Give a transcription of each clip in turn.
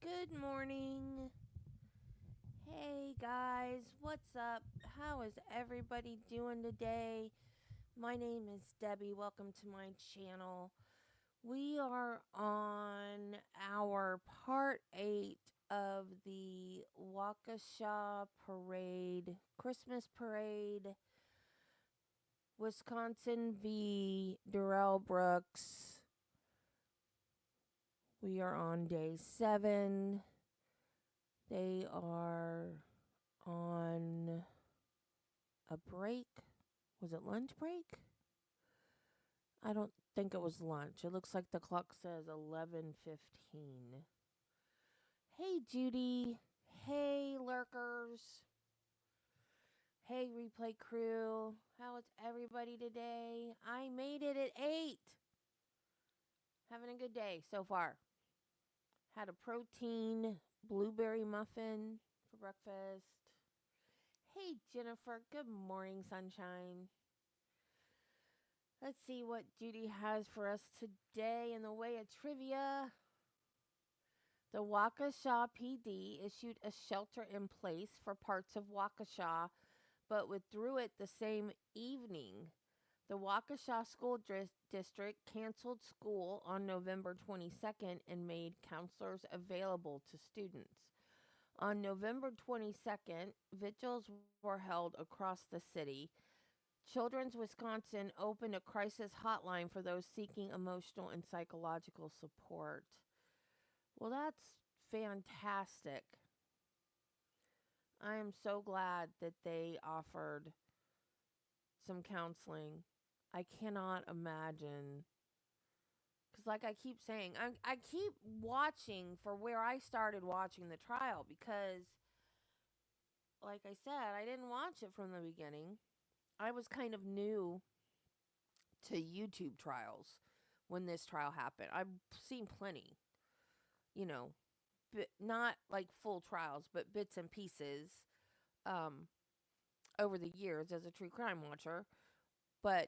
Good morning. Hey guys, what's up? How is everybody doing today? My name is Debbie. Welcome to my channel. We are on our part 8 of the Waukesha parade, Christmas parade, Wisconsin v. Darrell Brooks. We are on day 7. They are on a break. Was it lunch break? I don't think it was lunch. It looks like the clock says 11:15. Hey Judy. Hey lurkers. Hey replay crew. How is everybody today? I made it at 8. Having a good day so far. Had a protein blueberry muffin for breakfast. Hey Jennifer. Good morning, sunshine. Let's see what Judy has for us today in the way of trivia. The Waukesha PD issued a shelter in place for parts of Waukesha, but withdrew it the same evening. The Waukesha School District canceled school on November 22nd and made counselors available to students. On November 22nd, vigils were held across the city. Children's Wisconsin opened a crisis hotline for those seeking emotional and psychological support. Well, that's fantastic. I am so glad that they offered some counseling. I cannot imagine. Because, like I keep saying, I keep watching for where I started watching the trial because, like I said, I didn't watch it from the beginning. I was kind of new to YouTube trials when this trial happened. I've seen plenty, you know, but not like full trials, but bits and pieces over the years as a true crime watcher. But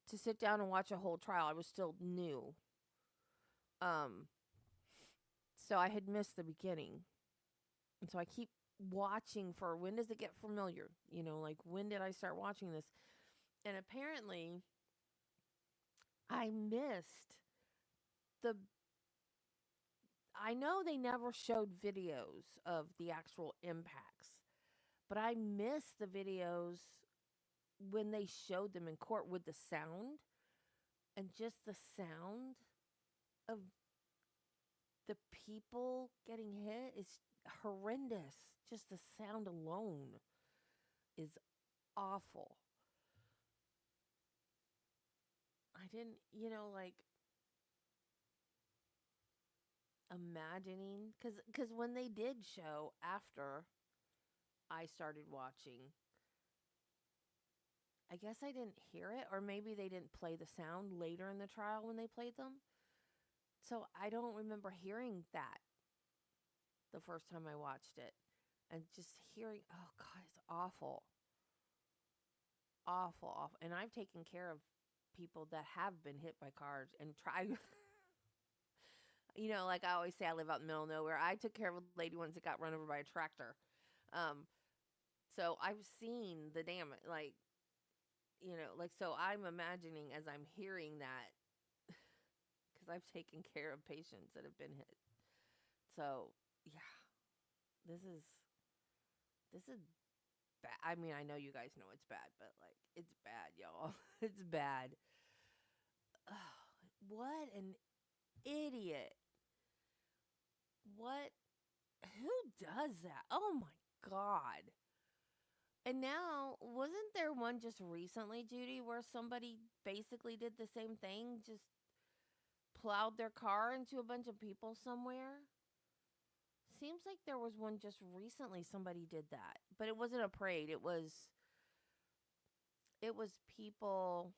to sit down and watch a whole trial, I was still new. So I had missed the beginning. And so I keep watching for when does it get familiar? Like when did I start watching this? And apparently I missed the I know they never showed videos of the actual impacts, but I missed the videos when they showed them in court with the sound, and just the sound of the people getting hit is horrendous. Just the sound alone is awful. I didn't, like imagining cuz when they did show after I started watching, I guess I didn't hear it, or maybe they didn't play the sound later in the trial when they played them. So I don't remember hearing that the first time I watched it. And just hearing, oh God, it's awful. Awful, awful. And I've taken care of people that have been hit by cars and tried, like I always say, I live out in the middle of nowhere. I took care of a lady once that got run over by a tractor. Um, so I've seen the damage, so I'm imagining as I'm hearing that, because I've taken care of patients that have been hit. So, yeah, this is bad. I mean, I know you guys know it's bad, but like it's bad, y'all. It's bad. Ugh, what an idiot. What who does that? Oh my god. And now, wasn't there one just recently, Judy, where somebody basically did the same thing, just plowed their car into a bunch of people somewhere? Seems like there was one just recently somebody did that. But it wasn't a parade. It was people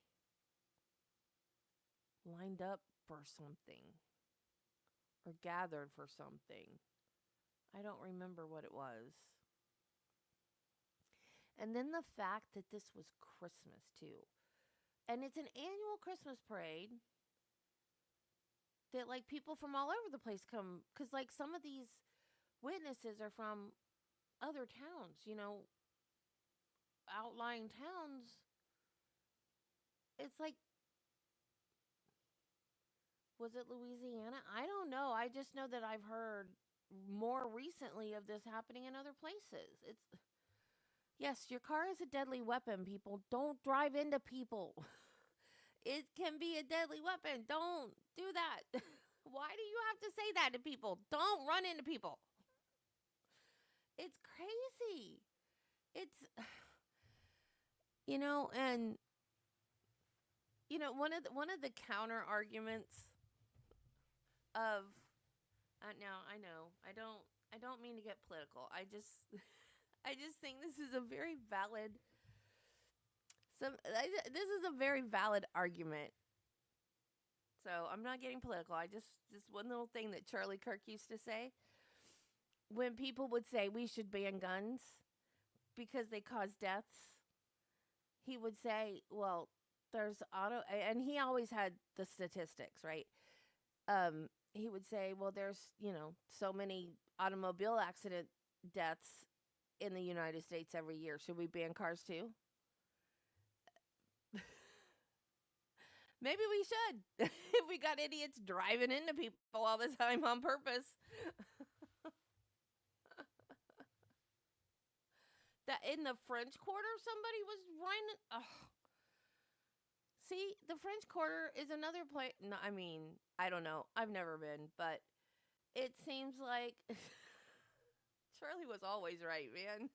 lined up for something or gathered for something. I don't remember what it was. And then the fact that this was Christmas too. And it's an annual Christmas parade that like people from all over the place come, because like some of these witnesses are from other towns, outlying towns. It's like, was it Louisiana? I don't know. I just know that I've heard more recently of this happening in other places. Yes, your car is a deadly weapon, people. Don't drive into people. It can be a deadly weapon. Don't do that. Why do you have to say that to people? Don't run into people. It's crazy. It's, and one of the counter arguments of now I know I don't mean to get political. I just think this is a very valid this is a very valid argument. So I'm not getting political. I just one little thing that Charlie Kirk used to say, when people would say we should ban guns because they cause deaths, he would say, well, there's and he always had the statistics, right? He would say, well, there's, so many automobile accident deaths in the United States every year. Should we ban cars too? Maybe we should. If we got idiots driving into people all the time on purpose. That in the French Quarter, somebody was running. Oh. See, the French Quarter is another place. No, I mean, I don't know. I've never been, but it seems like Charlie was always right, man.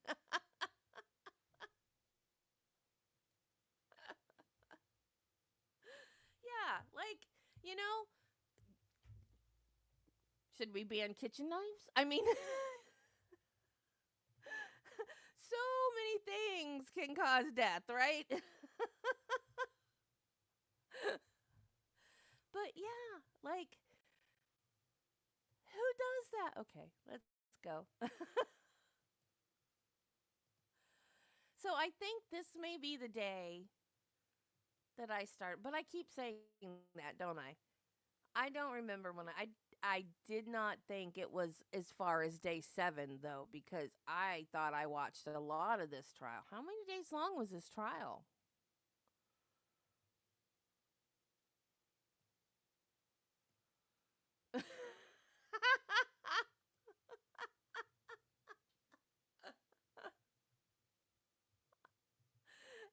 Yeah, like, should we ban kitchen knives? I mean, so many things can cause death, right? But yeah, like, who does that? Okay, let's go. So I think this may be the day that I start, but I keep saying that, don't I? I don't remember when I did not think it was as far as day 7 though, because I thought I watched a lot of this trial. How many days long was this trial?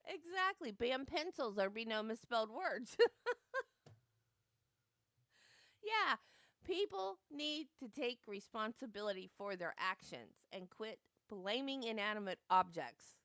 Exactly. Ban pencils, there be no misspelled words. Yeah. People need to take responsibility for their actions and quit blaming inanimate objects.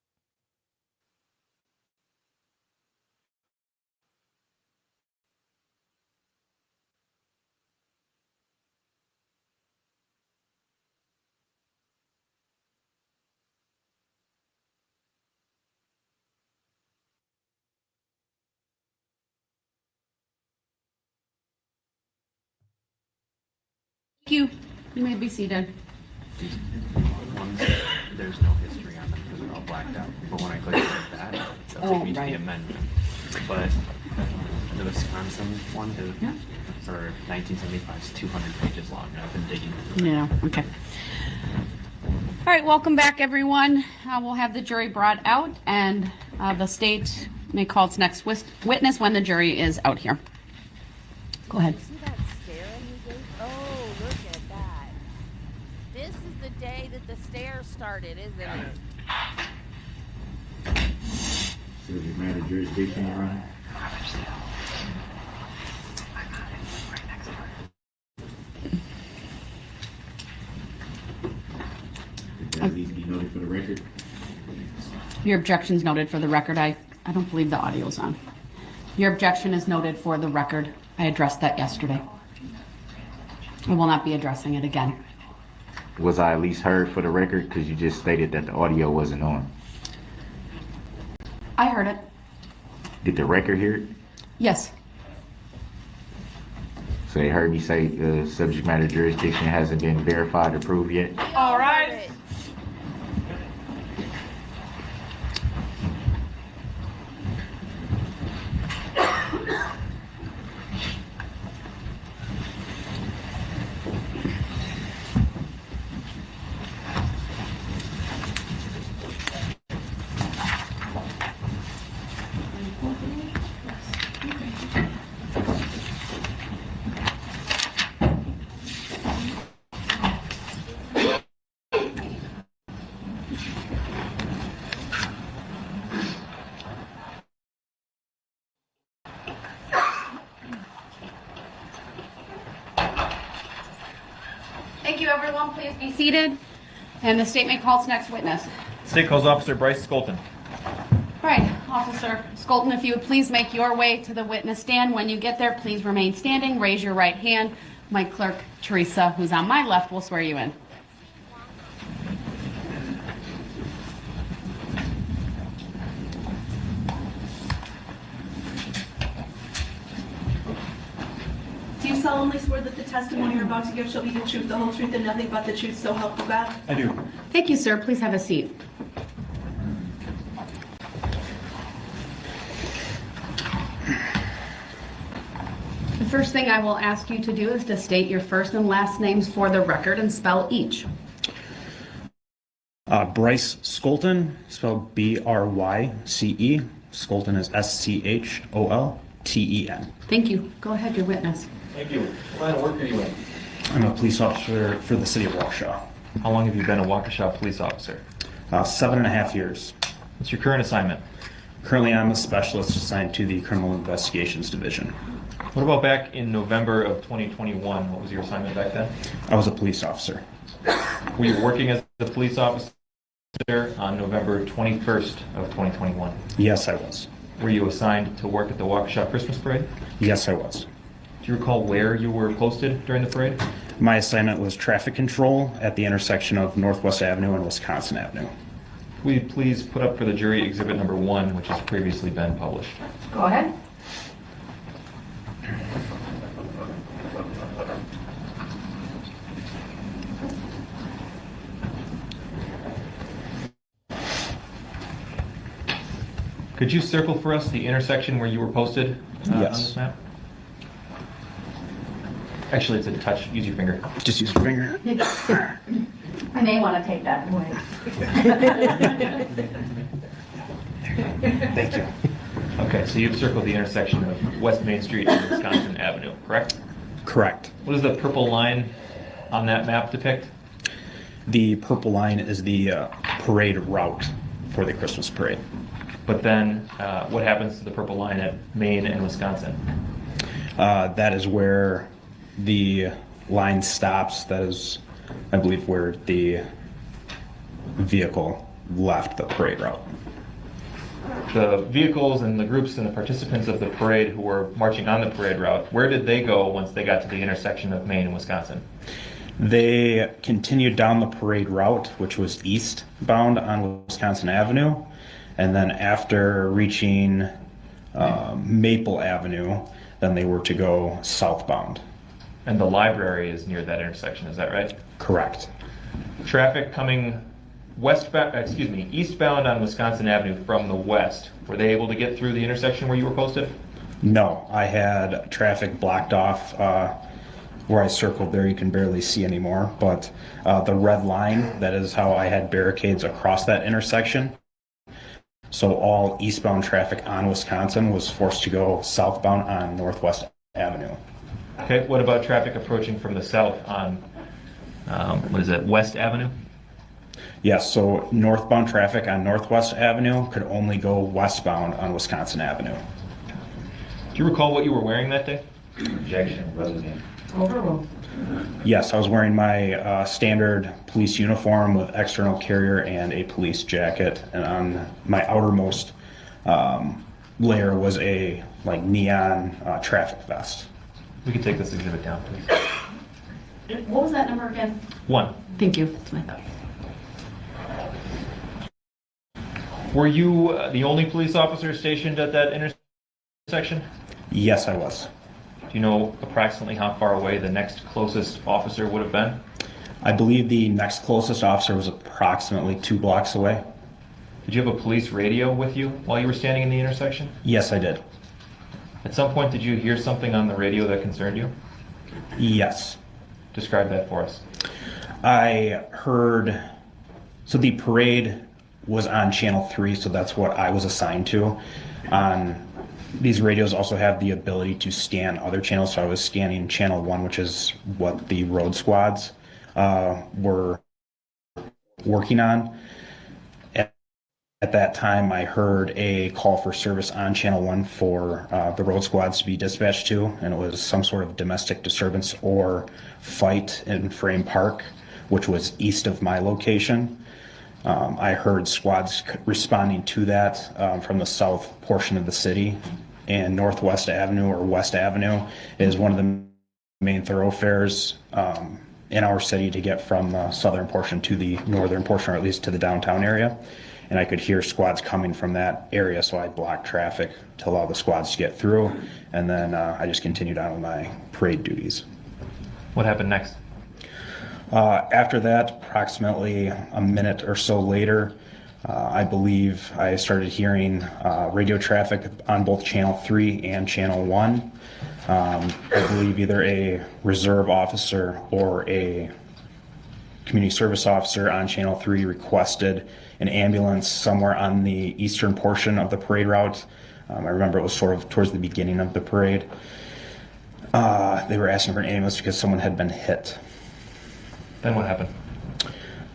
Thank you. You may be seated. Ones, there's no history on them because they're all blacked out. But when I click on that, it'll take me to the amendment. But the Wisconsin one, for 1975, is 200 pages long. And I've been digging through it. Yeah, okay. All right, welcome back, everyone. We'll have the jury brought out, and the state may call its next witness when the jury is out here. Go ahead. See that stare he gave? Oh, look at that. This is the day that the stare started, isn't it? Subject matter jurisdiction, Your Honor. That needs to be noted for the record. Your objection's noted for the record. I don't believe the audio's on. Your objection is noted for the record. I addressed that yesterday. I will not be addressing it again. Was I at least heard for the record? Because you just stated that the audio wasn't on. I heard it. Did the record hear it? Yes. So they heard me say the subject matter jurisdiction hasn't been verified or proved yet? All right. Thank you, everyone. Please be seated. And the state may call its next witness. State calls Officer Bryce Skolton. All right, Officer Skolton, if you would please make your way to the witness stand. When you get there, please remain standing. Raise your right hand. My clerk, Teresa, who's on my left, will swear you in. Do you solemnly swear that the testimony you're about to give shall be the truth, the whole truth, and nothing but the truth, so help you God? I do. Thank you, sir. Please have a seat. The first thing I will ask you to do is to state your first and last names for the record and spell each. Bryce Skolton, spelled B-R-Y-C-E. Skolton is S-C-H-O-L-T-E-N. Thank you. Go ahead, your witness. Thank you. What line of work are you in? I'm a police officer for the city of Waukesha. How long have you been a Waukesha police officer? 7.5 years. What's your current assignment? Currently, I'm a specialist assigned to the Criminal Investigations Division. What about back in November of 2021? What was your assignment back then? I was a police officer. Were you working as a police officer on November 21st of 2021? Yes, I was. Were you assigned to work at the Waukesha Christmas Parade? Yes, I was. Do you recall where you were posted during the parade? My assignment was traffic control at the intersection of Northwest Avenue and Wisconsin Avenue. Will you please put up for the jury exhibit number 1, which has previously been published? Go ahead. Could you circle for us the intersection where you were posted on Yes. this map? Actually, it's a touch. Use your finger. Just use your finger. I may want to take that away. Thank you. Okay, so you've circled the intersection of West Main Street and Wisconsin Avenue, correct? Correct. What does the purple line on that map depict? The purple line is the parade route for the Christmas parade. But then, what happens to the purple line at Main and Wisconsin? That is where the line stops. That is, I believe, where the vehicle left the parade route. The vehicles and the groups and the participants of the parade who were marching on the parade route, where did they go once they got to the intersection of Main and Wisconsin? They continued down the parade route, which was eastbound on Wisconsin Avenue. And then after reaching Maple Avenue, then they were to go southbound. And the library is near that intersection, is that right? Correct. Traffic coming eastbound on Wisconsin Avenue from the west, were they able to get through the intersection where you were posted? No, I had traffic blocked off where I circled there. You can barely see anymore, but the red line, that is how I had barricades across that intersection. So all eastbound traffic on Wisconsin was forced to go southbound on Northwest Avenue. Okay, what about traffic approaching from the south on, West Avenue? Yes, so northbound traffic on Northwest Avenue could only go westbound on Wisconsin Avenue. Do you recall what you were wearing that day? Objection, President. Overruled. Yes, I was wearing my standard police uniform with external carrier and a police jacket, and on my outermost layer was a neon traffic vest. We could take this exhibit down, please. What was that number again? 1. Thank you. That's what I thought. Were you the only police officer stationed at that intersection? Yes, I was. Do you know approximately how far away the next closest officer would have been? I believe the next closest officer was approximately 2 blocks away. Did you have a police radio with you while you were standing in the intersection? Yes, I did. At some point, did you hear something on the radio that concerned you? Yes. Describe that for us. I heard, so the parade was on channel 3, so that's what I was assigned to. These radios also have the ability to scan other channels, so I was scanning channel 1, which is what the road squads were working on. at that time, I heard a call for service on Channel 1 for the road squads to be dispatched to, and it was some sort of domestic disturbance or fight in Frame Park, which was east of my location. I heard squads responding to that from the south portion of the city, and Northwest Avenue or West Avenue is one of the main thoroughfares in our city to get from the southern portion to the northern portion, or at least to the downtown area. And I could hear squads coming from that area, so I blocked traffic to allow the squads to get through, and then I just continued on with my parade duties. What happened next? After that, approximately a minute or so later, I believe I started hearing radio traffic on both Channel 3 and Channel 1. I believe either a reserve officer or a community service officer on Channel 3 requested an ambulance somewhere on the eastern portion of the parade route. I remember it was sort of towards the beginning of the parade. They were asking for an ambulance because someone had been hit. Then what happened?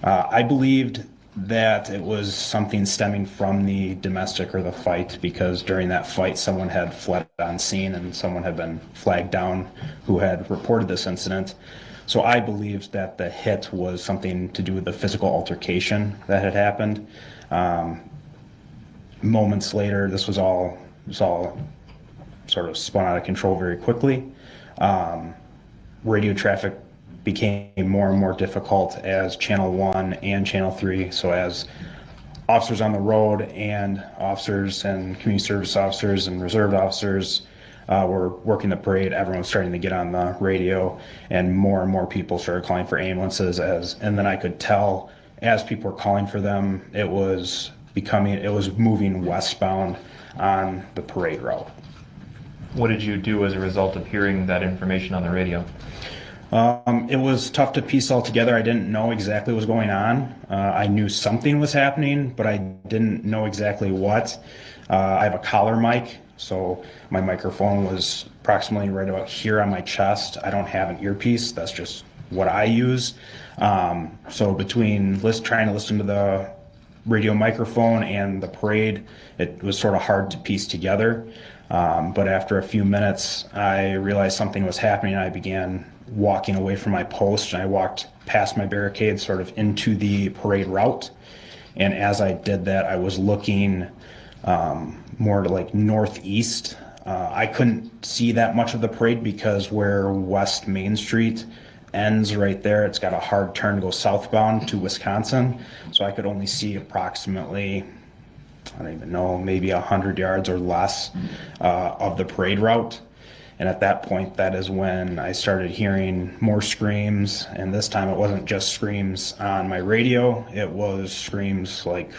I believed that it was something stemming from the domestic or the fight, because during that fight someone had fled on scene and someone had been flagged down who had reported this incident. So I believed that the hit was something to do with the physical altercation that had happened. Moments later, this was all sort of spun out of control very quickly. Radio traffic became more and more difficult as Channel 1 and Channel 3, so as officers on the road and officers and community service officers and reserve officers were working the parade, everyone was starting to get on the radio, and more people started calling for ambulances. And then I could tell as people were calling for them, it was moving westbound on the parade route. What did you do as a result of hearing that information on the radio? It was tough to piece all together. I didn't know exactly what was going on. I knew something was happening, but I didn't know exactly what. I have a collar mic, so my microphone was approximately right about here on my chest. I don't have an earpiece. That's just what I use. So between trying to listen to the radio microphone and the parade, it was sort of hard to piece together. But after a few minutes, I realized something was happening. I began walking away from my post, and I walked past my barricade sort of into the parade route. And as I did that, I was looking more to like northeast. I couldn't see that much of the parade because where West Main Street ends right there, it's got a hard turn to go southbound to Wisconsin. So I could only see approximately, I don't even know, maybe 100 yards or less of the parade route. And at that point, that is when I started hearing more screams. And this time it wasn't just screams on my radio, it was screams like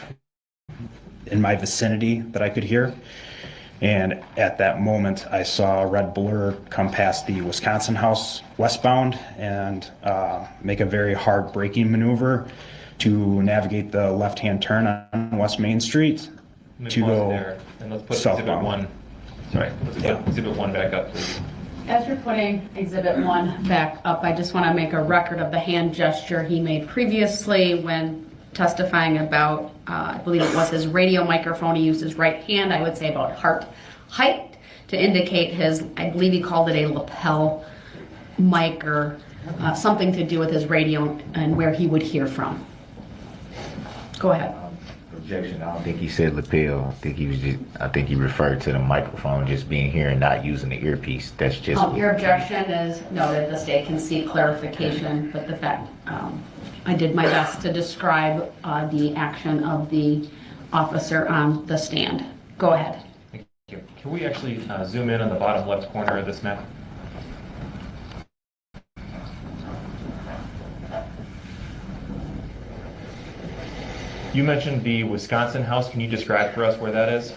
in my vicinity that I could hear. And at that moment, I saw a red blur come past the Wisconsin House westbound and make a very hard braking maneuver to navigate the left-hand turn on West Main Street to go there, and let's put southbound. Exhibit 1. Sorry, let's put Exhibit 1 back up, please. As you're putting Exhibit 1 back up, I just want to make a record of the hand gesture he made previously when testifying about, I believe it was his radio microphone. He used his right hand, I would say about heart height, to indicate his, I believe he called it a lapel mic or something to do with his radio and where he would hear from. Go ahead. Objection. I don't think he said lapel. I think he referred to the microphone just being here and not using the earpiece. That's just. Your objection is noted. The state can seek clarification, but the fact I did my best to describe the action of the officer on the stand. Go ahead. Thank you. Can we actually zoom in on the bottom left corner of this map? You mentioned the Wisconsin House. Can you describe for us where that is?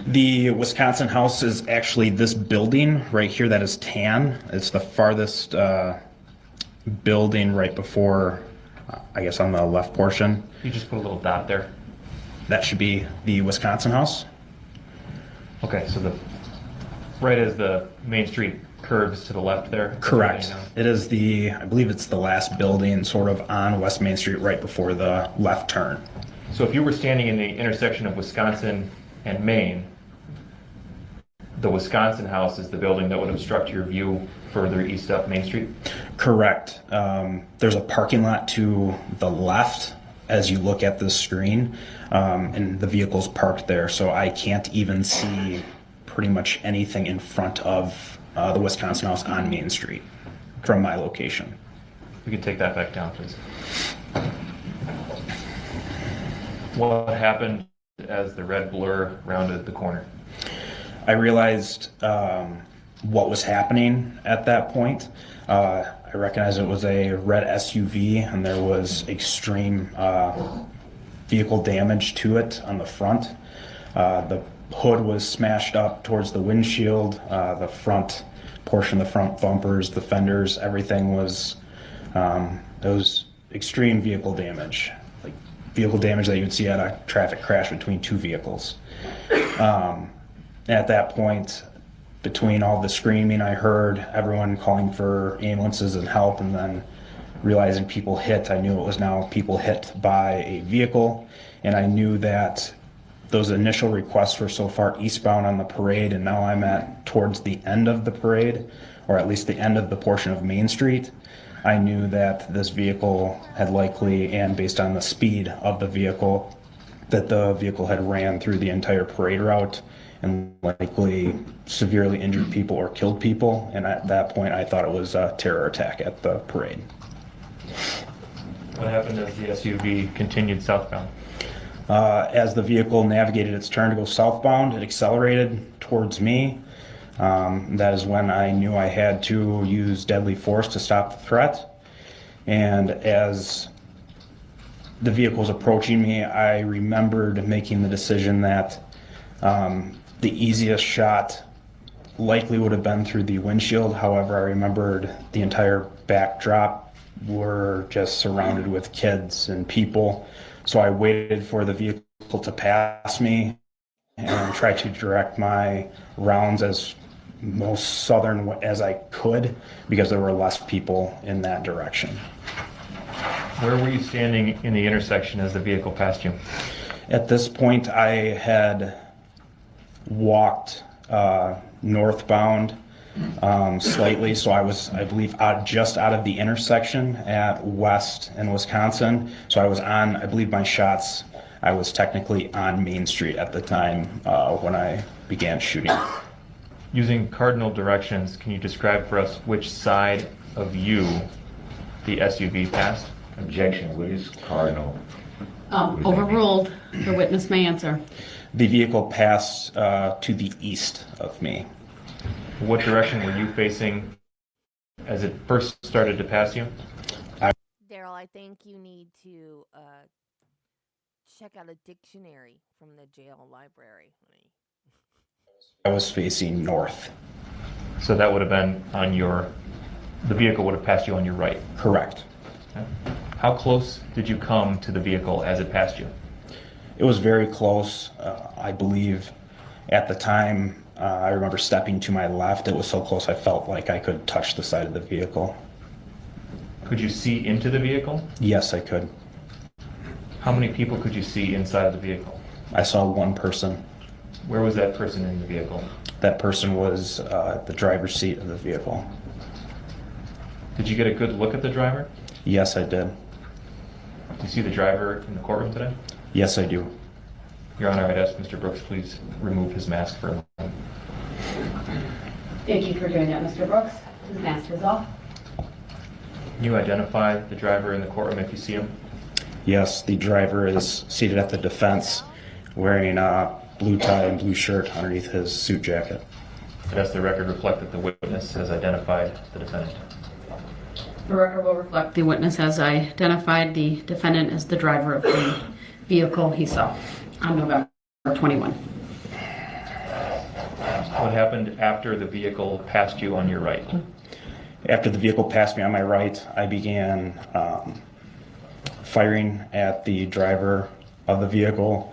The Wisconsin House is actually this building right here that is tan. It's the farthest building right before, I guess on the left portion. You just put a little dot there. That should be the Wisconsin House. Okay, so right as the Main Street curves to the left there? Correct. It is I believe it's the last building sort of on West Main Street right before the left turn. So if you were standing in the intersection of Wisconsin and Maine, the Wisconsin house is the building that would obstruct your view further east up Main Street? Correct. There's a parking lot to the left as you look at the screen, and the vehicle's parked there, so I can't even see pretty much anything in front of the Wisconsin house on Main Street from my location. We could take that back down, please. What happened as the red blur rounded the corner? I realized what was happening at that point. I recognized it was a red SUV, and there was extreme vehicle damage to it on the front. The hood was smashed up towards the windshield, the front portion, the front bumpers, the fenders, everything was, it was extreme vehicle damage, like vehicle damage that you would see at a traffic crash between two vehicles. At that point, between all the screaming, I heard everyone calling for ambulances and help, and then realizing people hit, I knew it was now people hit by a vehicle, and I knew that those initial requests were so far eastbound on the parade, and now I'm at towards the end of the parade, or at least the end of the portion of Main Street. I knew that this vehicle had likely, and based on the speed of the vehicle, that the vehicle had ran through the entire parade route and likely severely injured people or killed people. And at that point, I thought it was a terror attack at the parade. What happened as the SUV continued southbound? As the vehicle navigated its turn to go southbound, it accelerated towards me. That is when I knew I had to use deadly force to stop the threat. And as the vehicle was approaching me, I remembered making the decision that the easiest shot likely would have been through the windshield. However, I remembered the entire backdrop were just surrounded with kids and people. So I waited for the vehicle to pass me and tried to direct my rounds as most southern as I could, because there were less people in that direction. Where were you standing in the intersection as the vehicle passed you? At this point, I had walked northbound slightly, so I was, I believe, just out of the intersection at West in Wisconsin. So I was on, I believe my shots, I was technically on Main Street at the time when I began shooting. Using cardinal directions, can you describe for us which side of you the SUV passed? Objection, what is cardinal? Overruled. The witness may answer. The vehicle passed to the east of me. What direction were you facing as it first started to pass you? Darrell, I think you need to check out a dictionary from the jail library, honey. I was facing north. So that would have been on your, the vehicle would have passed you on your right. Correct. Okay. How close did you come to the vehicle as it passed you? It was very close. I believe at the time, I remember stepping to my left. It was so close I felt like I could touch the side of the vehicle. Could you see into the vehicle? Yes, I could. How many people could you see inside of the vehicle? I saw one person. Where was that person in the vehicle? That person was the driver's seat of the vehicle. Did you get a good look at the driver? Yes, I did. Do you see the driver in the courtroom today? Yes, I do. Your Honor, I'd ask Mr. Brooks please remove his mask for a moment. Thank you for doing that, Mr. Brooks. His mask is off. Can you identify the driver in the courtroom if you see him? Yes, the driver is seated at the defense wearing a blue tie and blue shirt underneath his suit jacket. Does the record reflect that the witness has identified the defendant? The record will reflect the witness has identified the defendant as the driver of the vehicle he saw on November 21. What happened after the vehicle passed you on your right? After the vehicle passed me on my right, I began firing at the driver of the vehicle,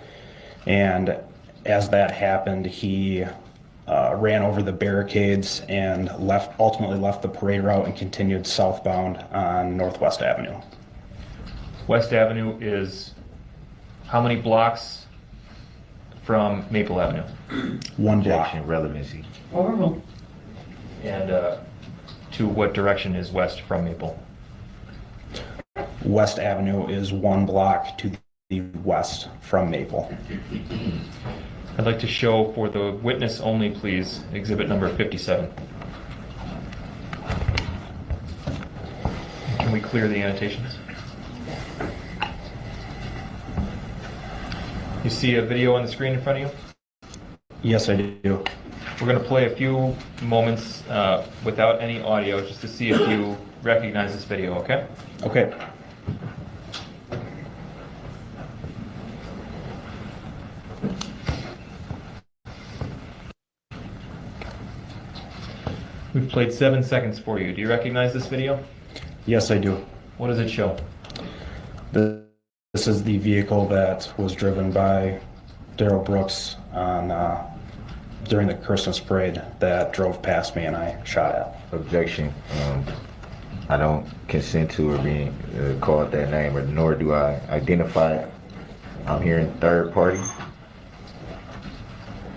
and as that happened, he ran over the barricades and ultimately left the parade route and continued southbound on Northwest Avenue. West Avenue is How many blocks from Maple Avenue? 1 block. Objection, relevancy. Overruled. And to what direction is west from Maple? West Avenue is 1 block to the west from Maple. I'd like to show for the witness only, please, exhibit number 57. Can we clear the annotations? You see a video on the screen in front of you? Yes, I do. We're going to play a few moments without any audio just to see if you recognize this video, okay? Okay. We've played 7 seconds for you. Do you recognize this video? Yes, I do. What does it show? This is the vehicle that was driven by Darrell Brooks on during the Christmas parade that drove past me and I shot at. Objection. I don't consent to her being called that name, or nor do I identify it. I'm hearing third party.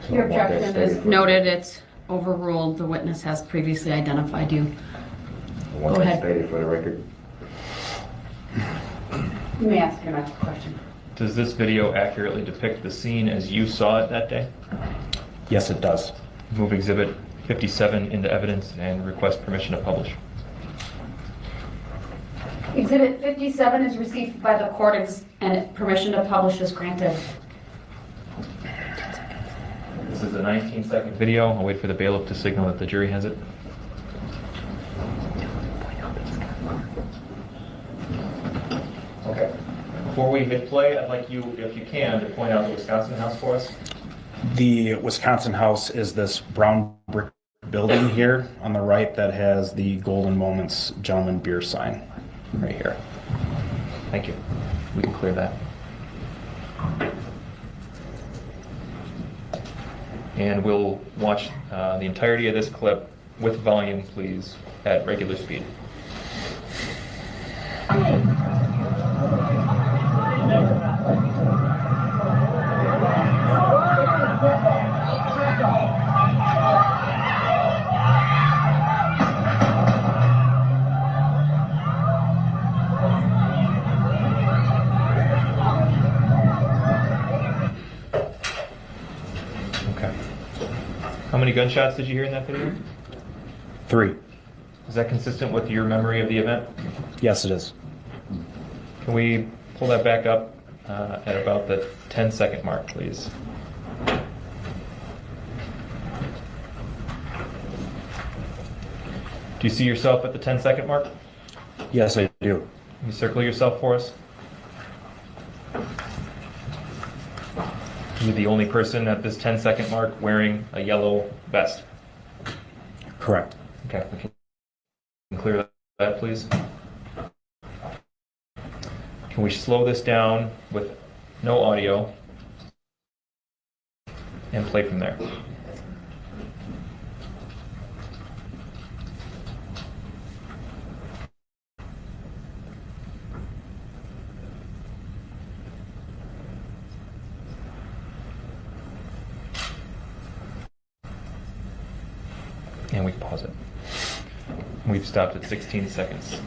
So Your I want that objection stated is for- noted. It's overruled. The witness has previously identified you. I want Go that ahead. stated for the record. You may ask your next question. Does this video accurately depict the scene as you saw it that day? Yes, it does. Move exhibit 57 into evidence and request permission to publish. Exhibit 57 is received by the court and permission to publish is granted. This is a 19-second video. I'll wait for the bailiff to signal that the jury has it. Okay. Before we hit play, I'd like you, if you can, to point out the Wisconsin house for us. The Wisconsin house is this brown brick building here on the right that has the Golden Moments Gentleman Beer sign right here. Thank you. We can clear that. And we'll watch the entirety of this clip with volume, please, at regular speed. Okay. How many gunshots did you hear in that video? 3. Is that consistent with your memory of the event? Yes, it is. Can we pull that back up at about the 10-second mark, please? Do you see yourself at the 10-second mark? Yes, I do. Can you circle yourself for us? You're the only person at this 10-second mark wearing a yellow vest. Correct. Okay, we can clear that, please. Can we slow this down with no audio and play from there? And we can pause it. We've stopped at 16 seconds.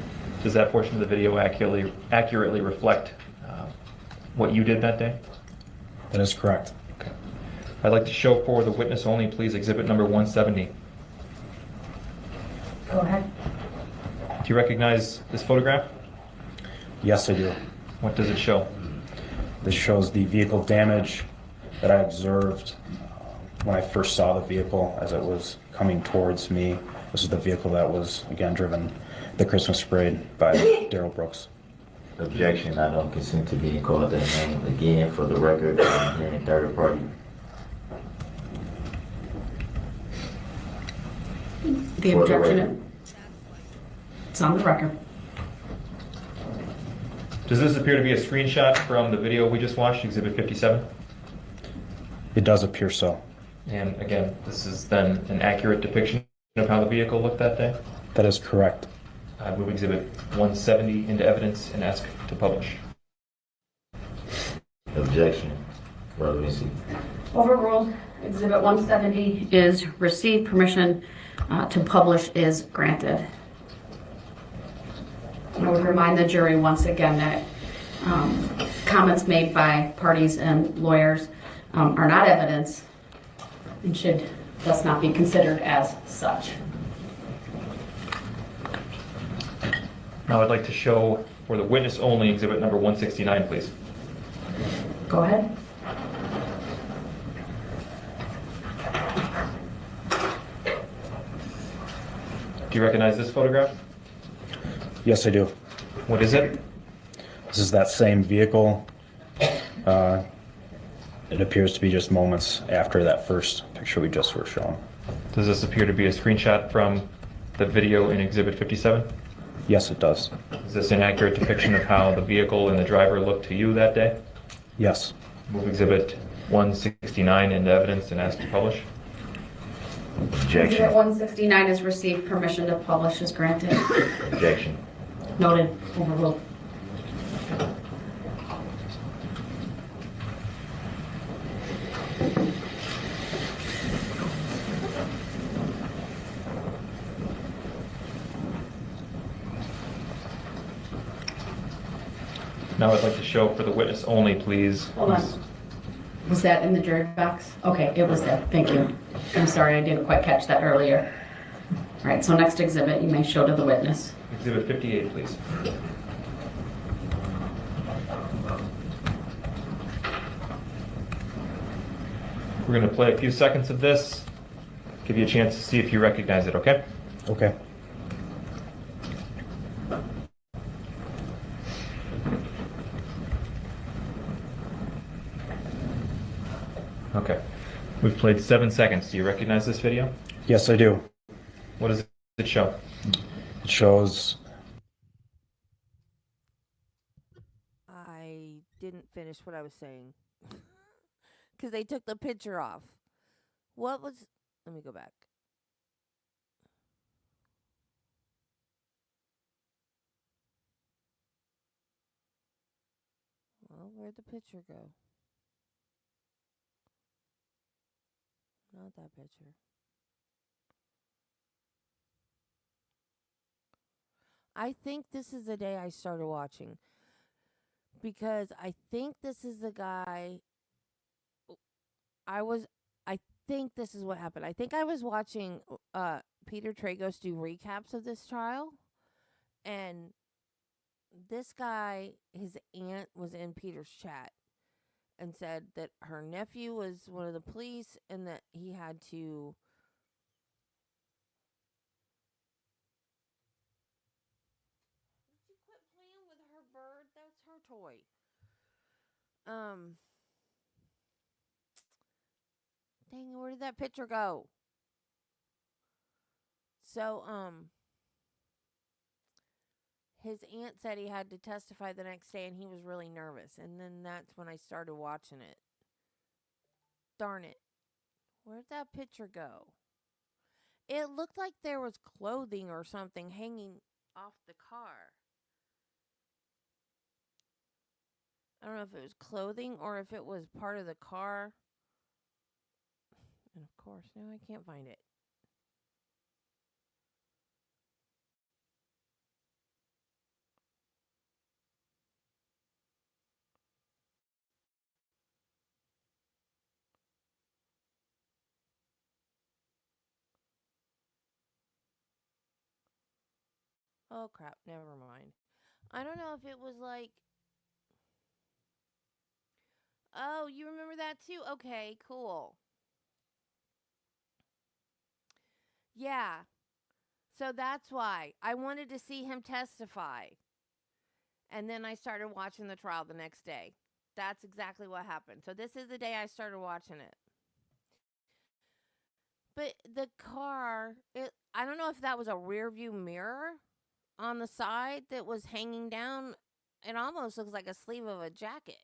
Does that portion of the video accurately reflect what you did that day? That is correct. Okay. I'd like to show for the witness only, please, exhibit number 170. Go ahead. Do you recognize this photograph? Yes, I do. What does it show? This shows the vehicle damage that I observed when I first saw the vehicle as it was coming towards me. This is the vehicle that was, again, driven the Christmas parade by Darrell Brooks. Objection. I don't consent to being called that name. Again, for the record, I'm hearing third party. The For the objection, record. it's on the record. Does this appear to be a screenshot from the video we just watched, exhibit 57? It does appear so. And again, this is then an accurate depiction of how the vehicle looked that day? That is correct. I move exhibit 170 into evidence and ask to publish. Objection. Relevancy. Overruled. Exhibit 170 is received. Permission to publish is granted. I would remind the jury once again that comments made by parties and lawyers are not evidence and should thus not be considered as such. Now I'd like to show for the witness only exhibit number 169, please. Go ahead. Do you recognize this photograph? Yes, I do. What is it? This is that same vehicle. It appears to be just moments after that first picture we just were shown. Does this appear to be a screenshot from the video in exhibit 57? Yes, it does. Is this an accurate depiction of how the vehicle and the driver looked to you that day? Yes. Move exhibit 169 into evidence and ask to publish. Exhibit Objection. 169 is received. Permission to publish is granted. Objection. Noted. Overruled. Now I'd like to show for the witness only, please. Hold on. Was that in the jury box? Okay, it was there. Thank you. I'm sorry, I didn't quite catch that earlier. All right, so next exhibit you may show to the witness. Exhibit 58, please. We're going to play a few seconds of this, give you a chance to see if you recognize it, okay? Okay. Okay. We've played 7 seconds. Do you recognize this video? Yes, I do. What does it show? It shows. I didn't finish what I was saying because they took the picture off. What was? Let me go back. Well, where'd the picture go? Not that picture. I think this is the day I started watching because I think this is the guy I think this is what happened. I think I was watching Peter Tragos do recaps of this trial, and this guy, his aunt was in Peter's chat and said that her nephew was one of the police and that he had to quit playing with her bird. That's her toy. Dang, where did that picture go? So, his aunt said he had to testify the next day and he was really nervous. And then that's when I started watching it. Darn it. Where'd that picture go? It looked like there was clothing or something hanging off the car. I don't know if it was clothing or if it was part of the car. And of course, now I can't find it. Oh crap, never mind. I don't know if it was like... Oh, you remember that too? Okay, cool. Yeah. So that's why. I wanted to see him testify. And then I started watching the trial the next day. That's exactly what happened. So this is the day I started watching it. But the car, I don't know if that was a rear view mirror on the side that was hanging down. It almost looks like a sleeve of a jacket.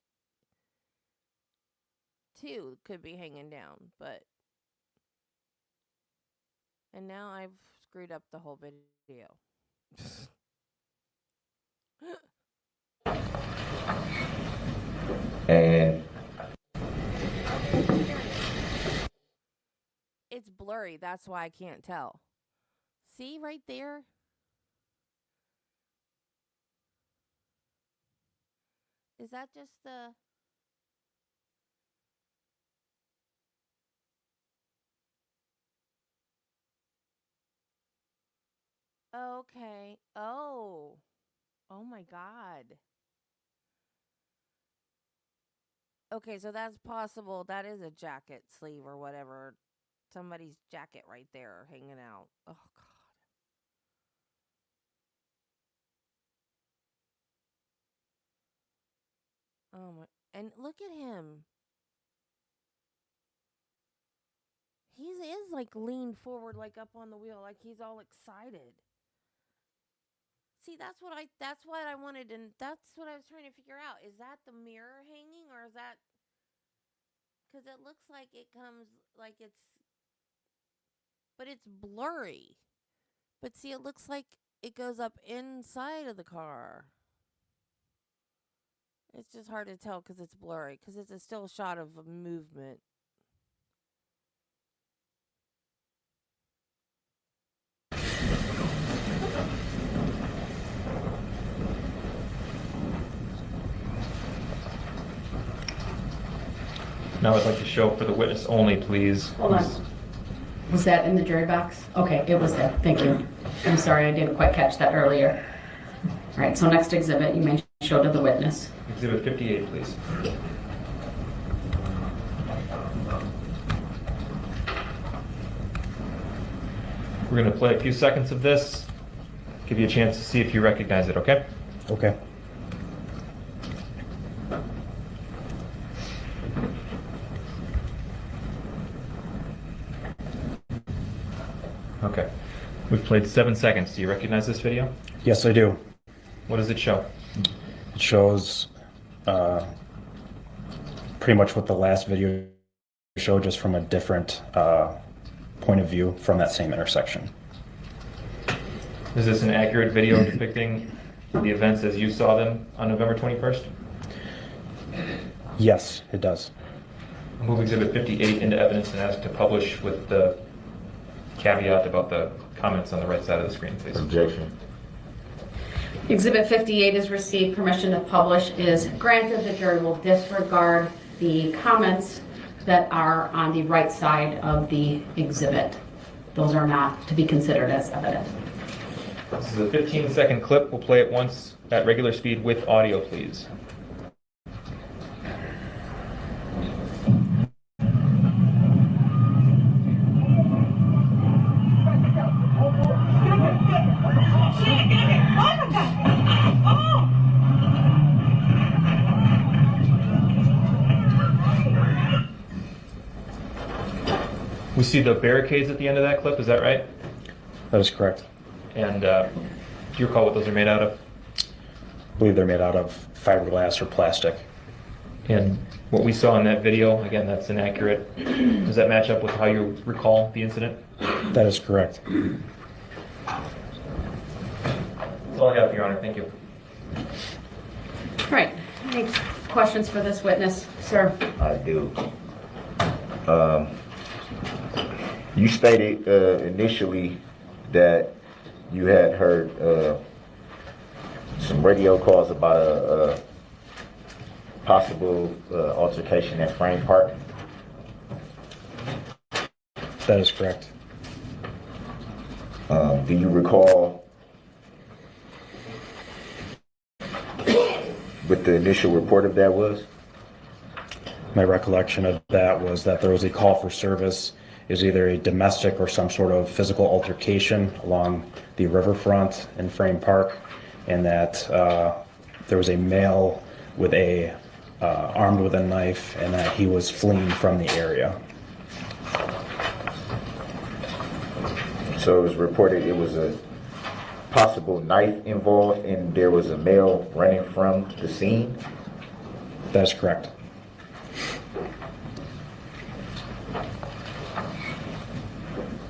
Too could be hanging down, but... And now I've screwed up the whole video. And blurry. That's why I can't tell. See right there? Is that just the... Okay. Oh. Oh my God. Okay, so that's possible. That is a jacket sleeve or whatever. Somebody's jacket right there hanging out. Oh God. Oh my. And look at him. He is like leaned forward, like up on the wheel, like he's all excited. See, that's what I wanted, and that's what I was trying to figure out. Is that the mirror hanging, or is that... Because it looks like it comes, like it's... But it's blurry. But see, it looks like it goes up inside of the car. It's just hard to tell because it's blurry, because it's a still shot of a movement. Now I'd like to show for the witness only, please. Hold on. Was that in the jury box? Okay, it was there. Thank you. I'm sorry, I didn't quite catch that earlier. All right, so next exhibit you may show to the witness. Exhibit 58, please. We're going to play a few seconds of this, give you a chance to see if you recognize it, okay? Okay. Okay. We've played 7 seconds. Do you recognize this video? Yes, I do. What does it show? It shows pretty much what the last video showed, just from a different point of view from that same intersection. Is this an accurate video depicting the events as you saw them on November 21st? Yes, it does. I'll move Exhibit 58 into evidence and ask to publish with the caveat about the comments on the right side of the screen, please. Objection. Exhibit 58 is received. Permission to publish is granted. The jury will disregard the comments that are on the right side of the exhibit. Those are not to be considered as evidence. This is a 15-second clip. We'll play it once at regular speed with audio, please. We see the barricades at the end of that clip, is that right? That is correct. And do you recall what those are made out of? I believe they're made out of fiberglass or plastic. And what we saw in that video, again, that's inaccurate. Does that match up with how you recall the incident? That is correct. That's all I have, Your Honor. Thank you. All right. Any questions for this witness, sir? I do. You stated initially that you had heard some radio calls about a possible altercation at Frame Park. That is correct. Do you recall what the initial report of that was? My recollection of that was that there was a call for service. Is either a domestic or some sort of physical altercation along the riverfront in Frame Park, and that there was a male with a armed with a knife, and that he was fleeing from the area. So it was reported it was a possible knife involved, and there was a male running from the scene? That is correct.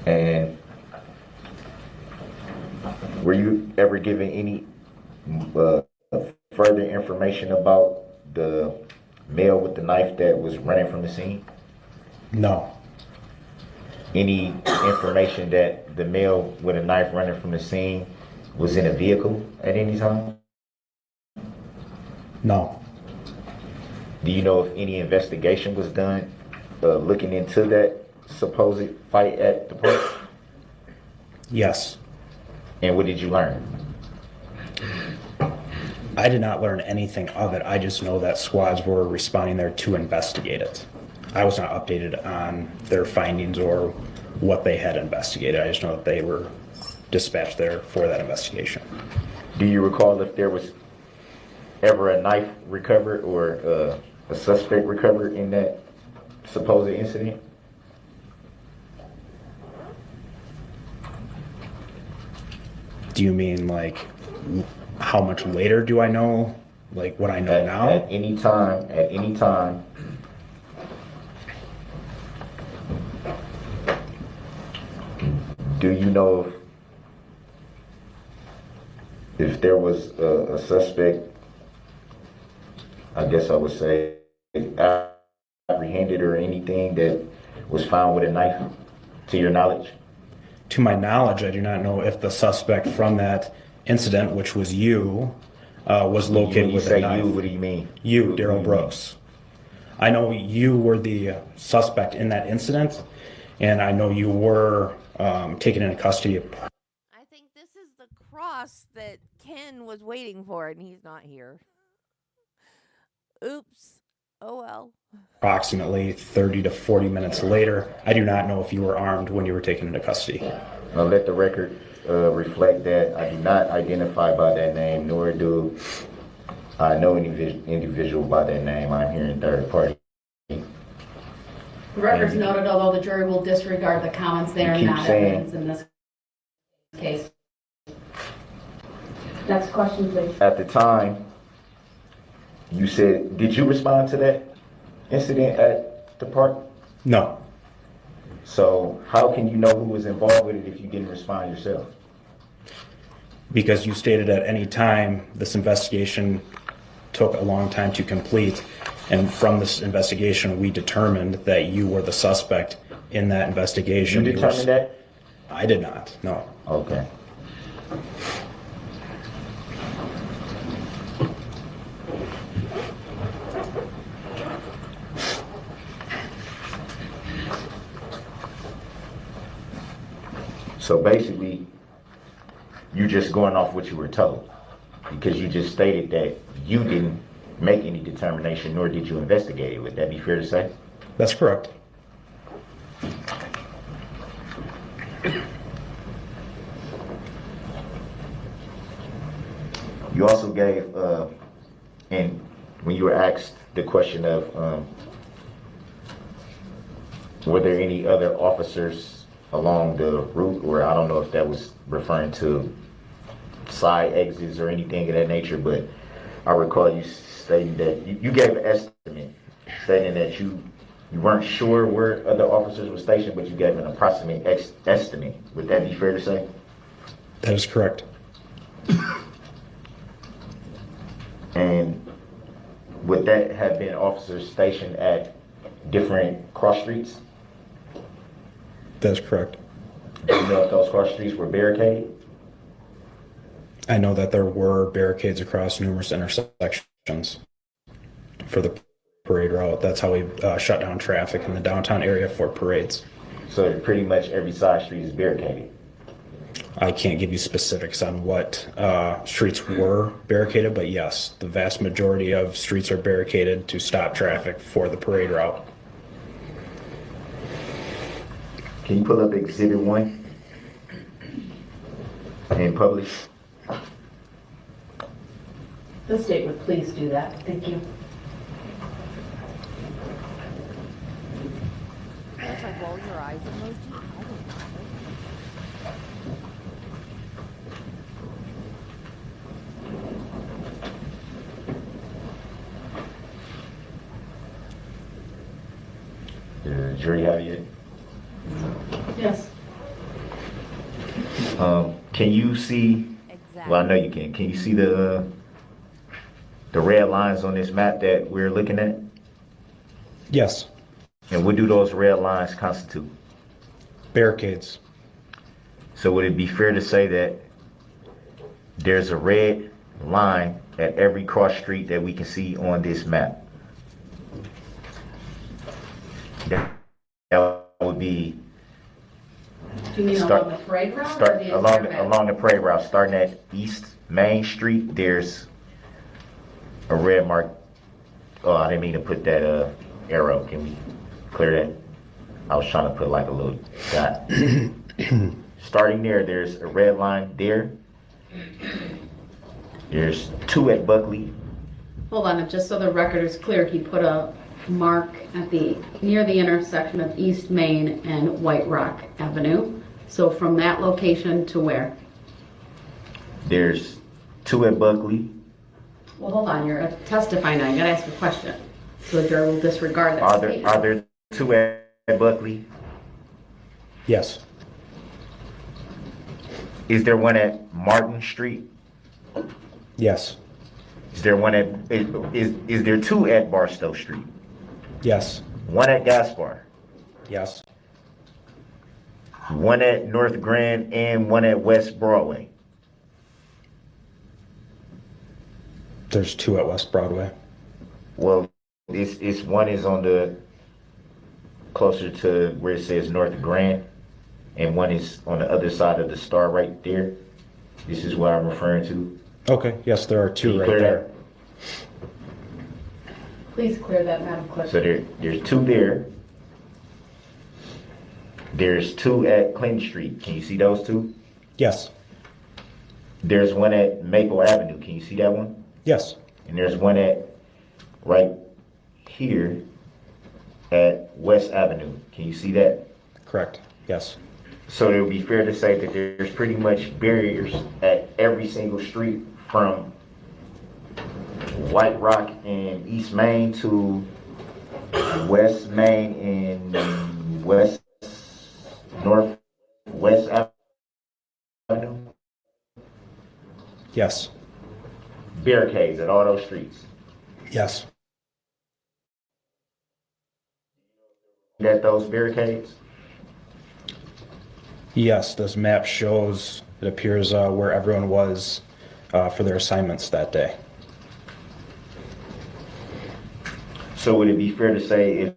And were you ever given any further information about the male with the knife that was running from the scene? No. any information that the male with a knife running from the scene was in a vehicle at any time? No. Do you know if any investigation was done looking into that supposed fight at the park? Yes. And what did you learn? I did not learn anything of it. I just know that squads were responding there to investigate it. I was not updated on their findings or what they had investigated. I just know that they were dispatched there for that investigation. Do you recall if there was ever a knife recovered or a suspect recovered in that supposed incident? Do you mean like how much later do I know? Like what I know now? At any time, do you know if there was a suspect, I guess I would say, apprehended or anything that was found with a knife, to your knowledge? To my knowledge, I do not know if the suspect from that incident, which was you, was located with a knife. When you say you, what do you mean? You, Darrell Brooks. I know you were the suspect in that incident, and I know you were taken into custody. I think this is the cross that Ken was waiting for, and he's not here. Oops. Oh well. Approximately 30 to 40 minutes later. I do not know if you were armed when you were taken into custody. I'll let the record reflect that I do not identify by that name, nor do I know any individual by that name. I'm here in third party. The record's noted, although the jury will disregard the comments, they are keep not saying- evidence in this case. Next question, please. At the time, you said, did you respond to that incident at the park? No. So how can you know who was involved with it if you didn't respond yourself? Because you stated at any time this investigation took a long time to complete, and from this investigation we determined that you were the suspect in that investigation. You determined that? I did not, no. Okay. So basically, you're just going off what you were told, because you just stated that you didn't make any determination, nor did you investigate it. Would that be fair to say? That's correct. You also gave, and when you were asked the question of, were there any other officers along the route, or I don't know if that was referring to side exits or anything of that nature, but I recall you stating that you gave an estimate, stating that you weren't sure where other officers were stationed, but you gave an approximate estimate. Would that be fair to say? That is correct. And would that have been officers stationed at different cross streets? That is correct. Do you know if those cross streets were barricaded? I know that there were barricades across numerous intersections for the parade route. That's how we shut down traffic in the downtown area for parades. So pretty much every side street is barricaded? I can't give you specifics on what streets were barricaded, but yes, the vast majority of streets are barricaded to stop traffic for the parade route. Can you pull up Exhibit 1 and publish? The state would please do that. Thank you. That's a roll your eyes emoji. I don't know. Did the jury have it? Yes. Can you see? Exactly. Well, I know you can. Can you see the red lines on this map that we're looking at? Yes. And what do those red lines constitute? Barricades. So would it be fair to say that there's a red line at every cross street that we can see on this map? That would be Do you mean along the parade route? Or the entire map? along the parade route, starting at East Main Street. There's a red mark. Oh, I didn't mean to put that arrow. Can we clear that? I was trying to put like a little dot. Starting there, there's a red line there. There's 2 at Buckley. Hold on, just so the record is clear, he put a mark at near the intersection of East Main and White Rock Avenue. So from that location to where? There's 2 at Buckley. Well, hold on, you're testifying now, you gotta ask a question. So the jury will disregard that Are statement. there 2 at Buckley? Yes. Is there one at Martin Street? Yes. Is there one at is there 2 at Barstow Street? Yes. One at Gaspar, Yes. one at North Grand, and one at West Broadway. There's 2 at West Broadway. Well, this one is on the closer to where it says North Grand, and one is on the other side of the star right there. This is what I'm referring to. Okay. Yes, there are 2 Can you right clear there. that? Please clear that, Madam Clerk. So there's 2 there. There's 2 at Clinton Street. Can you see those 2? Yes. There's one at Maple Avenue. Can you see that one? Yes. And there's one at right here at West Avenue. Can you see that? Correct. Yes. So it would be fair to say that there's pretty much barriers at every single street from White Rock and East Main to West Main and Northwest Avenue. Yes. Barricades at all those streets. Yes. At those barricades? Yes. This map shows, it appears, where everyone was for their assignments that day. So would it be fair to say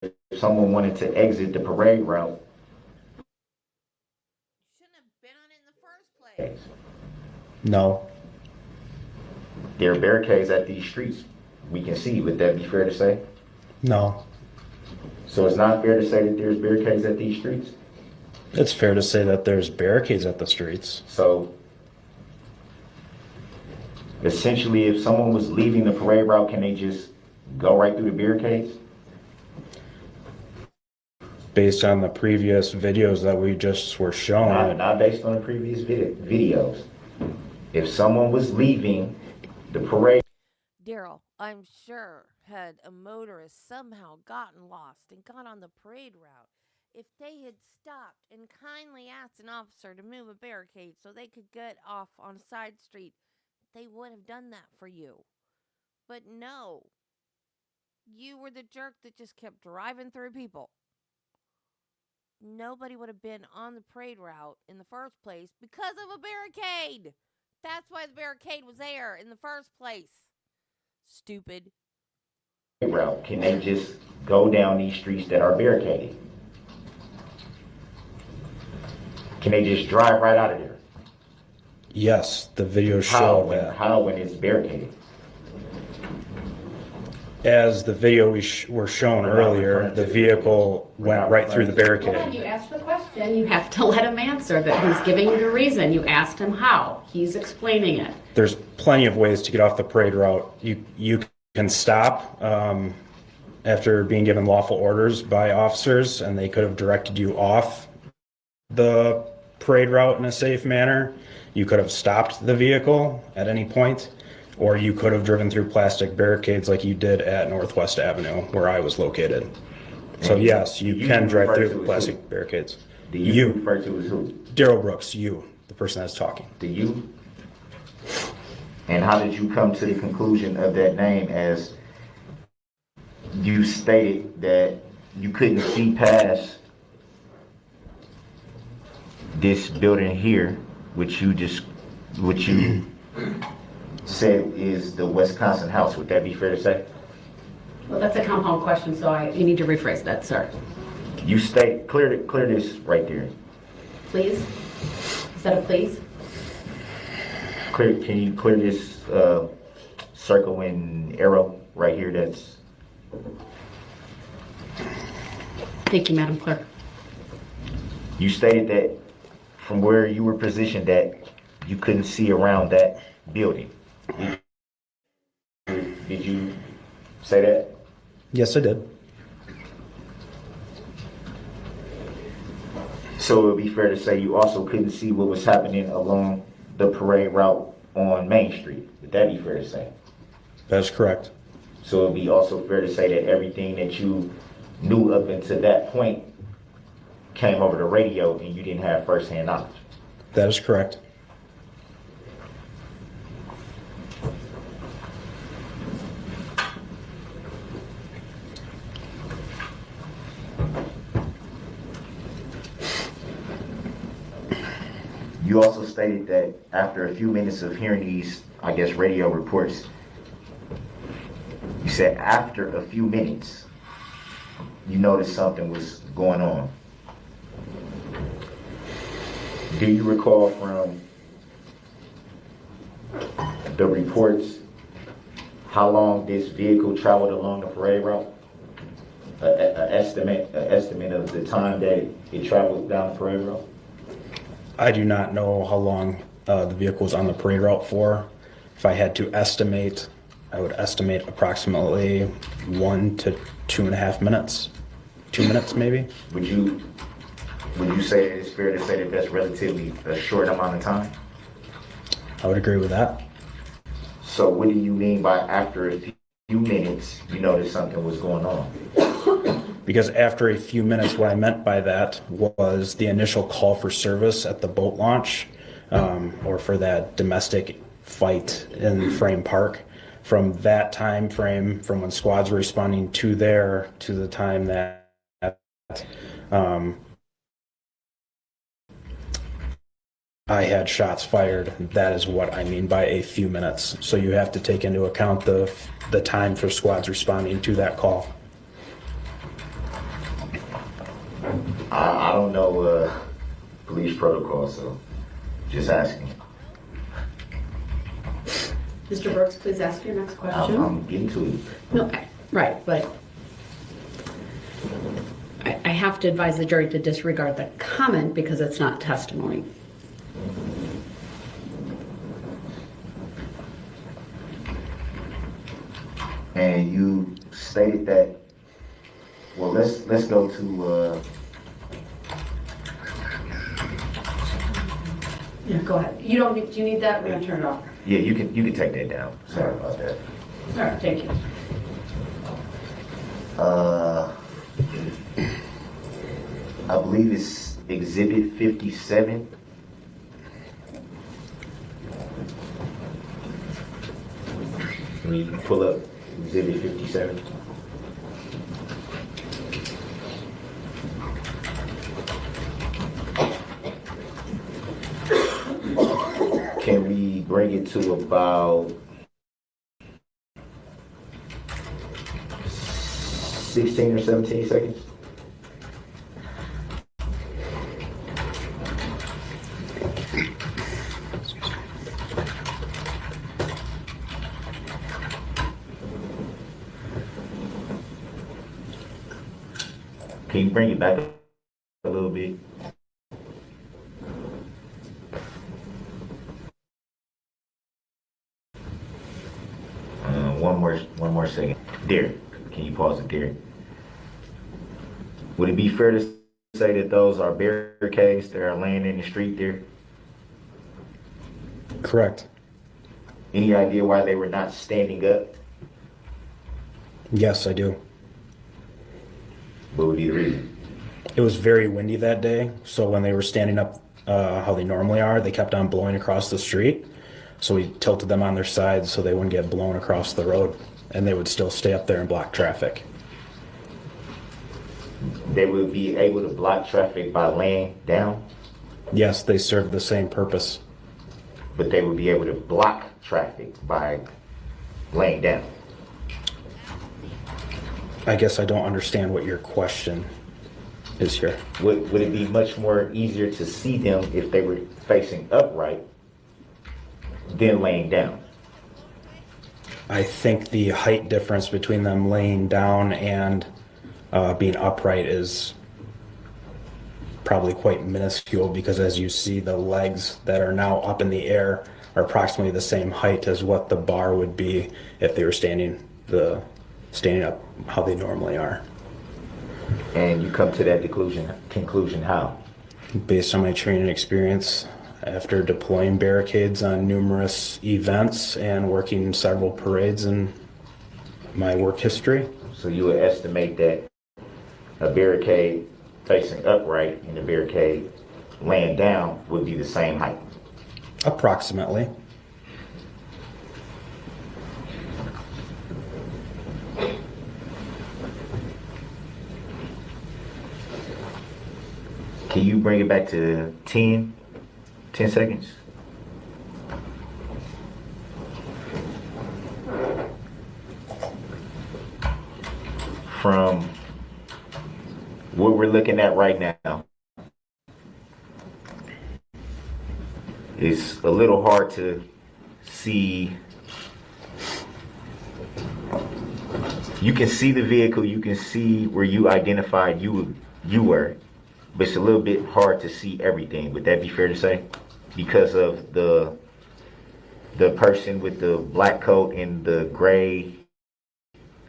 if someone wanted to exit the parade route, Shouldn't have been on it in the first place. No. there are barricades at these streets we can see? Would that be fair to say? No. So it's not fair to say that there's barricades at these streets? It's fair to say that there's barricades at the streets. So essentially, if someone was leaving the parade route, can they just go right through the barricades? Based on the previous videos that we just were shown. Not based on the previous videos. If someone was leaving the parade, Darrell, I'm sure, had a motorist somehow gotten lost and got on the parade route, if they had stopped and kindly asked an officer to move a barricade so they could get off on a side street, they would have done that for you. But no. You were the jerk that just kept driving through people. Nobody would have been on the parade route in the first place because of a barricade. That's why the barricade was there in the first place. Stupid. route, can they just go down these streets that are barricaded? Can they just drive right out of there? Yes, the videos show that. How when it's barricaded? As the video were shown earlier, the vehicle went right through the Hold on, barricade. you asked the question, you have to let him answer that. He's giving you the reason. You asked him how. He's explaining it. There's plenty of ways to get off the parade route. You can stop after being given lawful orders by officers, and they could have directed you off the parade route in a safe manner. You could have stopped the vehicle at any point, or you could have driven through plastic barricades like you did at Northwest Avenue, where I was located. So yes, you can drive through the plastic barricades. The you refer to as who? Darrell Brooks, you, the person that's talking. The you? And how did you come to the conclusion of that name, as you stated that you couldn't see past this building here, which you said is the Wisconsin house. Would that be fair to say? Well, that's a compound question, so you need to rephrase that, sir. You state, clear this right there. Please? Is that a please? Can you clear this circle and arrow right here? That's. Thank you, Madam Clerk. You stated that from where you were positioned that you couldn't see around that building. Did you say that? Yes, I did. So it would be fair to say you also couldn't see what was happening along the parade route on Main Street. Would that be fair to say? That's correct. So it would be also fair to say that everything that you knew up until that point came over the radio and you didn't have first-hand knowledge. That is correct. You also stated that after a few minutes of hearing these, I guess, radio reports, you said after a few minutes, you noticed something was going on. Do you recall from the reports how long this vehicle traveled along the parade route? An estimate of the time that it traveled down the parade route? I do not know how long the vehicle was on the parade route for. If I had to estimate, I would estimate approximately 1 to 2.5 minutes. 2 minutes, maybe. Would you say it's fair to say that that's relatively a short amount of time? I would agree with that. So what do you mean by after a few minutes you noticed something was going on? Because after a few minutes, what I meant by that was the initial call for service at the boat launch, or for that domestic fight in Frame Park. From that time frame, from when squads were responding to there to the time that I had shots fired, that is what I mean by a few minutes. So you have to take into account the time for squads responding to that call. I don't know police protocol, so just asking. Mr. Brooks, please ask your next question. I'm getting to it. No, right, but I have to advise the jury to disregard the comment because it's not testimony. And you stated that. Well, let's go to. Yeah, go ahead. You don't need. Do you need that? We're gonna turn it off. Yeah, you can take that down. Sorry about that. All right, thank you. I believe it's Exhibit 57. Can you pull up Exhibit 57? Can we bring it to about 16 or 17 seconds? Can you bring it back a little bit? One more second. There, can you pause it there? Would it be fair to say that those are barricades that are laying in the street there? Correct. Any idea why they were not standing up? Yes, I do. What would be the reason? It was very windy that day, so when they were standing up how they normally are, they kept on blowing across the street. So we tilted them on their sides so they wouldn't get blown across the road, and they would still stay up there and block traffic. They would be able to block traffic by laying down? Yes, they serve the same purpose. But they would be able to block traffic by laying down. I guess I don't understand what your question is here. Would it be much more easier to see them if they were facing upright than laying down? I think the height difference between them laying down and being upright is probably quite minuscule, because as you see, the legs that are now up in the air are approximately the same height as what the bar would be if they were standing up how they normally are. And you come to that conclusion how? Based on my training experience after deploying barricades on numerous events and working several parades in my work history. So you would estimate that a barricade facing upright and a barricade laying down would be the same height? Approximately. Can you bring it back to 10 seconds? From what we're looking at right now, it's a little hard to see. You can see the vehicle, you can see where you identified you were, but it's a little bit hard to see everything. Would that be fair to say? Because of the person with the black coat and the gray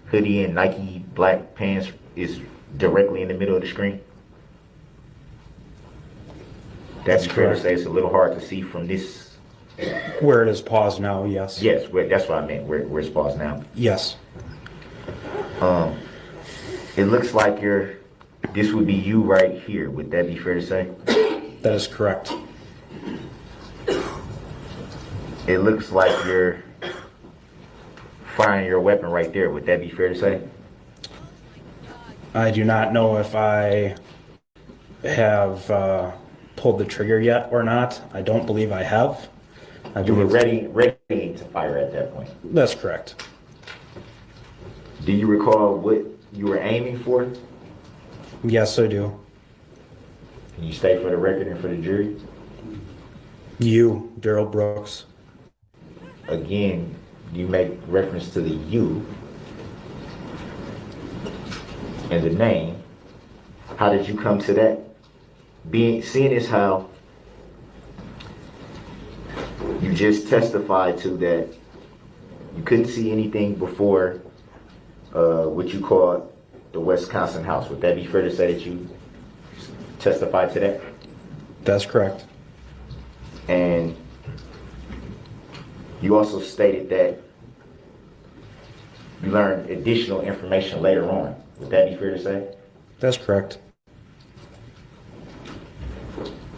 hoodie and Nike black pants is directly in the middle of the screen? That's fair to say it's a little hard to see from this. Where it is paused now, yes. Yes, that's what I meant, where it's paused now. Yes. It looks like this would be you right here. Would that be fair to say? That is correct. It looks like you're firing your weapon right there. Would that be fair to say? I do not know if I have pulled the trigger yet or not. I don't believe I have. You were ready to fire at that point. That's correct. Do you recall what you were aiming for? Yes, I do. Can you state for the record and for the jury? You, Darrell Brooks. Again, you make reference to the you and the name. How did you come to that? Seeing as how you just testified to that you couldn't see anything before what you call the Wisconsin house. Would that be fair to say that you testified to that? That's correct. And you also stated that you learned additional information later on. Would that be fair to say? That's correct.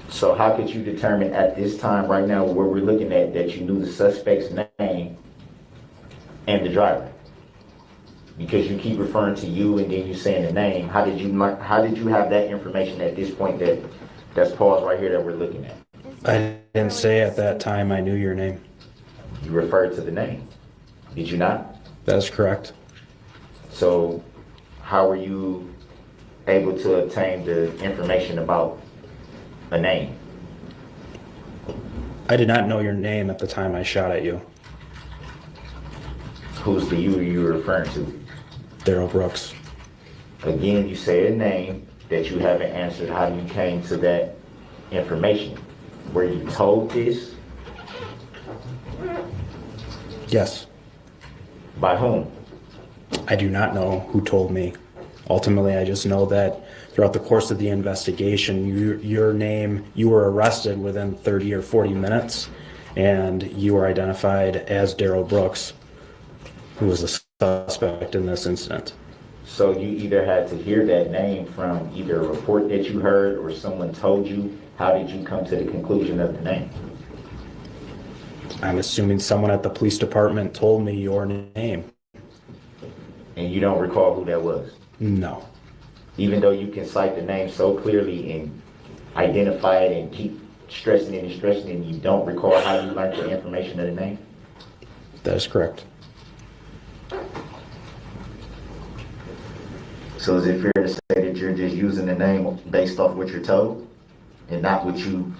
So how could you determine at this time right now where we're looking at that you knew the suspect's name and the driver? Because you keep referring to you and then you saying the name. How did you have that information at this point that's paused right here that we're looking at? I didn't say at that time I knew your name. You referred to the name. Did you not? That's correct. So how were you able to obtain the information about a name? I did not know your name at the time I shot at you. Who's the you were referring to? Darrell Brooks. Again, you say a name that you haven't answered how you came to that information. Were you told this? Yes. By whom? I do not know who told me. Ultimately, I just know that throughout the course of the investigation, you were arrested within 30 or 40 minutes, and you were identified as Darrell Brooks, who was the suspect in this incident. So you either had to hear that name from either a report that you heard or someone told you. How did you come to the conclusion of the name? I'm assuming someone at the police department told me your name. And you don't recall who that was? No. Even though you can cite the name so clearly and identify it and keep stressing it and stressing it, and you don't recall how you learned the information of the name? That is correct. So is it fair to say that you're just using the name based off what you're told and not what you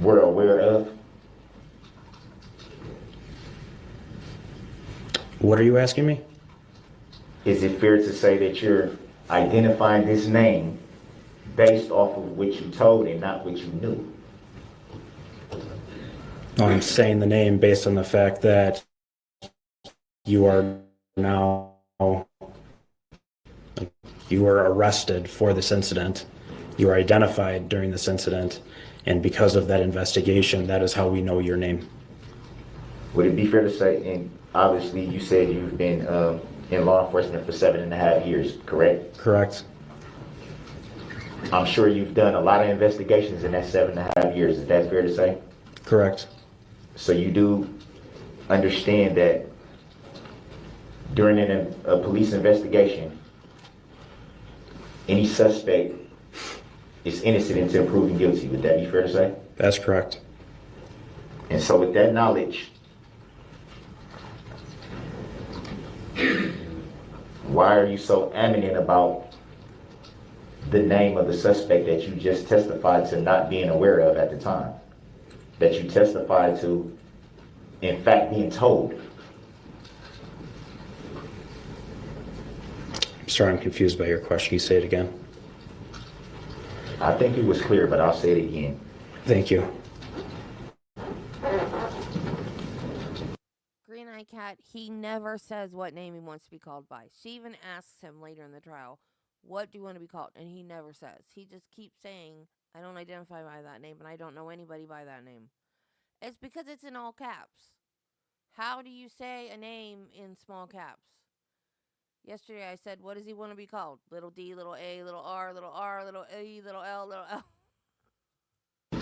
were aware of? What are you asking me? Is it fair to say that you're identifying this name based off of what you told and not what you knew? I'm saying the name based on the fact that you are now, you were arrested for this incident. You were identified during this incident. And because of that investigation, that is how we know your name. Would it be fair to say, and obviously you said you've been in law enforcement for 7.5 years, correct? Correct. I'm sure you've done a lot of investigations in that 7.5 years. Is that fair to say? Correct. So you do understand that during a police investigation, any suspect is innocent until proven guilty. Would that be fair to say? That's correct. And so with that knowledge, why are you so adamant about the name of the suspect that you just testified to not being aware of at the time? That you testified to, in fact, being told? I'm sorry, I'm confused by your question. Can you say it again? I think it was clear, but I'll say it again. Thank you. Green Eye Cat, he never says what name he wants to be called by. She even asks him later in the trial, what do you want to be called? And he never says. He just keeps saying, I don't identify by that name, and I don't know anybody by that name. It's because it's in all caps. How do you say a name in small caps? Yesterday I said, what does he want to be called? Little d, little a, little r, little e, little l, little l.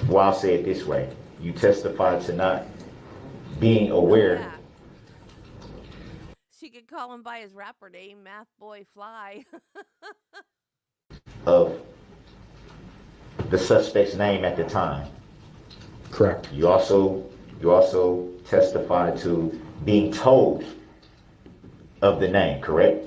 Well, I'll say it this way. You testified to not being aware. Yeah. She could call him by his rapper name, Math Boy Fly. Of the suspect's name at the time. Correct. You also testified to being told of the name, correct?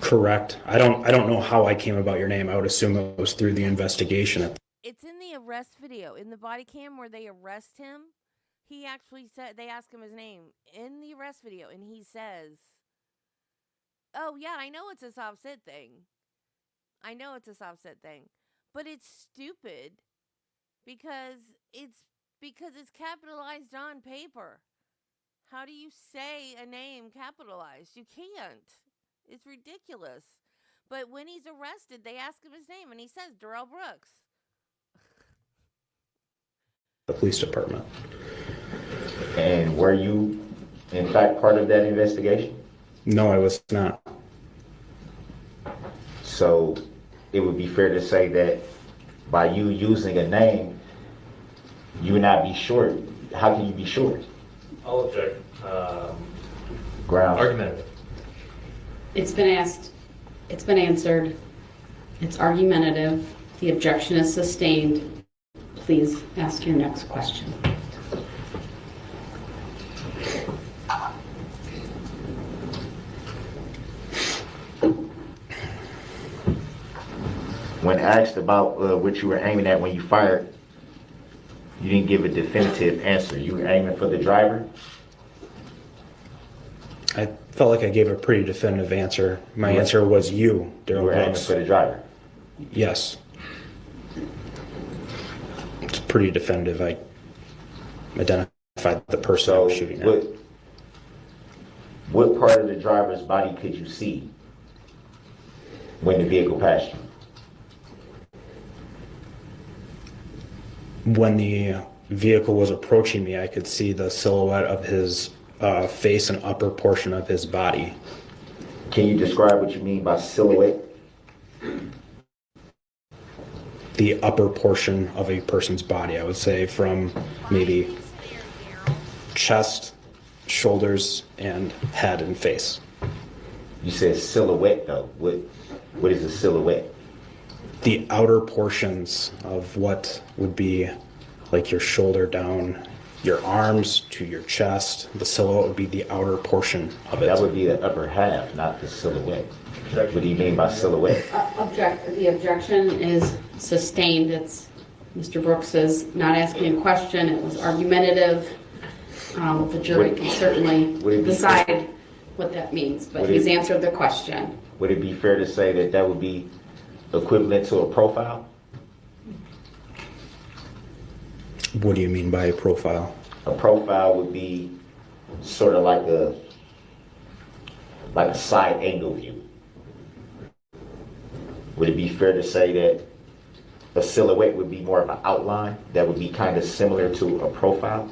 Correct. I don't know how I came about your name. I would assume it was through the investigation. It's in the arrest video, in the body cam where they arrest him. He actually said, they ask him his name in the arrest video, and he says, oh yeah, I know it's a soft sit thing. I know it's a soft sit thing. But it's stupid because it's capitalized on paper. How do you say a name capitalized? You can't. It's ridiculous. But when he's arrested, they ask him his name, and he says Darrell Brooks. The police department. And were you, in fact, part of that investigation? No, I was not. So it would be fair to say that by you using a name, you would not be short. How can you be short? I'll object. Grounds. Argumentative. It's been asked, it's been answered, it's argumentative, the objection is sustained. Please ask your next question. When asked about what you were aiming at when you fired, you didn't give a definitive answer. You were aiming for the driver? I felt like I gave a pretty definitive answer. My answer was you, You Darrell were aiming Brooks. for the driver. Yes. It's pretty definitive. I identified the person I was shooting at. What part of the driver's body could you see when the vehicle passed you? When the vehicle was approaching me, I could see the silhouette of his face and upper portion of his body. Can you describe what you mean by silhouette? The upper portion of a person's body, I would say, from maybe chest, shoulders, and head and face. You said silhouette though. What is a silhouette? The outer portions of what would be like your shoulder down, your arms to your chest. The silhouette would be the outer portion of it. That would be the upper half, not the silhouette. What do you mean by silhouette? The objection is sustained. It's Mr. Brooks is not asking a question. It was argumentative. The jury can certainly decide what that means, but he's answered the question. Would it be fair to say that that would be equivalent to a profile? What do you mean by a profile? A profile would be sort of like a side angle view. Would it be fair to say that a silhouette would be more of an outline that would be kind of similar to a profile?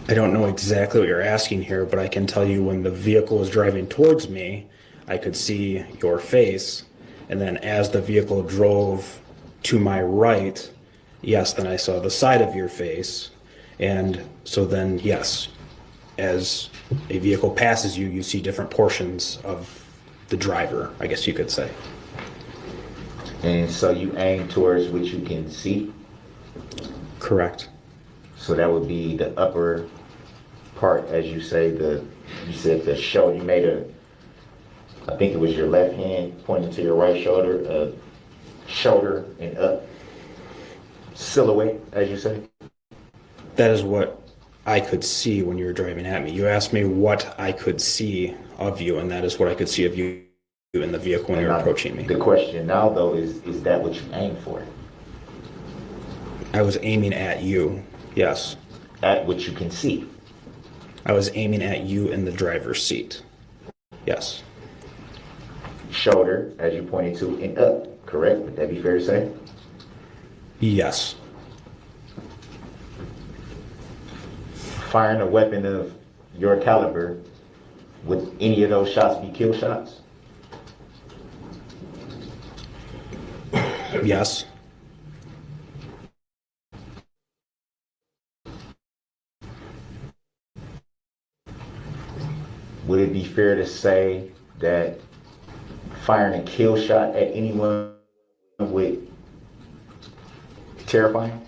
I don't know exactly what you're asking here, but I can tell you when the vehicle was driving towards me, I could see your face. And then as the vehicle drove to my right, yes, then I saw the side of your face. And so then, yes, as a vehicle passes you, you see different portions of the driver, I guess you could say. And so you aim towards what you can see? Correct. So that would be the upper part, as you say, you said the shoulder, you made I think it was your left hand pointing to your right shoulder, shoulder and up silhouette, as you say? That is what I could see when you were driving at me. You asked me what I could see of you, and that is what I could see of you in the vehicle when you were approaching me. The question now, though, is that what you aim for? I was aiming at you, yes. At what you can see? I was aiming at you in the driver's seat, yes. Shoulder, as you pointed to, and up, correct? Would that be fair to say? Yes. Firing a weapon of your caliber, would any of those shots be kill shots? Yes. Would it be fair to say that firing a kill shot at anyone would terrify him?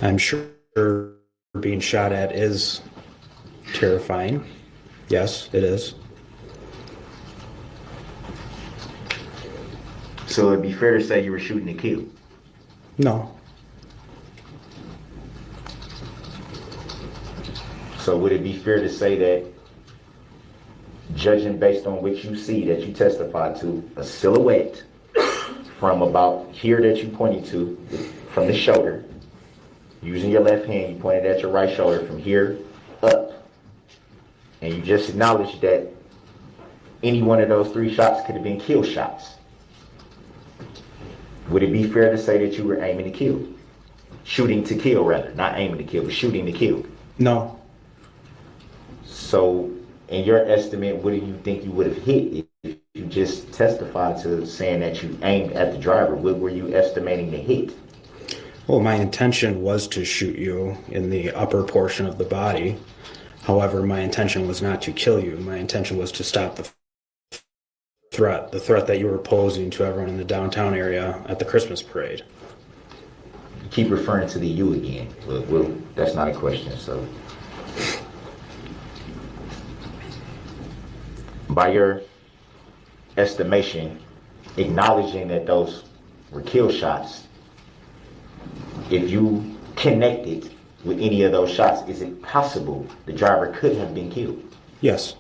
I'm sure being shot at is terrifying. Yes, it is. So it'd be fair to say you were shooting to kill? No. So would it be fair to say that, judging based on what you see, that you testified to, a silhouette from about here that you pointed to, from the shoulder, using your left hand, you pointed at your right shoulder from here up, and you just acknowledged that any one of those three shots could have been kill shots? Would it be fair to say that you were aiming to kill? Shooting to kill, rather. Not aiming to kill, but shooting to kill. No. So, in your estimate, what do you think you would have hit if you just testified to saying that you aimed at the driver? What were you estimating to hit? Well, my intention was to shoot you in the upper portion of the body. However, my intention was not to kill you. My intention was to stop the threat that you were posing to everyone in the downtown area at the Christmas parade. You keep referring to the you again. Well, that's not a question, so. By your estimation, acknowledging that those were kill shots, if you connected with any of those shots, is it possible the driver could have been killed? Yes.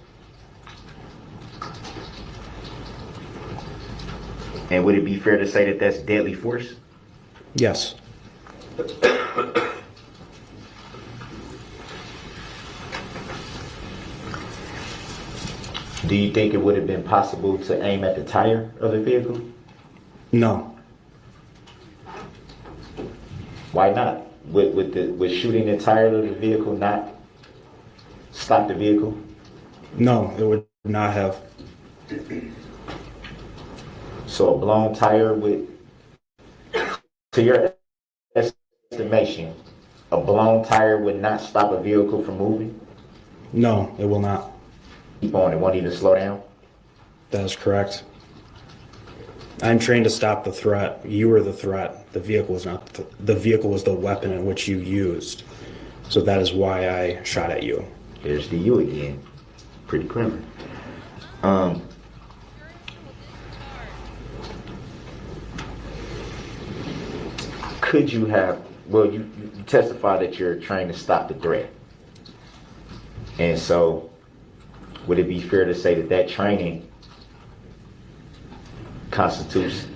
And would it be fair to say that that's deadly force? Yes. Do you think it would have been possible to aim at the tire of the vehicle? No. Why not? Would shooting the tire of the vehicle not stop the vehicle? No, it would not have. So a blown tire would, to your estimation, a blown tire would not stop a vehicle from moving? No, it will not. Keep on, it won't even slow down? That is correct. I'm trained to stop the threat. You were the threat. The vehicle was not. The vehicle was the weapon in which you used. So that is why I shot at you. There's the you again. Pretty clever. Could you have, well, you testify that you're trying to stop the threat. And so, would it be fair to say that that training constitutes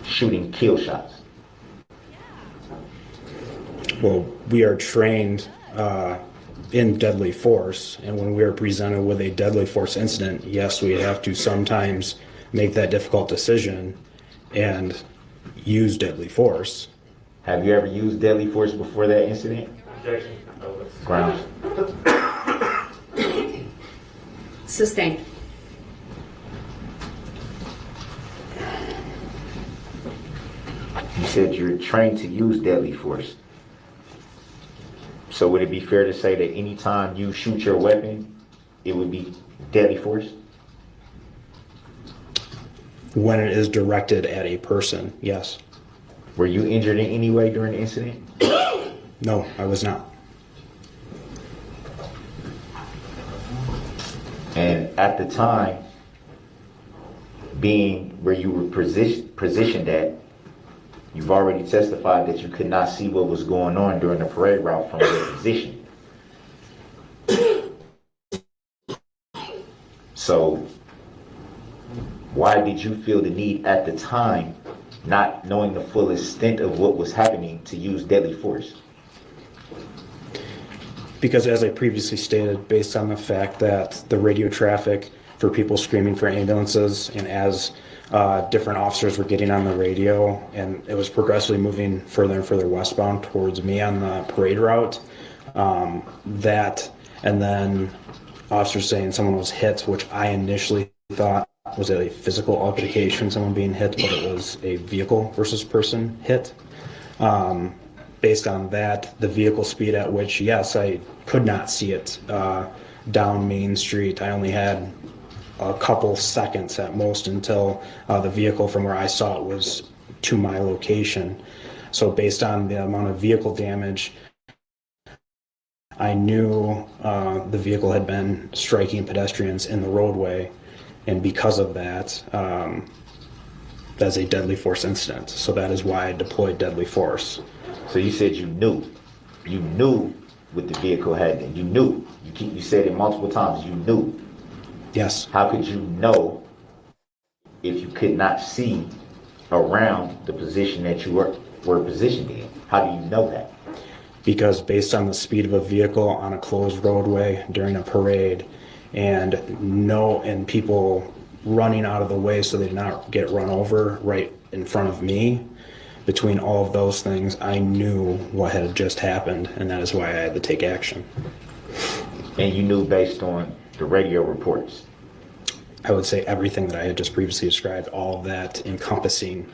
shooting kill shots? Well, we are trained in deadly force, and when we are presented with a deadly force incident, yes, we have to sometimes make that difficult decision and use deadly force. Have you ever used deadly force before that incident? Objection. Grounds. Sustained. You said you're trained to use deadly force. So would it be fair to say that anytime you shoot your weapon, it would be deadly force? When it is directed at a person, yes. Were you injured in any way during the incident? No, I was not. And at the time, being where you were positioned at, you've already testified that you could not see what was going on during the parade route from your position. So, why did you feel the need at the time, not knowing the full extent of what was happening, to use deadly force? Because as I previously stated, based on the fact that the radio traffic for people screaming for ambulances, and as different officers were getting on the radio, and it was progressively moving further and further westbound towards me on the parade route, that, and then officers saying someone was hit, which I initially thought was a physical altercation, someone being hit, but it was a vehicle versus person hit. Based on that, the vehicle speed at which, yes, I could not see it down Main Street. I only had a couple seconds at most until the vehicle from where I saw it was to my location. So based on the amount of vehicle damage, I knew the vehicle had been striking pedestrians in the roadway, and because of that, that's a deadly force incident. So that is why I deployed deadly force. So you said you knew what the vehicle had, and you knew. You said it multiple times, you knew. Yes. How could you know if you could not see around the position that you were positioned in? How do you know that? Because based on the speed of a vehicle on a closed roadway during a parade, and people running out of the way so they did not get run over right in front of me, between all of those things, I knew what had just happened, and that is why I had to take action. And you knew based on the radio reports? I would say everything that I had just previously described, all of that encompassing,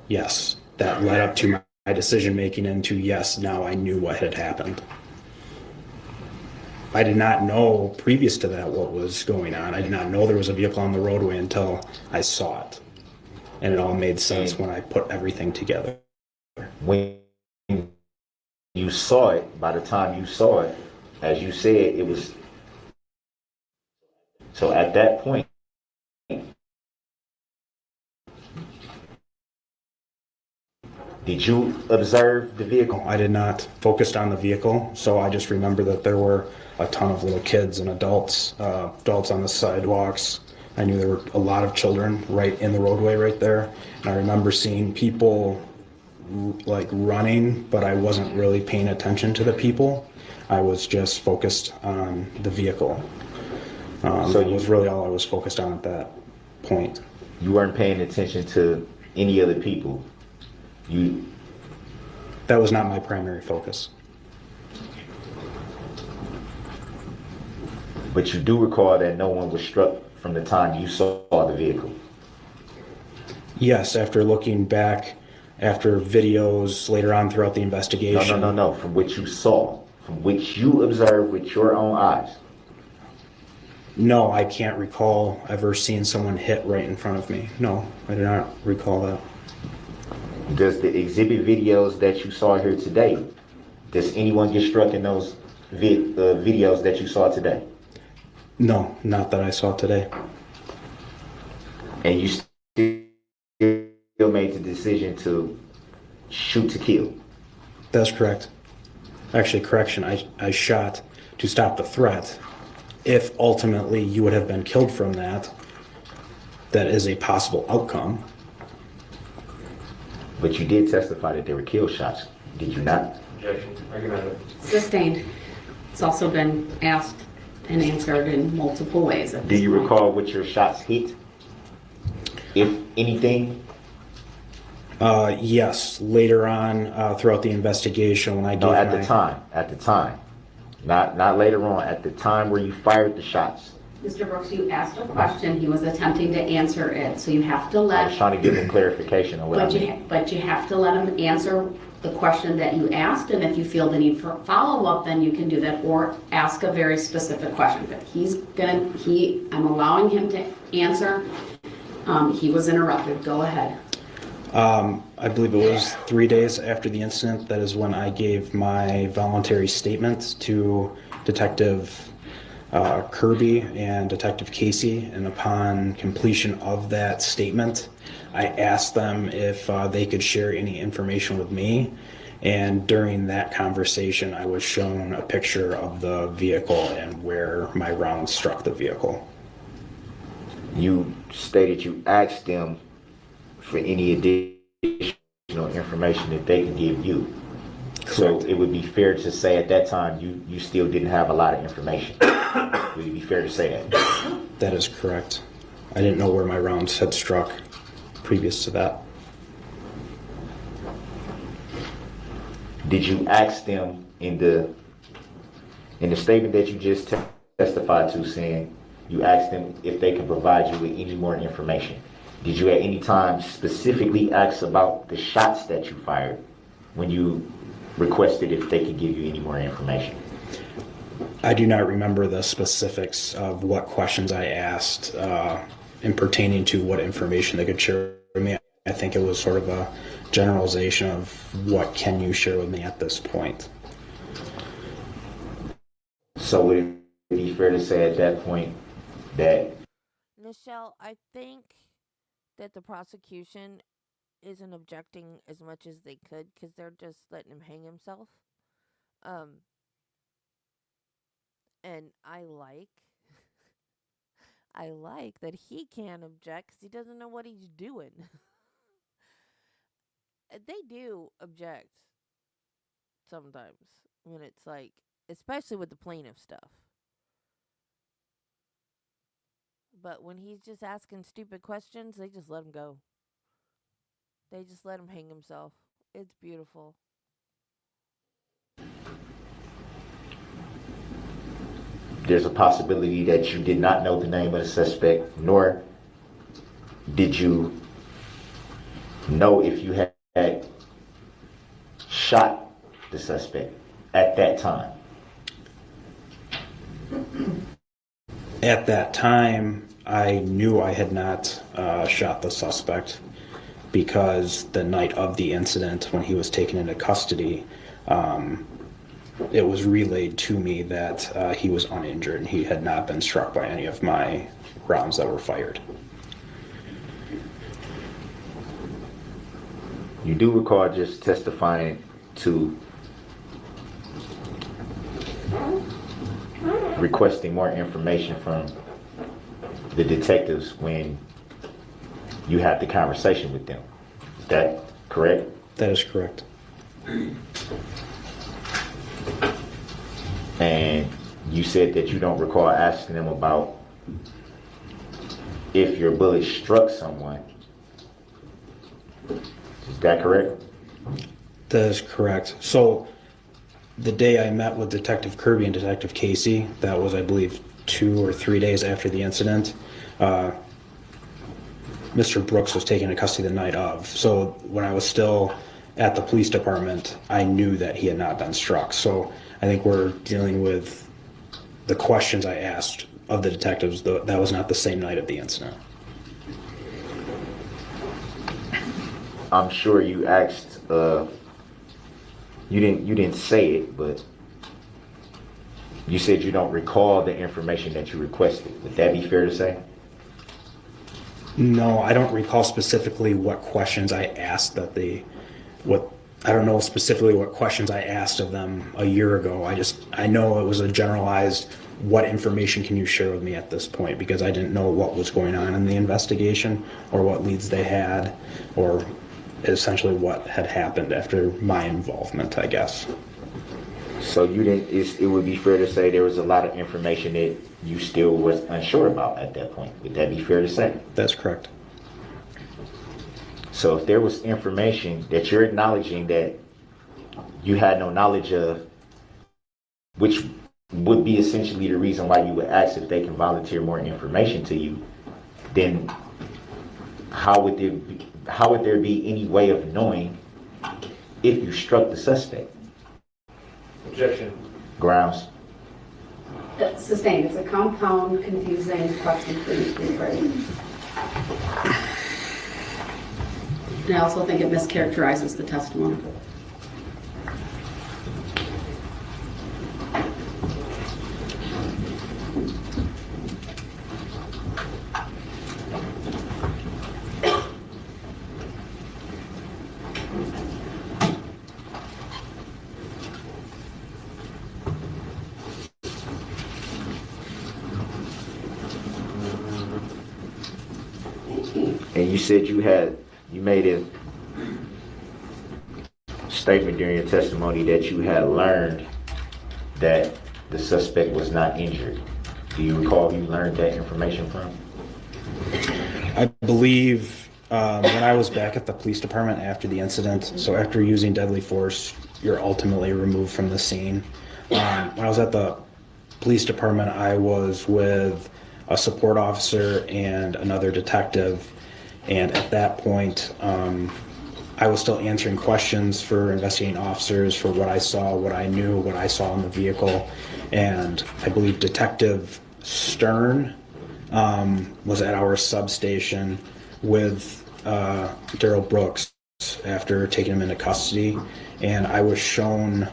yes, that led up to my decision making into, yes, now I knew what had happened. I did not know previous to that what was going on. I did not know there was a vehicle on the roadway until I saw it. And it all made sense when I put everything together. When you saw it, by the time you saw it, as you said, it was... So at that point, did you observe the vehicle? I did not focus on the vehicle, so I just remember that there were a ton of little kids and adults on the sidewalks. I knew there were a lot of children right in the roadway right there. And I remember seeing people like running, but I wasn't really paying attention to the people. I was just focused on the vehicle. So it was really all I was focused on at that point. You weren't paying attention to any other people? That was not my primary focus. But you do recall that no one was struck from the time you saw the vehicle? Yes, after looking back, after videos later on throughout the investigation. No. From which you saw, from which you observed with your own eyes. No, I can't recall ever seeing someone hit right in front of me. No, I do not recall that. Does the exhibit videos that you saw here today, does anyone get struck in those videos that you saw today? No, not that I saw today. And you still made the decision to shoot to kill? That's correct. Actually, correction, I shot to stop the threat. If ultimately you would have been killed from that, that is a possible outcome. But you did testify that there were kill shots, did you not? Objection. Argument. Sustained. It's also been asked and answered in multiple ways. Do you recall what your shots hit? If anything? Yes, later on throughout the investigation when I gave No, at the time. Not later on, at the time where you fired the shots. Mr. Brooks, you asked a question. He was attempting to answer it, so you have to I let. was trying to give him clarification on what I mean. But you have to let him answer the question that you asked, and if you feel the need for follow-up, then you can do that, or ask a very specific question. But I'm allowing him to answer. He was interrupted. Go ahead. I believe it was 3 days after the incident. That is when I gave my voluntary statement to Detective Kirby and Detective Casey, and upon completion of that statement, I asked them if they could share any information with me, and during that conversation I was shown a picture of the vehicle and where my round struck the vehicle. You stated you asked them for any additional information that they could give you. So it would be fair to say at that time you still didn't have a lot of information. Would it be fair to say that? That is correct. I didn't know where my rounds had struck previous to that. Did you ask them in the statement that you just testified to, saying you asked them if they could provide you with any more information? Did you at any time specifically ask about the shots that you fired when you requested if they could give you any more information? I do not remember the specifics of what questions I asked in pertaining to what information they could share with me. I think it was sort of a generalization of what can you share with me at this point. So would it be fair to say at that point that... Michelle, I think that the prosecution isn't objecting as much as they could because they're just letting him hang himself. And I like that he can't object because he doesn't know what he's doing. They do object sometimes when it's like, especially with the plaintiff stuff. But when he's just asking stupid questions, they just let him go. They just let him hang himself. It's beautiful. There's a possibility that you did not know the name of the suspect, nor did you know if you had shot the suspect at that time. At that time, I knew I had not shot the suspect because the night of the incident, when he was taken into custody, it was relayed to me that he was uninjured and he had not been struck by any of my rounds that were fired. You do recall just testifying to requesting more information from the detectives when you had the conversation with them. Is that correct? That is correct. And you said that you don't recall asking them about if your bullet struck someone. Is that correct? That is correct. So the day I met with Detective Kirby and Detective Casey, that was, I believe, 2 or 3 days after the incident, Mr. Brooks was taken into custody the night of. So when I was still at the police department, I knew that he had not been struck. So I think we're dealing with the questions I asked of the detectives, that was not the same night of the incident. I'm sure you asked, you didn't say it, but you said you don't recall the information that you requested. Would that be fair to say? No, I don't recall specifically what questions I asked I don't know specifically what questions I asked of them a year ago. I know it was a generalized, what information can you share with me at this point? Because I didn't know what was going on in the investigation or what leads they had or essentially what had happened after my involvement, I guess. So it would be fair to say there was a lot of information that you still was unsure about at that point. Would that be fair to say? That's correct. So if there was information that you're acknowledging that you had no knowledge of, which would be essentially the reason why you would ask if they can volunteer more information to you, then how would there be any way of knowing if you struck the suspect? Objection. Grounds. Sustained. It's a compound, confusing question, please rephrase. And I also think it mischaracterizes the testimony. And you said you made a statement during your testimony that you had learned that the suspect was not injured. Do you recall who you learned that information from? I believe when I was back at the police department after the incident, so after using deadly force, you're ultimately removed from the scene. When I was at the police department, I was with a support officer and another detective. And at that point, I was still answering questions for investigating officers for what I saw, what I knew, what I saw in the vehicle. And I believe Detective Stern was at our substation with Darrell Brooks after taking him into custody. And I was shown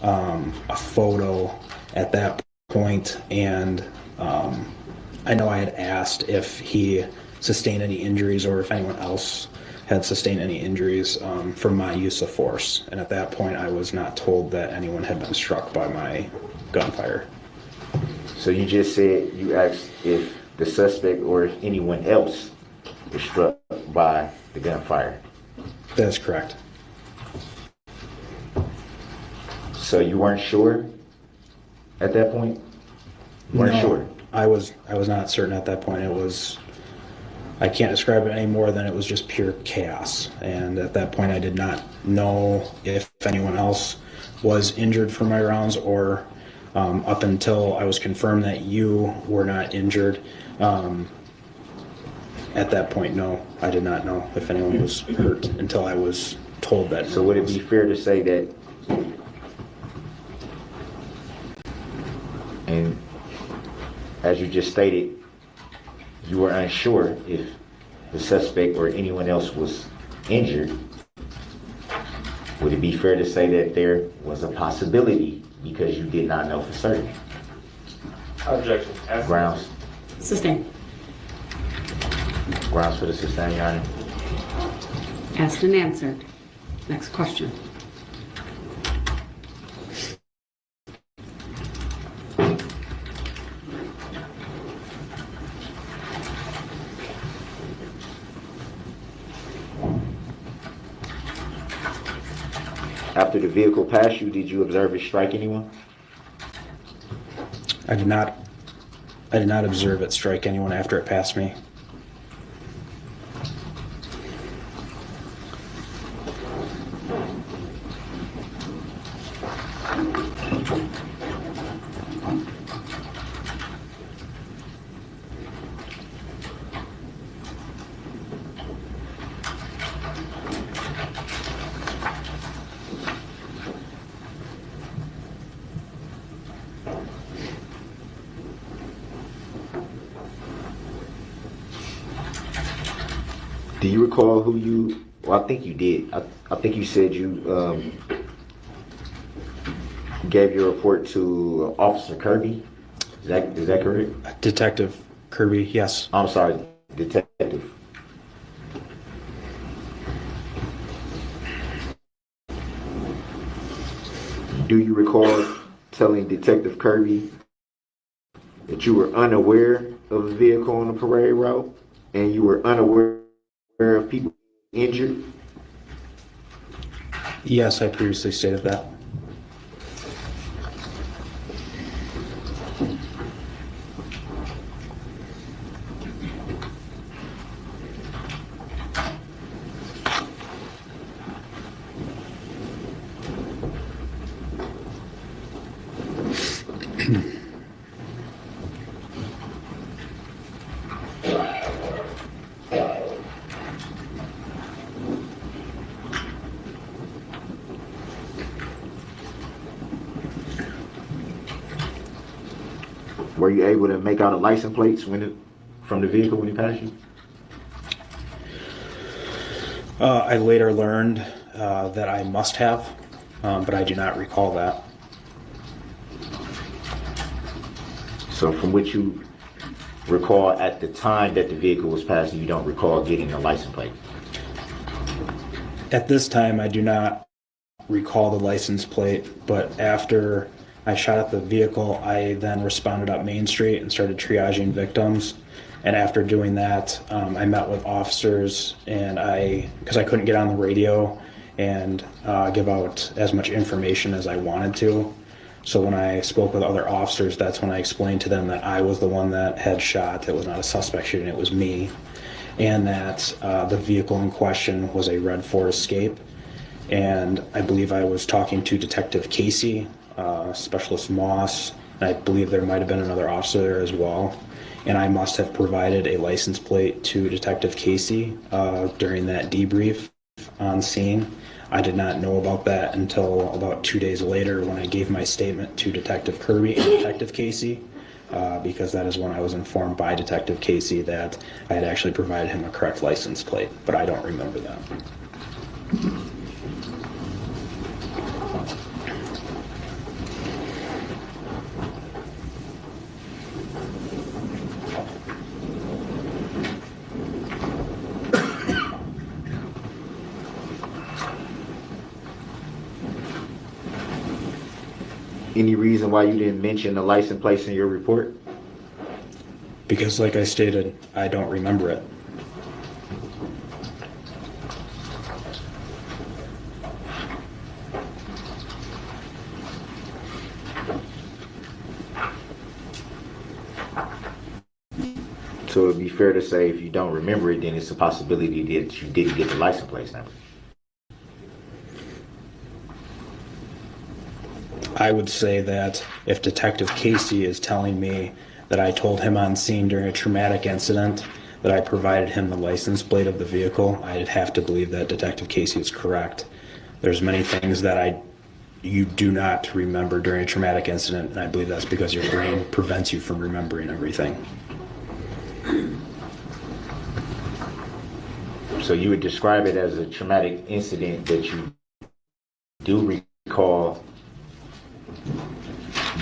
a photo at that point, and I know I had asked if he sustained any injuries or if anyone else had sustained any injuries from my use of force. And at that point, I was not told that anyone had been struck by my gunfire. So you just said you asked if the suspect or if anyone else was struck by the gunfire. That is correct. So you weren't sure at that point? You weren't sure? I was not certain at that point. I can't describe it any more than it was just pure chaos. And at that point, I did not know if anyone else was injured from my rounds or up until I was confirmed that you were not injured. At that point, no, I did not know if anyone was hurt until I was told that. So would it be fair to say that, and as you just stated, you were unsure if the suspect or anyone else was injured? Would it be fair to say that there was a possibility because you did not know for certain? Objection. Grounds. Sustained. Grounds for the sustain, Your Honor. Asked and answered. Next question. After the vehicle passed you, did you observe it strike anyone? I did not observe it strike anyone after it passed me. Do you recall who you? Well, I think you did. I think you said you gave your report to Officer Kirby. Is that correct? Detective Kirby, yes. I'm sorry, Detective. Do you recall telling Detective Kirby that you were unaware of a vehicle on the parade route and you were unaware of people injured? Yes, I previously stated that. Were you able to make out a license plates from the vehicle when it passed you? I later learned that I must have, but I do not recall that. So from what you recall at the time that the vehicle was passing, you don't recall getting a license plate? At this time, I do not recall the license plate, but after I shot at the vehicle, I then responded up Main Street and started triaging victims. And after doing that, I met with officers, and because I couldn't get on the radio and give out as much information as I wanted to. So when I spoke with other officers, that's when I explained to them that I was the one that had shot. It was not a suspect shooting, it was me. And that the vehicle in question was a red Ford Escape. And I believe I was talking to Detective Casey, Specialist Moss, and I believe there might have been another officer there as well. And I must have provided a license plate to Detective Casey during that debrief on scene. I did not know about that until about 2 days later when I gave my statement to Detective Kirby and Detective Casey, because that is when I was informed by Detective Casey that I had actually provided him a correct license plate, but I don't remember that. Any reason why you didn't mention the license plate in your report? Because like I stated, I don't remember it. So it'd be fair to say if you don't remember it, then it's a possibility that you didn't get the license plate number. I would say that if Detective Casey is telling me that I told him on scene during a traumatic incident that I provided him the license plate of the vehicle, I'd have to believe that Detective Casey is correct. There's many things that you do not remember during a traumatic incident, and I believe that's because your brain prevents you from remembering everything. So you would describe it as a traumatic incident that you do recall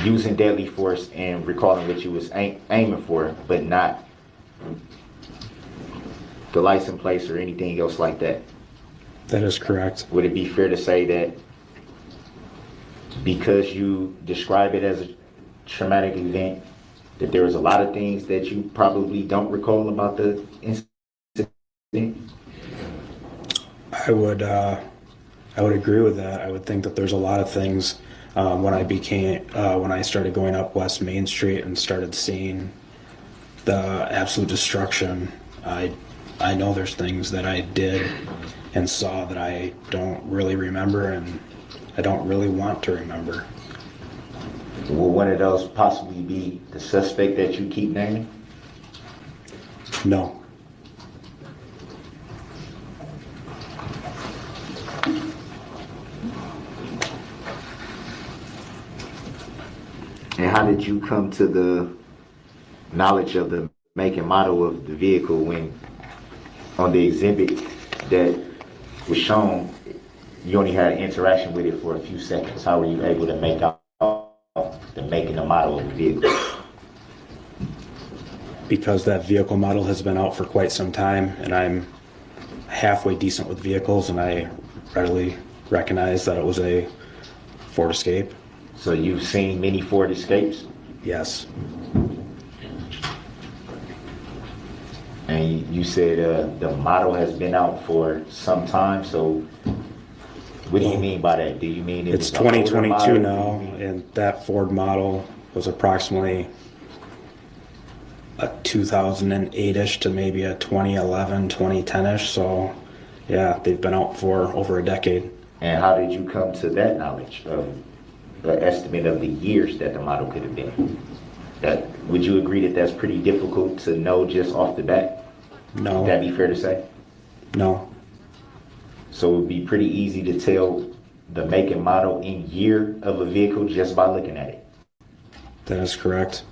using deadly force and recalling what you was aiming for, but not the license plate or anything else like that. That is correct. Would it be fair to say that because you describe it as a traumatic event, that there was a lot of things that you probably don't recall about the incident? I would agree with that. I would think that there's a lot of things when I started going up West Main Street and started seeing the absolute destruction. I know there's things that I did and saw that I don't really remember, and I don't really want to remember. Will one of those possibly be the suspect that you keep naming? No. And how did you come to the knowledge of the make and model of the vehicle when on the exhibit that was shown, you only had interaction with it for a few seconds. How were you able to make out the make and the model of the vehicle? Because that vehicle model has been out for quite some time, and I'm halfway decent with vehicles, and I readily recognize that it was a Ford Escape. So you've seen many Ford Escapes? Yes. And you said the model has been out for some time, so what do you mean by that? Do you mean It's was an older 2022 model? now, and that Ford model was approximately a 2008-ish to maybe a 2011, 2010-ish. So, yeah, they've been out for over a decade. And how did you come to that knowledge of the estimate of the years that the model could have been? Would you agree that that's pretty difficult to know just off the bat? No. Would that be fair to say? No. So it would be pretty easy to tell the make and model and year of a vehicle just by looking at it. That is correct.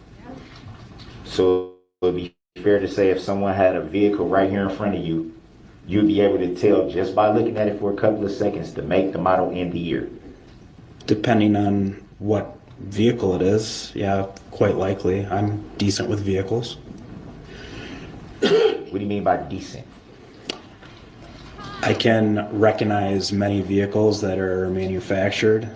So it would be fair to say if someone had a vehicle right here in front of you, you'd be able to tell just by looking at it for a couple of seconds the make, the model, and the year. Depending on what vehicle it is, yeah, quite likely. I'm decent with vehicles. What do you mean by decent? I can recognize many vehicles that are manufactured.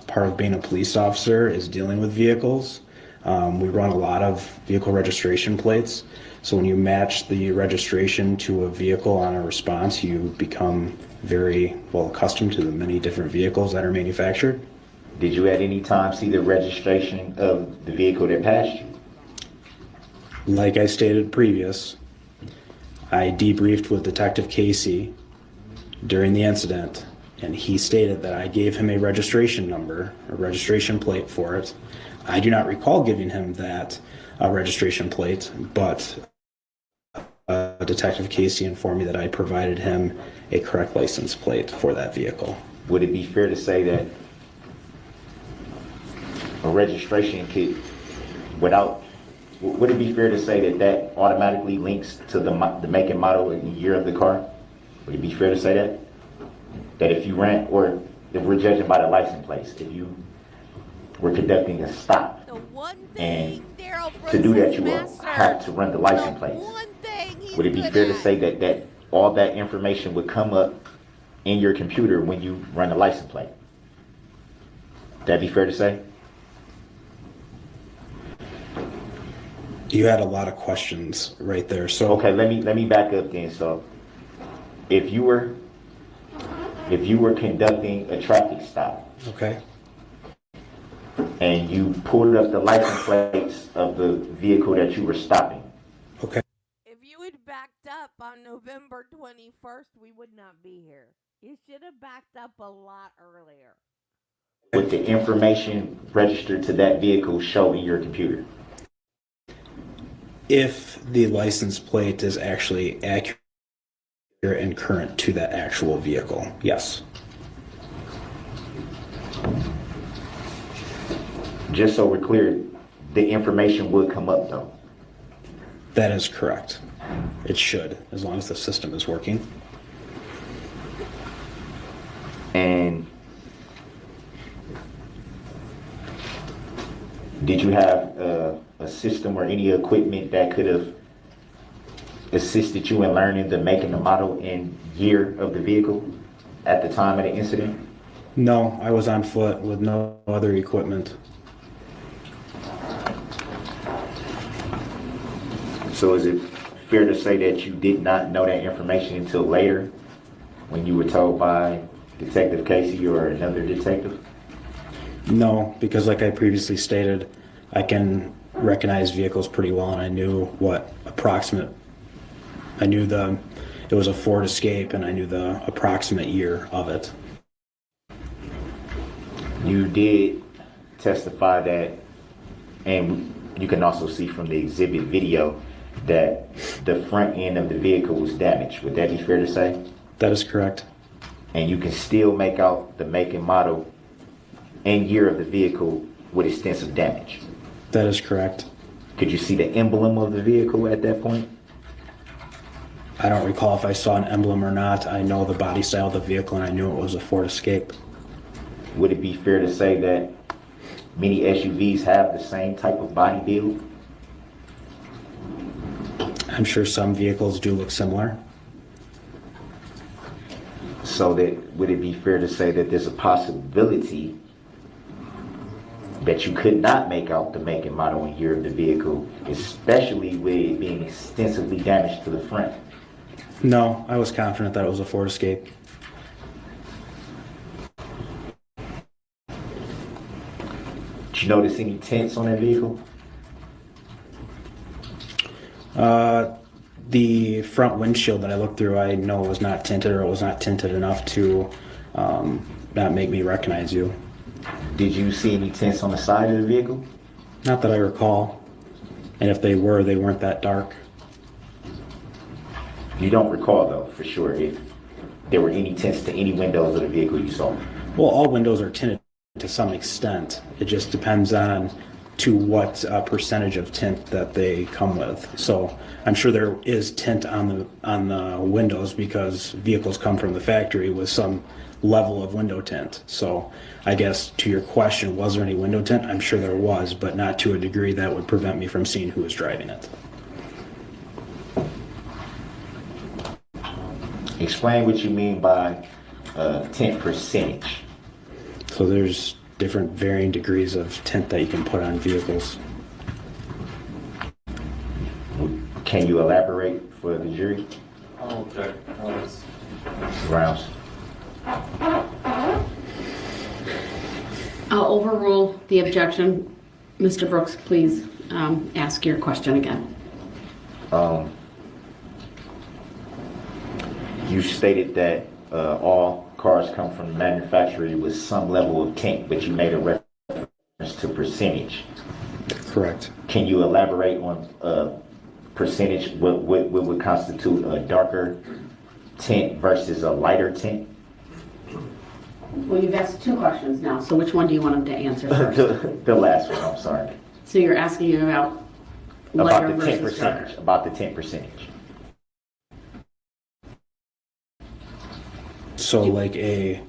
Part of being a police officer is dealing with vehicles. We run a lot of vehicle registration plates. So when you match the registration to a vehicle on a response, you become very well accustomed to the many different vehicles that are manufactured. Did you at any time see the registration of the vehicle that passed you? Like I stated previous, I debriefed with Detective Casey during the incident, and he stated that I gave him a registration number, a registration plate for it. I do not recall giving him that registration plate, but Detective Casey informed me that I provided him a correct license plate for that vehicle. Would it be fair to say that a registration kit would it be fair to say that that automatically links to the make and model and year of the car? Would it be fair to say that? That if you ran, or if we're judging by the license plates, if you were conducting a stop, and to do that you will have to run the license plates. Would it be fair to say that all that information would come up in your computer when you run the license plate? That'd be fair to say? You had a lot of questions right there. So Okay, let me back up then. So if you were conducting a traffic stop, okay. and you pulled up the license plates of the vehicle that you were stopping, Okay. If you had backed up on November 21st, we would not be here. You should have backed up a lot earlier. would the information registered to that vehicle show in your computer? If the license plate is actually accurate and current to that actual vehicle, yes. Just so we're clear, the information would come up though. That is correct. It should, as long as the system is working. And did you have a system or any equipment that could have assisted you in learning the make and the model and year of the vehicle at the time of the incident? No, I was on foot with no other equipment. So is it fair to say that you did not know that information until later when you were told by Detective Casey or another detective? No, because like I previously stated, I can recognize vehicles pretty well, and I knew it was a Ford Escape, and I knew the approximate year of it. You did testify that, and you can also see from the exhibit video, that the front end of the vehicle was damaged. Would that be fair to say? That is correct. And you can still make out the make and model and year of the vehicle with extensive damage. That is correct. Could you see the emblem of the vehicle at that point? I don't recall if I saw an emblem or not. I know the body style of the vehicle, and I knew it was a Ford Escape. Would it be fair to say that many SUVs have the same type of body build? I'm sure some vehicles do look similar. So that would it be fair to say that there's a possibility that you could not make out the make and model and year of the vehicle, especially with it being extensively damaged to the front? No, I was confident that it was a Ford Escape. Did you notice any tints on that vehicle? The front windshield that I looked through, I know was not tinted, or it was not tinted enough to not make me recognize you. Did you see any tints on the side of the vehicle? Not that I recall. And if they were, they weren't that dark. You don't recall, though, for sure, if there were any tints to any windows of the vehicle you saw? Well, all windows are tinted to some extent. It just depends on to what percentage of tint that they come with. So I'm sure there is tint on the windows because vehicles come from the factory with some level of window tint. So I guess to your question, was there any window tint? I'm sure there was, but not to a degree that would prevent me from seeing who was driving it. Explain what you mean by tint percentage. So there's different varying degrees of tint that you can put on vehicles. Can you elaborate for the jury? I'll check. Rounds. I'll overrule the objection. Mr. Brooks, please ask your question again. You stated that all cars come from the manufacturer with some level of tint, but you made a reference to percentage. Correct. Can you elaborate on percentage? What would constitute a darker tint versus a lighter tint? Well, you've asked two questions now, so which one do you want him to answer first? The last one, I'm sorry. So you're asking about lighter About the tint versus percentage. darker. About the tint percentage. So like a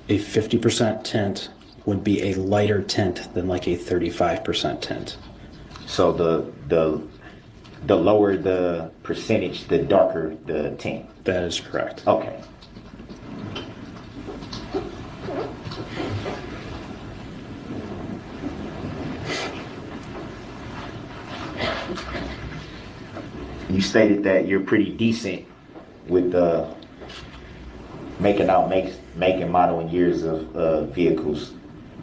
50% tint would be a lighter tint than like a 35% tint. So the lower the percentage, the darker the tint. That is correct. Okay. You stated that you're pretty decent with making out make and model and years of vehicles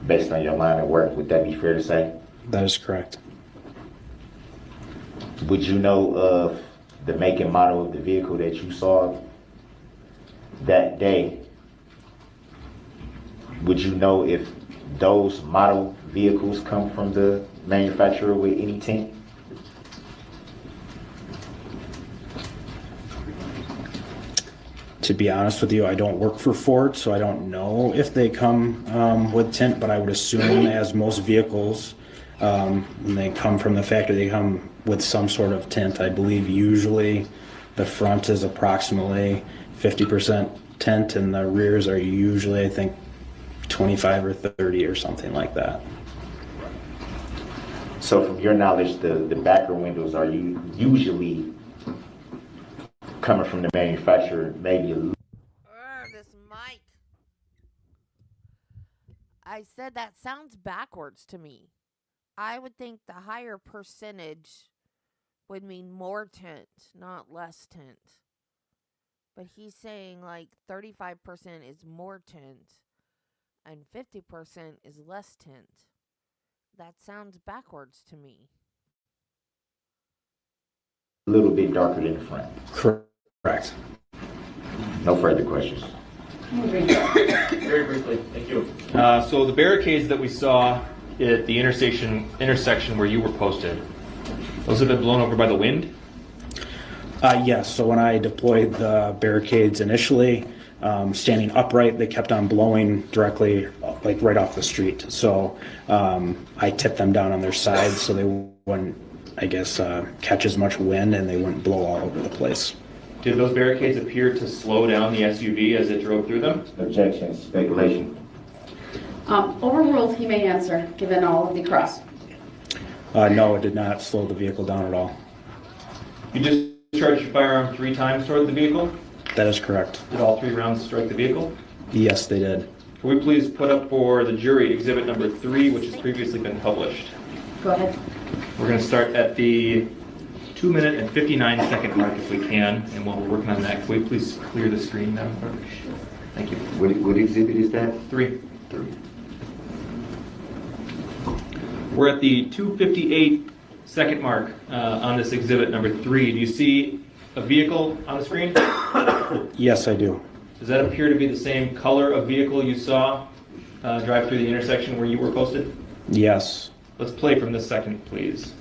based on your line of work. Would that be fair to say? That is correct. Would you know of the make and model of the vehicle that you saw that day? Would you know if those model vehicles come from the manufacturer with any tint? To be honest with you, I don't work for Ford, so I don't know if they come with tint, but I would assume as most vehicles, when they come from the factory, they come with some sort of tint. I believe usually the front is approximately 50% tint and the rears are usually, I think, 25 or 30 or something like that. So from your knowledge, the backer windows are usually coming from the manufacturer, maybe a little. This mic. I said that sounds backwards to me. I would think the higher percentage would mean more tint, not less tint. But he's saying like 35% is more tint and 50% is less tint. That sounds backwards to me. A little bit darker than the front. Correct. No further questions. Very briefly, thank you. So the barricades that we saw at the intersection where you were posted, those have been blown over by the wind? Yes, so when I deployed the barricades initially, standing upright, they kept on blowing directly, like right off the street. So I tipped them down on their sides so they wouldn't, I guess, catch as much wind and they wouldn't blow all over the place. Did those barricades appear to slow down the SUV as it drove through them? Objection, speculation. Overruled, he may answer, given all of the cross. No, it did not slow the vehicle down at all. You discharged your firearm 3 times toward the vehicle? That is correct. Did all 3 rounds strike the vehicle? Yes, they did. Can we please put up for the jury exhibit number 3, which has previously been published? Go ahead. We're going to start at the 2-minute and 59-second mark if we can, and while we're working on that, can we please clear the screen now? Thank you. What exhibit is that? 3. We're at the 2:58-second mark on this exhibit number 3. Do you see a vehicle on the screen? Yes, I do. Does that appear to be the same color of vehicle you saw drive through the intersection where you were posted? Yes. Let's play from this second, please.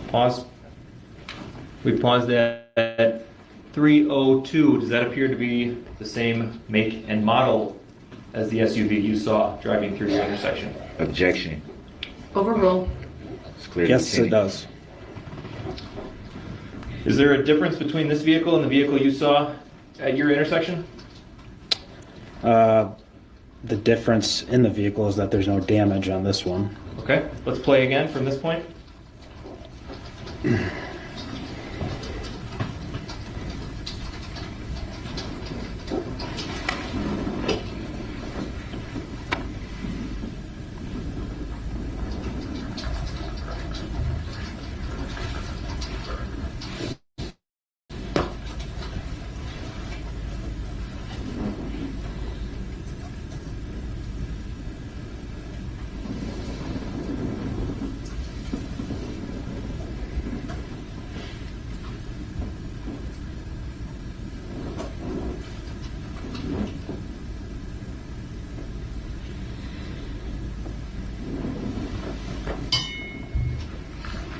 Pause. We paused at 3:02. Does that appear to be the same make and model as the SUV you saw driving through the intersection? Objection. Overruled. It's clear. Yes, it does. Is there a difference between this vehicle and the vehicle you saw at your intersection? The difference in the vehicle is that there's no damage on this one. Okay, let's play again from this point.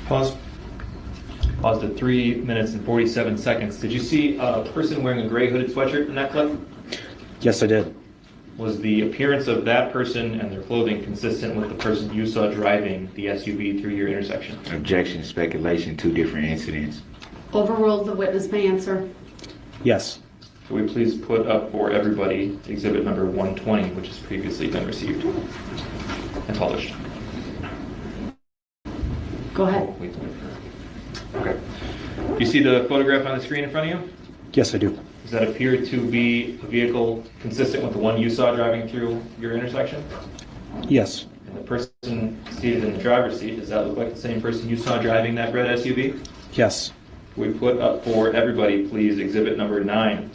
Pause. Paused at 3 minutes and 47 seconds. Did you see a person wearing a gray hooded sweatshirt in that clip? Yes, I did. Was the appearance of that person and their clothing consistent with the person you saw driving the SUV through your intersection? Objection, speculation, 2 different incidents. Overruled, the witness may answer. Yes. Can we please put up for everybody exhibit number 120, which has previously been received and published? Go ahead. Oh, wait. Okay. Do you see the photograph on the screen in front of you? Yes, I do. Does that appear to be a vehicle consistent with the one you saw driving through your intersection? Yes. And the person seated in the driver's seat, does that look like the same person you saw driving that red SUV? Yes. We put up for everybody, please, exhibit number 9.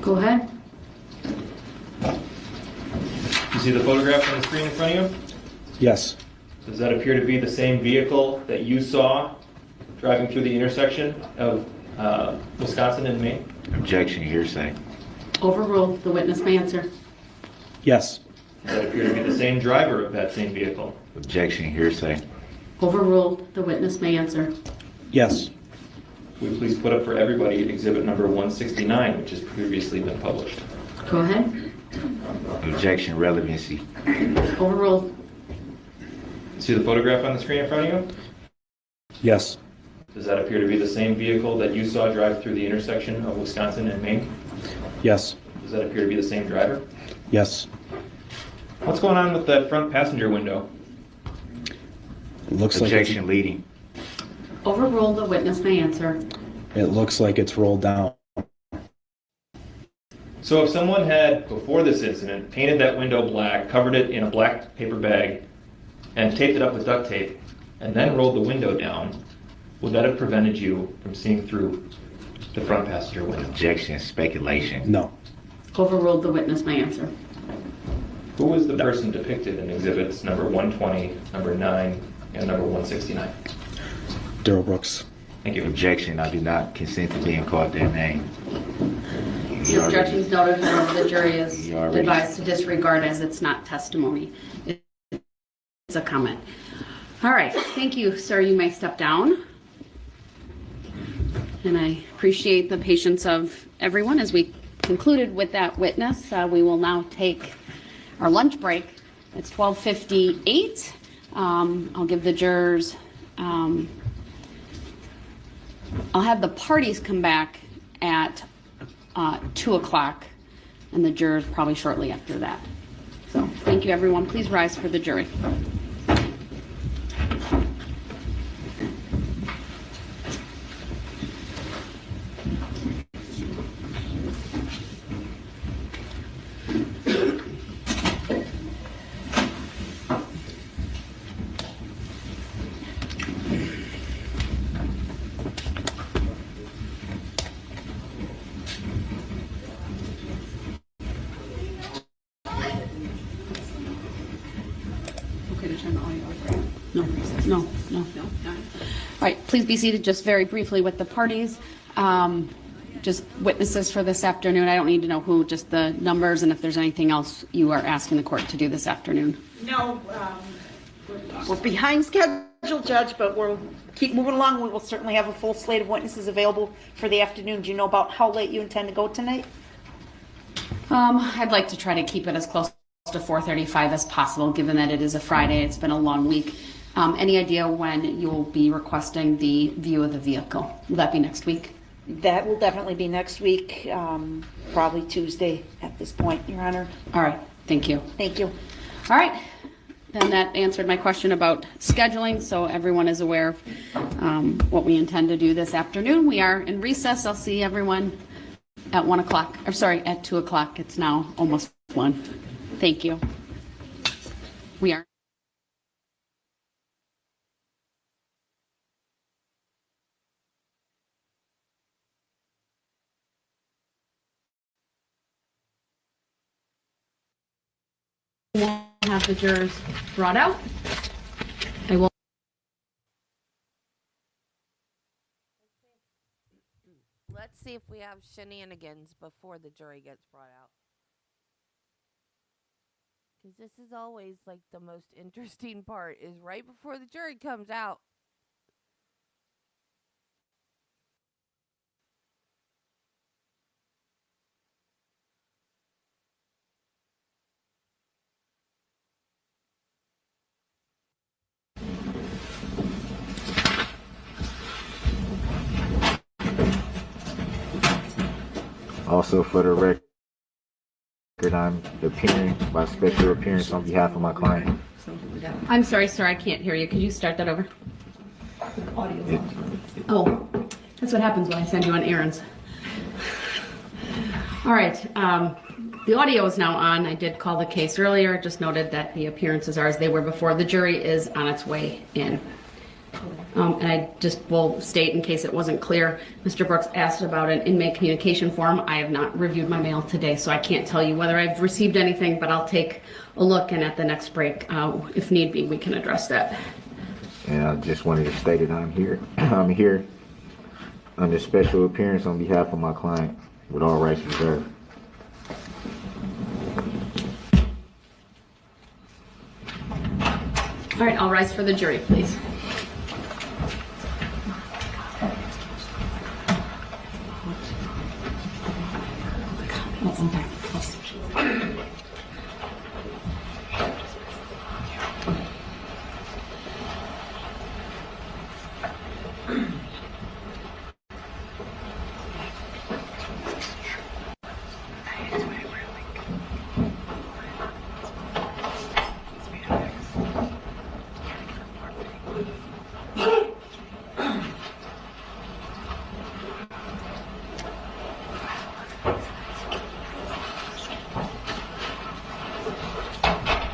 Go ahead. You see the photograph on the screen in front of you? Yes. Does that appear to be the same vehicle that you saw driving through the intersection of Wisconsin and Maine? Objection, hearsay. Overruled, the witness may answer. Yes. Does that appear to be the same driver of that same vehicle? Objection, hearsay. Overruled, the witness may answer. Yes. Will you please put up for everybody exhibit number 169, which has previously been published? Go ahead. Objection, relevancy. Overruled. See the photograph on the screen in front of you? Yes. Does that appear to be the same vehicle that you saw drive through the intersection of Wisconsin and Maine? Yes. Does that appear to be the same driver? Yes. What's going on with that front passenger window? It looks Objection, leading. Overruled, the witness may answer. it looks like it's rolled down. So if someone had, before this incident, painted that window black, covered it in a black paper bag, and taped it up with duct tape, and then rolled the window down, would that have prevented you from seeing through the front passenger window? Objection, speculation. No. Overruled, the witness may answer. Who was the person depicted in exhibits number 120, number 9, and number 169? Darrell Brooks. Thank you. Objection, I do not consent to being called that name. The objection is noted, and the jury is You already- advised to disregard as it's not testimony. It's a comment. All right, thank you, sir. You may step down. And I appreciate the patience of everyone as we concluded with that witness. We will now take our lunch break. It's 12:58. I'll give the jurors, I'll have the parties come back at 2 o'clock, and the jurors probably shortly after that. So thank you, everyone. Please rise for the jury. No. All right, please be seated just very briefly with the parties. Just witnesses for this afternoon. I don't need to know who, just the numbers, and if there's anything else you are asking the court to do this afternoon. No, we're behind schedule, Judge, but we'll keep moving along. We will certainly have a full slate of witnesses available for the afternoon. Do you know about how late you intend to go tonight? I'd like to try to keep it as close to 4:35 as possible, given that it is a Friday. It's been a long week. Any idea when you'll be requesting the view of the vehicle? Will that be next week? That will definitely be next week, probably Tuesday at this point, Your Honor. All right, thank you. Thank you. All right, then that answered my question about scheduling, so everyone is aware of what we intend to do this afternoon. We are in recess. I'll see everyone at 1 o'clock. I'm sorry, at 2 o'clock. It's now almost 1. Thank you. We are. We'll have the jurors brought out. I will. Let's see if we have shenanigans before the jury gets brought out. Because this is always like the most interesting part, is right before the jury comes out. Also, for the record, I'm appearing by special appearance on behalf of my client. I'm sorry, sir, I can't hear you. Could you start that over? Oh, that's what happens when I send you on errands. All right, the audio is now on. I did call the case earlier, just noted that the appearances are as they were before. The jury is on its way in. And I just will state, in case it wasn't clear, Mr. Brooks asked about an inmate communication form. I have not reviewed my mail today, so I can't tell you whether I've received anything, but I'll take a look, and at the next break, if need be, we can address that. And I just wanted to state that I'm here. I'm here under special appearance on behalf of my client with all rights reserved. All right, I'll rise for the jury, please.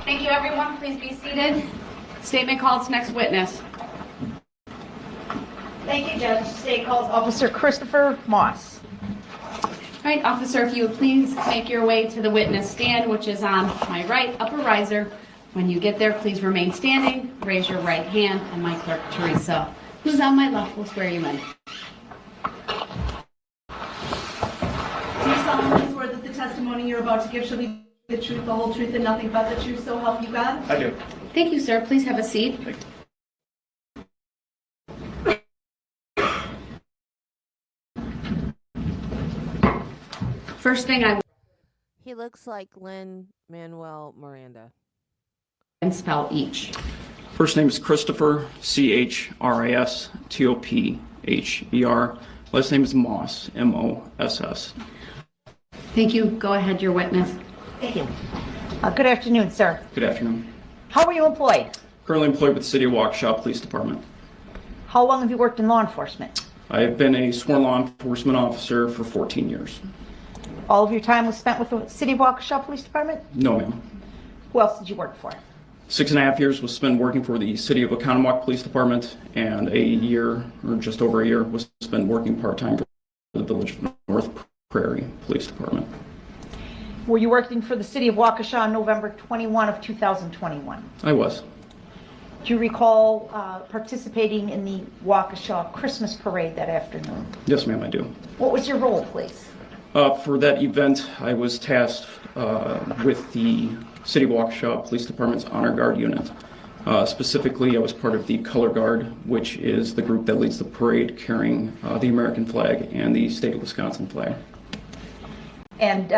Thank you, everyone. Please be seated. Statement calls next witness. Thank you, Judge. State calls Officer Christopher Moss. All right, officer, if you would please make your way to the witness stand, which is on my right, upper riser. When you get there, please remain standing, raise your right hand, and my clerk, Teresa, who's on my left, will swear you in. Do you solemnly swear that the testimony you're about to give shall be the truth, the whole truth, and nothing but the truth, so help you God? I do. Thank you, sir. Please have a seat. First thing I He looks like Lin-Manuel Miranda. and spell each. First name is Christopher, Christopher. Last name is Moss, Moss. Thank you. Go ahead, your witness. Thank you. Good afternoon, sir. Good afternoon. How are you employed? Currently employed with the City of Waukesha Police Department. How long have you worked in law enforcement? I have been a sworn law enforcement officer for 14 years. All of your time was spent with the City of Waukesha Police Department? No, ma'am. Who else did you work for? 6.5 years was spent working for the City of Oconomowoc Police Department, and a year, or just over a year, was spent working part-time for the Village of North Prairie Police Department. Were you working for the City of Waukesha on November 21 of 2021? I was. Do you recall participating in the Waukesha Christmas Parade that afternoon? Yes, ma'am, I do. What was your role, please? For that event, I was tasked with the City of Waukesha Police Department's Honor Guard unit. Specifically, I was part of the Color Guard, which is the group that leads the parade carrying the American flag and the state of Wisconsin flag. And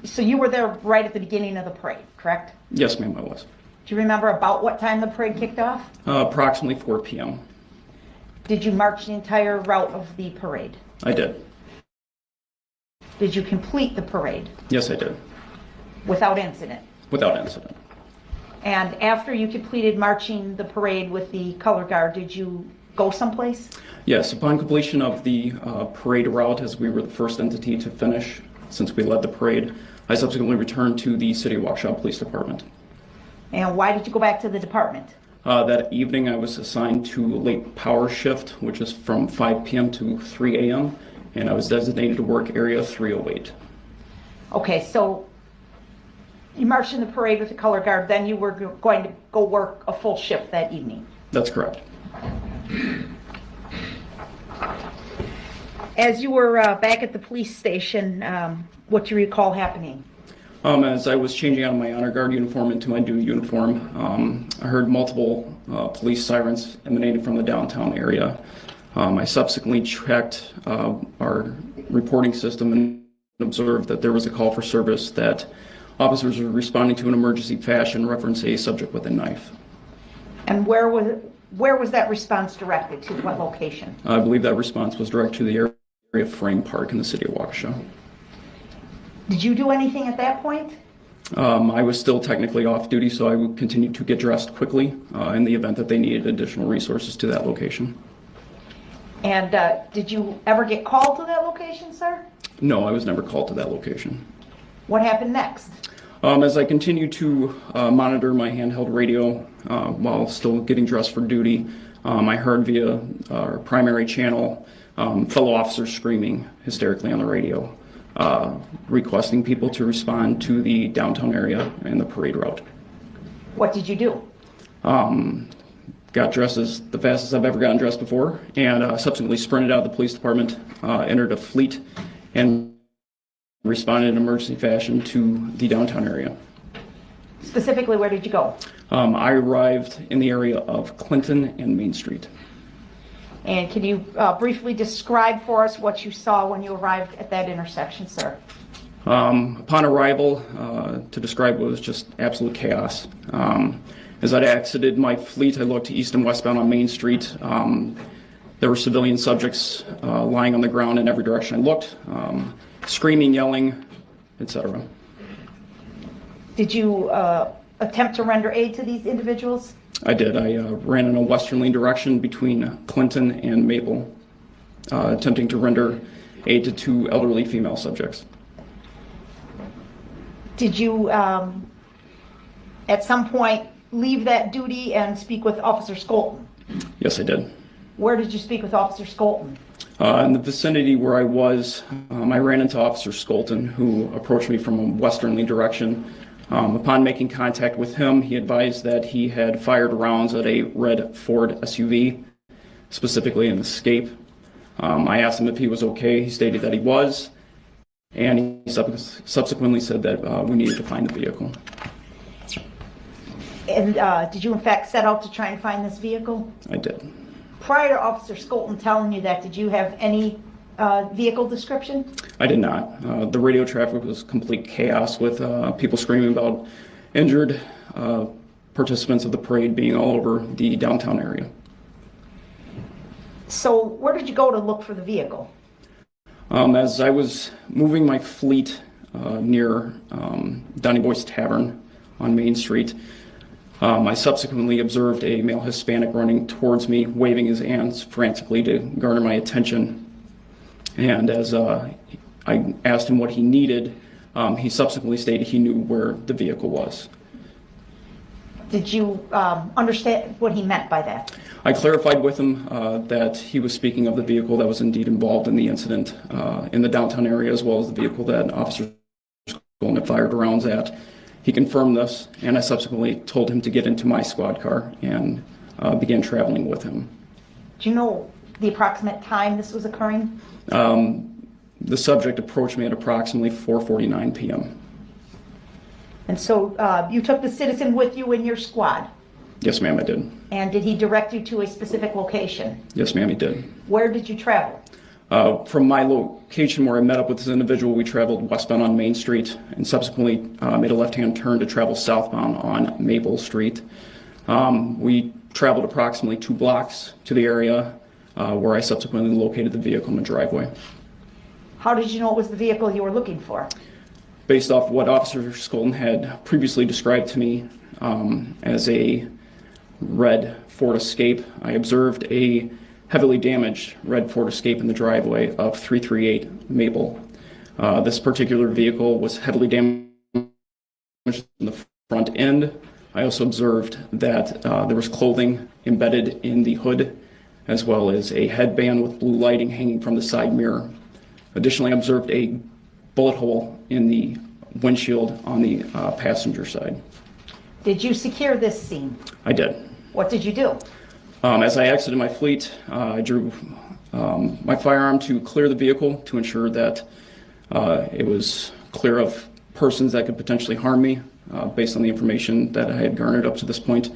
so you were there right at the beginning of the parade, correct? Yes, ma'am, I was. Do you remember about what time the parade kicked off? Approximately 4 p.m. Did you march the entire route of the parade? I did. Did you complete the parade? Yes, I did. Without incident? Without incident. And after you completed marching the parade with the Color Guard, did you go someplace? Yes, upon completion of the parade route, as we were the first entity to finish since we led the parade, I subsequently returned to the City of Waukesha Police Department. And why did you go back to the department? That evening, I was assigned to late power shift, which is from 5 p.m. to 3 a.m., and I was designated to work area 308. Okay, so you marched in the parade with the Color Guard, then you were going to go work a full shift that evening? That's correct. As you were back at the police station, what do you recall happening? As I was changing out of my Honor Guard uniform into my duty uniform, I heard multiple police sirens emanating from the downtown area. I subsequently checked our reporting system and observed that there was a call for service that officers were responding to in emergency fashion reference a subject with a knife. And where was that response directed to? What location? I believe that response was directed to the area of Frame Park in the City of Waukesha. Did you do anything at that point? I was still technically off duty, so I would continue to get dressed quickly in the event that they needed additional resources to that location. And did you ever get called to that location, sir? No, I was never called to that location. What happened next? As I continued to monitor my handheld radio while still getting dressed for duty, I heard via our primary channel fellow officers screaming hysterically on the radio, requesting people to respond to the downtown area and the parade route. What did you do? Got dressed as the fastest I've ever gotten dressed before, and subsequently sprinted out of the police department, entered a fleet, and responded in emergency fashion to the downtown area. Specifically, where did you go? I arrived in the area of Clinton and Main Street. And can you briefly describe for us what you saw when you arrived at that intersection, sir? Upon arrival, to describe what was just absolute chaos. As I exited my fleet, I looked east and westbound on Main Street. There were civilian subjects lying on the ground in every direction I looked, screaming, yelling, etc. Did you attempt to render aid to these individuals? I did. I ran in a westerly direction between Clinton and Maple, attempting to render aid to 2 elderly female subjects. Did you, at some point, leave that duty and speak with Officer Skolton? Yes, I did. Where did you speak with Officer Skolton? In the vicinity where I was, I ran into Officer Skolton, who approached me from a westerly direction. Upon making contact with him, he advised that he had fired rounds at a red Ford SUV, specifically an Escape. I asked him if he was okay. He stated that he was, and he subsequently said that we needed to find the vehicle. And did you in fact set out to try and find this vehicle? I did. Prior to Officer Skolton telling you that, did you have any vehicle description? I did not. The radio traffic was complete chaos with people screaming about injured participants of the parade being all over the downtown area. So where did you go to look for the vehicle? As I was moving my fleet near Donny Boy's Tavern on Main Street, I subsequently observed a male Hispanic running towards me, waving his hands frantically to garner my attention. And as I asked him what he needed, he subsequently stated he knew where the vehicle was. Did you understand what he meant by that? I clarified with him that he was speaking of the vehicle that was indeed involved in the incident in the downtown area, as well as the vehicle that Officer Skolnick had fired rounds at. He confirmed this, and I subsequently told him to get into my squad car and began traveling with him. Do you know the approximate time this was occurring? The subject approached me at approximately 4:49 p.m. And so you took the citizen with you in your squad? Yes, ma'am, I did. And did he direct you to a specific location? Yes, ma'am, he did. Where did you travel? From my location where I met up with this individual, we traveled westbound on Main Street and subsequently made a left-hand turn to travel southbound on Maple Street. We traveled approximately 2 blocks to the area where I subsequently located the vehicle in the driveway. How did you know it was the vehicle you were looking for? Based off what Officer Skolnick had previously described to me as a red Ford Escape, I observed a heavily damaged red Ford Escape in the driveway of 338 Maple. This particular vehicle was heavily damaged in the front end. I also observed that there was clothing embedded in the hood, as well as a headband with blue lighting hanging from the side mirror. Additionally, I observed a bullet hole in the windshield on the passenger side. Did you secure this scene? I did. What did you do? As I exited my fleet, I drew my firearm to clear the vehicle to ensure that it was clear of persons that could potentially harm me based on the information that I had garnered up to this point.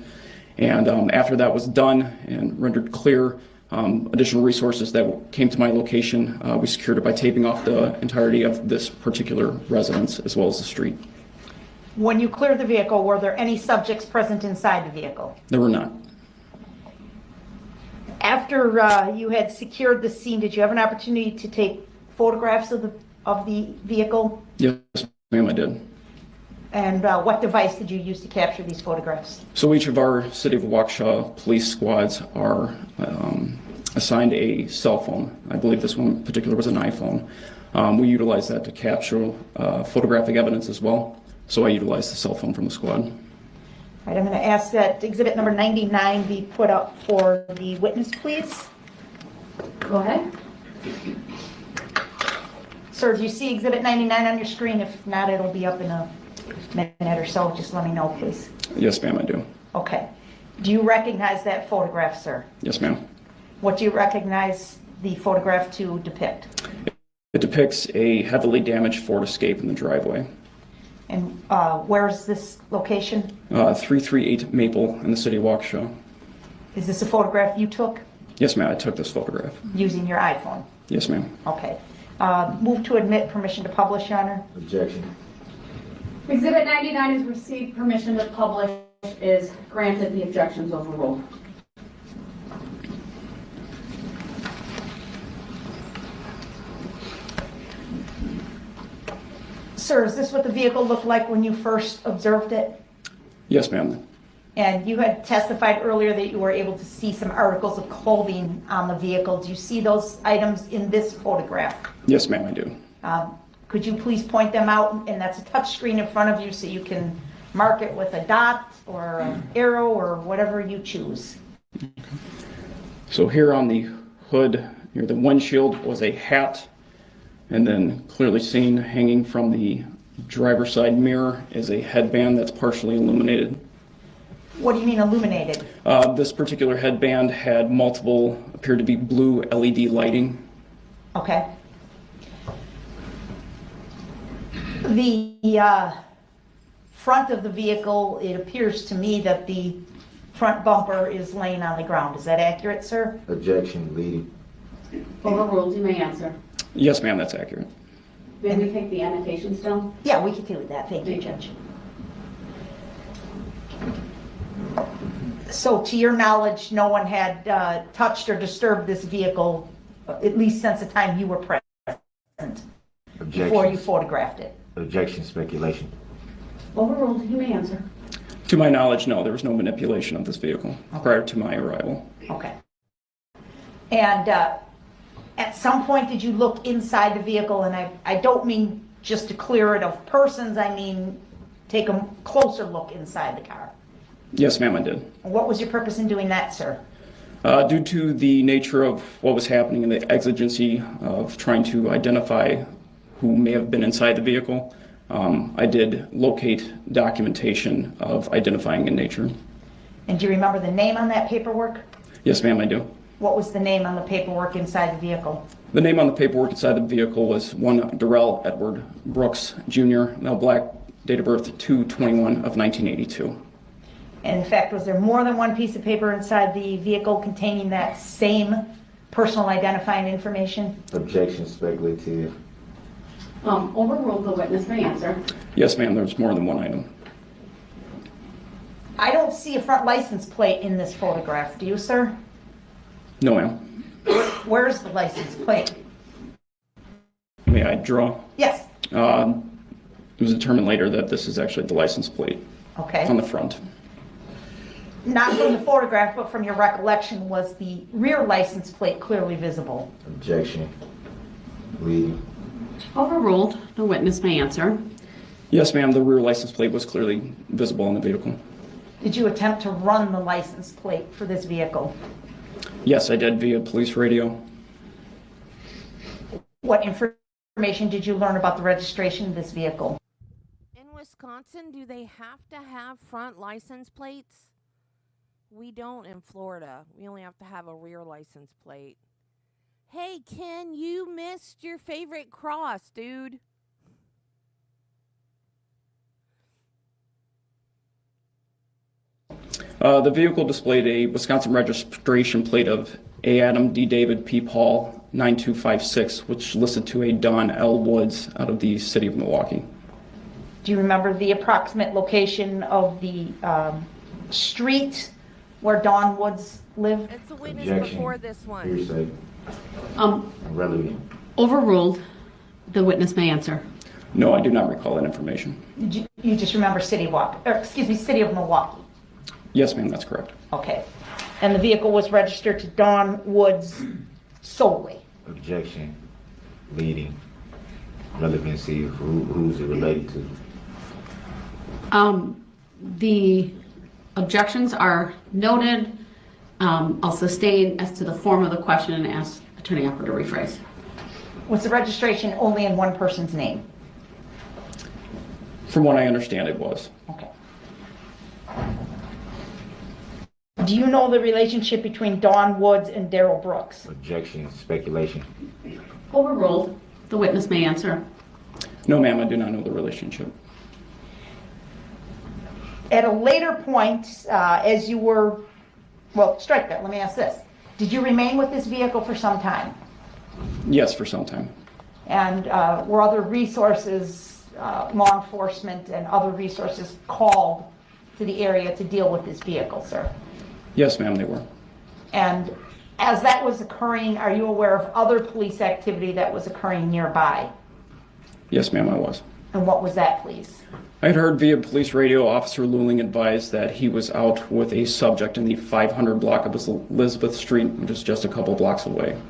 And after that was done and rendered clear, additional resources that came to my location, we secured it by taping off the entirety of this particular residence as well as the street. When you cleared the vehicle, were there any subjects present inside the vehicle? There were not. After you had secured the scene, did you have an opportunity to take photographs of the vehicle? Yes, ma'am, I did. And what device did you use to capture these photographs? So each of our City of Waukesha police squads are assigned a cell phone. I believe this one in particular was an iPhone. We utilize that to capture photographic evidence as well. So I utilized the cell phone from the squad. All right, I'm going to ask that exhibit number 99 be put up for the witness, please. Go ahead. Sir, do you see exhibit 99 on your screen? If not, it'll be up in a minute or so. Just let me know, please. Yes, ma'am, I do. Okay. Do you recognize that photograph, sir? Yes, ma'am. What do you recognize the photograph to depict? It depicts a heavily damaged Ford Escape in the driveway. And where is this location? 338 Maple in the City of Waukesha. Is this a photograph you took Yes, ma'am, I took this photograph. using your iPhone? Yes, ma'am. Okay. Move to admit permission to publish, Your Honor. Objection. Exhibit 99 is received. Permission to publish is granted. The objections overruled. Sir, is this what the vehicle looked like when you first observed it? Yes, ma'am. And you had testified earlier that you were able to see some articles of clothing on the vehicle. Do you see those items in this photograph? Yes, ma'am, I do. Could you please point them out? And that's a touch screen in front of you so you can mark it with a dot or an arrow or whatever you choose. So here on the hood, near the windshield, was a hat, and then clearly seen hanging from the driver's side mirror is a headband that's partially illuminated. What do you mean illuminated? This particular headband had multiple, appeared to be blue LED lighting. Okay. The front of the vehicle, it appears to me that the front bumper is laying on the ground. Is that accurate, sir? Objection, leading. Overruled. You may answer. Yes, ma'am, that's accurate. May we take the annotations down? Yeah, we can do that. Thank you, Judge. So to your knowledge, no one had touched or disturbed this vehicle, at least since the time you were present, before you photographed it? Objection, speculation. Overruled. You may answer. To my knowledge, no, there was no manipulation of this vehicle prior to my arrival. Okay. And at some point, did you look inside the vehicle? And I don't mean just to clear it of persons, I mean take a closer look inside the car. Yes, ma'am, I did. And what was your purpose in doing that, sir? Due to the nature of what was happening and the exigency of trying to identify who may have been inside the vehicle, I did locate documentation of identifying in nature. And do you remember the name on that paperwork? Yes, ma'am, I do. What was the name on the paperwork inside the vehicle? The name on the paperwork inside the vehicle was one Darrell Edward Brooks Jr., now black, date of birth 2/21 of 1982. And in fact, was there more than one piece of paper inside the vehicle containing that same personal identifying information? Objection, speculative. Overruled. The witness may answer. Yes, ma'am, there's more than one item. I don't see a front license plate in this photograph. Do you, sir? No, ma'am. Where's the license plate? May I draw? Yes. It was determined later that this is actually the license plate Okay. on the front. Not from the photograph, but from your recollection, was the rear license plate clearly visible? Objection. Leading. Overruled. The witness may answer. Yes, ma'am, the rear license plate was clearly visible in the vehicle. Did you attempt to run the license plate for this vehicle? Yes, I did via police radio. What information did you learn about the registration of this vehicle? In Wisconsin, do they have to have front license plates? We don't in Florida. We only have to have a rear license plate. Hey, Ken, you missed your favorite cross, dude. The vehicle displayed a Wisconsin registration plate of A. Adam D. David P. Paul 9256, which listed to a Don L. Woods out of the city of Milwaukee. Do you remember the approximate location of the street where Don Woods lived? It's a witness Objection. before this one. Hearsay. Irrelevant. Overruled. The witness may answer. No, I do not recall that information. You just remember city of Milwaukee? Yes, ma'am, that's correct. Okay. And the vehicle was registered to Don Woods solely? Objection. Leading. Relevancy. Who's it related to? The objections are noted. I'll sustain as to the form of the question and ask Attorney Upper to rephrase. Was the registration only in one person's name? From what I understand, it was. Okay. Do you know the relationship between Don Woods and Darrell Brooks? Objection. Speculation. Overruled. The witness may answer. No, ma'am, I do not know the relationship. At a later point, as you were, well, strike that, let me ask this. Did you remain with this vehicle for some time? Yes, for some time. And were other resources, law enforcement and other resources called to the area to deal with this vehicle, sir? Yes, ma'am, they were. And as that was occurring, are you aware of other police activity that was occurring nearby? Yes, ma'am, I was. And what was that, please? I had heard via police radio Officer Luling advised that he was out with a subject in the 500 block of Elizabeth Street, which is just a couple blocks away.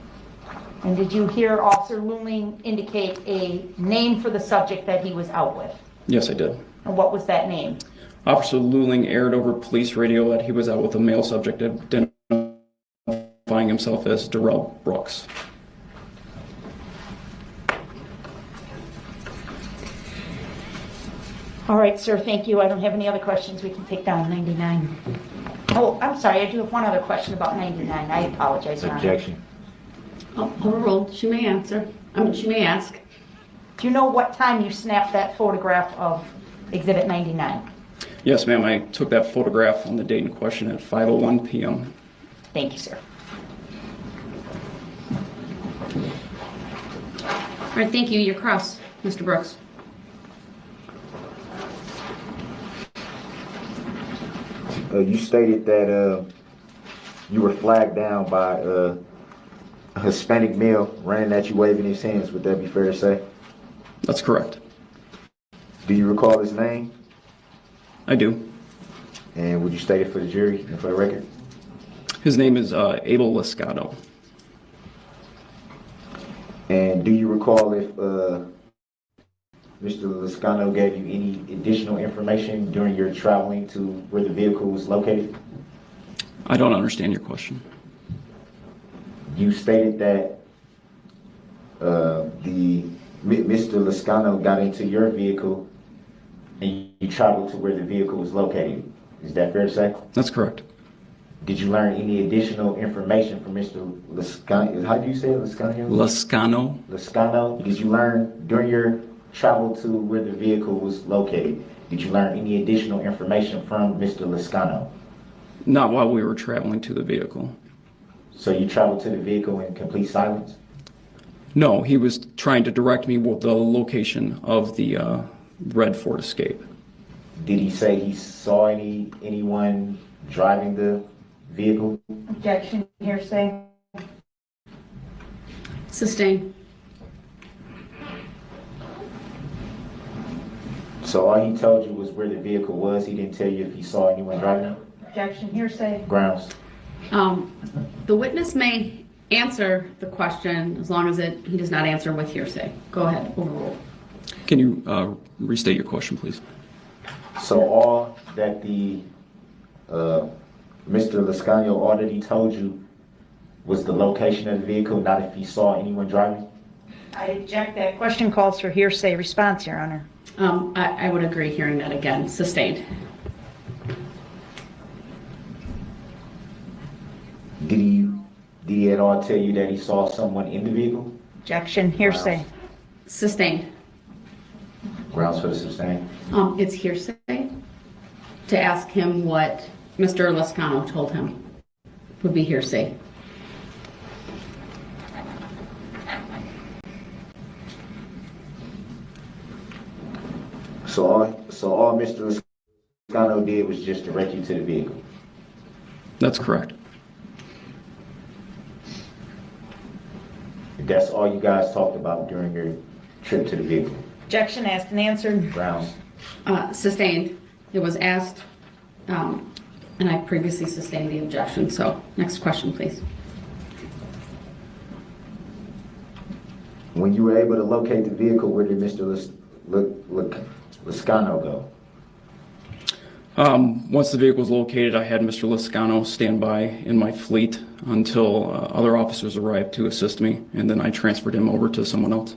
And did you hear Officer Luling indicate a name for the subject that he was out with? Yes, I did. And what was that name? Officer Luling aired over police radio that he was out with a male subject identifying himself as Darrell Brooks. All right, sir, thank you. I don't have any other questions. We can take down 99. Oh, I'm sorry, I do have one other question about 99. I apologize, Your Honor. Objection. Overruled. She may answer. She may ask. Do you know what time you snapped that photograph of Exhibit 99? Yes, ma'am, I took that photograph on the date in question at 5:01 p.m. Thank you, sir. All right, thank you. You're cross, Mr. Brooks. You stated that you were flagged down by a Hispanic male running at you waving his hands. Would that be fair to say? That's correct. Do you recall his name? I do. And would you state it for the jury and for the record? His name is Abel Liscano. And do you recall if Mr. Liscano gave you any additional information during your traveling to where the vehicle was located? I don't understand your question. You stated that Mr. Liscano got into your vehicle and you traveled to where the vehicle was located. Is that fair to say? That's correct. Did you learn any additional information from Mr. Liscano? How do you say it? Liscano? Liscano. Liscano. Did you learn during your travel to where the vehicle was located? Did you learn any additional information from Mr. Liscano? Not while we were traveling to the vehicle. So you traveled to the vehicle in complete silence? No, he was trying to direct me with the location of the red Ford Escape. Did he say he saw anyone driving the vehicle? Objection, hearsay. Sustained. So all he told you was where the vehicle was. He didn't tell you if he saw anyone driving it? Objection, hearsay. Grounds. The witness may answer the question as long as he does not answer with hearsay. Go ahead, overrule. Can you restate your question, please? So all that the Mr. Liscano already told you was the location of the vehicle, not if he saw anyone driving? I object. That question calls for hearsay response, Your Honor. I would agree hearing that again. Sustained. Did he at all tell you that he saw someone in the vehicle? Objection, hearsay. Sustained. Grounds for the sustain? It's hearsay to ask him what Mr. Liscano told him. Would be hearsay. So all Mr. Liscano did was just direct you to the vehicle? That's correct. That's all you guys talked about during your trip to the vehicle? Objection, asked and answered. Grounds? Sustained. It was asked, and I previously sustained the objection. So next question, please. When you were able to locate the vehicle, where did Mr. Liscano go? Once the vehicle was located, I had Mr. Liscano stand by in my fleet until other officers arrived to assist me, and then I transferred him over to someone else.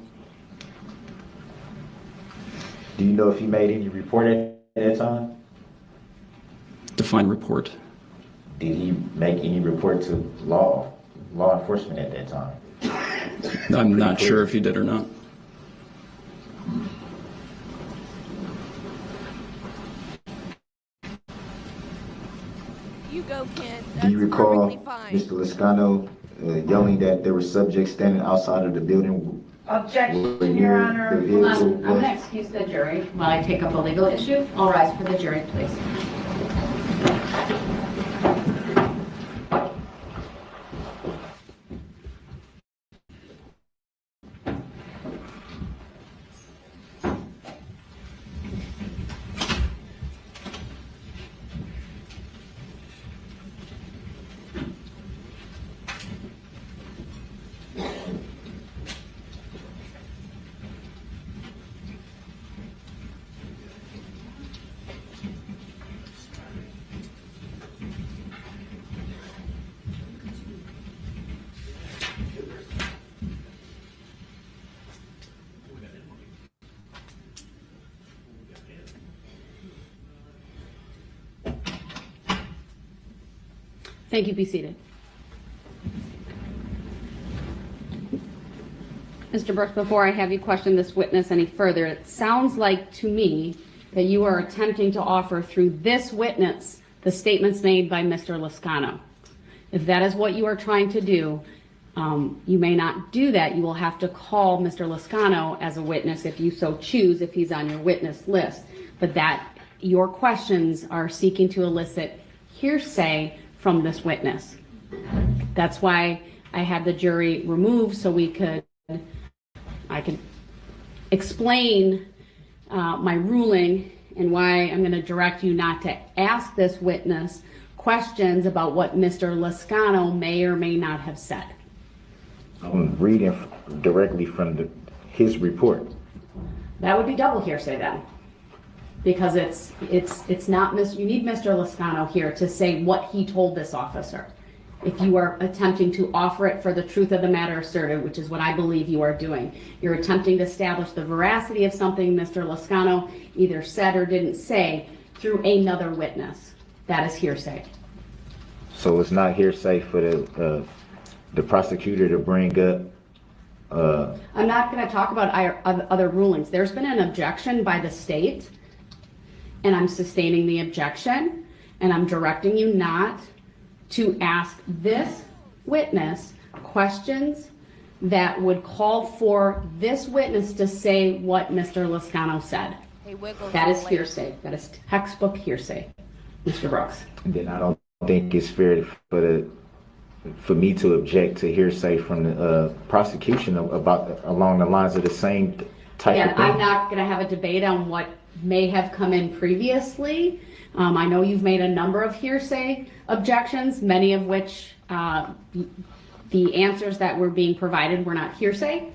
Do you know if he made any report at that time? Define report. Did he make any report to law enforcement at that time? I'm not sure if he did or not. You go, Kent. Do you That's recall perfectly fine. Mr. Liscano yelling that there were subjects standing outside of the building? Objection, Your Honor. The vehicle I'm going was? to excuse the jury while I take up a legal issue. All rise for the jury, please. Thank you. Be seated. Mr. Brooks, before I have you question this witness any further, it sounds like to me that you are attempting to offer through this witness the statements made by Mr. Liscano. If that is what you are trying to do, you may not do that. You will have to call Mr. Liscano as a witness if you so choose, if he's on your witness list. But that your questions are seeking to elicit hearsay from this witness. That's why I had the jury removed so I could explain my ruling and why I'm going to direct you not to ask this witness questions about what Mr. Lascano may or may not have said. I'm reading directly from his report. That would be double hearsay then, because it's not you need Mr. Lascano here to say what he told this officer. If you are attempting to offer it for the truth of the matter asserted, which is what I believe you are doing, you're attempting to establish the veracity of something Mr. Lascano either said or didn't say through another witness. That is hearsay. So it's not hearsay for the prosecutor to bring up. I'm not going to talk about other rulings. There's been an objection by the state, and I'm sustaining the objection, and I'm directing you not to ask this witness questions that would call for this witness to say what Mr. Lascano said. Hey, Wiggles, That is hearsay. That is textbook hearsay, Mr. Brooks. And then I don't think it's fair for me to object to hearsay from the prosecution along the lines of the same type Again, of thing. I'm not going to have a debate on what may have come in previously. I know you've made a number of hearsay objections, many of which the answers that were being provided were not hearsay.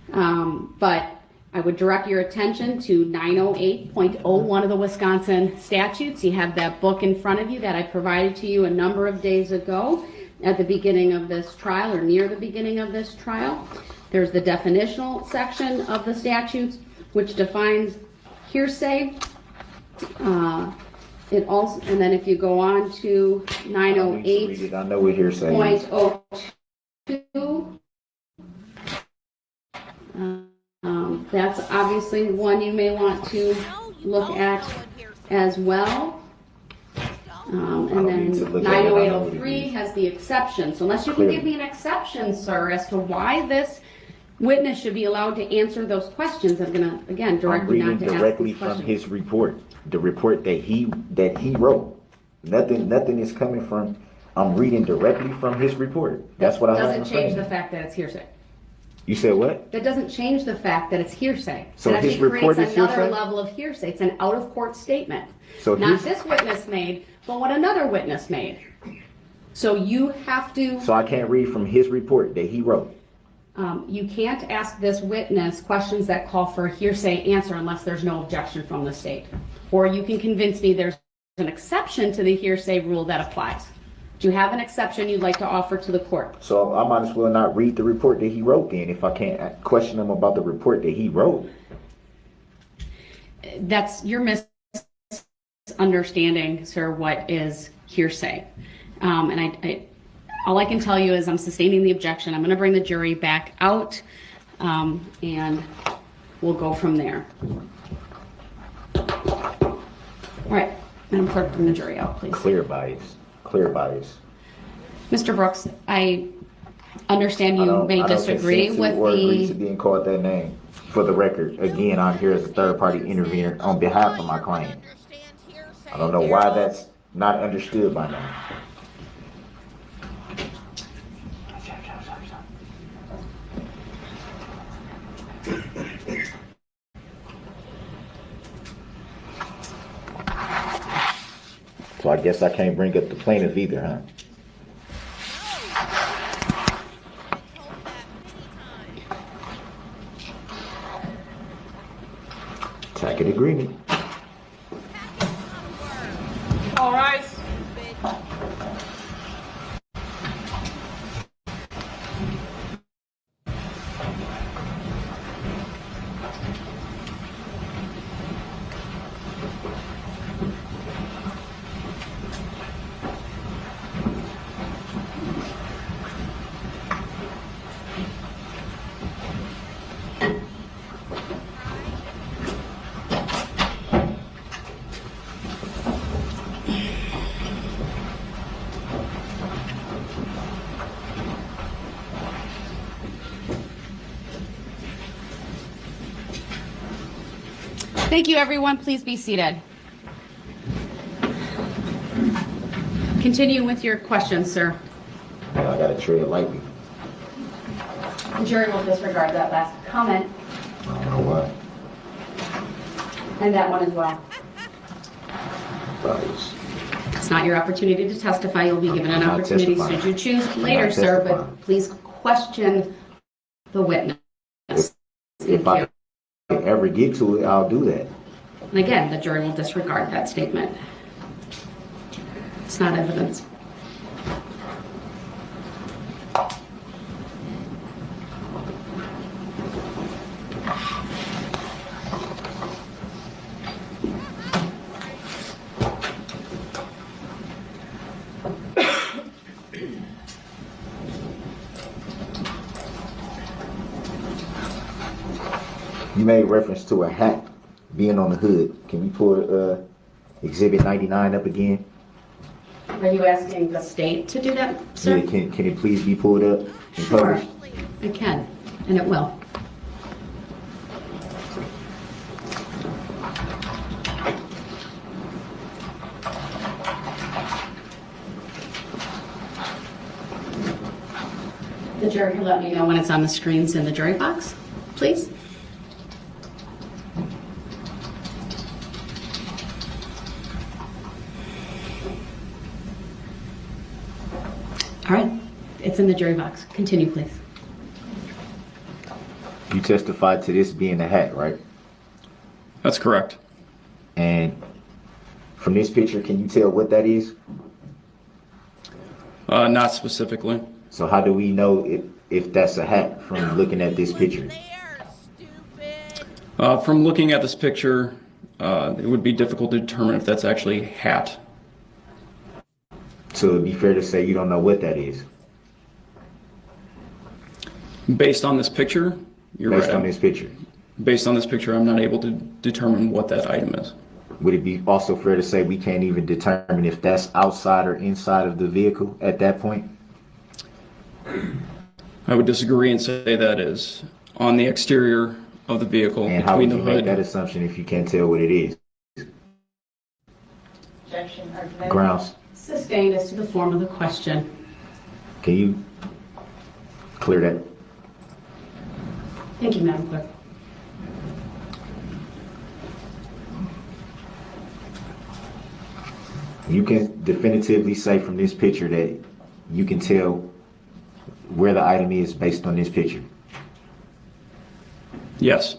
But I would direct your attention to 908.01 of the Wisconsin statutes. You have that book in front of you that I provided to you a number of days ago at the beginning of this trial or near the beginning of this trial. There's the definitional section of the statutes, which defines hearsay. It also, and then if you go on to 908. I know what hearsay is. 0.02. That's obviously one you may want to look at as well. And then 908.03 has the exception. So unless you can give me an exception, sir, as to why this witness should be allowed to answer those questions, I'm gonna again direct you not to ask directly these from questions. his report, the report that he wrote. Nothing is coming from. I'm reading directly from his report. That's what I have. Doesn't change the fact that it's hearsay. You said what? That doesn't change the fact that it's hearsay. So It his actually report creates is another hearsay? level of hearsay. It's an out-of-court statement. So Not this witness made, but what another witness made. So you have to. So I can't read from his report that he wrote. You can't ask this witness questions that call for a hearsay answer unless there's no objection from the state. Or you can convince me there's an exception to the hearsay rule that applies. Do you have an exception you'd like to offer to the court? So I might as well not read the report that he wrote then if I can't question him about the report that he wrote. That's your misunderstanding, sir, what is hearsay. And all I can tell you is I'm sustaining the objection. I'm going to bring the jury back out, and we'll go from there. All right, Madam Clerk, bring the jury out, please. Clear bias. Clear bias. Mr. Brooks, I understand you may disagree with or agree to the. being called that name. For the record, again, I'm here as a third-party intervener on behalf of my client. I don't know why that's not understood by now. So I guess I can't bring up the plaintiff either, huh? Tacit agreement. All right. Thank you, everyone. Please be seated. Continue with your questions, sir. Yeah, I gotta tread lightly. The jury will disregard that last comment I don't know why. and that one as well. Thought it was It's not your opportunity to testify. You'll be given an I'm not opportunity testifying. should you choose later, not sir, testifying. but please question the witness. if I ever get to it, I'll do that. And again, the jury will disregard that statement. It's not evidence. You made reference to a hat being on the hood. Can we pull Exhibit 99 up again? Are you asking the state to do that, sir? Yeah, can it please be pulled up and Sure, published? it can, and it will. The jury can let me know when it's on the screens in the jury box, please. All right, it's in the jury box. Continue, please. You testified to this being a hat, right? That's correct. And from this picture, can you tell what that is? Not specifically. So how do we know if that's a hat from looking at this picture? From looking at this picture, it would be difficult to determine if that's actually a hat. So it'd be fair to say you don't know what that is. Based on this picture, you're Based right. on this picture. Based on this picture, I'm not able to determine what that item is. Would it be also fair to say we can't even determine if that's outside or inside of the vehicle at that point? I would disagree and say that is on the exterior of the vehicle, And how between would the you make that hood. assumption if you can't tell what it is? Objection, argument. Grounds. Sustained as to the form of the question. Can you clear that? Thank you, Madam Clerk. You can definitively say from this picture that you can tell where the item is based on this picture. Yes.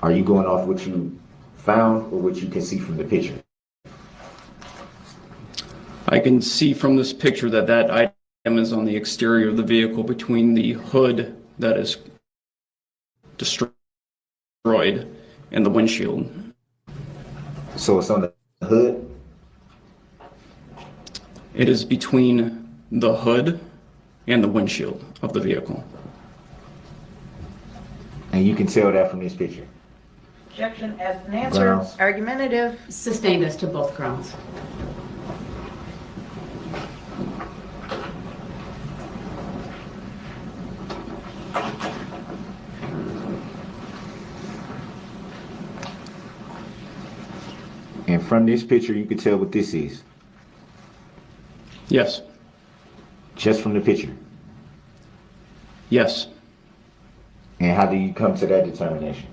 Are you going off what you found or what you can see from the picture? I can see from this picture that that item is on the exterior of the vehicle between the hood that is destroyed and the windshield. So it's on the hood? It is between the hood and the windshield of the vehicle. And you can tell that from this picture? Objection, as an answer. Grounds. Argumentative. Sustained as to both grounds. And from this picture, you can tell what this is, Yes. just from the picture. Yes. And how do you come to that determination?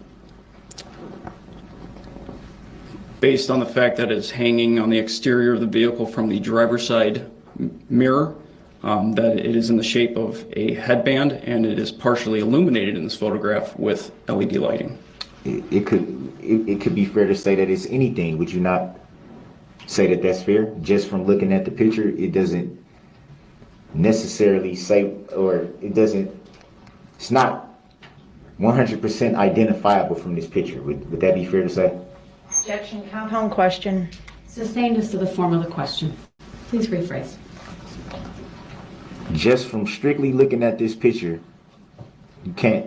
Based on the fact that it's hanging on the exterior of the vehicle from the driver's side mirror, that it is in the shape of a headband and it is partially illuminated in this photograph with LED lighting. It could be fair to say that it's anything. Would you not say that that's fair? Just from looking at the picture, it doesn't necessarily say, or it's not 100% identifiable from this picture. Would that be fair to say? Objection, compound question. Sustained as to the form of the question. Please rephrase. Just from strictly looking at this picture, you can't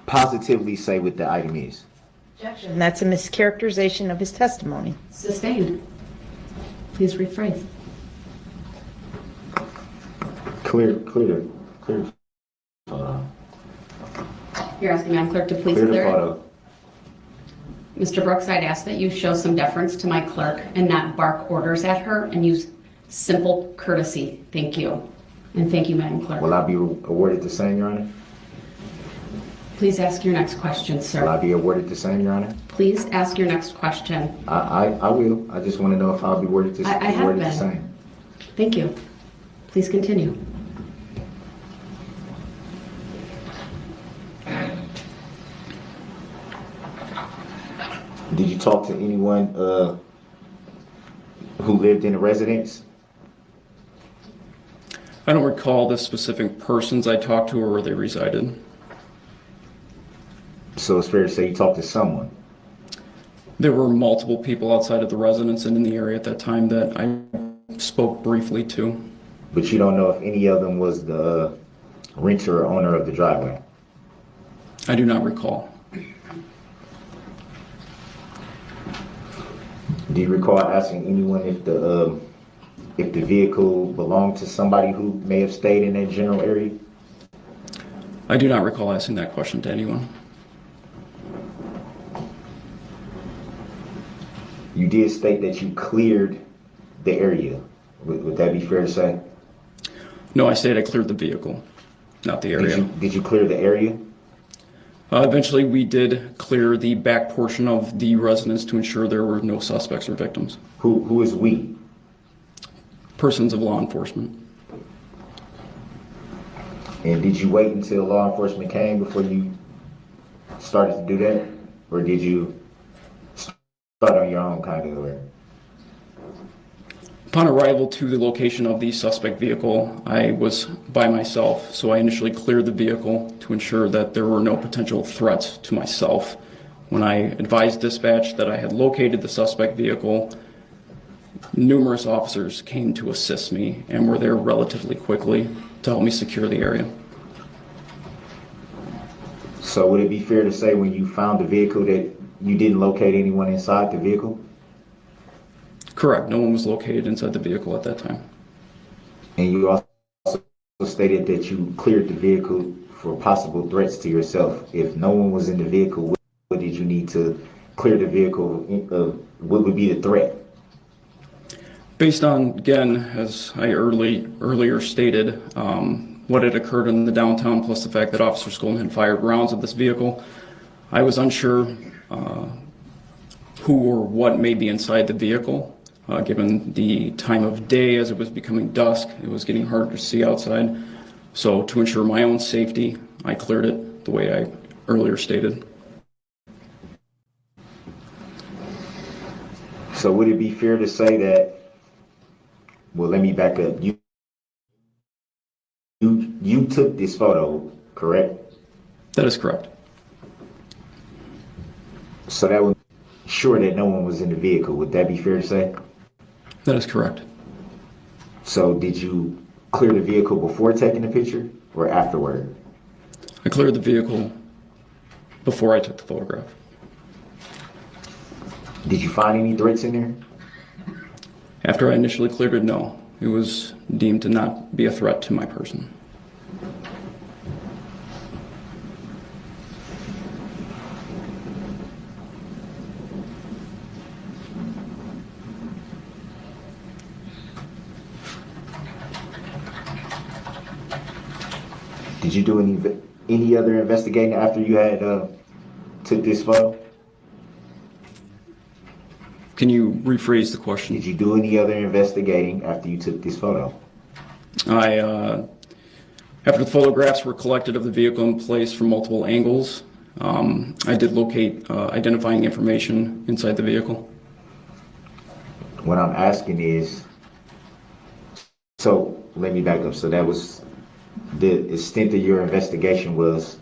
positively say what the item is. Objection, that's a mischaracterization of his testimony. Sustained. Please rephrase. Clear the photo. You're asking Madam Clerk to please Clear the clear it? photo. Mr. Brooks, I'd ask that you show some deference to my clerk and not bark orders at her and use Simple courtesy. Thank you. And thank you, Madam Clerk. Will I be awarded the same, Your Honor? Please ask your next question, Will sir. I be awarded the same, Your Honor? Please ask your next question. I will. I just want to know if I'll be awarded the, I have awarded the been. same. Thank you. Please continue. Did you talk to anyone who lived in the residence? I don't recall the specific persons I talked to or where they resided. So it's fair to say you talked to someone. There were multiple people outside of the residence and in the area at that time that I spoke briefly to. But you don't know if any of them was the renter or owner of the driveway? I do not recall. Do you recall asking anyone if the vehicle belonged to somebody who may have stayed in that general area? I do not recall asking that question to anyone. You did state that you cleared the area. Would that be fair to say? No, I stated I cleared the vehicle, not the area. Did you clear the area? Eventually, we did clear the back portion of the residence to ensure there were no suspects or victims. Who is we? Persons of law enforcement. And did you wait until law enforcement came before you started to do that? Or did you start on your own kind of way? Upon arrival to the location of the suspect vehicle, I was by myself, so I initially cleared the vehicle to ensure that there were no potential threats to myself. When I advised dispatch that I had located the suspect vehicle, numerous officers came to assist me and were there relatively quickly to help me secure the area. So would it be fair to say when you found the vehicle that you didn't locate anyone inside the vehicle? Correct. No one was located inside the vehicle at that time. And you also stated that you cleared the vehicle for possible threats to yourself. If no one was in the vehicle, what did you need to clear the vehicle? What would be the threat? Based on, again, as I earlier stated, what had occurred in the downtown, plus the fact that Officer Skolin had fired rounds at this vehicle, I was unsure who or what may be inside the vehicle. Given the time of day, as it was becoming dusk, it was getting harder to see outside. So to ensure my own safety, I cleared it the way I earlier stated. So would it be fair to say that, well, let me back up. You took this photo, correct? That is correct. So that would ensure that no one was in the vehicle. Would that be fair to say? That is correct. So did you clear the vehicle before taking the picture or afterward? I cleared the vehicle before I took the photograph. Did you find any threats in there? After I initially cleared it, no. It was deemed to not be a threat to my person. Did you do any other investigating after you had took this photo? Can you rephrase the question? Did you do any other investigating after you took this photo? After the photographs were collected of the vehicle in place from multiple angles, I did locate identifying information inside the vehicle. What I'm asking is, so let me back up. So that was the extent of your investigation was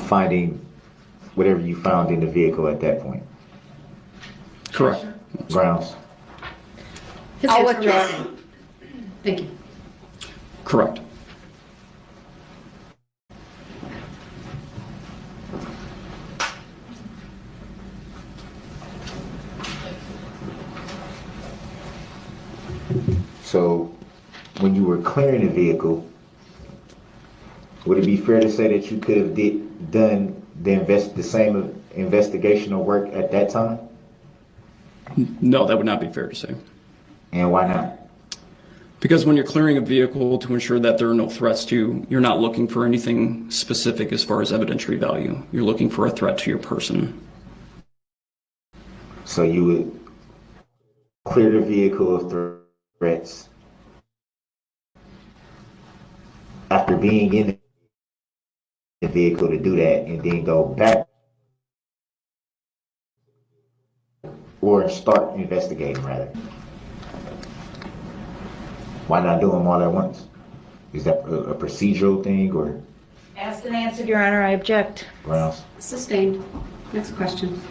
finding whatever you found in the vehicle at that point. Correct. Grounds. I'll address. Thank you. Correct. So when you were clearing the vehicle, would it be fair to say that you could have done the same investigational work at that time? No, that would not be fair to say. And why not? Because when you're clearing a vehicle to ensure that there are no threats to you, you're not looking for anything specific as far as evidentiary value. You're looking for a threat to your person. So you would clear the vehicle of threats after being in the vehicle to do that, and then go back or start investigating, rather. Why not do them all at once? Is that a procedural thing or Asked and answered, Your Honor, I object. grounds? Sustained. Next question.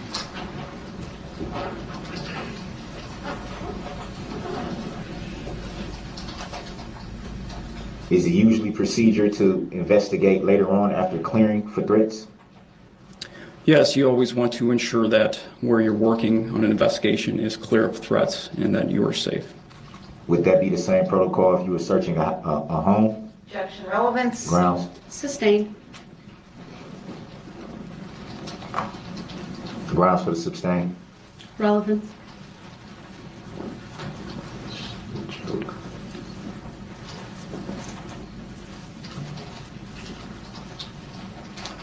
Is it usually procedure to investigate later on after clearing for threats? Yes, you always want to ensure that where you're working on an investigation is clear of threats and that you are safe. Would that be the same protocol if you were searching a home? Objection, relevance. Grounds? Sustained. Grounds for the sustain? Relevance.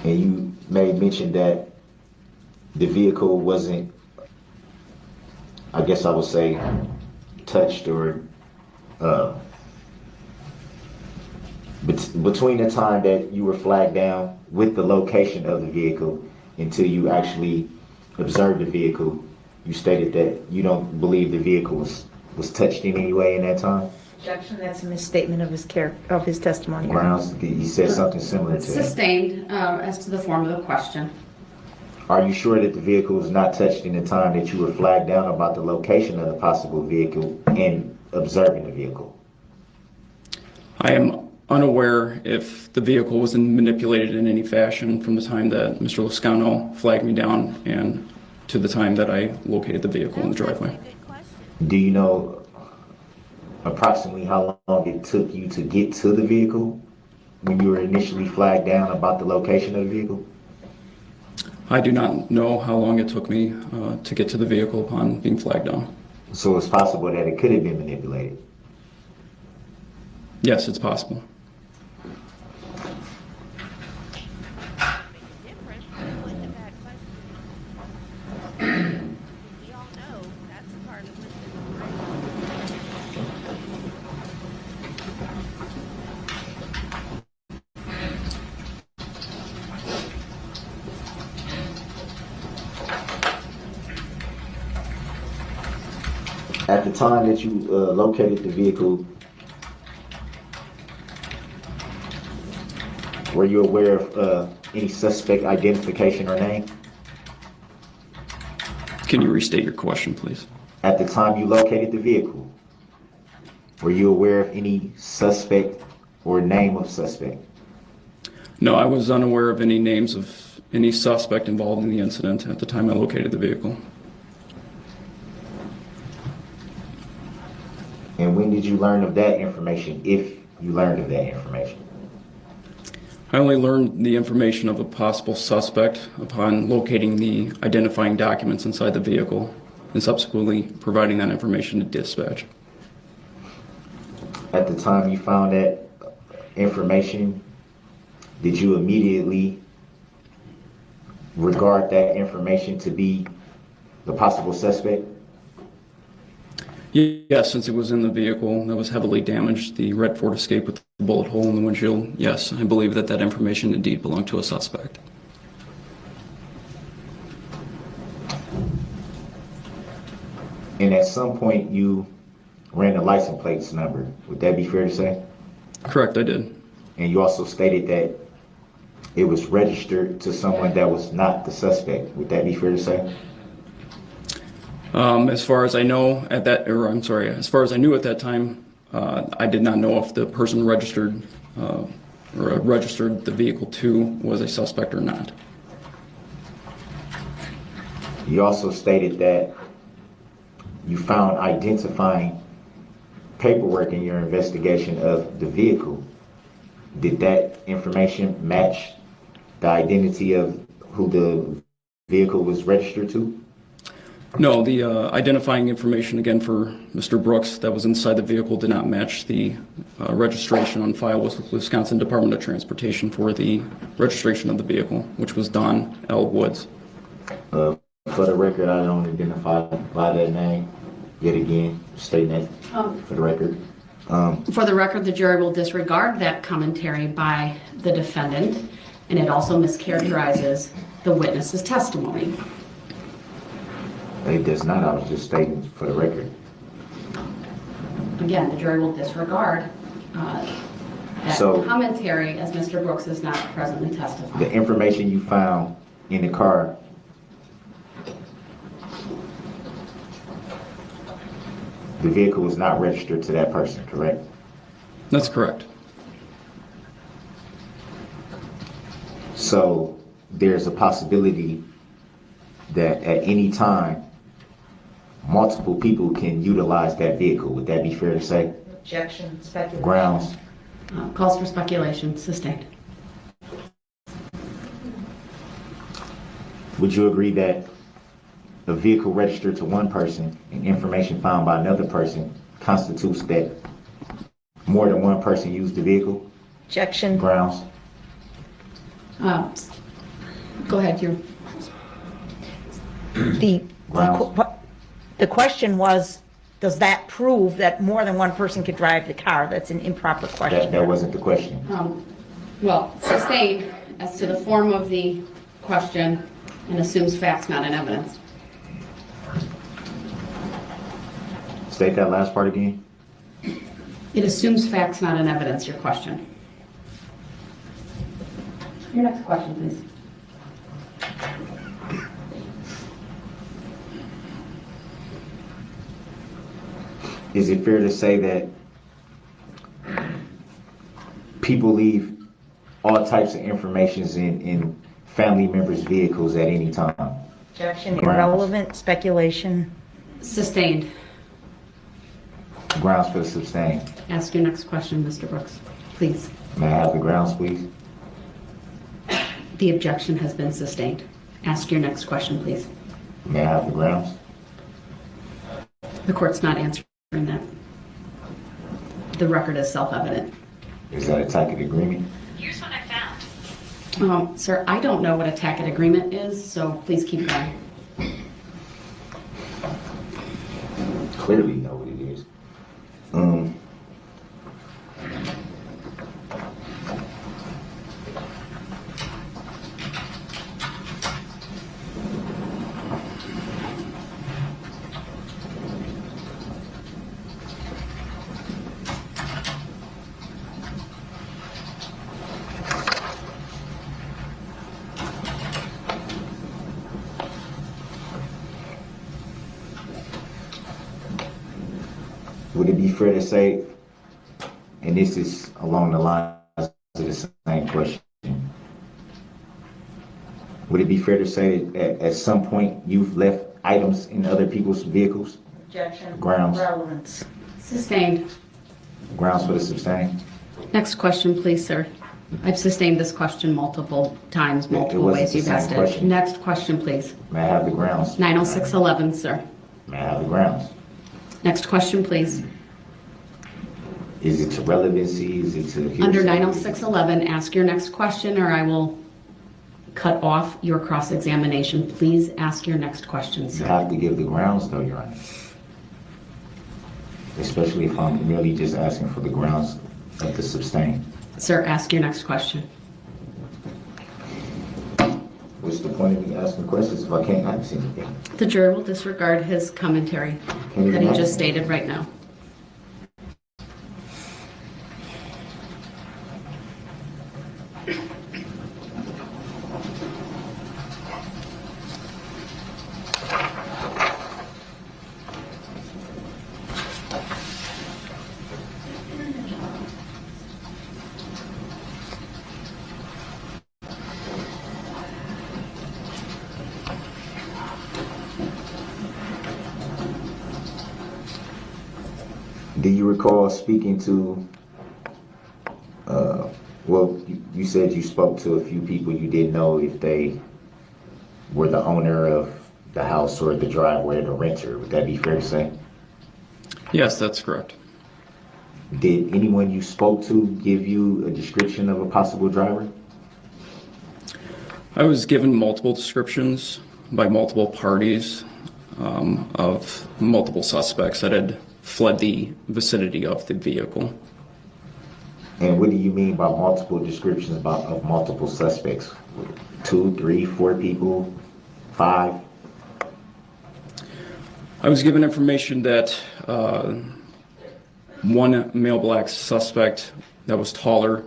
And you may mention that the vehicle wasn't, I guess I would say, touched or between the time that you were flagged down with the location of the vehicle until you actually observed the vehicle, you stated that you don't believe the vehicle was touched in any way in that time? Objection, that's a misstatement of his testimony. Your Honor. Grounds? You said something similar to that. Sustained as to the form of the question. Are you sure that the vehicle was not touched in the time that you were flagged down about the location of the possible vehicle and observing the vehicle? I am unaware if the vehicle was manipulated in any fashion from the time that Mr. Lascano flagged me down and to the time that I located the vehicle in the driveway. Do you know approximately how long it took you to get to the vehicle when you were initially flagged down about the location of the vehicle? I do not know how long it took me to get to the vehicle upon being flagged down. So it's possible that it could have been manipulated. Yes, it's possible. At the time that you located the vehicle, were you aware of any suspect identification or name? Can you restate your question, please? At the time you located the vehicle, were you aware of any suspect or name of suspect? No, I was unaware of any names of any suspect involved in the incident at the time I located the vehicle. And when did you learn of that information, if you learned of that information? I only learned the information of a possible suspect upon locating the identifying documents inside the vehicle and subsequently providing that information to dispatch. At the time you found that information, did you immediately regard that information to be the possible suspect? Yes, since it was in the vehicle that was heavily damaged, the red Ford Escape with the bullet hole in the windshield, yes, I believe that that information indeed belonged to a suspect. And at some point you ran the license plates number. Would that be fair to say? Correct, I did. And you also stated that it was registered to someone that was not the suspect. Would that be fair to say? As far as I know at that, or I'm sorry, as far as I knew at that time, I did not know if the person registered the vehicle to was a suspect or not. You also stated that you found identifying paperwork in your investigation of the vehicle. Did that information match the identity of who the vehicle was registered to? No, the identifying information, again, for Mr. Brooks that was inside the vehicle did not match the registration on file with the Wisconsin Department of Transportation for the registration of the vehicle, which was Don L. Woods. For the record, I don't identify by that name. Yet again, stating that for the record. For the record, the jury will disregard that commentary by the defendant, and it also mischaracterizes the witness's testimony. It does not. I was just stating for the record. Again, the jury will disregard that commentary as Mr. Brooks is not presently testifying. The information you found in the car, the vehicle was not registered to that person, correct? That's correct. So there's a possibility that at any time, multiple people can utilize that vehicle. Would that be fair to say? Objection, speculation. Grounds. Calls for speculation. Sustained. Would you agree that a vehicle registered to one person and information found by another person constitutes that more than one person used the vehicle? Objection. Grounds. Go ahead. The question was, does that prove that more than one person could drive the car? That's an improper question. That wasn't the question. Well, sustained as to the form of the question and assumes facts not in evidence. State that last part again. It assumes facts not in evidence, your question. Your next question, please. Is it fair to say that people leave all types of information in family members' vehicles at any time? Objection, Grounds. irrelevant, speculation. Sustained. Grounds for the sustain. Ask your next question, Mr. Brooks, please. May I have the grounds, please? The objection has been sustained. Ask your next question, please. May I have the grounds? The court's not answering that. The record is self-evident. Is that a tacit agreement? Here's what I found. Sir, I don't know what a tacit agreement is, so please keep going. Clearly know what it is. Would it be fair to say, and this is along the lines of the same question, would it be fair to say that at some point you've left items in other people's vehicles? Objection. Grounds. Relevance. Sustained. Grounds for the sustain? Next question, please, sir. I've sustained this question multiple times, multiple wasn't ways the you've same asked it. question. Next question, please. May I have the grounds? 90611, sir. May I have the grounds? Next question, please. Is it to relevancy? Is it to hearsay? Under 90611, ask your next question or I will cut off your cross-examination. Please ask your next question, You sir. have to give the grounds though, Your Honor. Especially if I'm merely just asking for the grounds of the sustain. Sir, ask your next question. What's the point of me asking questions if I can't answer anything? The jury will disregard his commentary that he just stated right now. Do you recall speaking to, well, you said you spoke to a few people you didn't know if they were the owner of the house or the driveway of the renter. Would that be fair to say? Yes, that's correct. Did anyone you spoke to give you a description of a possible driver? I was given multiple descriptions by multiple parties of multiple suspects that had fled the vicinity of the vehicle. And what do you mean by multiple descriptions of multiple suspects? 2, 3, 4 people, 5? I was given information that one male black suspect that was taller,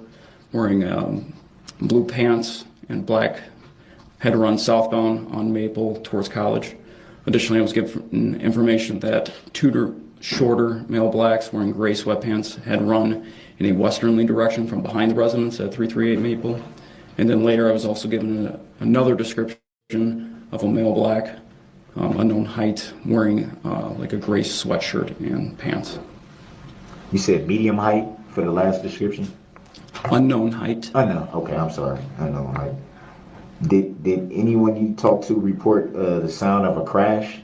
wearing blue pants and black, had to run southbound on Maple towards College. Additionally, I was given information that 2 shorter male blacks wearing gray sweatpants had run in a westerly direction from behind the residence at 338 Maple. And then later I was also given another description of a male black, unknown height, wearing like a gray sweatshirt and pants. You said medium height for the last description? Unknown height. Unknown. Okay, I'm sorry. Unknown height. Did anyone you talked to report the sound of a crash?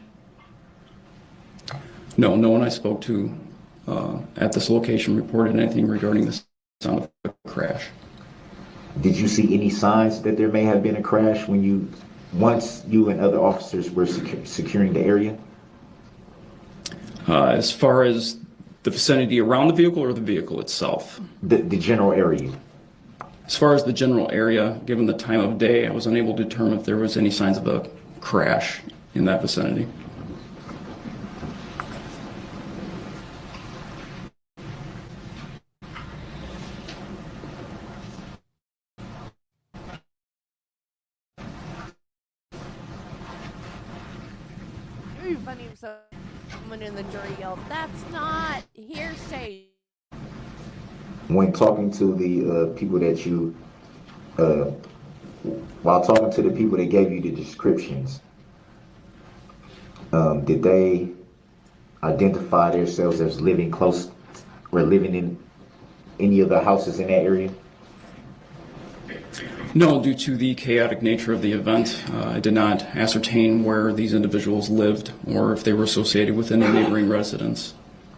No, no one I spoke to at this location reported anything regarding the sound of a crash. Did you see any signs that there may have been a crash once you and other officers were securing the area? As far as the vicinity around the vehicle or the vehicle itself? The general area. As far as the general area, given the time of day, I was unable to determine if there was any signs of a crash in that vicinity. It'd be funny if someone in the jury yelled, "That's not hearsay." When talking to the people that you, while talking to the people that gave you the descriptions, did they identify themselves as living close or living in any of the houses in that area? No, due to the chaotic nature of the event, I did not ascertain where these individuals lived or if they were associated with any neighboring residents.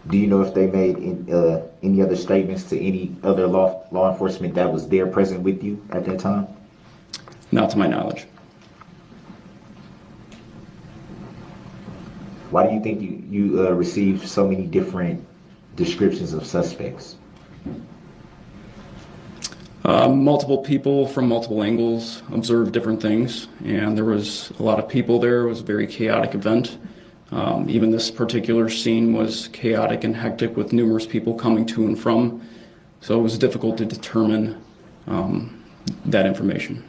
Do you know if they made any other statements to any other law enforcement that was there present with you at that time? Not to my knowledge. Why do you think you received so many different descriptions of suspects? Multiple people from multiple angles observed different things, and there was a lot of people there. It was a very chaotic event. Even this particular scene was chaotic and hectic with numerous people coming to and from, so it was difficult to determine that information.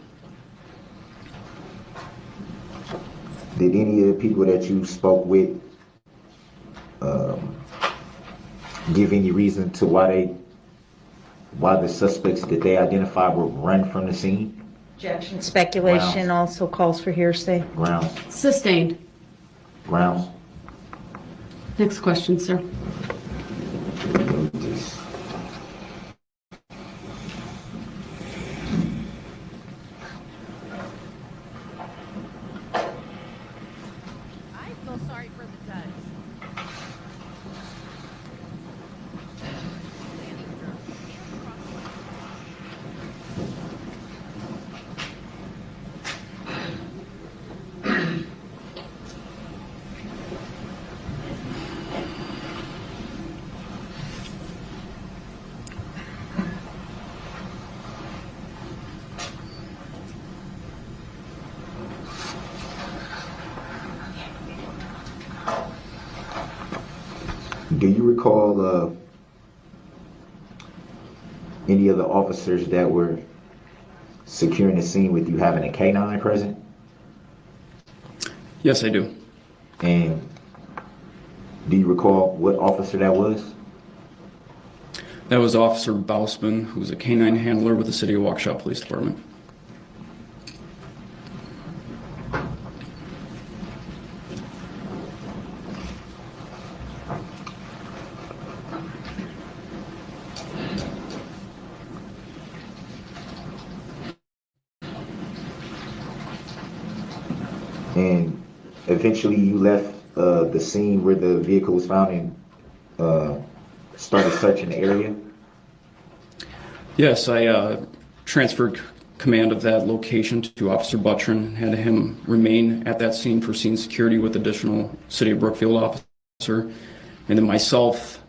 Did any of the people that you spoke with give any reason to why the suspects that they identified were run from the scene? Objection. Speculation also calls for hearsay. Grounds. Sustained. Grounds. Next question, sir. I feel sorry for the judge. Do you recall any of the officers that were securing the scene with you having a K-9 present? Yes, I do. And do you recall what officer that was? That was Officer Bausman, who was a canine handler with the City of Waukesha Police Department. And eventually you left the scene where the vehicle was found and started searching the area? Yes, I transferred command of that location to Officer Buttrin, had him remain at that scene for scene security with additional City of Brookfield officer, and then myself,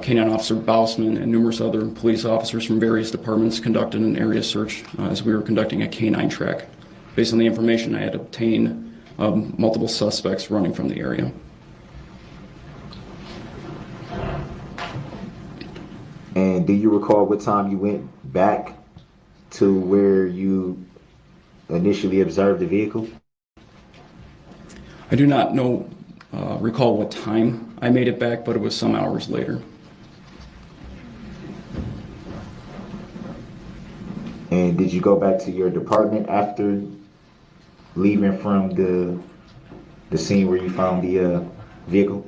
Canine Officer Bausman, and numerous other police officers from various departments conducted an area search as we were conducting a canine track. Based on the information I had obtained, multiple suspects running from the area. And do you recall what time you went back to where you initially observed the vehicle? I do not recall what time I made it back, but it was some hours later. And did you go back to your department after leaving from the scene where you found the vehicle?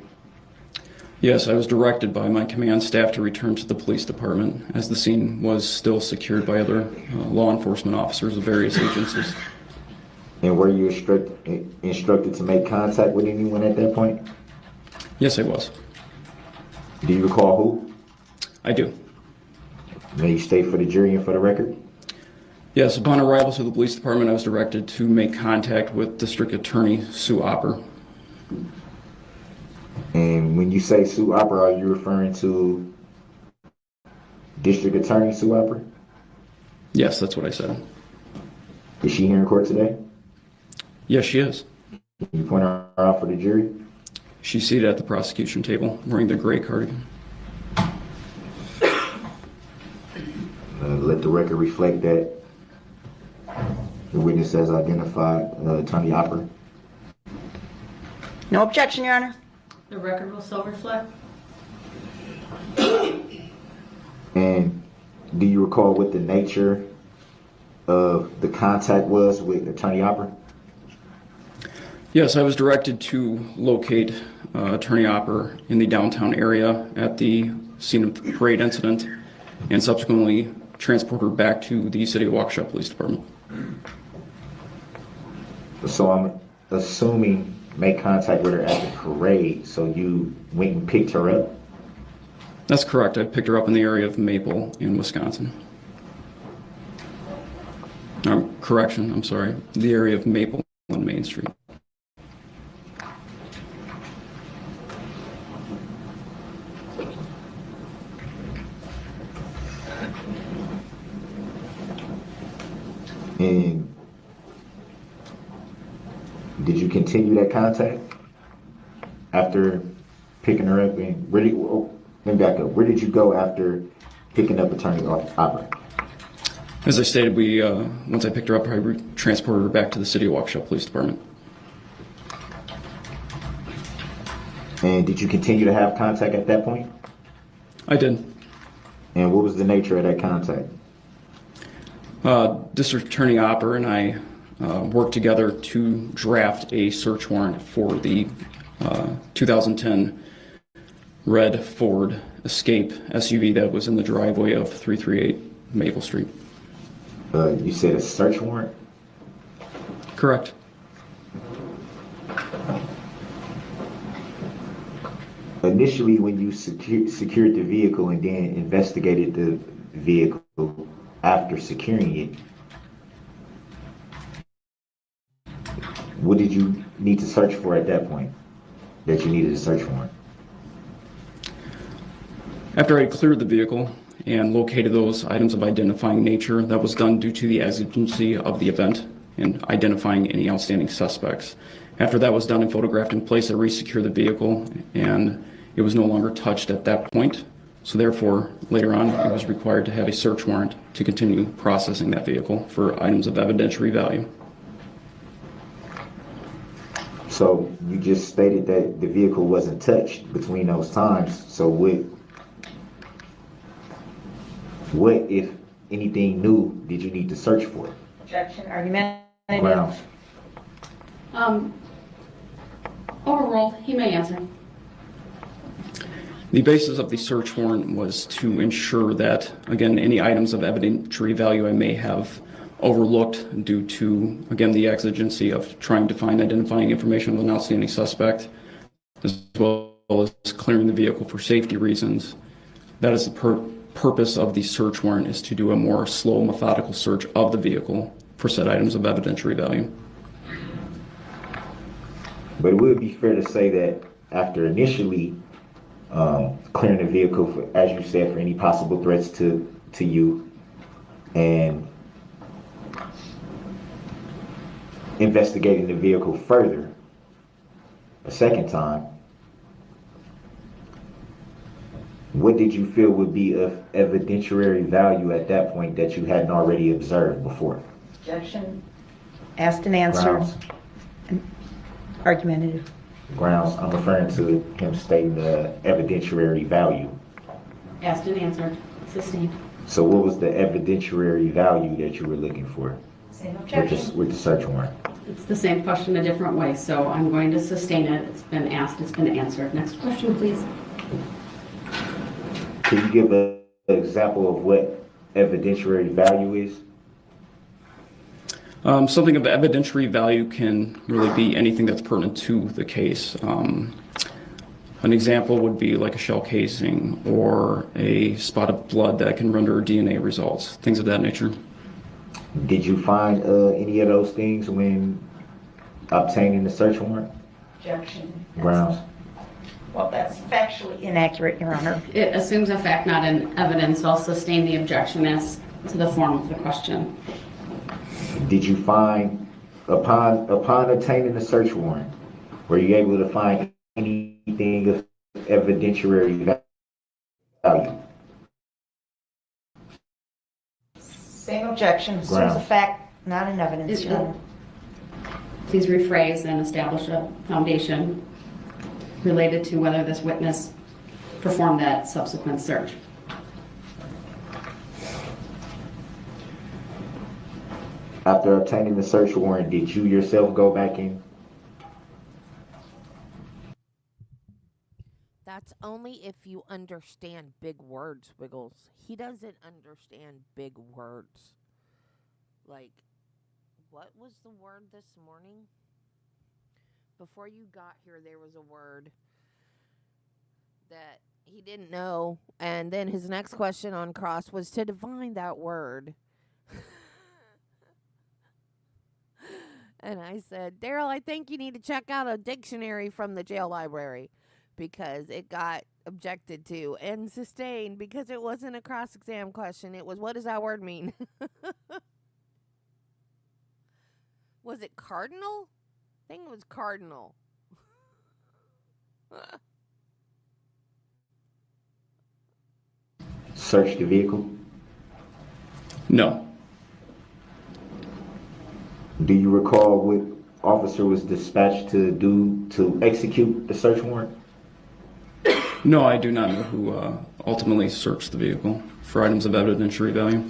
Yes, I was directed by my command staff to return to the police department as the scene was still secured by other law enforcement officers of various agencies. And were you instructed to make contact with anyone at that point? Yes, I was. Do you recall who? I do. May you state for the jury and for the record? Yes, upon arrival to the police department, I was directed to make contact with District Attorney Sue Opper. And when you say Sue Opper, are you referring to District Attorney Sue Opper? Yes, that's what I said. Is she here in court today? Yes, she is. Can you point her out for the jury? She's seated at the prosecution table wearing the gray cardigan. Let the record reflect that the witness has identified Attorney Opper. No objection, Your Honor. The record will so reflect. And do you recall what the nature of the contact was with Attorney Opper? Yes, I was directed to locate Attorney Opper in the downtown area at the scene of the parade incident and subsequently transport her back to the City of Waukesha Police Department. So I'm assuming make contact with her at the parade, so you went and picked her up? That's correct. I picked her up in the area of Maple in Wisconsin. Correction, I'm sorry. The area of Maple on Main Street. And did you continue that contact after picking her up? And where did, let me back up. Where did you go after picking up Attorney Opper? As I stated, once I picked her up, I transported her back to the City of Waukesha Police Department. And did you continue to have contact at that point? I did. And what was the nature of that contact? District Attorney Opper and I worked together to draft a search warrant for the 2010 red Ford Escape SUV that was in the driveway of 338 Maple Street. You said a search warrant? Correct. Initially, when you secured the vehicle and then investigated the vehicle after securing it, what did you need to search for at that point that you needed a search warrant? After I cleared the vehicle and located those items of identifying nature, that was done due to the exigency of the event and identifying any outstanding suspects. After that was done and photographed in place, I resecured the vehicle and it was no longer touched at that point. So therefore, later on, it was required to have a search warrant to continue processing that vehicle for items of evidentiary value. So you just stated that the vehicle wasn't touched between those times. So what if anything new did you need to search for? Objection, argument. Grounds. Overruled. He may answer. The basis of the search warrant was to ensure that, again, any items of evidentiary value I may have overlooked due to, again, the exigency of trying to find identifying information of an outstanding suspect, as well as clearing the vehicle for safety reasons. That is the purpose of the search warrant, is to do a more slow, methodical search of the vehicle for said items of evidentiary value. But it would be fair to say that after initially clearing the vehicle, for, as you said, for any possible threats to you, and investigating the vehicle further a second time, what did you feel would be of evidentiary value at that point that you hadn't already observed before? Objection. Asked and answered. Grounds. Argumentative. Grounds. I'm referring to him stating the evidentiary value. Asked and answered. Sustained. So what was the evidentiary value that you were looking for Same objection. with the search warrant? It's the same question a different way, so I'm going to sustain it. It's been asked, it's been answered. Next question, please. Can you give an example of what evidentiary value is? Something of evidentiary value can really be anything that's pertinent to the case. An example would be like a shell casing or a spot of blood that can render DNA results, things of that nature. Did you find any of those things when obtaining the search warrant? Objection. Grounds. Well, that's factually inaccurate, Your Honor. It assumes a fact, not an evidence. I'll sustain the objection as to the form of the question. Did you find, upon obtaining the search warrant, were you able to find anything of evidentiary value? Same objection. Assumes a Grounds. fact, not an evidence, Your Honor. Please rephrase and establish a foundation related to whether this witness performed that subsequent search. After obtaining the search warrant, did you yourself go back in? That's only if you understand big words, Wiggles. He doesn't understand big words. Like, what was the word this morning? Before you got here, there was a word that he didn't know. And then his next question on cross was to define that word. And I said, Darrell, I think you need to check out a dictionary from the jail library, because it got objected to and sustained because it wasn't a cross-exam question. It was, what does that word mean? Was it cardinal? I think it was cardinal. Search the vehicle? No. Do you recall what officer was dispatched to do to execute the search warrant? No, I do not know who ultimately searched the vehicle for items of evidentiary value.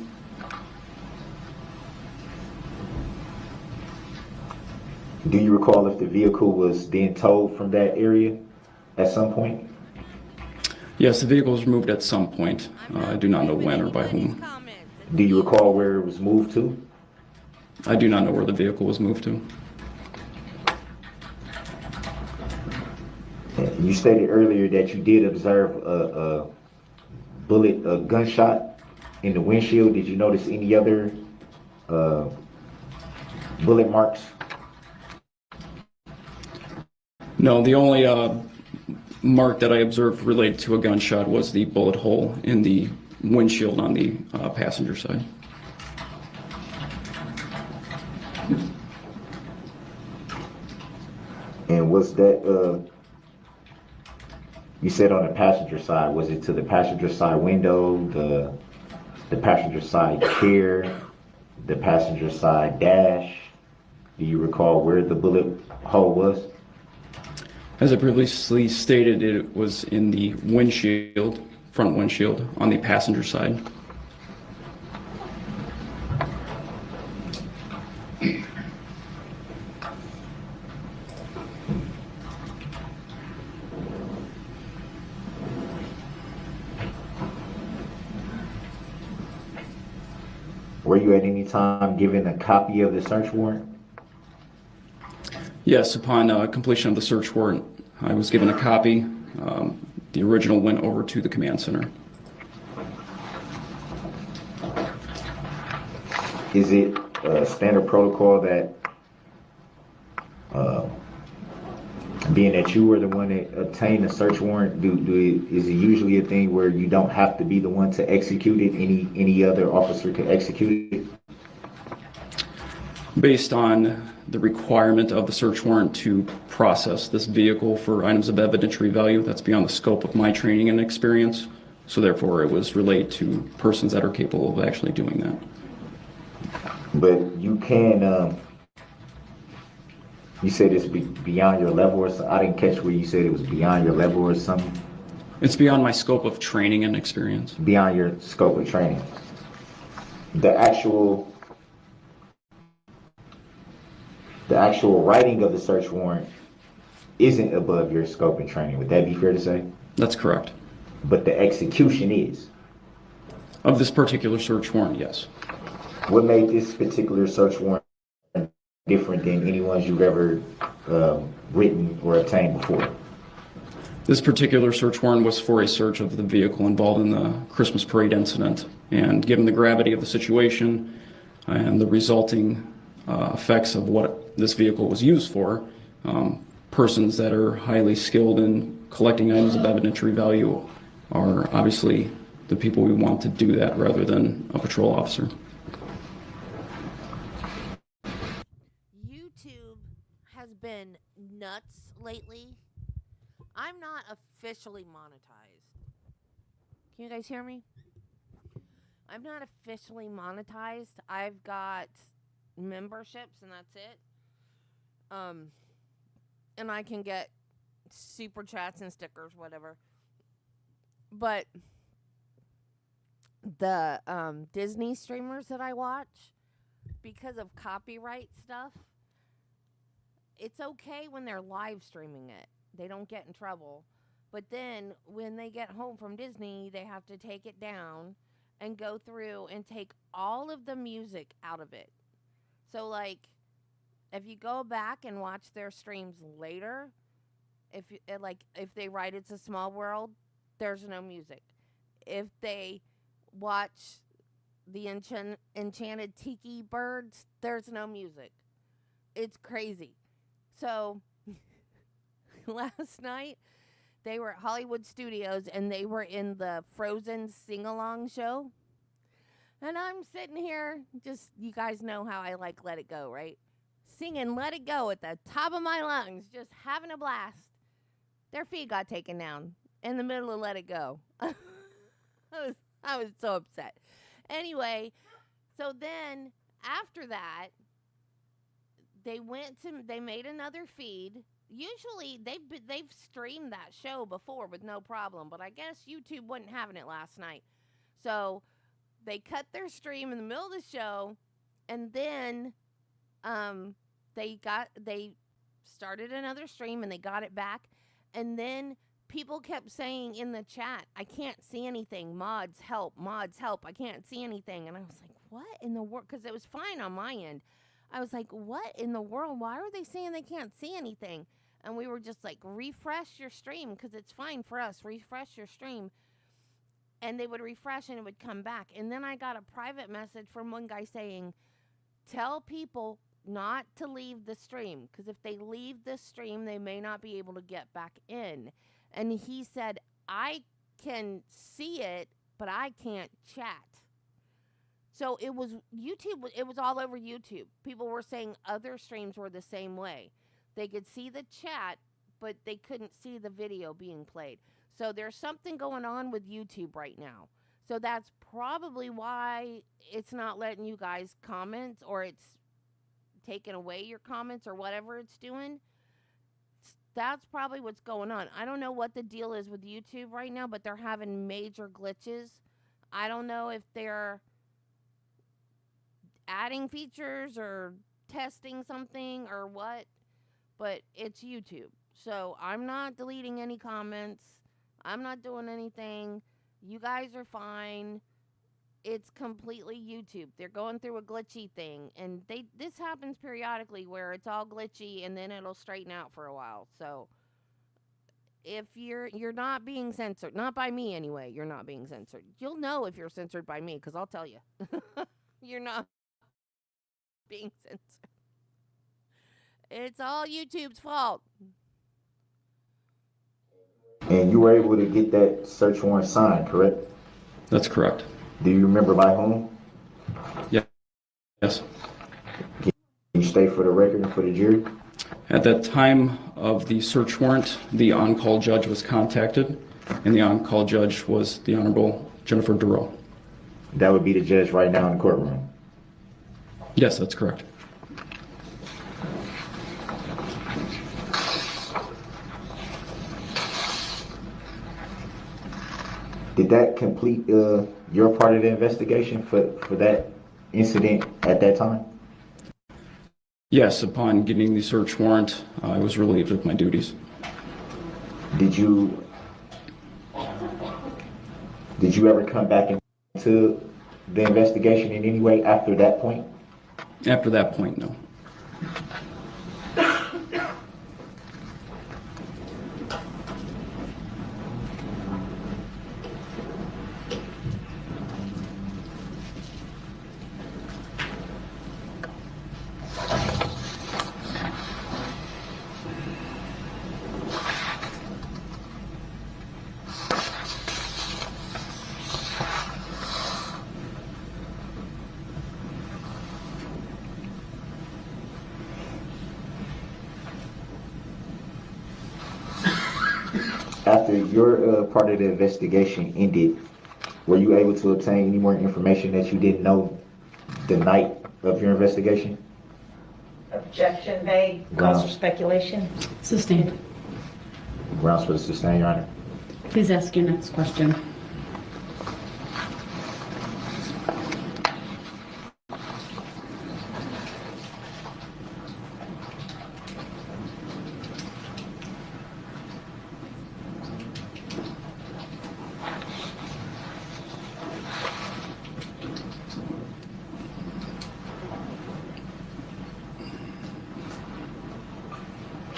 Do you recall if the vehicle was being towed from that area at some point? Yes, the vehicle was removed at some point. I do not know when or by whom. Do you recall where it was moved to? I do not know where the vehicle was moved to. You stated earlier that you did observe a gunshot in the windshield. Did you notice any other bullet marks? No, the only mark that I observed related to a gunshot was the bullet hole in the windshield on the passenger side. And was that, you said on the passenger side, was it to the passenger side window, the passenger side chair, the passenger side dash? Do you recall where the bullet hole was? As I previously stated, it was in the windshield, front windshield, on the passenger side. Were you at any time given a copy of the search warrant? Yes, upon completion of the search warrant, I was given a copy. The original went over to the command center. Is it standard protocol that, being that you were the one that obtained the search warrant, is it usually a thing where you don't have to be the one to execute it? Any other officer could execute it? Based on the requirement of the search warrant to process this vehicle for items of evidentiary value, that's beyond the scope of my training and experience. So therefore, it was relayed to persons that are capable of actually doing that. But you can, you said it's beyond your level or something? I didn't catch where you said it was beyond your level or something. It's beyond my scope of training and experience. Beyond your scope of training. The actual writing of the search warrant isn't above your scope and training. Would that be fair to say? That's correct. But the execution is? Of this particular search warrant, yes. What made this particular search warrant different than any ones you've ever written or obtained before? This particular search warrant was for a search of the vehicle involved in the Christmas parade incident. And given the gravity of the situation and the resulting effects of what this vehicle was used for, persons that are highly skilled in collecting items of evidentiary value are obviously the people we want to do that rather than a patrol officer. YouTube has been nuts lately. I'm not officially monetized. Can you guys hear me? I'm not officially monetized. I've got memberships and that's it. And I can get super chats and stickers, whatever. But the Disney streamers that I watch, because of copyright stuff, it's okay when they're live streaming it. They don't get in trouble. But then when they get home from Disney, they have to take it down and go through and take all of the music out of it. So, like, if you go back and watch their streams later, if they write It's a Small World, there's no music. If they watch the Enchanted Tiki Birds, there's no music. It's crazy. So, last night, they were at Hollywood Studios, and they were in the Frozen sing-along show. And I'm sitting here, just, you guys know how I like Let It Go, right? Singing Let It Go at the top of my lungs, just having a blast. Their feet got taken down in the middle of Let It Go. I was so upset. Anyway, so then after that, they made another feed. Usually they've streamed that show before with no problem, but I guess YouTube wasn't having it last night. So they cut their stream in the middle of the show, and then they started another stream and they got it back, and then people kept saying in the chat, I can't see anything. Mods help, I can't see anything. And I was like, what in the world? Because it was fine on my end. I was like, what in the world? Why are they saying they can't see anything? And we were just like, refresh your stream, because it's fine for us. Refresh your stream. And they would refresh and it would come back. And then I got a private message from one guy saying, tell people not to leave the stream, because if they leave the stream, they may not be able to get back in. And he said, I can see it, but I can't chat. So it was YouTube. It was all over YouTube. People were saying other streams were the same way. They could see the chat, but they couldn't see the video being played. So there's something going on with YouTube right now. So that's probably why it's not letting you guys comment, or it's taking away your comments, or whatever it's doing. That's probably what's going on. I don't know what the deal is with YouTube right now, but they're having major glitches. I don't know if they're adding features or testing something or what, but it's YouTube. So I'm not deleting any comments. I'm not doing anything. You guys are fine. it's completely YouTube. They're going through a glitchy thing, and this happens periodically where it's all glitchy and then it'll straighten out for a while. So if you're not being censored, not by me anyway, you're not being censored. You'll know if you're censored by me because I'll tell you. You're not being censored. It's all YouTube's fault. And you were able to get that search warrant signed, correct? That's correct. Do you remember by whom? Yes. Can you state for the record and for the jury? At that time of the search warrant, the on-call judge was contacted, and the on-call judge was the Honorable Jennifer Darrell. That would be the judge right now in the courtroom. Yes, that's correct. Did that complete your part of the investigation for that incident at that time? Yes, upon getting the search warrant, I was relieved of my duties. Did you ever come back into the investigation in any way after that point? After that point, no. After your part of the investigation ended, were you able to obtain any more information that you didn't know the night of your investigation? Objection, vague, cause for speculation. Sustained. Grounds for the sustain, Your Honor. Please ask your next question.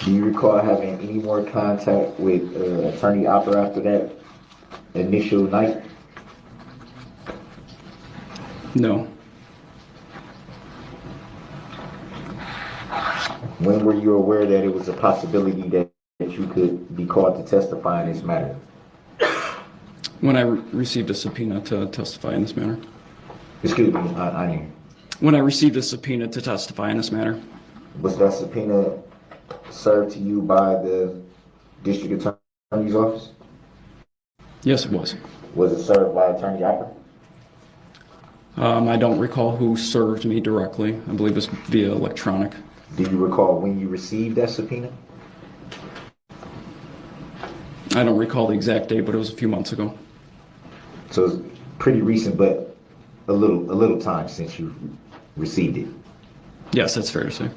Do you recall having any more contact with Attorney Opper after that initial night? No. When were you aware that it was a possibility that you could be called to testify in this matter? When I received a subpoena to testify in this matter. Excuse me, I mean, When I received a subpoena to testify in this matter. was that subpoena served to you by the district attorney's office? Yes, it was. Was it served by Attorney Opper? I don't recall who served me directly. I believe it was via electronic. Do you recall when you received that subpoena? I don't recall the exact date, but it was a few months ago. So it's pretty recent, but a little time since you received it. Yes, that's fair to say.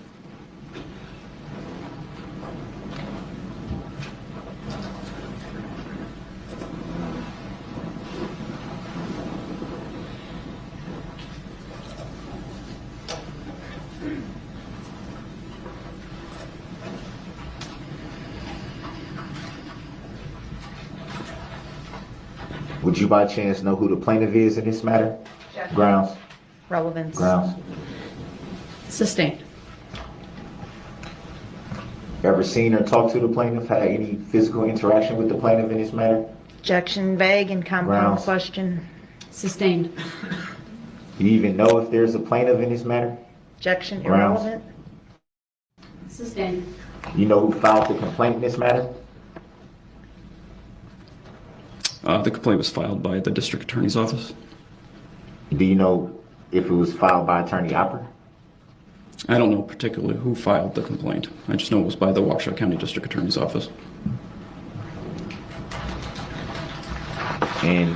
Would you by chance know who the plaintiff is in this matter? Grounds? Relevance. Grounds? Sustained. Ever seen or talked to the plaintiff? Had any physical interaction with the plaintiff in this matter? Objection, vague and compound Grounds. question. Sustained. Do you even know if there's a plaintiff in this matter? Objection, Grounds. irrelevant. Sustained. You know who filed the complaint in this matter? The complaint was filed by the district attorney's office. Do you know if it was filed by Attorney Opper? I don't know particularly who filed the complaint. I just know it was by the Waukesha County District Attorney's Office. And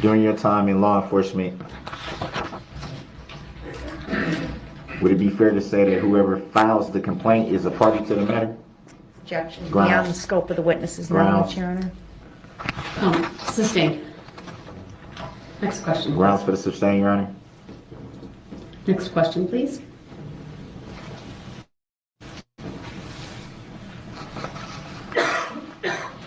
during your time in law enforcement, would it be fair to say that whoever files the complaint is a party to the matter? Objection, Grounds. beyond the scope of the witness's Grounds. knowledge, Your Honor. Sustained. Next question. Grounds for the sustain, Your Honor. Next question, please.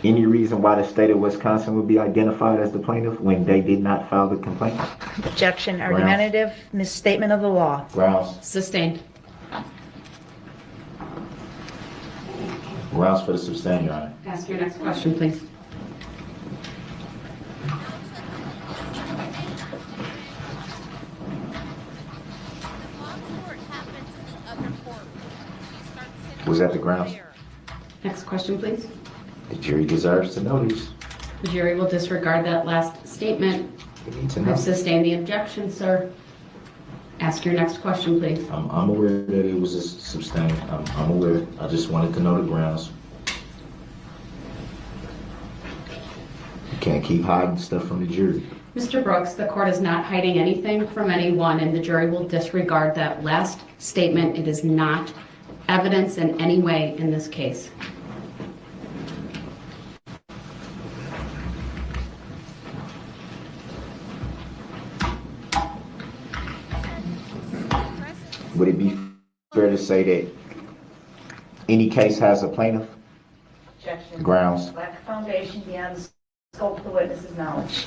Any reason why the state of Wisconsin would be identified as the plaintiff when they did not file the complaint? Objection, argumentative, misstatement of the law. Grounds. Sustained. Grounds for the sustain, Your Honor. Ask your next question, please. Was that the grounds? Next question, please. The jury deserves to know these. The jury will disregard that last statement. They need to know. I've sustained the objection, sir. Ask your next question, please. I'm aware that it was a sustain. I'm aware. I just wanted to know the grounds. You can't keep hiding stuff from the jury. Mr. Brooks, the court is not hiding anything from anyone, and the jury will disregard that last statement. It is not evidence in any way in this case. Would it be fair to say that any case has a plaintiff? Objection. Grounds. Lack of foundation beyond the scope of the witness's knowledge.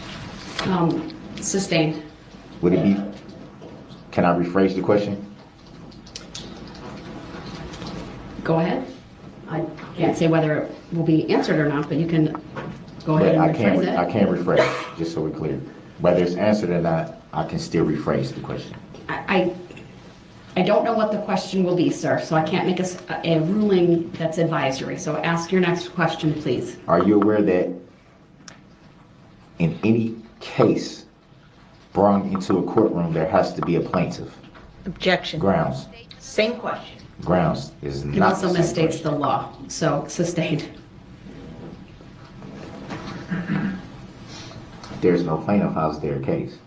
Sustained. Would it be, can I rephrase the question? Go ahead. I can't say whether it will be answered or not, but you can go ahead But and rephrase it. I can't rephrase, just so we're clear. Whether it's answered or not, I can still rephrase the question. I don't know what the question will be, sir, so I can't make a ruling that's advisory. So ask your next question, please. Are you aware that in any case brought into a courtroom, there has to be a plaintiff? Objection. Grounds. Same question. Grounds is It not also the same misstates the question. law, so sustained. If there's no plaintiff, how's their case?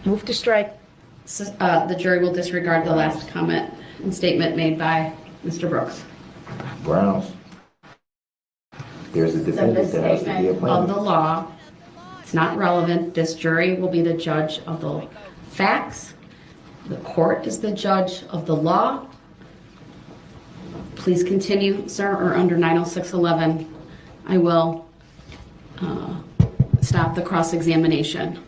Move to strike. The jury will disregard the last comment and statement made by Mr. Brooks. Grounds. There's a It's a defendant that has to be a misstatement of the plaintiff. law. It's not relevant. This jury will be the judge of the facts. The court is the judge of the law. Please continue, sir, or under 90611, I will stop the cross-examination.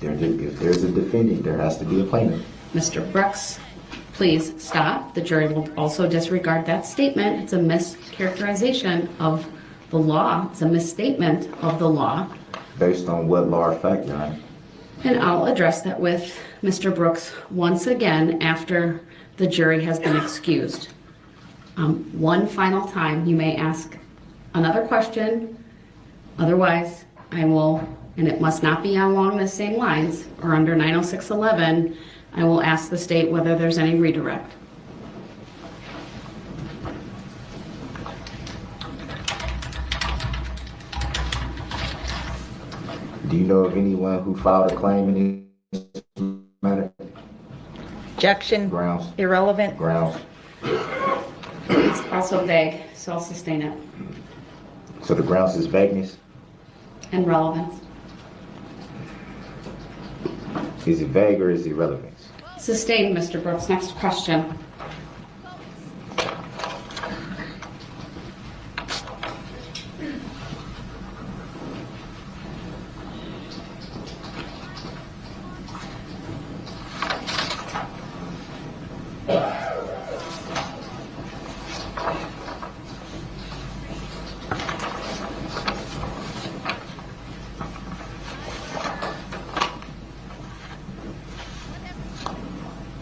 If there's a defendant, there has to be a plaintiff. Mr. Brooks, please stop. The jury will also disregard that statement. It's a mischaracterization of the law. It's a misstatement of the law. Based on what law or fact, Your Honor? And I'll address that with Mr. Brooks once again after the jury has been excused. One final time, you may ask another question. Otherwise, I will, and it must not be along the same lines, or under 90611, I will ask the state whether there's any redirect. Do you know of anyone who filed a claim in this matter? Objection. Grounds. Irrelevant. Grounds. It's also vague, so I'll sustain it. So the grounds is vagueness? And relevance. Is it vague or is it relevance? Sustained, Mr. Brooks. Next question.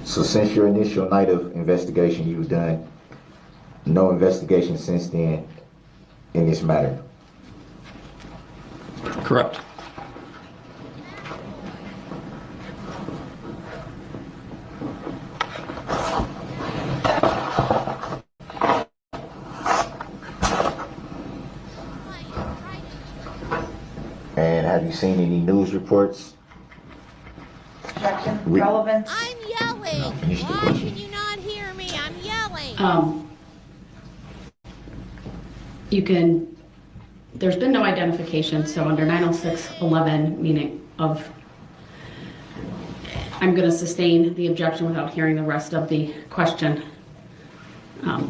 So since your initial night of investigation, you've done no investigation since then in this matter? Correct. And have you seen any news reports? Objection. Relevant. I'm yelling. finish the Why question. can you not hear me? I'm yelling. You can, there's been no identification, so under 90611, meaning of I'm going to sustain the objection without hearing the rest of the question. I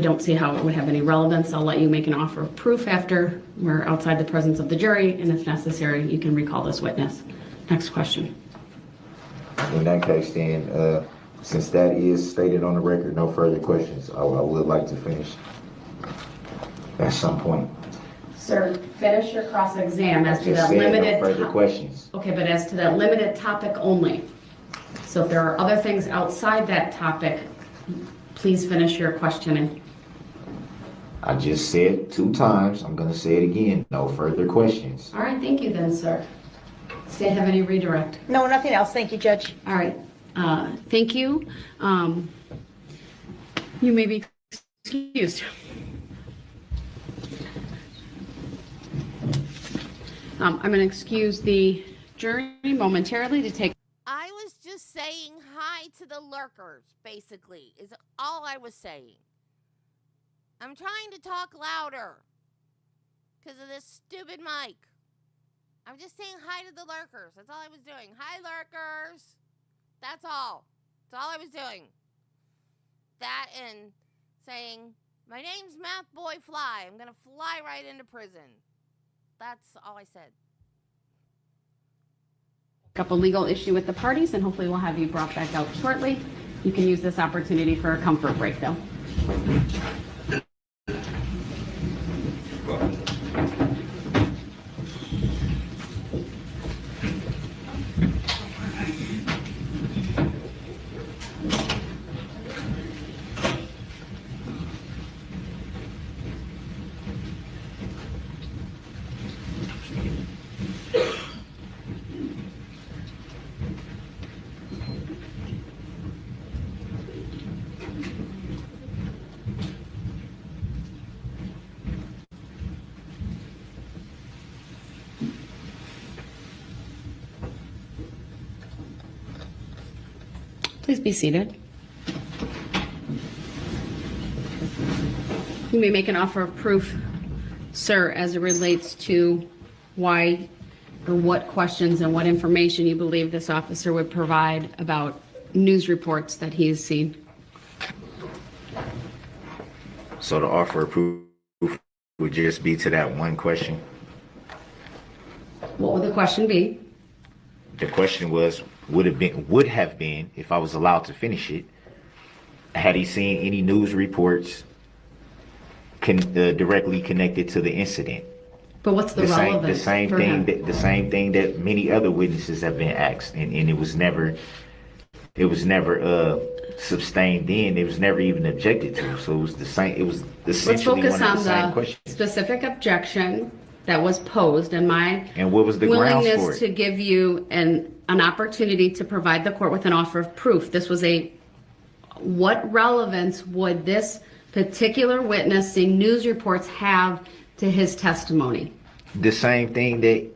don't see how it would have any relevance. I'll let you make an offer of proof after we're outside the presence of the jury, and if necessary, you can recall this witness. Next question. In that case, then, since that is stated on the record, no further questions. I would like to finish at some point. Sir, finish your cross-exam as to Just that said limited. no further questions. Okay, but as to that limited topic only. So if there are other things outside that topic, please finish your questioning. I just said 2 times. I'm going to say it again. No further questions. All right, thank you then, sir. State have any redirect? No, nothing else. Thank you, Judge. All right, thank you. You may be excused. I'm going to excuse the jury momentarily to take. I was just saying hi to the lurkers, basically, is all I was saying. I'm trying to talk louder because of this stupid mic. I'm just saying hi to the lurkers. That's all I was doing. Hi, lurkers. That's all. That's all I was doing. That and saying, my name's Math Boy Fly. I'm going to fly right into prison. That's all I said. Up a legal issue with the parties, and hopefully we'll have you brought back out shortly. You can use this opportunity for a comfort break, though. Please be seated. You may make an offer of proof, sir, as it relates to why or what questions and what information you believe this officer would provide about news reports that he has seen. So the offer of proof would just be to that one question. What would the question be? The question was, would have been, if I was allowed to finish it, had he seen any news reports directly connected to the incident? But what's the relevance? The same thing that many other witnesses have been asked, and it was never sustained then. It was never even objected to. So it was the same. It was essentially Let's focus one of on the same the questions. specific objection that was posed, and my And what was the grounds for willingness it? to give you an opportunity to provide the court with an offer of proof. This was what relevance would this particular witness seeing news reports have to his testimony? The same thing that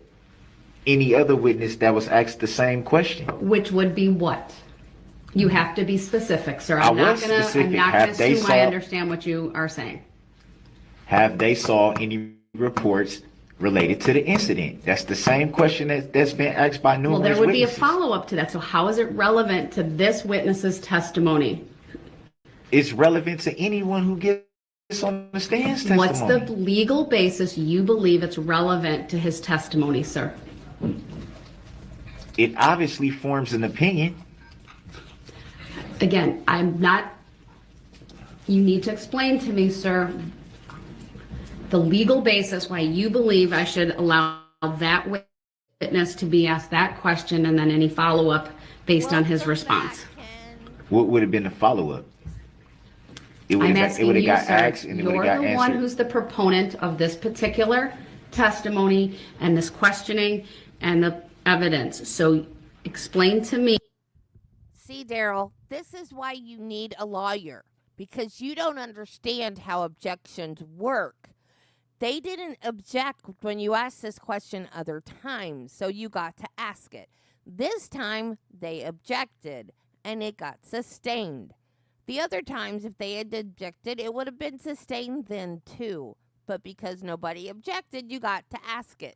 any other witness that was asked the same question. Which would be what? You have to be specific, sir. I I'm not was gonna specific. assume I understand what you are saying. Have they saw any reports related to the incident? That's the same question that's been asked by numerous Well, there would be a witnesses. follow-up to that. So how is it relevant to this witness's testimony? It's relevant to anyone who gets on the stand's testimony. What's the legal basis you believe it's relevant to his testimony, sir? It obviously forms an opinion. Again, you need to explain to me, sir, the legal basis why you believe I should allow that witness to be asked that question and then any follow-up based on his response. What would have been the follow-up? I'm asking you, got sir, asked and it would you're have got the one answered. who's the proponent of this particular testimony and this questioning and the evidence. So explain to me. See, Darrell, this is why you need a lawyer, because you don't understand how objections work. They didn't object when you asked this question other times, so you got to ask it. This time, they objected, and it got sustained. The other times, if they had objected, it would have been sustained then too. But because nobody objected, you got to ask it.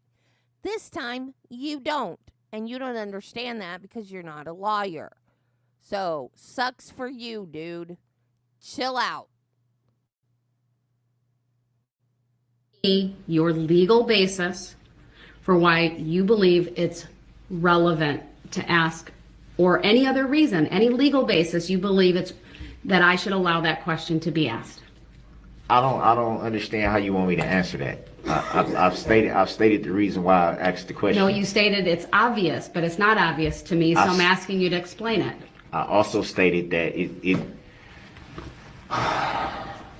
This time, you don't. And you don't understand that because you're not a lawyer. So, sucks for you, dude. Chill out. Your legal basis for why you believe it's relevant to ask, or any other reason, any legal basis you believe it's that I should allow that question to be asked. I don't understand how you want me to answer that. I've stated the reason why I asked the question. No, you stated it's obvious, but it's not obvious to me, so I'm asking you to explain it. I also stated that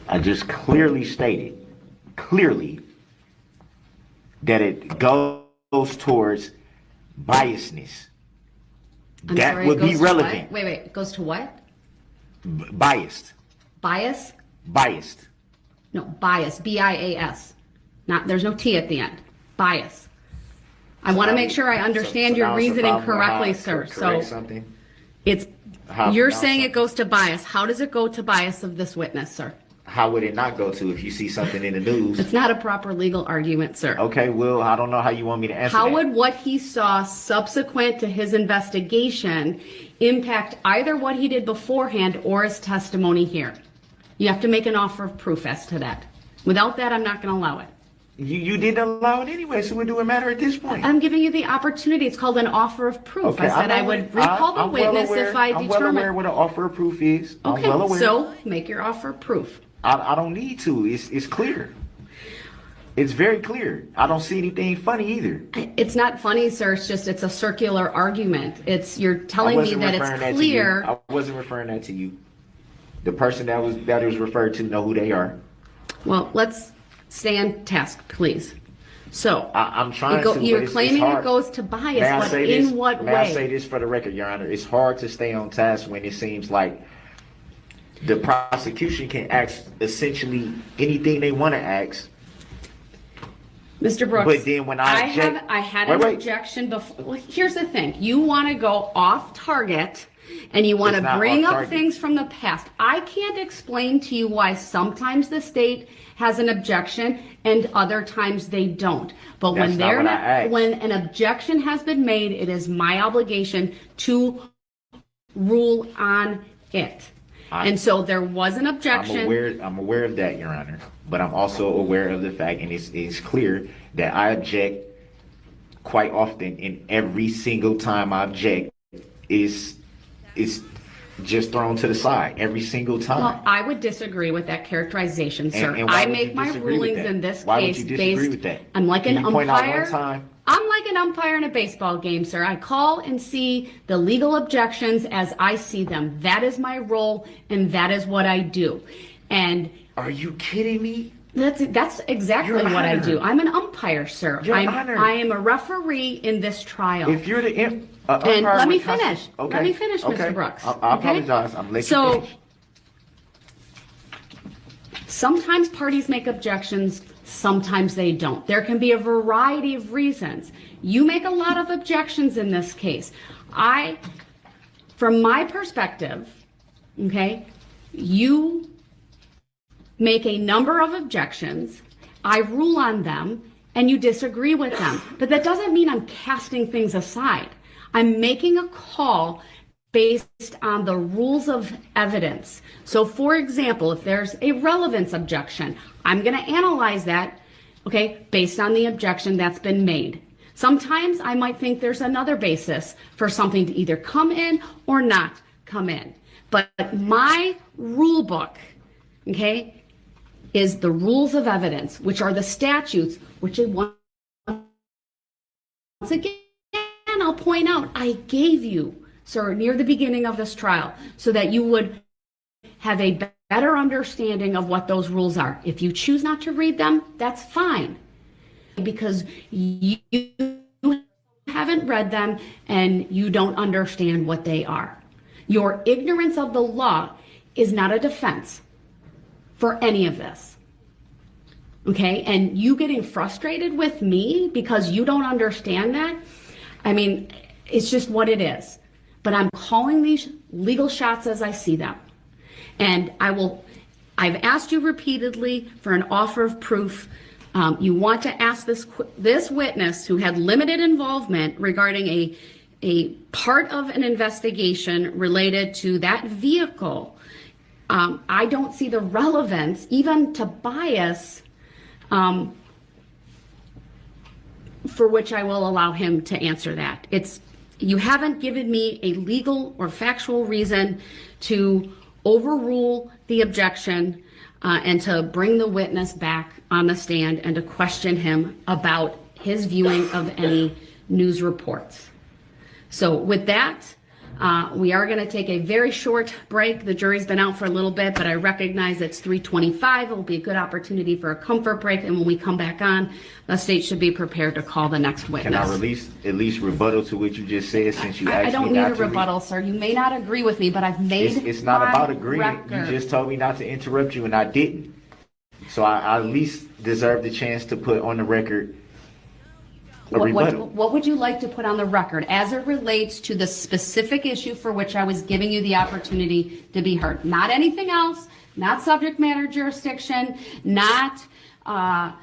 I just clearly stated that it goes towards biasness. I'm that sorry, would it be goes to relevant. what? Wait, it goes to what? Biased. Bias? Biased. No, bias, B-I-A-S. Not, there's no T at the end. Bias. I want to make sure I understand your now it's a reasoning problem with how correctly, I sir. correct So something. it's, How- you're now saying something. it goes to bias. How does it go to bias of this witness, sir? How would it not go to if you see something in the news? It's not a proper legal argument, sir. Okay, well, I don't know how you want me to answer How that. would what he saw subsequent to his investigation impact either what he did beforehand or his testimony here? You have to make an offer of proof as to that. Without that, I'm not going to allow it. You didn't allow it anyway, so what do it matter at this point? I'm giving you the opportunity. It's called an offer of proof. Okay, I said I know would it. recall the I'm well witness aware- if I I'm well determine. aware what an offer of proof is. I'm Okay, well aware. so make your offer of proof. I don't need to. It's clear. It's very clear. I don't see anything funny either. It's not funny, sir. It's just it's a circular argument. You're telling me that it's clear. I wasn't referring that to you. The person that was referred to know who they are. Well, let's stay on task, please. So I'm trying to. you're but it's claiming hard. it goes to bias, May I but say this? in what May I say way? this for the record, Your Honor? It's hard to stay on task when it seems like the prosecution can ask essentially anything they want to ask. Mr. Brooks, But then when I object- had Wait, an wait. objection before. Well, here's the thing. You want to go off target and you want It's to not bring off up target. things from the past. I can't explain to you why sometimes the state has an objection and other times they don't. But That's when not what I asked. when an objection has been made, it is my obligation to rule on it. And so there was an objection. I'm aware of that, Your Honor. But I'm also aware of the fact, and it's clear that I object quite often, and every single time I object is just thrown to the side every single time. Well, I would disagree with that characterization, sir. And why I would make you my disagree with rulings that? in this Why would case you disagree based. with that? I'm like an Can you point out umpire. one time? I'm like an umpire in a baseball game, sir. I call and see the legal objections as I see them. That is my role, and that is what I do. And Are you kidding me? that's exactly Your what I Honor. do. I'm an umpire, sir. Your Honor. I am a referee in this trial. If you're the And umpire let me with custody- finish. Let me finish, Mr. Brooks. I Okay? apologize. I'm letting So- you finish. Sometimes parties make objections, sometimes they don't. There can be a variety of reasons. You make a lot of objections in this case. From my perspective, okay, you make a number of objections, I rule on them, and you disagree with them. But that doesn't mean I'm casting things aside. I'm making a call based on the rules of evidence. So for example, if there's a relevance objection, I'm going to analyze that, okay, based on the objection that's been made. Sometimes I might think there's another basis for something to either come in or not come in. But my rule book, okay, is the rules of evidence, which are the statutes, which once again, I'll point out, I gave you, sir, near the beginning of this trial, so that you would have a better understanding of what those rules are. If you choose not to read them, that's fine, because you haven't read them and you don't understand what they are. Your ignorance of the law is not a defense for any of this. Okay? And you getting frustrated with me because you don't understand that, I mean, it's just what it is. But I'm calling these legal shots as I see them. And I've asked you repeatedly for an offer of proof You want to ask this witness who had limited involvement regarding a part of an investigation related to that vehicle. I don't see the relevance, even to bias, for which I will allow him to answer that. You haven't given me a legal or factual reason to overrule the objection and to bring the witness back on the stand and to question him about his viewing of any news reports. So with that, we are going to take a very short break. The jury's been out for a little bit, but I recognize it's 3:25. It will be a good opportunity for a comfort break. And when we come back on, the state should be prepared to call the next witness. Can I release at least rebuttal to what you just said, since you asked me not to? I don't need a rebuttal, sir. You may not agree with me, but I've made It's not my about agreeing. record. You just told me not to interrupt you, and I didn't. So I at least deserve the chance to put on the record a rebuttal. What would you like to put on the record as it relates to the specific issue for which I was giving you the opportunity to be heard? Not anything else, not subject matter jurisdiction, not Now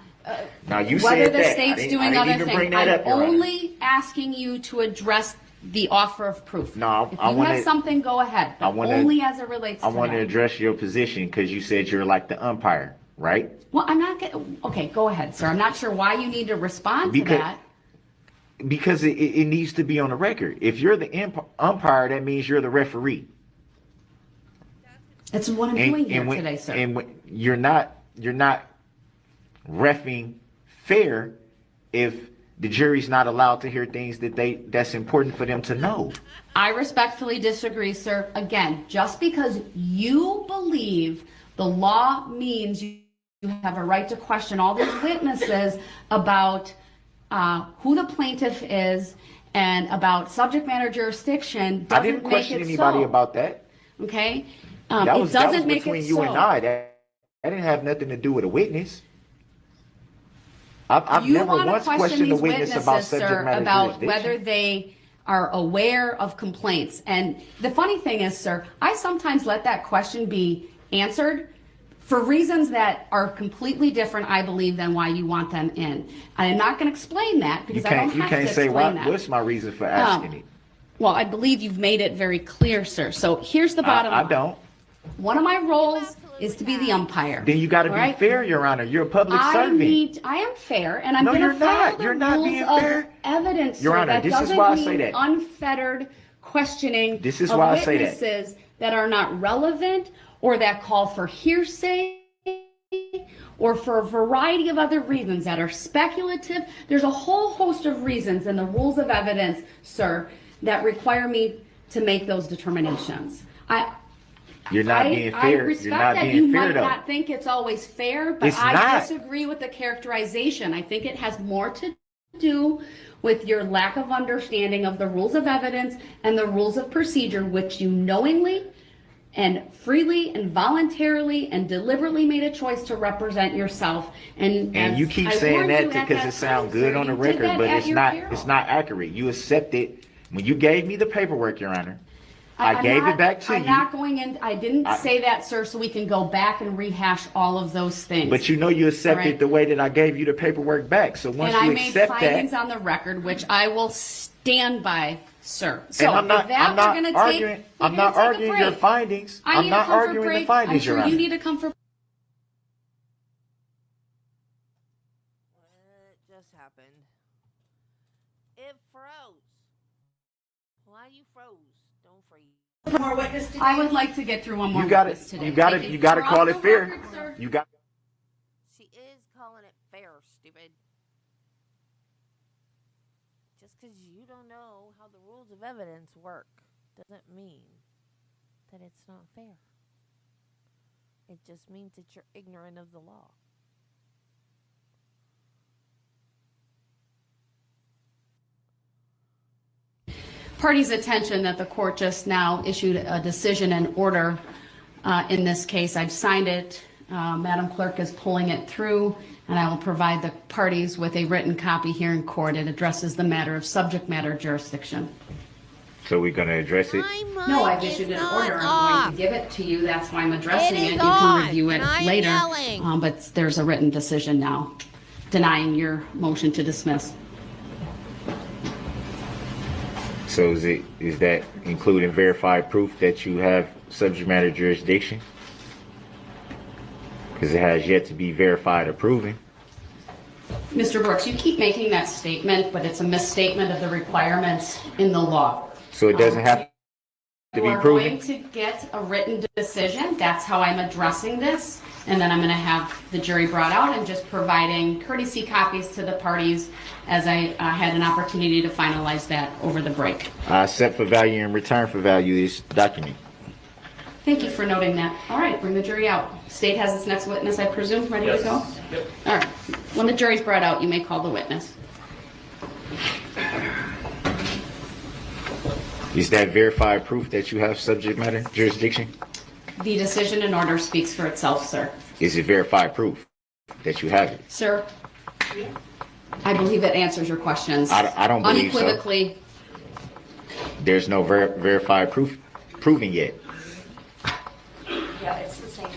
you whether said the that. state's I doing didn't other even bring things. that I'm up, Your Honor. only asking you to address the offer of proof. No, if I you wanna- have something, go ahead. But I wanna- only as it relates to I want to that. address your position because you said you're like the umpire, right? Well, I'm not getting. Okay, go ahead, sir. I'm not sure why you need to respond Because- to that. Because it needs to be on the record. If you're the umpire, that means you're the referee. That's what I'm doing here when, today, sir. And when you're not reffing fair if the jury's not allowed to hear things that's important for them to know. I respectfully disagree, sir. Again, just because you believe the law means you have a right to question all these witnesses about who the plaintiff is and about subject matter jurisdiction doesn't I didn't question make it anybody so. about that. Okay? That was it doesn't make between it you so. and I. That didn't have nothing to do with a witness. I've You never want to once question questioned a these witness witnesses, about subject sir, matter about jurisdiction. whether they are aware of complaints. And the funny thing is, sir, I sometimes let that question be answered for reasons that are completely different, I believe, than why you want them in. I'm not going to explain that because I don't have to say explain why. that. What's my reason for asking it? Well, I believe you've made it very clear, sir. So here's the bottom line. I don't. One of my roles is to be the umpire. Then you got to All be right? fair, Your Honor. You're a public servant. I am fair, and I'm No, going you're to follow not. the You're not rules being of fair. evidence, Your sir. Honor, that this is doesn't why I mean say that. unfettered questioning This is of why I say that. witnesses that are not relevant or that call for hearsay or for a variety of other reasons that are speculative. There's a whole host of reasons in the rules of evidence, sir, that require me to make those determinations. You're not being fair. I You're respect not that being you fair, might though. not think it's always fair, but It's I not. disagree with the characterization. I think it has more to do with your lack of understanding of the rules of evidence and the rules of procedure, which you knowingly and freely and voluntarily and deliberately made a choice to represent yourself. And you keep saying that because it sounds good on the record, but it's not accurate. You accepted when you gave me the paperwork, Your Honor. I gave it back to you. I'm not going in. I didn't say that, sir, so we can go back and rehash all of those things. But you know you accepted Right. the way that I gave you the paperwork back. So once And you I made accept findings that, on the record, which I will stand by, sir. So and I'm not, with that, I'm not we're gonna arguing. take, I'm we're not gonna take a arguing your break. findings. I I'm need not a comfort arguing break. the findings, I'm sure Your Honor. you need a comfort. What just happened? It froze. Why you froze? Don't freeze. More witness today. I would like to get through one more You got witness to today. You got Thank to You got to For call all it the fair. record, sir. You got. She is calling it fair, stupid. Just because you don't know how the rules of evidence work doesn't mean that it's not fair. It just means that you're ignorant of the law. Party's attention that the court just now issued a decision and order in this case. I've signed it. Madam Clerk is pulling it through, and I will provide the parties with a written copy here in court. It addresses the matter of subject matter jurisdiction. So we're gonna address it. My No, mic I've issued is an not order. I'm off. going to give it to you. That's why I'm addressing It is it. You on, can review it and I am later. yelling. But there's a written decision now. denying your motion to dismiss. So is that including verified proof that you have subject matter jurisdiction? Because it has yet to be verified or proven. Mr. Brooks, you keep making that statement, but it's a misstatement of the requirements in the law. So it doesn't have to be You are proven? going to get a written decision. That's how I'm addressing this. And then I'm going to have the jury brought out and just providing courtesy copies to the parties as I had an opportunity to finalize that over the break. I accept for value and return for value this document. Thank you for noting that. All right, bring the jury out. State has its next witness, I presume, ready to go? Yep. All right. When the jury's brought out, you may call the witness. Is that verified proof that you have subject matter jurisdiction? The decision and order speaks for itself, sir. Is it verified proof that you have it? Sir, I believe it answers your questions. I don't believe so. Unequivocally. There's no verified proof proven yet. Yeah, it's the same.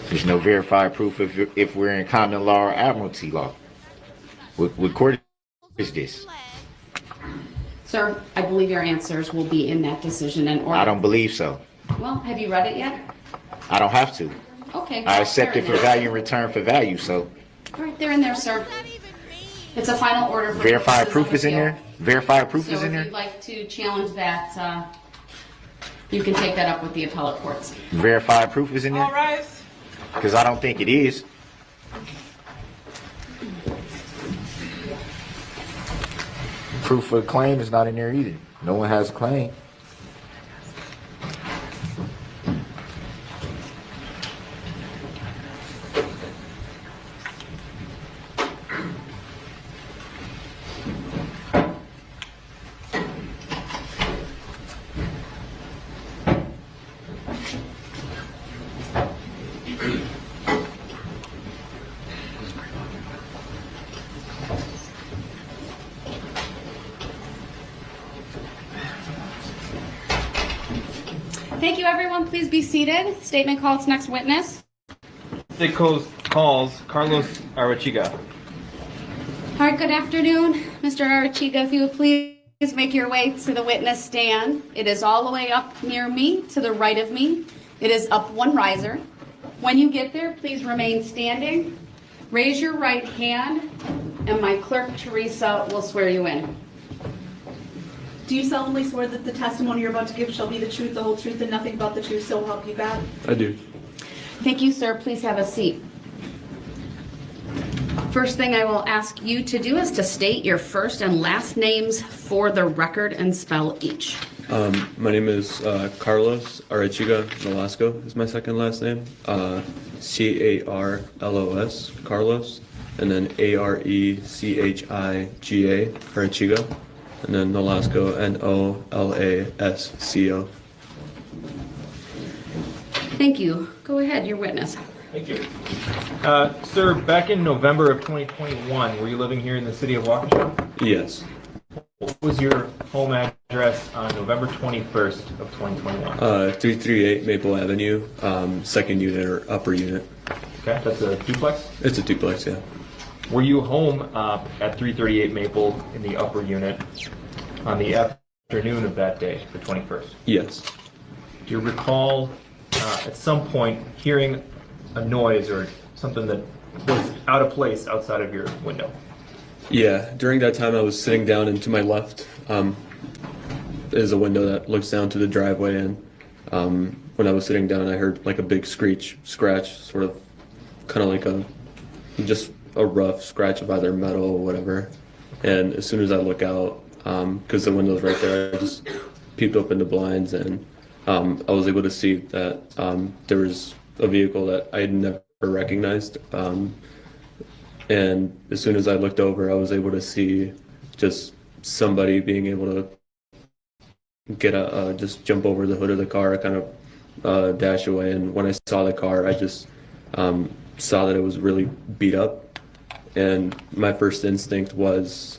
There's no verified proof if we're in common law or admiralty law. What court is this? Sir, I believe your answers will be in that decision and order. I don't believe so. Well, have you read it yet? I don't have to. Okay. I accept they're it in for there. value and return for value, so All right, they're in there, sir. What does that even mean? It's a final order. For verified purposes proof of is in appeal. there? Verified proof So is in if there? you'd like to challenge that, you can take that up with the appellate courts. Verified proof is in there? All rise. Because I don't think it is. Proof of claim is not in there either. No one has a claim. Thank you, everyone. Please be seated. Statement called its next witness. State calls Carlos Arachiga. All right, good afternoon. Mr. Arachiga, if you would please make your way to the witness stand. It is all the way up near me, to the right of me. It is up one riser. When you get there, please remain standing. Raise your right hand, and my clerk, Teresa, will swear you in. Do you solemnly swear that the testimony you're about to give shall be the truth, the whole truth, and nothing but the truth, so help you God? I do. Thank you, sir. Please have a seat. First thing I will ask you to do is to state your first and last names for the record and spell each. My name is Carlos Arachiga Velasco is my second last name. C-A-R-L-O-S, Carlos, and then A-R-E-C-H-I-G-A, Arachiga, and then Velasco, N-O-L-A-S-C-O. Thank you. Go ahead, your witness. Thank you. Sir, back in November of 2021, were you living here in the city of Waukesha? Yes. What was your home address on November 21st of 2021? 338 Maple Avenue, second unit or upper unit. Okay, that's a duplex? It's a duplex, yeah. Were you home at 338 Maple in the upper unit on the afternoon of that day, the 21st? Yes. Do you recall at some point hearing a noise or something that was out of place outside of your window? Yeah, during that time I was sitting down, and to my left is a window that looks down to the driveway, and when I was sitting down I heard like a big scratch, sort of kind of like just a rough scratch of either metal or whatever. And as soon as I look out, because the window's right there, I just peeped open the blinds, and I was able to see that there was a vehicle that I had never recognized. And as soon as I looked over, I was able to see just somebody being able to get just jump over the hood of the car, kind of dash away. And when I saw the car, I just saw that it was really beat up. And my first instinct was,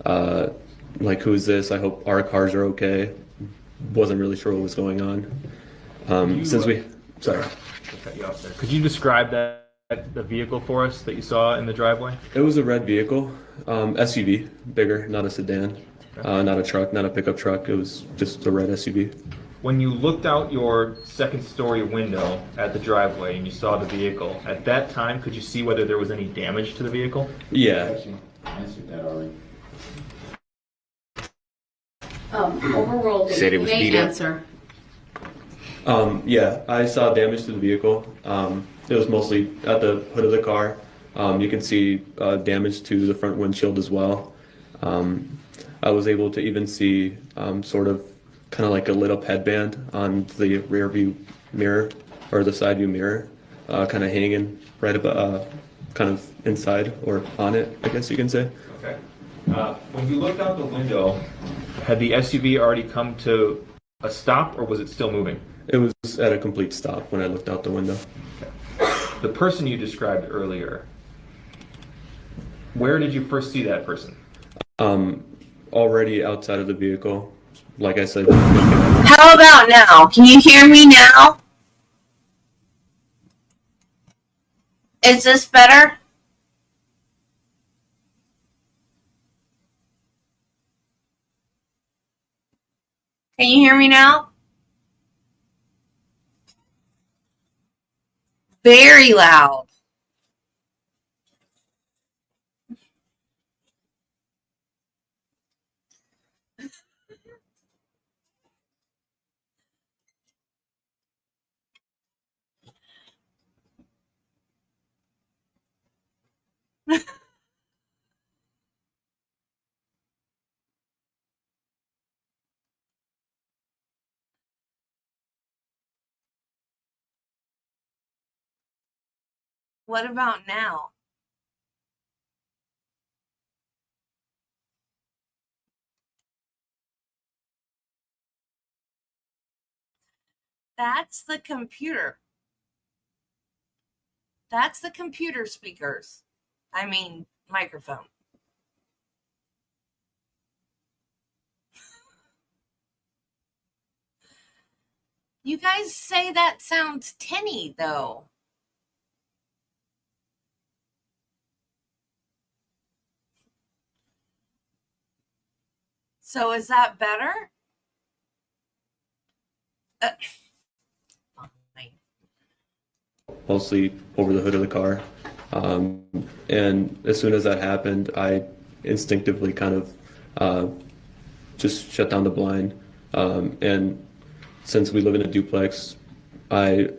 like, who's this? I hope our cars are okay. Wasn't really sure what was going on. Sorry. To cut you off there. Could you describe that the vehicle for us that you saw in the driveway? It was a red vehicle, SUV, bigger, not a sedan, not a truck, not a pickup truck. It was just a red SUV. When you looked out your second story window at the driveway and you saw the vehicle, at that time, could you see whether there was any damage to the vehicle? Yeah. Answered that already. Overruled. Said it was beat up. Answer. Yeah, I saw damage to the vehicle. It was mostly at the hood of the car. You can see damage to the front windshield as well. I was able to even see sort of kind of like a lit up headband on the rear view mirror or the side view mirror, kind of hanging right about, kind of inside or on it, I guess you can say. Okay. When you looked out the window, had the SUV already come to a stop or was it still moving? It was at a complete stop when I looked out the window. The person you described earlier, where did you first see that person? Already outside of the vehicle, like I said. How about now? Can you hear me now? Is this better? Can you hear me now? Very loud. What about now? That's the computer. That's the computer speakers. I mean, microphone. You guys say that sounds tinny, though. So is that better? Mostly over the hood of the car. And as soon as that happened, I instinctively kind of just shut down the blind. And since we live in a duplex, I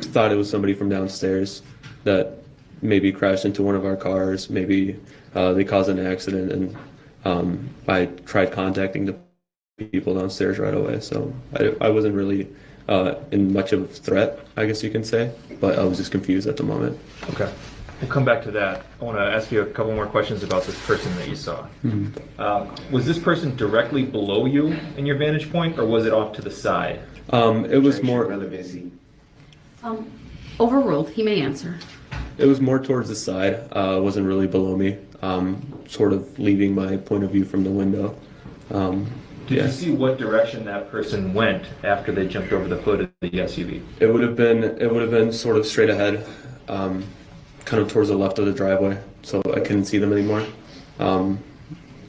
thought it was somebody from downstairs that maybe crashed into one of our cars. Maybe they caused an accident, and I tried contacting the people downstairs right away. So I wasn't really in much of a threat, I guess you can say, but I was just confused at the moment. Okay. We'll come back to that. I want to ask you a couple more questions about this person that you saw. Mm-hmm. Was this person directly below you in your vantage point, or was it off to the side? It was more relevancy. Overruled. He may answer. It was more towards the side. It wasn't really below me. Sort of leaving my point of view from the window. Did you see what direction that person went after they jumped over the hood of the SUV? It would have been sort of straight ahead, kind of towards the left of the driveway, so I couldn't see them anymore.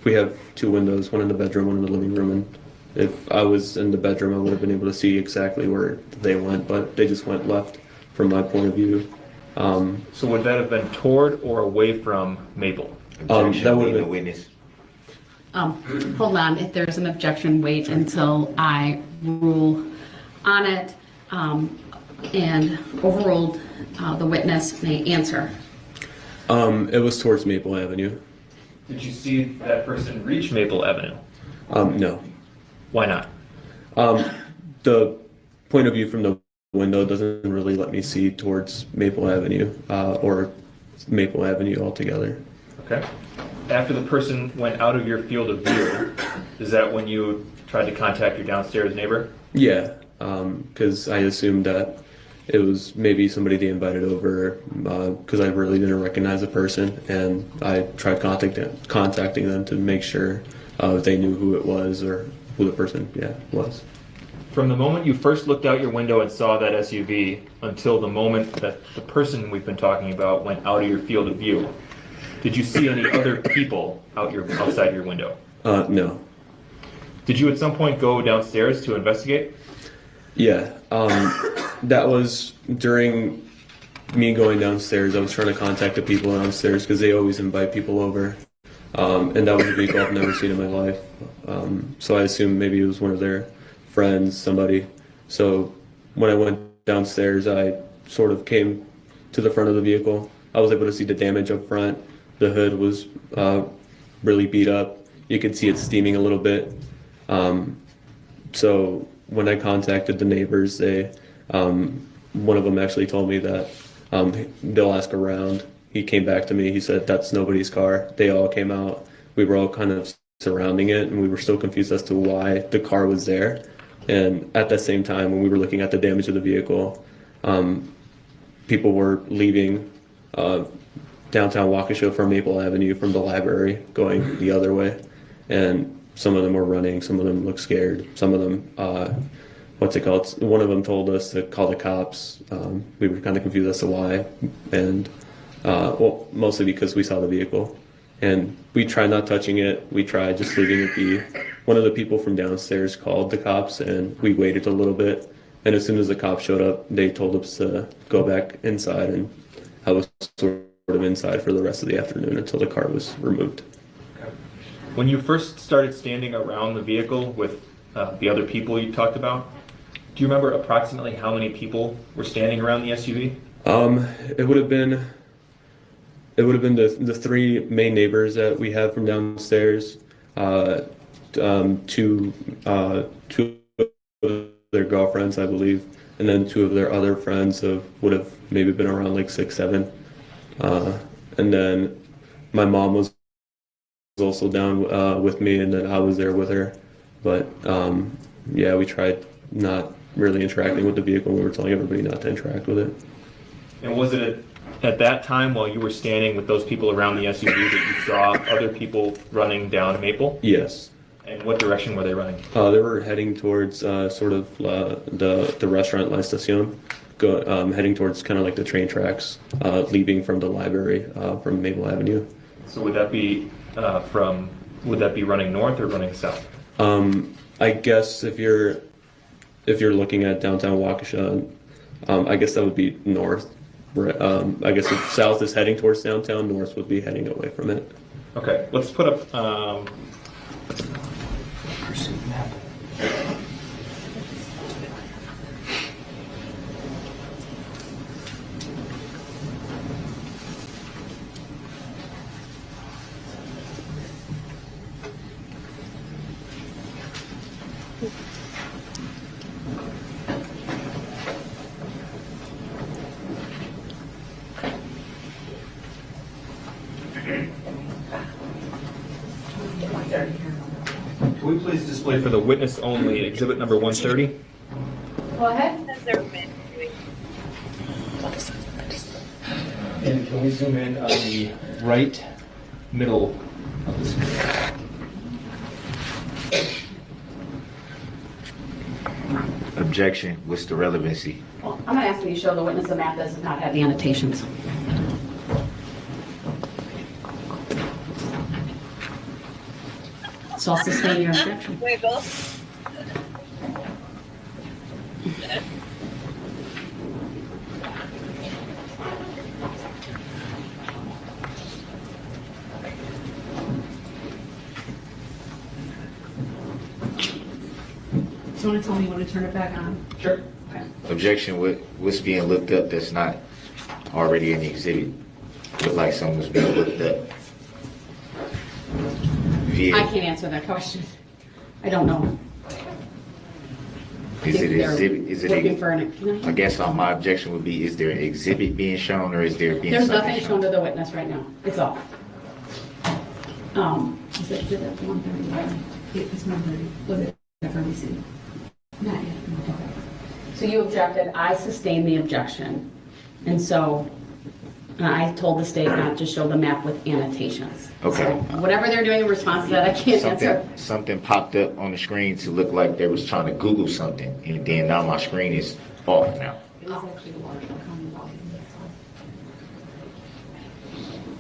We have two windows, one in the bedroom, one in the living room, and if I was in the bedroom, I would have been able to see exactly where they went, but they just went left from my point of view. So would that have been toward or away from Maple? That would have been a witness. Hold on. If there's an objection, wait until I rule on it. And overruled, the witness may answer. It was towards Maple Avenue. Did you see that person reach Maple Avenue? No. Why not? The point of view from the window doesn't really let me see towards Maple Avenue or Maple Avenue altogether. Okay. After the person went out of your field of view, is that when you tried to contact your downstairs neighbor? Yeah, because I assumed that it was maybe somebody they invited over because I really didn't recognize the person, and I tried contacting them to make sure they knew who it was or who the person was. from the moment you first looked out your window and saw that SUV until the moment that the person we've been talking about went out of your field of view, did you see any other people outside your window? No. Did you at some point go downstairs to investigate? Yeah. That was during me going downstairs. I was trying to contact the people downstairs because they always invite people over. And that was a vehicle I've never seen in my life. So I assumed maybe it was one of their friends, somebody. So when I went downstairs, I sort of came to the front of the vehicle. I was able to see the damage up front. The hood was really beat up. You could see it steaming a little bit. So when I contacted the neighbors, one of them actually told me that they'll ask around. He came back to me. He said, that's nobody's car. They all came out. We were all kind of surrounding it, and we were still confused as to why the car was there. And at the same time, when we were looking at the damage of the vehicle, people were leaving downtown Waukesha from Maple Avenue from the library going the other way. And some of them were running. Some of them looked scared. Some of them, one of them told us to call the cops. We were kind of confused as to why. And well, mostly because we saw the vehicle. And we tried not touching it. We tried just leaving it be. One of the people from downstairs called the cops, and we waited a little bit. And as soon as the cops showed up, they told us to go back inside, and I was sort of inside for the rest of the afternoon until the car was removed. When you first started standing around the vehicle with the other people you talked about, do you remember approximately how many people were standing around the SUV? It would have been the three main neighbors that we have from downstairs, two of their girlfriends, I believe, and then two of their other friends would have maybe been around like 6, 7. And then my mom was also down with me, and then I was there with her. But yeah, we tried not really interacting with the vehicle. We were telling everybody not to interact with it. And was it at that time, while you were standing with those people around the SUV, that you saw other people running down Maple? Yes. And what direction were they running? They were heading towards sort of the restaurant La Estacion, heading towards kind of like the train tracks, leaving from the library from Maple Avenue. So would that be running north or running south? I guess if you're looking at downtown Waukesha, I guess that would be north. I guess if south is heading towards downtown, north would be heading away from it. Okay, let's put up pursuit map. Can we please display for the witness only exhibit number 130? Go ahead. And can we zoom in on the right middle of the screen? Objection. What's the relevancy? Well, I'm going to ask you to show the witness a map that does not have the annotations. So I'll sustain your objection. So you want to tell me when to turn it back on? Sure. Okay. Objection. What's being looked up that's not already in the exhibit? Look like something was being looked up. I can't answer that question. I don't know. Is it exhibit? Is it? Looking for an, I guess my objection would be: is there an exhibit being shown, or is there being? There's something nothing shown to the witness right now. It's off. Is it 1:30? It's 1:30. Was it FRBC? Not yet. Okay. So you objected. I sustained the objection, and so And I told the state not to show the map with annotations. Okay. So whatever they're doing in response to that, I can't answer. Something popped up on the screen to look like they was trying to Google something, and then now my screen is off now.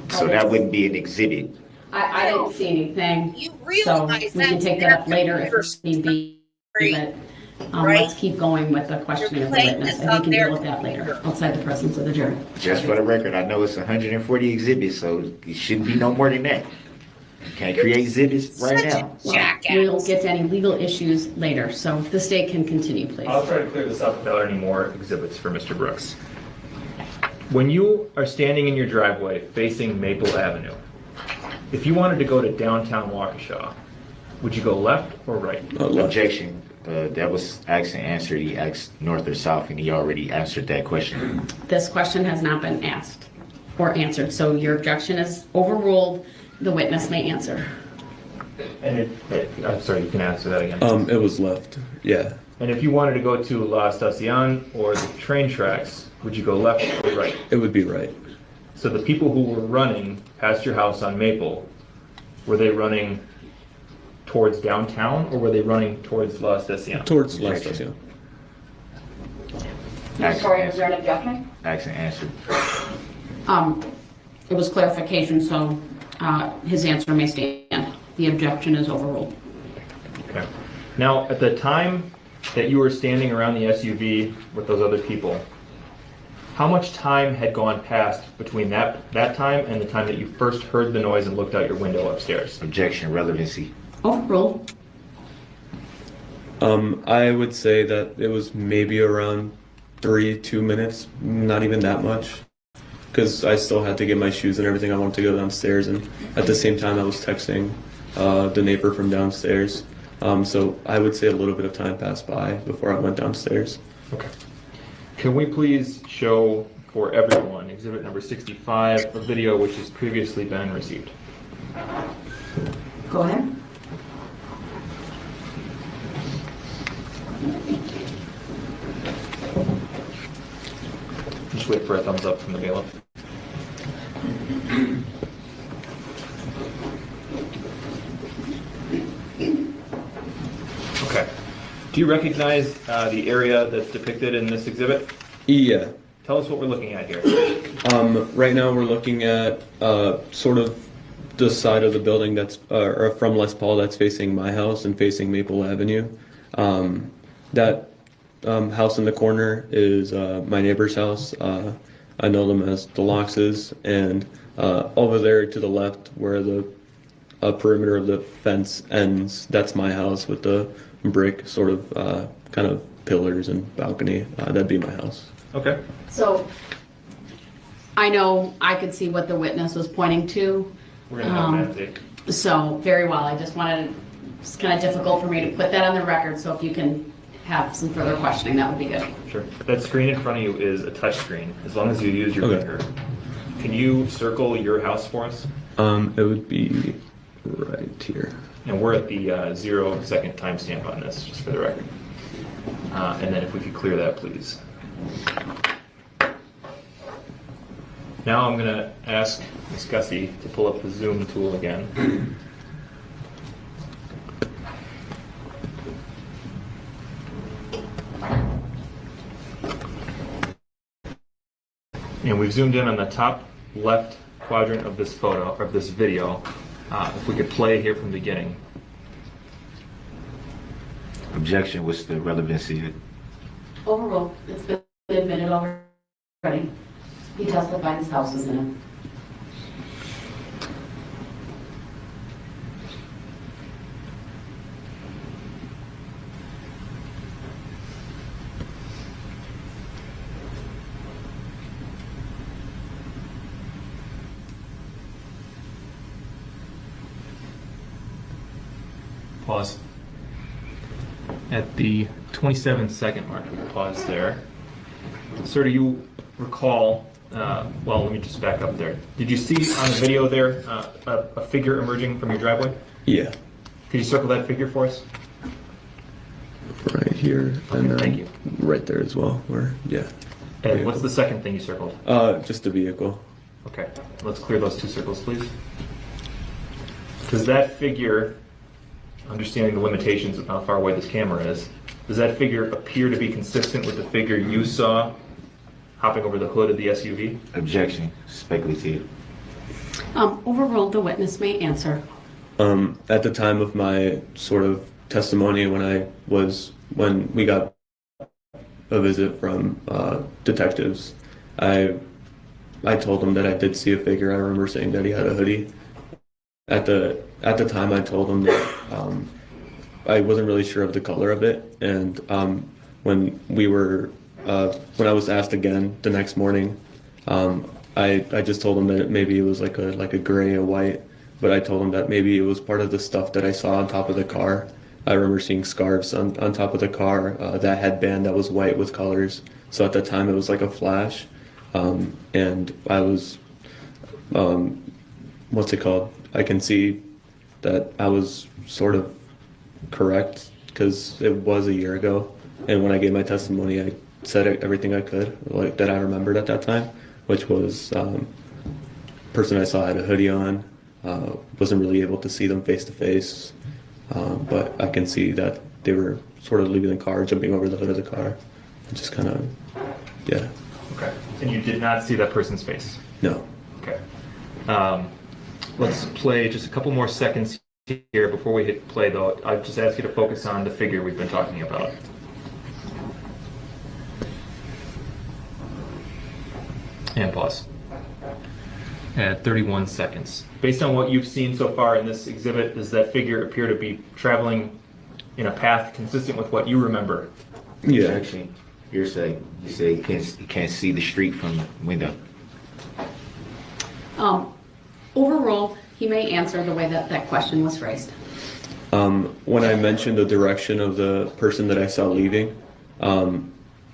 So that wouldn't be an exhibit. I didn't see anything. You So realize we can that's take that up later if need be. Right. But let's keep going with the questioning of the witness. And we can deal with that later, outside the presence of the jury. Just for the record, I know it's 140 exhibits, so it shouldn't be no more than that. You can't create exhibits right now. We'll get to any legal issues later, so if the state can continue, please. I'll try to clear this up if there are any more exhibits for Mr. Brooks. When you are standing in your driveway facing Maple Avenue, if you wanted to go to downtown Waukesha, would you go left or right? Objection. That was asked and answered. He asked north or south, and he already answered that question. This question has not been asked or answered, so your objection is overruled. The witness may answer. And I'm sorry, you can answer that again. It was left. Yeah. And if you wanted to go to La Estacion or the train tracks, would you go left or right? It would be right. So the people who were running past your house on Maple, were they running towards downtown or were they running towards La Estacion? Towards La Estacion. Sorry, is there an objection? Asked and answered. It was clarification, so his answer may stand. The objection is overruled. Okay. Now, at the time that you were standing around the SUV with those other people, how much time had gone past between that time and the time that you first heard the noise and looked out your window upstairs? Objection. Relevancy. Overruled. I would say that it was maybe around 2 minutes, not even that much. Because I still had to get my shoes and everything. I wanted to go downstairs, and at the same time I was texting the neighbor from downstairs. So I would say a little bit of time passed by before I went downstairs. Okay. Can we please show for everyone exhibit number 65, a video which has previously been received? Go ahead. Just wait for a thumbs up from the bailiff. Okay. Do you recognize the area that's depicted in this exhibit? Yeah. Tell us what we're looking at here. Right now we're looking at sort of the side of the building that's or from Les Paul that's facing my house and facing Maple Avenue. That house in the corner is my neighbor's house. I know them as the Loxes, and over there to the left where the perimeter of the fence ends, that's my house with the brick sort of kind of pillars and balcony. That'd be my house. Okay. So I know I could see what the witness was pointing to. We're going to have Nancy. So very well. I just wanted, it's kind of difficult for me to put that on the record. So if you can have some further questioning, that would be good. Sure. That screen in front of you is a touch screen, as long as you use your finger. Can you circle your house for us? It would be right here. And we're at the 0 second timestamp on this, just for the record. And then if we could clear that, please. Now I'm going to ask Ms. Gussie to pull up the Zoom tool again. And we've zoomed in on the top left quadrant of this photo, or of this video. If we could play here from the beginning. Objection. What's the relevancy? Overruled. It's been admitted already. He testified his house is in it. Pause. At the 27-second mark, we pause there. Sir, do you recall, well, let me just back up there. Did you see on the video there a figure emerging from your driveway? Yeah. Could you circle that figure for us? Right here, and then thank you. right there as well. Where, yeah. And what's the second thing you circled? Just a vehicle. Okay, let's clear those 2 circles, please. Does that figure, understanding the limitations of how far away this camera is, does that figure appear to be consistent with the figure you saw hopping over the hood of the SUV? Objection. Speculative. Overruled, the witness may answer. At the time of my sort of testimony, when we got a visit from detectives, I told them that I did see a figure. I remember saying that he had a hoodie. At the time, I told them that I wasn't really sure of the color of it, and when I was asked again the next morning, I just told them that maybe it was like a gray or white, but I told them that maybe it was part of the stuff that I saw on top of the car. I remember seeing scarves on top of the car, that headband that was white with colors. So at the time it was like a flash, and I was, what's it called? I can see that I was sort of correct because it was a year ago, and when I gave my testimony, I said everything I could, like that I remembered at that time, which was person I saw had a hoodie on. Wasn't really able to see them face to face, but I can see that they were sort of leaving the car, jumping over the hood of the car, just kind of, yeah. Okay. And you did not see that person's face? No. Okay. Let's play just a couple more seconds here before we hit play, though. I'll just ask you to focus on the figure we've been talking about. And pause. At 31 seconds. Based on what you've seen so far in this exhibit, does that figure appear to be traveling in a path consistent with what you remember? Yeah. Objection. You say you can't see the street from the window. Overruled, he may answer the way that question was phrased. When I mentioned the direction of the person that I saw leaving,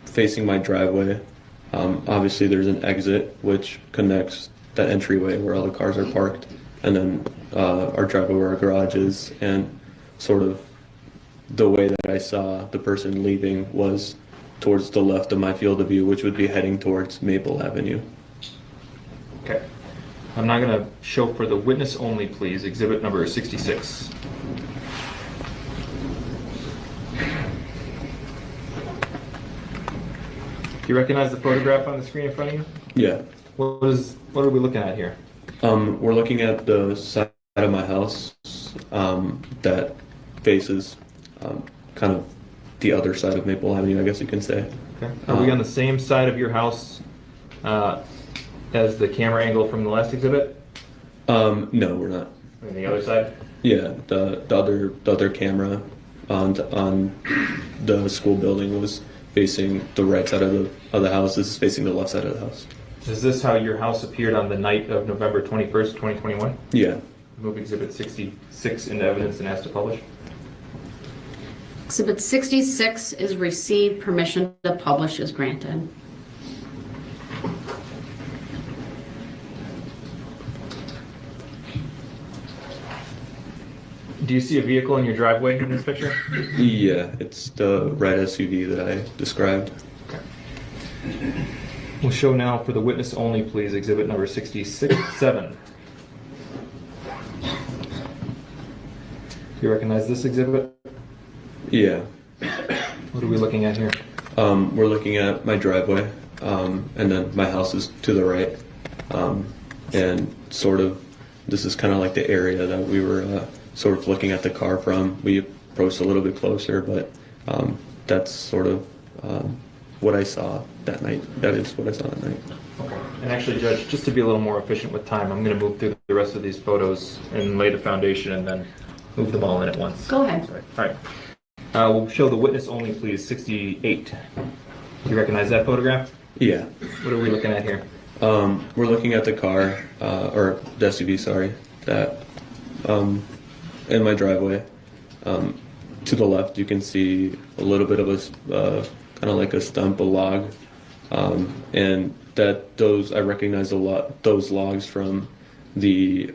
facing my driveway, obviously there's an exit which connects that entryway where all the cars are parked, and then our driveway where our garage is, and sort of the way that I saw the person leaving was towards the left of my field of view, which would be heading towards Maple Avenue. Okay. I'm now going to show for the witness only, please, exhibit number 66. Do you recognize the photograph on the screen in front of you? Yeah. What are we looking at here? We're looking at the side of my house that faces kind of the other side of Maple Avenue, I guess you can say. Okay. Are we on the same side of your house as the camera angle from the last exhibit? No, we're not. On the other side? Yeah, the other camera on the school building was facing the right side of the house. This is facing the left side of the house. Is this how your house appeared on the night of November 21st, 2021? Yeah. Move exhibit 66 into evidence and ask to publish. Exhibit 66 is received. Permission to publish is granted. Do you see a vehicle in your driveway in this picture? Yeah, it's the red SUV that I described. Okay. We'll show now for the witness only, please, exhibit number 67. Do you recognize this exhibit? Yeah. What are we looking at here? We're looking at my driveway, and then my house is to the right, and sort of this is kind of like the area that we were sort of looking at the car from. We approached a little bit closer, but that's sort of what I saw that night. That is what I saw that night. Okay. And actually, Judge, just to be a little more efficient with time, I'm going to move through the rest of these photos and lay the foundation and then move them all in at once. Go ahead. Sorry. All right. We'll show the witness only, please, 68. Do you recognize that photograph? Yeah. What are we looking at here? We're looking at the car, or the SUV, sorry, that in my driveway. To the left, you can see a little bit of a kind of like a stump, a log, and I recognize those logs from the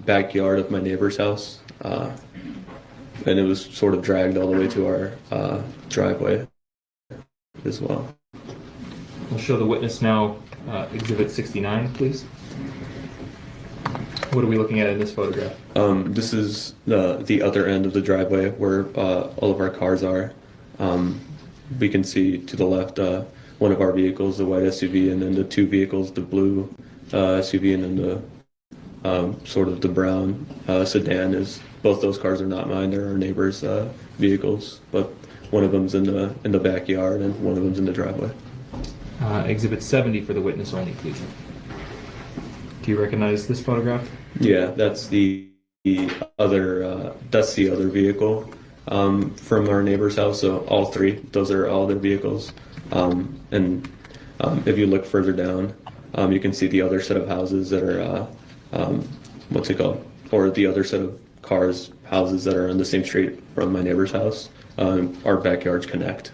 backyard of my neighbor's house, and it was sort of dragged all the way to our driveway as well. We'll show the witness now, exhibit 69, please. What are we looking at in this photograph? This is the other end of the driveway where all of our cars are. We can see to the left one of our vehicles, the white SUV, and then the two vehicles, the blue SUV, and then the sort of the brown sedan. Is both those cars are not mine; they're our neighbors' vehicles. But one of them's in the backyard, and one of them's in the driveway. Exhibit 70 for the witness only, please. Do you recognize this photograph? Yeah, that's the other vehicle from our neighbor's house. So all three, those are all their vehicles. And if you look further down, you can see the other set of houses that are what's it called? Or the other set of houses that are on the same street from my neighbor's house. Our backyards connect.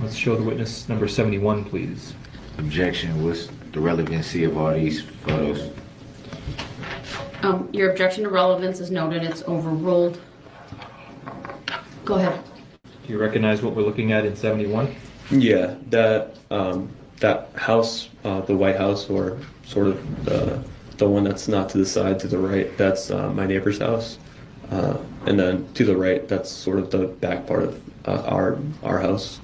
Let's show the witness number 71, please. Objection. What's the relevancy of all these photos? Your objection to relevance is noted. It's overruled. Go ahead. Do you recognize what we're looking at in 71? Yeah, that house, the White House, or sort of the one that's not to the side to the right, that's my neighbor's house. And then to the right, that's sort of the back part of our house,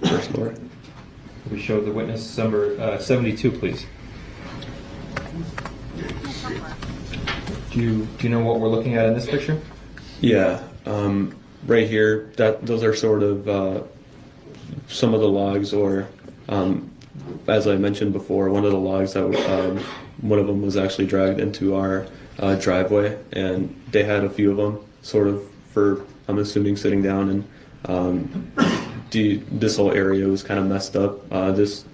first floor. We show the witness number 72, please. Do you know what we're looking at in this picture? Yeah, right here, those are sort of some of the logs, or as I mentioned before, one of the logs that one of them was actually dragged into our driveway, and they had a few of them sort of for, I'm assuming, sitting down, and this whole area was kind of messed up. This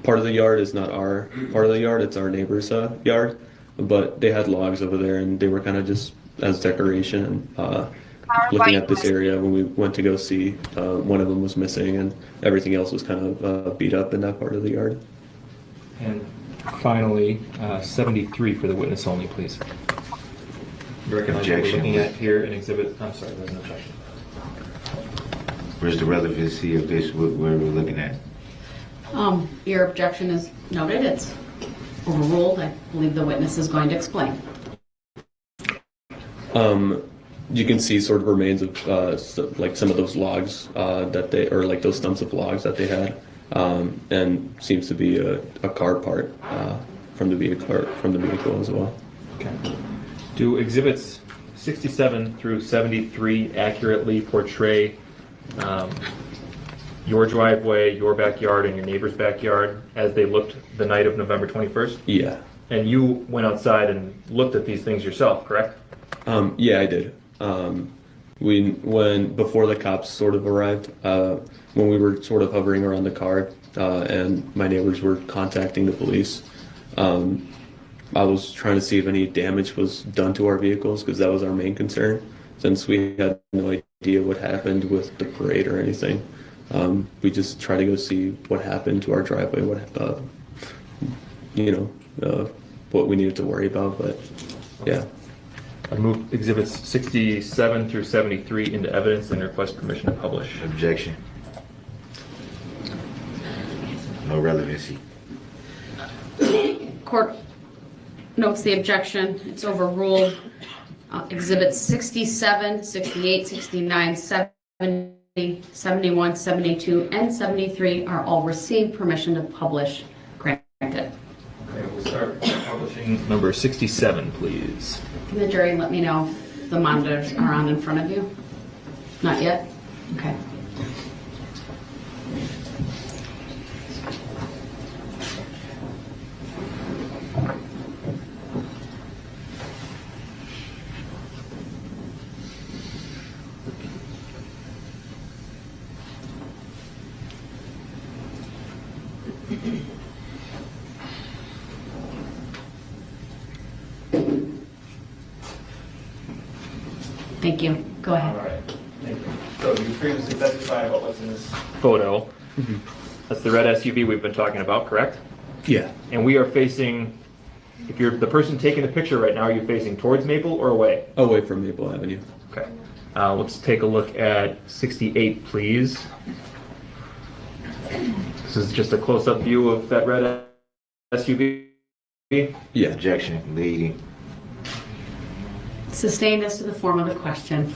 part of the yard is not our part of the yard, it's our neighbor's yard, but they had logs over there, and they were kind of just as decoration. And looking at this area, when we went to go see, one of them was missing, and everything else was kind of beat up in that part of the yard. And finally, 73 for the witness only, please. You recognize what we're looking at here in exhibit? I'm sorry, there's an objection. Where's the relevancy of this? Where we're looking at? Your objection is noted. It's overruled. I believe the witness is going to explain. You can see sort of remains of like some of those logs that they, or like those stumps of logs that they had, and seems to be a car part from the vehicle as well. Okay. Do exhibits 67 through 73 accurately portray your driveway, your backyard, and your neighbor's backyard as they looked the night of November 21st? Yeah. And you went outside and looked at these things yourself, correct? Yeah, I did. When before the cops sort of arrived, when we were sort of hovering around the car, and my neighbors were contacting the police, I was trying to see if any damage was done to our vehicles, because that was our main concern, since we had no idea what happened with the parade or anything. We just tried to go see what happened to our driveway, what we needed to worry about, but yeah. I move exhibits 67 through 73 into evidence and request permission to publish. Objection. No relevancy. Court notes the objection. It's overruled. Exhibits 67, 68, 69, 70, 71, 72, and 73 are all received permission to publish. Granted. Okay, we'll start publishing number 67, please. Can the jury let me know if the monitors are on in front of you? Not yet? Okay. Thank you. Go ahead. All right. Thank you. So you previously testified about what's in this photo. Mm-hmm. That's the red SUV we've been talking about, correct? Yeah. And we are facing, if you're the person taking the picture right now, are you facing towards Maple or away? Away from Maple Avenue. Okay. Let's take a look at 68, please. This is just a close-up view of that red SUV. Yeah. Objection, leading. Sustained as to the form of the question.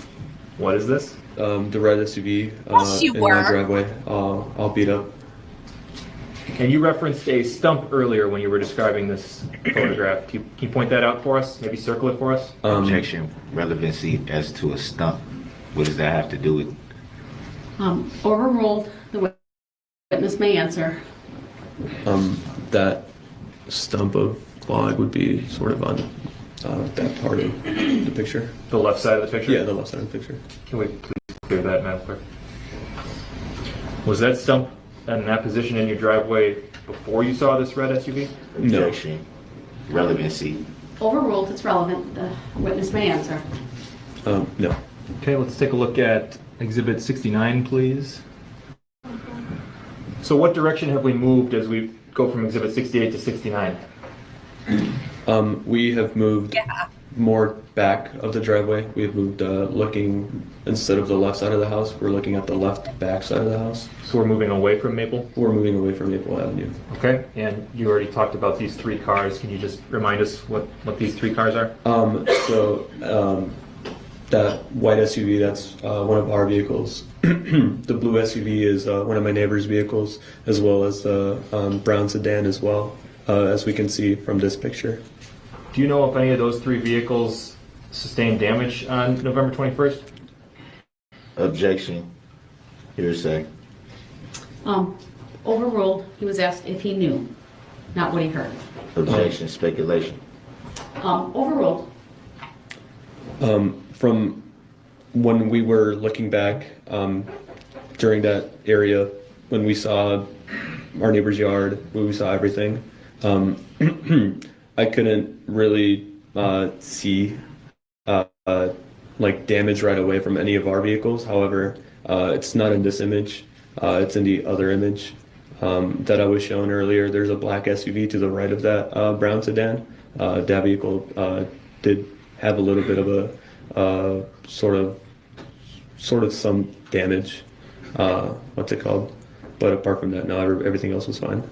What is this? The red SUV Yes, you in were. my driveway, all beat up. And you referenced a stump earlier when you were describing this photograph. Can you point that out for us? Maybe circle it for us? Objection, relevancy as to a stump. What does that have to do with? Overruled. The witness may answer. That stump of log would be sort of on that part of the picture. The left side of the picture? Yeah, the left side of the picture. Can we please clear that, Madam Clerk? Was that stump in that position in your driveway before you saw this red SUV? No. Objection, relevancy. Overruled. It's relevant. The witness may answer. No. Okay, let's take a look at Exhibit 69, please. So what direction have we moved as we go from Exhibit 68 to 69? We have moved more back of the driveway. We have moved looking, instead of the left side of the house, we're looking at the left back side of the house. So we're moving away from Maple? We're moving away from Maple Avenue. Okay, and you already talked about these three cars. Can you just remind us what these three cars are? That white SUV, that's one of our vehicles. The blue SUV is one of my neighbor's vehicles, as well as the brown sedan as well, as we can see from this picture. Do you know if any of those three vehicles sustained damage on November 21st? Objection, hearsay. Overruled. He was asked if he knew, not what he heard. Objection, speculation. Overruled. From when we were looking back during that area, when we saw our neighbor's yard, when we saw everything, I couldn't really see like damage right away from any of our vehicles. However, it's not in this image. It's in the other image that I was shown earlier. There's a black SUV to the right of that brown sedan. That vehicle did have a little bit of a sort of some damage. What's it called? But apart from that, no, everything else was fine.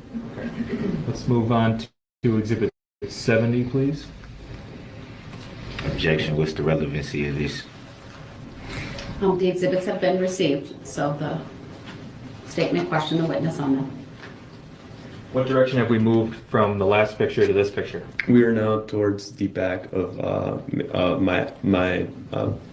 Let's move on to Exhibit 70, please. Objection, what's the relevancy of this? The exhibits have been received, so the state may question the witness on them. What direction have we moved from the last picture to this picture? We are now towards the back of my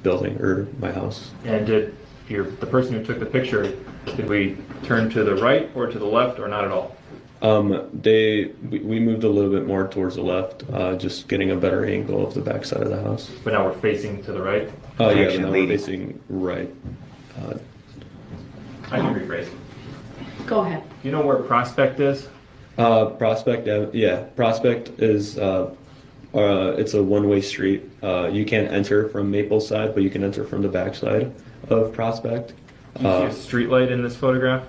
building or my house. And did the person who took the picture, did we turn to the right or to the left or not at all? We moved a little bit more towards the left, just getting a better angle of the back side of the house. But now we're facing to the right? Oh yeah, but now we're facing right. I can rephrase. Go ahead. Do you know where Prospect is? Prospect, yeah. Prospect is it's a one-way street. You can't enter from Maple side, but you can enter from the back side of Prospect. Do you see a street light in this photograph?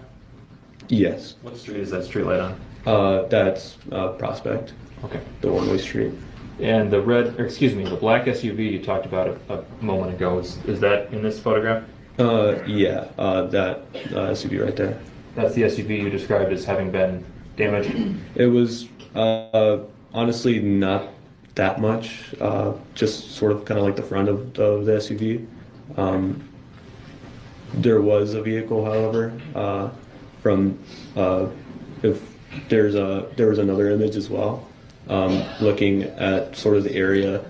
Yes. What street is that street light on? That's Prospect. Okay. The one-way street. And the the black SUV you talked about a moment ago, is that in this photograph? Yeah, that SUV right there. That's the SUV you described as having been damaged? It was honestly not that much, just sort of kind of like the front of the SUV. There was a vehicle, however, from if there was another image as well, looking at sort of the area,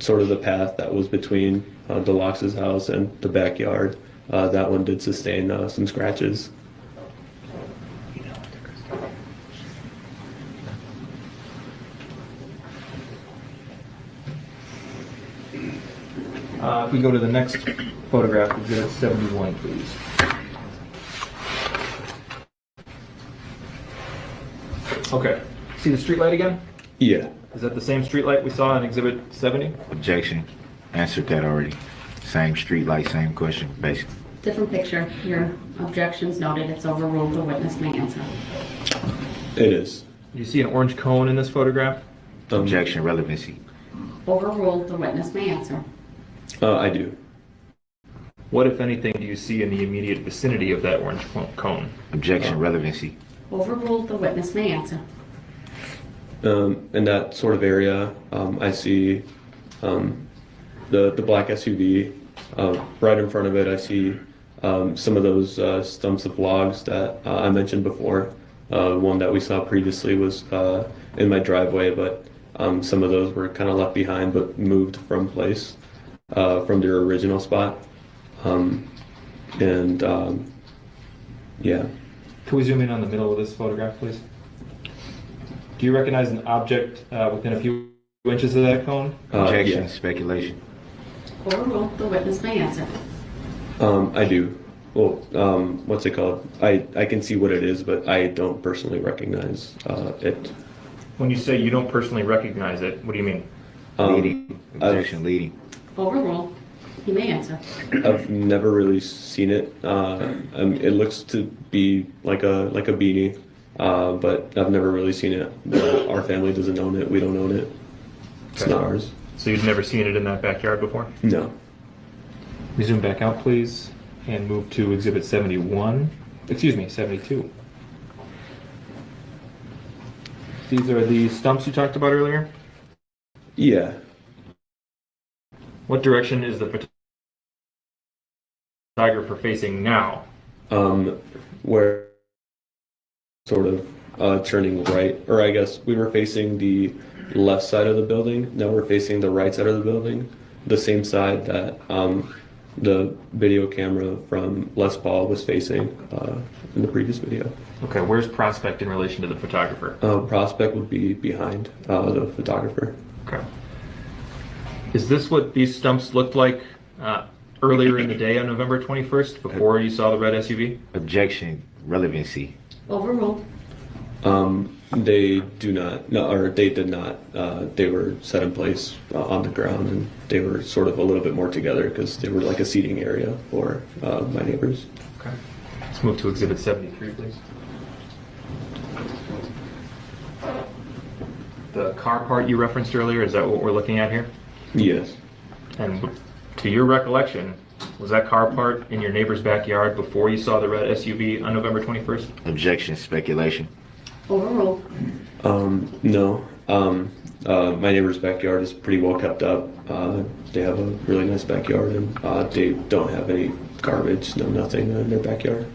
sort of the path that was between the Locks' house and the backyard. That one did sustain some scratches. If we go to the next photograph, Exhibit 71, please. Okay. See the street light again? Yeah. Is that the same street light we saw in Exhibit 70? Objection, answered that already. Same street light, same question, basically. Different picture. Your objections noted. It's overruled. The witness may answer. It is. You see an orange cone in this photograph? Objection, relevancy. Overruled. The witness may answer. I do. What, if anything, do you see in the immediate vicinity of that orange cone? Objection, relevancy. Overruled. The witness may answer. In that sort of area, I see the black SUV. Right in front of it, I see some of those stumps of logs that I mentioned before. One that we saw previously was in my driveway, but some of those were kind of left behind but moved from place from their original spot. Yeah. Can we zoom in on the middle of this photograph, please? Do you recognize an object within a few inches of that cone? Objection, Yeah. speculation. Overruled. The witness may answer. I do. Well, what's it called? I can see what it is, but I don't personally recognize it. When you say you don't personally recognize it, what do you mean? Leading. Objection, leading. Overruled. He may answer. I've never really seen it. It looks to be like a beanie, but I've never really seen it. Our family doesn't own it. We don't own it. It's Okay. not ours. So you've never seen it in that backyard before? No. We zoom back out, please, and move to Exhibit 71. Excuse me, 72. These are the stumps you talked about earlier? Yeah. What direction is the photographer facing now? Where sort of turning right, or I guess we were facing the left side of the building. Now we're facing the right side of the building, the same side that the video camera from Les Paul was facing in the previous video. Okay, where's Prospect in relation to the photographer? Prospect would be behind the photographer. Okay. Is this what these stumps looked like earlier in the day on November 21st, before you saw the red SUV? Objection, relevancy. Overruled. They do not, no, or they did not. They were set in place on the ground, and they were sort of a little bit more together because they were like a seating area for my neighbors. Okay. Let's move to Exhibit 73, please. The car part you referenced earlier, is that what we're looking at here? Yes. And to your recollection, was that car part in your neighbor's backyard before you saw the red SUV on November 21st? Objection, speculation. Overruled. No. My neighbor's backyard is pretty well kept up. They have a really nice backyard, and they don't have any garbage, nothing in their backyard.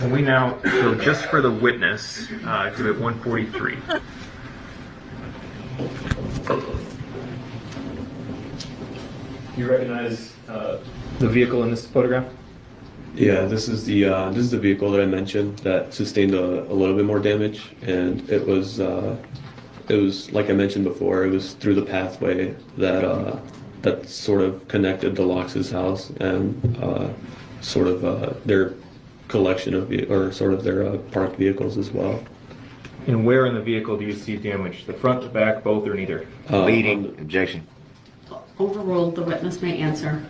And we now, so just for the witness, Exhibit 143. You recognize the vehicle in this photograph? Yeah, this is the vehicle that I mentioned that sustained a little bit more damage, and it was like I mentioned before, it was through the pathway that sort of connected the Locks' house and sort of their collection of or sort of their parked vehicles as well. And where in the vehicle do you see damage? The front, the back, both, or neither? Leading. Objection. Overruled. The witness may answer.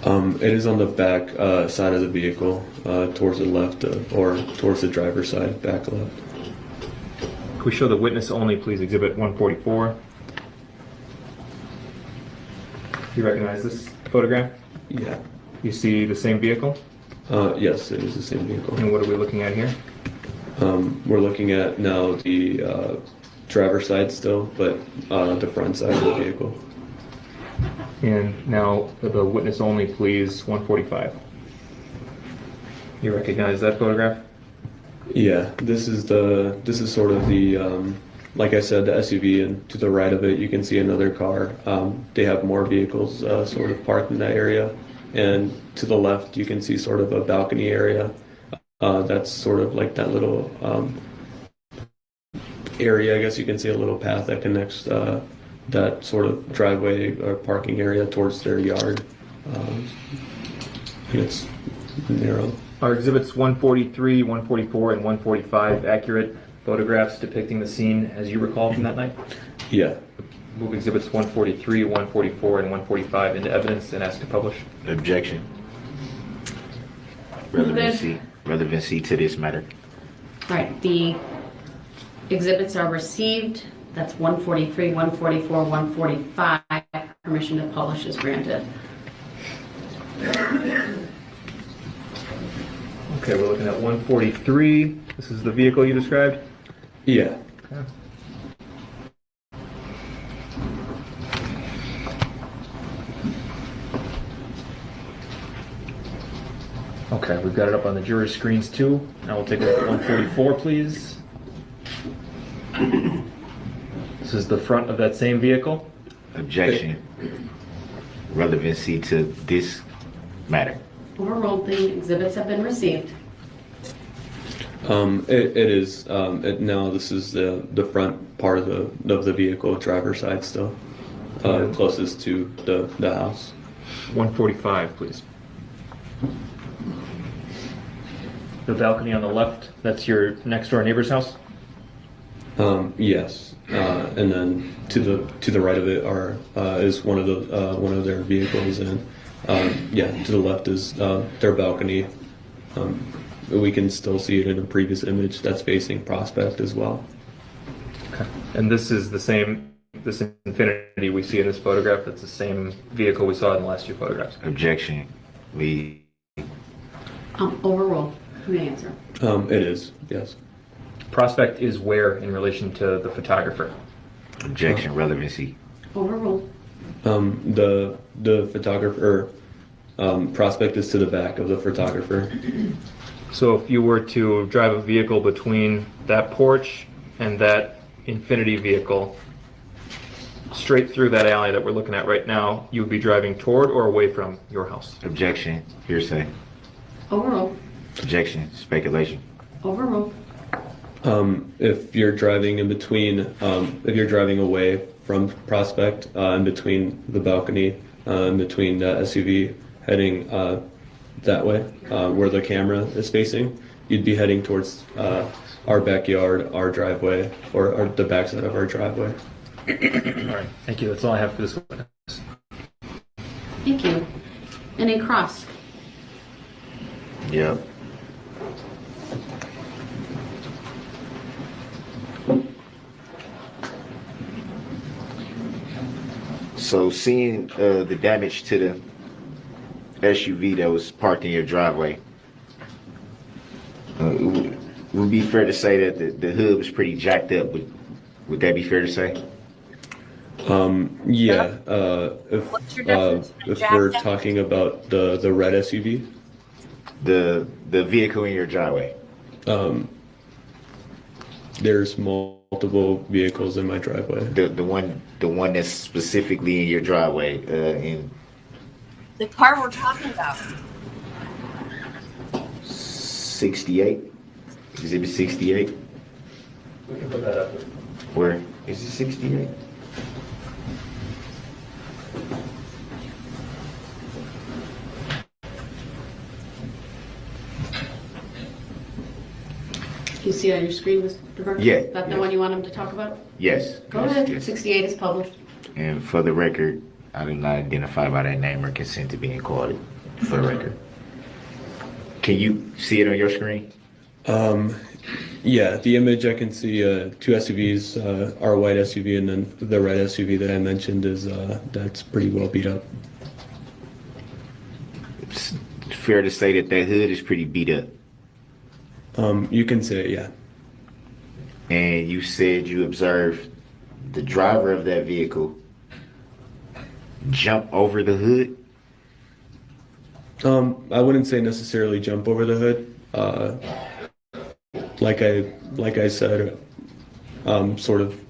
It is on the back side of the vehicle, towards the left, or towards the driver's side, back left. Can we show the witness only, please? Exhibit 144. You recognize this photograph? Yeah. You see the same vehicle? Yes, it is the same vehicle. And what are we looking at here? We're looking at now the driver's side still, but the front side of the vehicle. And now the witness only, please, 145. You recognize that photograph? Yeah, this is sort of the like I said, the SUV, and to the right of it you can see another car. They have more vehicles sort of parked in that area, and to the left you can see sort of a balcony area. That's sort of like that little area, I guess you can see a little path that connects that sort of driveway or parking area towards their yard. It's narrow. Are exhibits 143, 144, and 145 accurate photographs depicting the scene as you recall from that night? Yeah. Move exhibits 143, 144, and 145 into evidence and ask to publish. Objection. Relevancy to this matter. All right, the exhibits are received. That's 143, 144, 145. Permission to publish is granted. Okay, we're looking at 143. This is the vehicle you described? Yeah. Okay. Okay, we've got it up on the jury screens too. Now we'll take a look at 144, please. This is the front of that same vehicle. Objection. Relevancy to this matter. Overruled. The exhibits have been received. It is. Now this is the front part of the vehicle, driver's side still, closest to the house. 145, please. The balcony on the left, that's your next door neighbor's house? Yes. And then to the right of it is one of their vehicles, and to the left is their balcony. We can still see it in a previous image that's facing Prospect as well. Okay. And this is this Infinity we see in this photograph, that's the same vehicle we saw in the last two photographs? Objection. Lead. Overruled. You may answer. It is, yes. Prospect is where in relation to the photographer? Objection. Relevancy. Overruled. The photographer, Prospect is to the back of the photographer. So if you were to drive a vehicle between that porch and that Infinity vehicle, straight through that alley that we're looking at right now, you would be driving toward or away from your house? Objection. Hearsay. Overruled. Objection. Speculation. Overruled. If you're driving in between, if you're driving away from Prospect, in between the balcony, in between the SUV heading that way, where the camera is facing, you'd be heading towards our backyard, our driveway, or the backside of our driveway. All right, thank you. That's all I have for this witness. Thank you. Any cross? Yep. So seeing the damage to the SUV that was parked in your driveway, it would be fair to say that the hood was pretty jacked up. Would that be fair to say? Yeah. If we're talking about the red SUV, the vehicle in your driveway. There's multiple vehicles in my driveway. The one that's specifically in your driveway. In The car we're talking about. 68, Exhibit 68. We can put that up. Where is it? 68. You see on your screen, Mr. Burke? Yeah, Is that the yes. one you want him to talk about? Yes. Go yes, ahead. yes. 68 is published. And for the record, I do not identify by that name or consent to being called. For the record. Can you see it on your screen? Yeah, the image I can see two SUVs, our white SUV and then the red SUV that I mentioned is that's pretty well beat up. It's fair to say that hood is pretty beat up. You can say, yeah. And you said you observed the driver of that vehicle jump over the hood? I wouldn't say necessarily jump over the hood. Like I said, sort of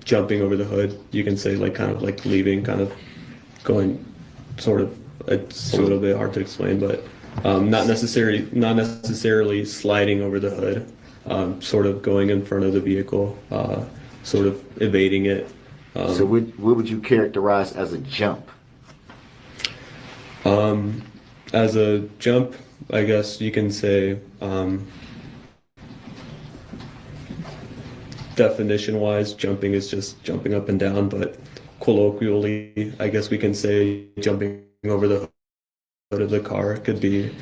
jumping over the hood. You can say like kind of like leaving, kind of going, sort of. It's a little bit hard to explain, but not necessarily sliding over the hood. Sort of going in front of the vehicle, sort of evading it. So what would you characterize as a jump? As a jump, I guess you can say, definition-wise, jumping is just jumping up and down, but colloquially, I guess we can say jumping over the hood of the car. It could be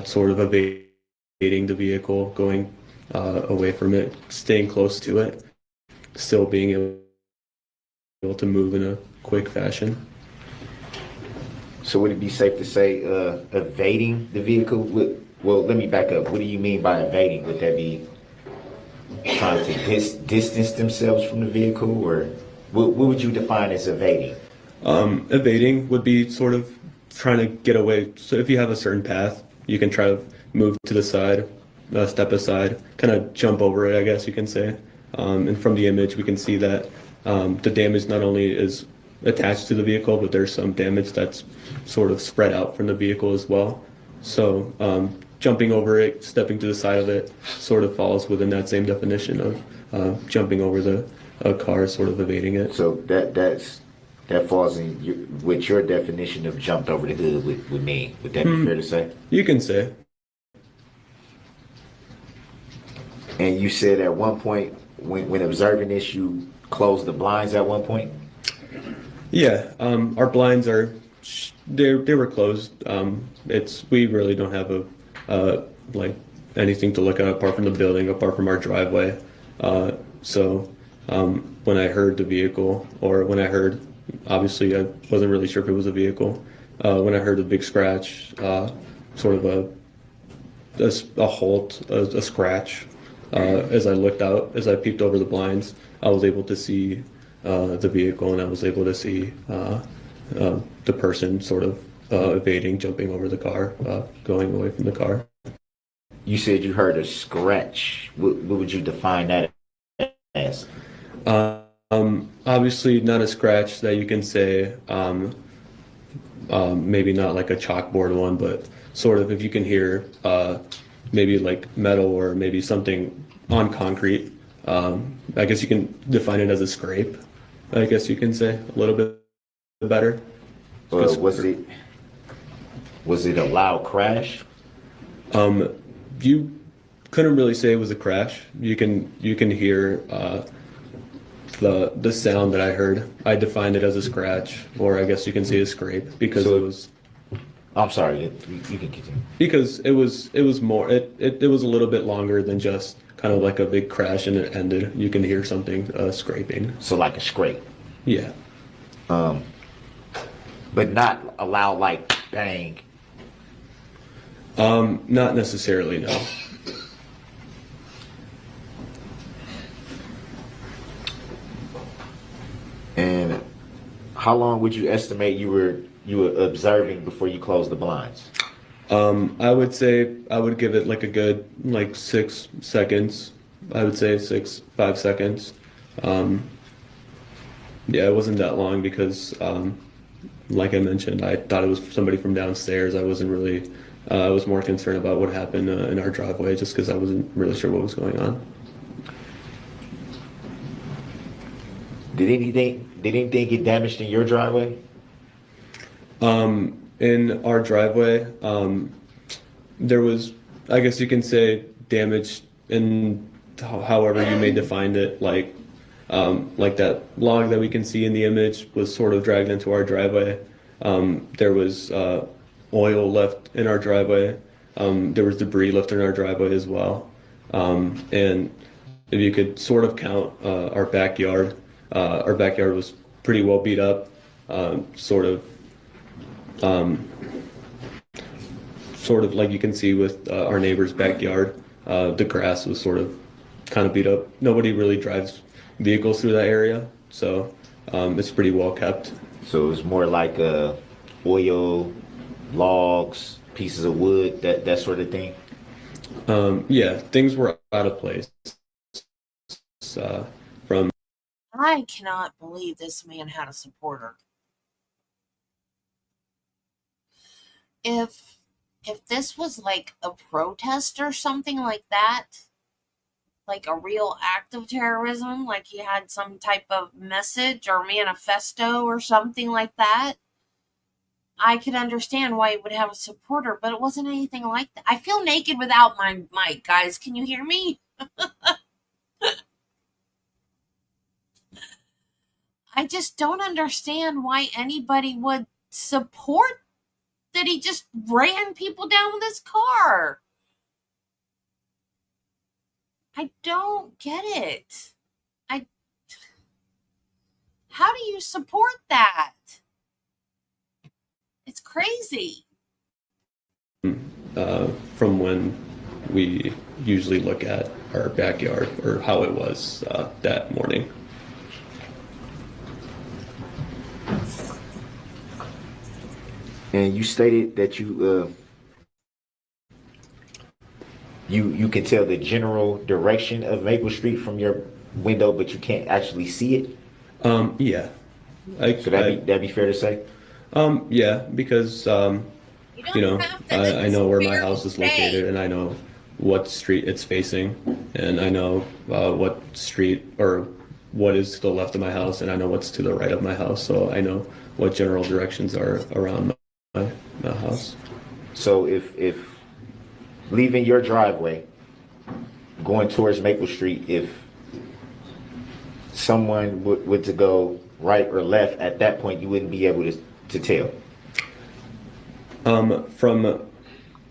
sort of evading the vehicle, going away from it, staying close to it, still being able to move in a quick fashion. So would it be safe to say evading the vehicle? Well, let me back up. What do you mean by evading? Would that be trying to distance themselves from the vehicle, or what would you define as evading? Evading would be sort of trying to get away. So if you have a certain path, you can try to move to the side, step aside, kind of jump over it, I guess you can say. And from the image, we can see that the damage not only is attached to the vehicle, but there's some damage that's sort of spread out from the vehicle as well. So jumping over it, stepping to the side of it, sort of falls within that same definition of jumping over the car, sort of evading it. So that falls in with your definition of jumped over the hood with me. Would that be fair to say? You can say. And you said at one point when observing this, you closed the blinds at one point? Yeah, our blinds they were closed. We really don't have like anything to look at apart from the building, apart from our driveway. So when I heard the vehicle, or when I heard, obviously I wasn't really sure if it was a vehicle. When I heard a big scratch, sort of a halt, a scratch. As I looked out, as I peeked over the blinds, I was able to see the vehicle, and I was able to see the person sort of evading, jumping over the car, going away from the car. You said you heard a scratch. What would you define that as? Obviously not a scratch that you can say, maybe not like a chalkboard one, but sort of if you can hear maybe like metal or maybe something on concrete. I guess you can define it as a scrape. I guess you can say a little bit better. Was it a loud crash? You couldn't really say it was a crash. You can hear the sound that I heard. I defined it as a scratch, or I guess you can say a scrape, because it was. I'm sorry, you can continue. Because it was more. It was a little bit longer than just kind of like a big crash and it ended. You can hear something scraping. So like a scrape. Yeah. But not a loud like bang. Not necessarily, no. And how long would you estimate you were observing before you closed the blinds? I would say I would give it like a good 6 seconds. I would say 5 seconds. Yeah, it wasn't that long because, like I mentioned, I thought it was somebody from downstairs. I wasn't really. I was more concerned about what happened in our driveway, just because I wasn't really sure what was going on. Did anything get damaged in your driveway? In our driveway, there was, I guess you can say, damage in however you may define it, like that log that we can see in the image was sort of dragged into our driveway. There was oil left in our driveway. There was debris left in our driveway as well. And if you could sort of count our backyard was pretty well beat up, sort of like you can see with our neighbor's backyard. The grass was sort of kind of beat up. Nobody really drives vehicles through that area, so it's pretty well kept. So it was more like oil, logs, pieces of wood, that sort of thing? Yeah, things were out of place. From I cannot believe this man had a supporter. If this was like a protest or something like that, like a real act of terrorism, like he had some type of message or manifesto or something like that, I could understand why it would have a supporter, but it wasn't anything like that. I feel naked without my mic, guys. Can you hear me? I just don't understand why anybody would support that he just ran people down with his car. I don't get it. How do you support that? It's crazy. From when we usually look at our backyard or how it was that morning. And you stated that you can tell the general direction of Maple Street from your window, but you can't actually see it. Yeah. So that'd be fair to say. Yeah, because you know, I know where my house is located, and I know what street it's facing, and I know what street or what is to the left of my house, and I know what's to the right of my house, so I know what general directions are around my house. So if leaving your driveway, going towards Maple Street, if someone would to go right or left, at that point you wouldn't be able to tell.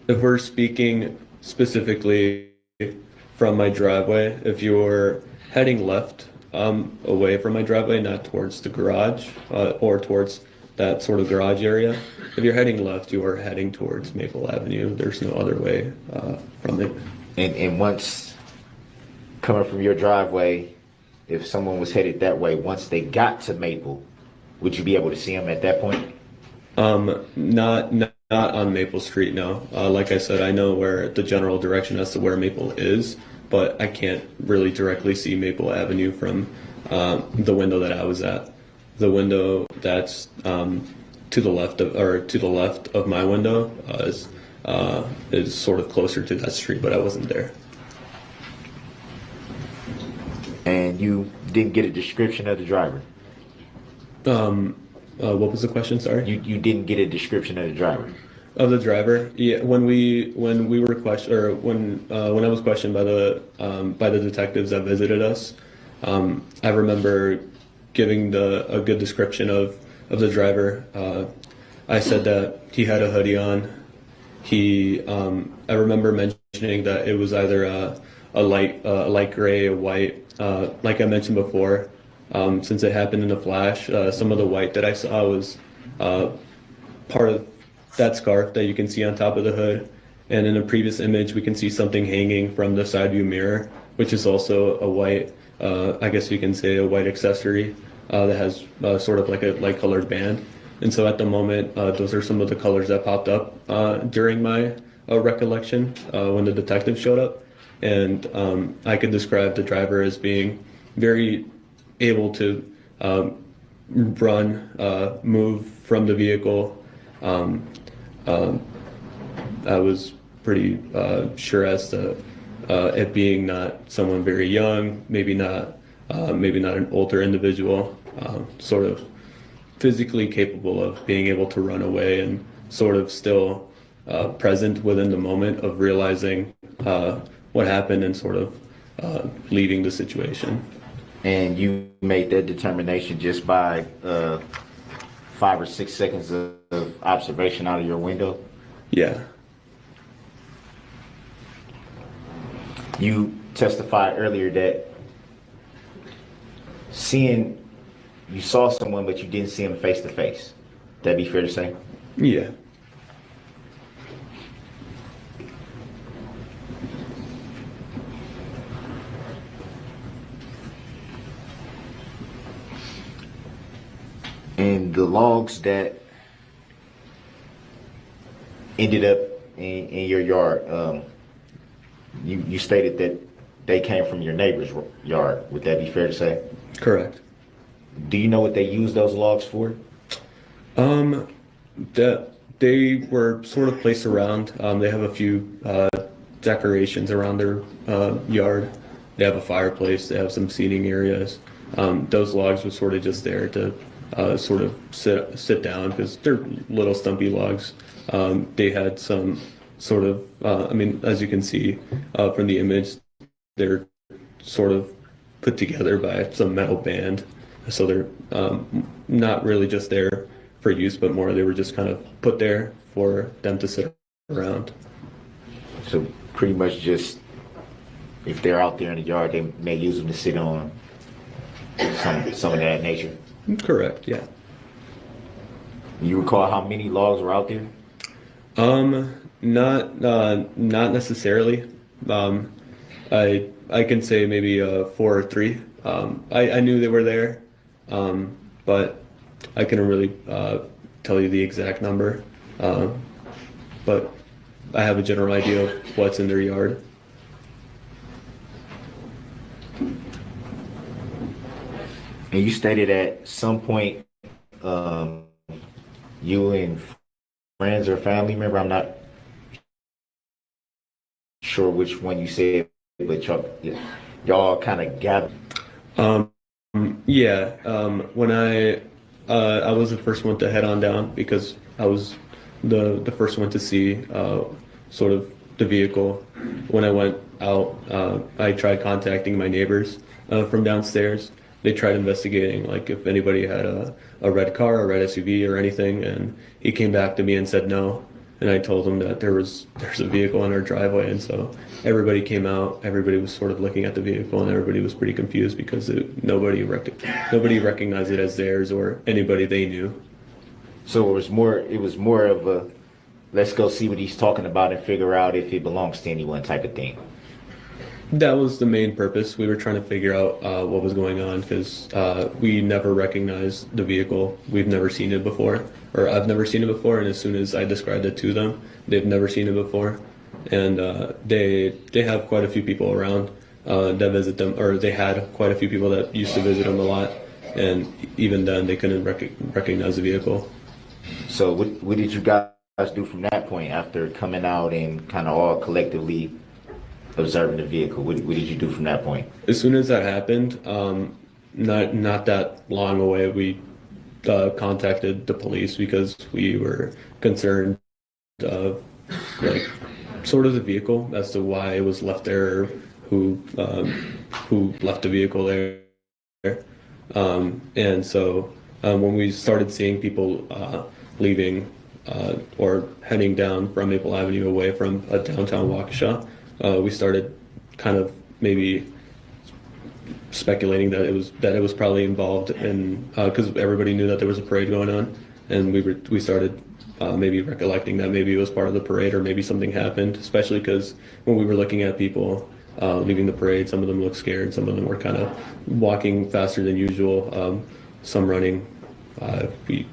If we're speaking specifically from my driveway, if you're heading left away from my driveway, not towards the garage or towards that sort of garage area, if you're heading left, you are heading towards Maple Avenue. There's no other way from it. And once coming from your driveway, if someone was headed that way, once they got to Maple, would you be able to see them at that point? Not on Maple Street, no. Like I said, I know where the general direction as to where Maple is, but I can't really directly see Maple Avenue from the window that I was at. The window that's to the left of my window is sort of closer to that street, but I wasn't there. And you didn't get a description of the driver? What was the question? Sorry. You didn't get a description of the driver. Of the driver? Yeah. When we were questioned, or when I was questioned by the detectives that visited us, I remember giving a good description of the driver. I said that he had a hoodie on. I remember mentioning that it was either a light gray or white. Like I mentioned before, since it happened in a flash, some of the white that I saw was part of that scarf that you can see on top of the hood. And in a previous image, we can see something hanging from the side view mirror, which is also a white, I guess you can say a white accessory that has sort of like a light colored band. And so at the moment, those are some of the colors that popped up during my recollection when the detective showed up. And I could describe the driver as being very able to run, move from the vehicle. I was pretty sure as to it being not someone very young, maybe not an older individual, sort of physically capable of being able to run away and sort of still present within the moment of realizing what happened and sort of leaving the situation. And you made that determination just by 5 or 6 seconds of observation out of your window? Yeah. You testified earlier that you saw someone, but you didn't see him face to face. That'd be fair to say? Yeah. And the logs that ended up in your yard, you stated that they came from your neighbor's yard. Would that be fair to say? Correct. Do you know what they used those logs for? That they were sort of placed around. They have a few decorations around their yard. They have a fireplace. They have some seating areas. Those logs were sort of just there to sort of sit down because they're little stumpy logs. They had some sort of, I mean, as you can see from the image, they're sort of put together by some metal band. So they're not really just there for use, but more they were just kind of put there for them to sit around. So pretty much just, if they're out there in the yard, they may use them to sit on, some of that nature. Correct, yeah. You recall how many logs were out there? Not necessarily. I can say maybe 4 or 3. I knew they were there, but I couldn't really tell you the exact number. But I have a general idea of what's in their yard. And you stated at some point, you and friends or family member, I'm not sure which one you said, but y'all kind of gathered. Yeah, when I was the first one to head on down because I was the first one to see sort of the vehicle. When I went out, I tried contacting my neighbors from downstairs. They tried investigating, like if anybody had a red car, a red SUV or anything, and he came back to me and said no. And I told him that there's a vehicle in our driveway, and so everybody came out. Everybody was sort of looking at the vehicle, and everybody was pretty confused because nobody recognized it as theirs or anybody they knew. So it was more of a, let's go see what he's talking about and figure out if it belongs to anyone type of thing. That was the main purpose. We were trying to figure out what was going on because we never recognized the vehicle. We've never seen it before, or I've never seen it before. And as soon as I described it to them, they've never seen it before. And they have quite a few people around that visit them, or they had quite a few people that used to visit them a lot. And even then, they couldn't recognize the vehicle. So what did you guys do from that point after coming out and kind of all collectively observing the vehicle? What did you do from that point? As soon as that happened, not that long away, we contacted the police because we were concerned of like sort of the vehicle as to why it was left there, who left the vehicle there. And so when we started seeing people leaving or heading down from Maple Avenue away from downtown Waukesha, we started kind of maybe speculating that it was probably involved in because everybody knew that there was a parade going on, and we started maybe recollecting that maybe it was part of the parade or maybe something happened, especially because when we were looking at people leaving the parade, some of them looked scared, some of them were kind of walking faster than usual, some running. We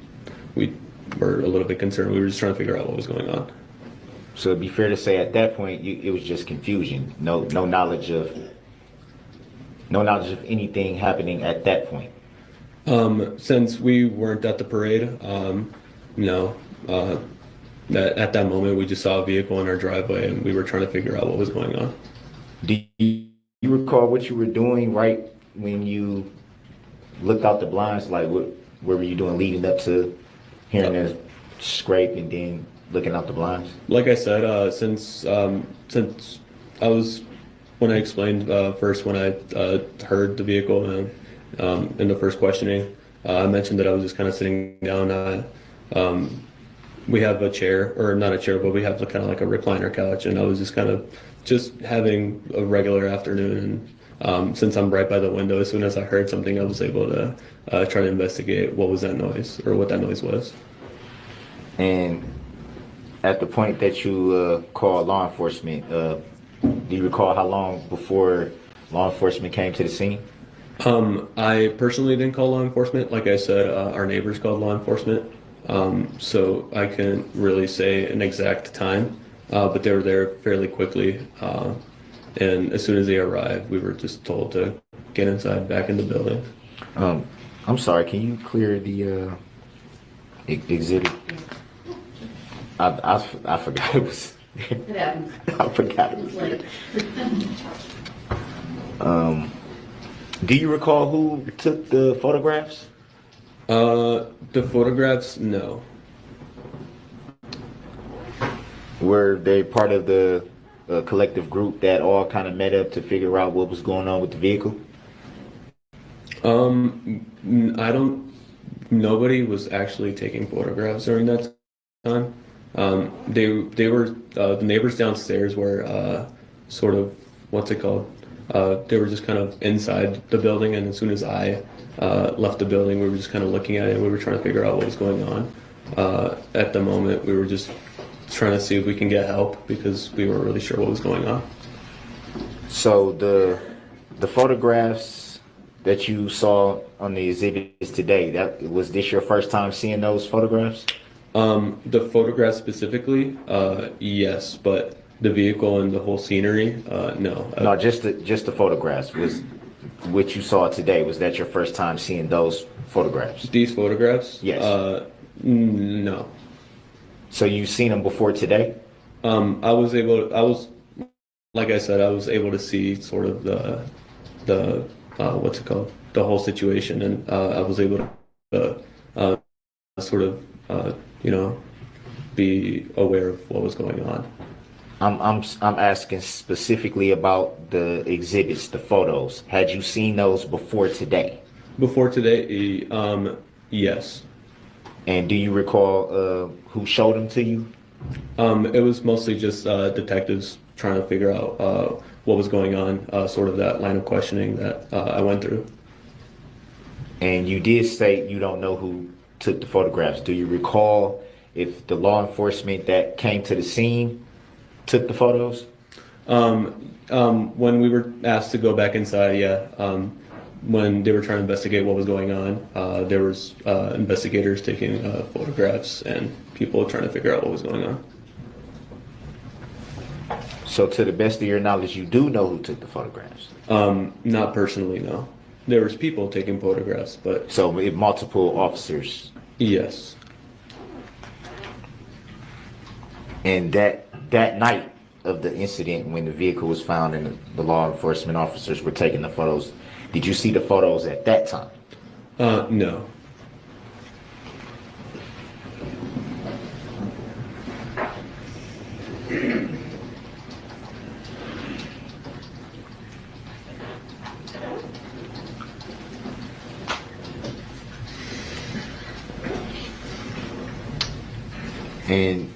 were a little bit concerned. We were just trying to figure out what was going on. So it'd be fair to say at that point it was just confusion, no knowledge of anything happening at that point. Since we weren't at the parade, no. At that moment, we just saw a vehicle in our driveway, and we were trying to figure out what was going on. Do you recall what you were doing right when you looked out the blinds? Like what were you doing leading up to hearing the scrape and then looking out the blinds? Like I said, since I was, when I explained first when I heard the vehicle in the first questioning, I mentioned that I was just kind of sitting down. We have a chair, or not a chair, but we have kind of like a recliner couch, and I was just kind of having a regular afternoon. And since I'm right by the window, as soon as I heard something, I was able to try to investigate what was that noise or what that noise was. And at the point that you called law enforcement, do you recall how long before law enforcement came to the scene? I personally didn't call law enforcement. Like I said, our neighbors called law enforcement. So I can't really say an exact time, but they were there fairly quickly. And as soon as they arrived, we were just told to get inside, back in the building. I'm sorry, can you clear the exhibit? I forgot it was. It happens. I forgot it was. It's late. Do you recall who took the photographs? The photographs, no. Were they part of the collective group that all kind of met up to figure out what was going on with the vehicle? I don't. Nobody was actually taking photographs during that time. They were the neighbors downstairs were sort of, what's it called? They were just kind of inside the building, and as soon as I left the building, we were just kind of looking at it. We were trying to figure out what was going on. At the moment, we were just trying to see if we can get help because we weren't really sure what was going on. So the photographs that you saw on the exhibits today, was this your first time seeing those photographs? The photographs specifically, yes, but the vehicle and the whole scenery, no. No, just the photographs. Was what you saw today, was that your first time seeing those photographs? These photographs? Yes. No. So you've seen them before today? Like I said, I was able to see sort of the what's it called? The whole situation, and I was able to sort of, be aware of what was going on. I'm asking specifically about the exhibits, the photos. Had you seen those before today? Before today, yes. And do you recall who showed them to you? It was mostly just detectives trying to figure out what was going on, sort of that line of questioning that I went through. And you did say you don't know who took the photographs. Do you recall if the law enforcement that came to the scene took the photos? When we were asked to go back inside, yeah. When they were trying to investigate what was going on, there was investigators taking photographs and people trying to figure out what was going on. So to the best of your knowledge, you do know who took the photographs? Not personally, no. There was people taking photographs, but... So multiple officers? Yes. And that night of the incident, when the vehicle was found and the law enforcement officers were taking the photos, did you see the photos at that time? No. And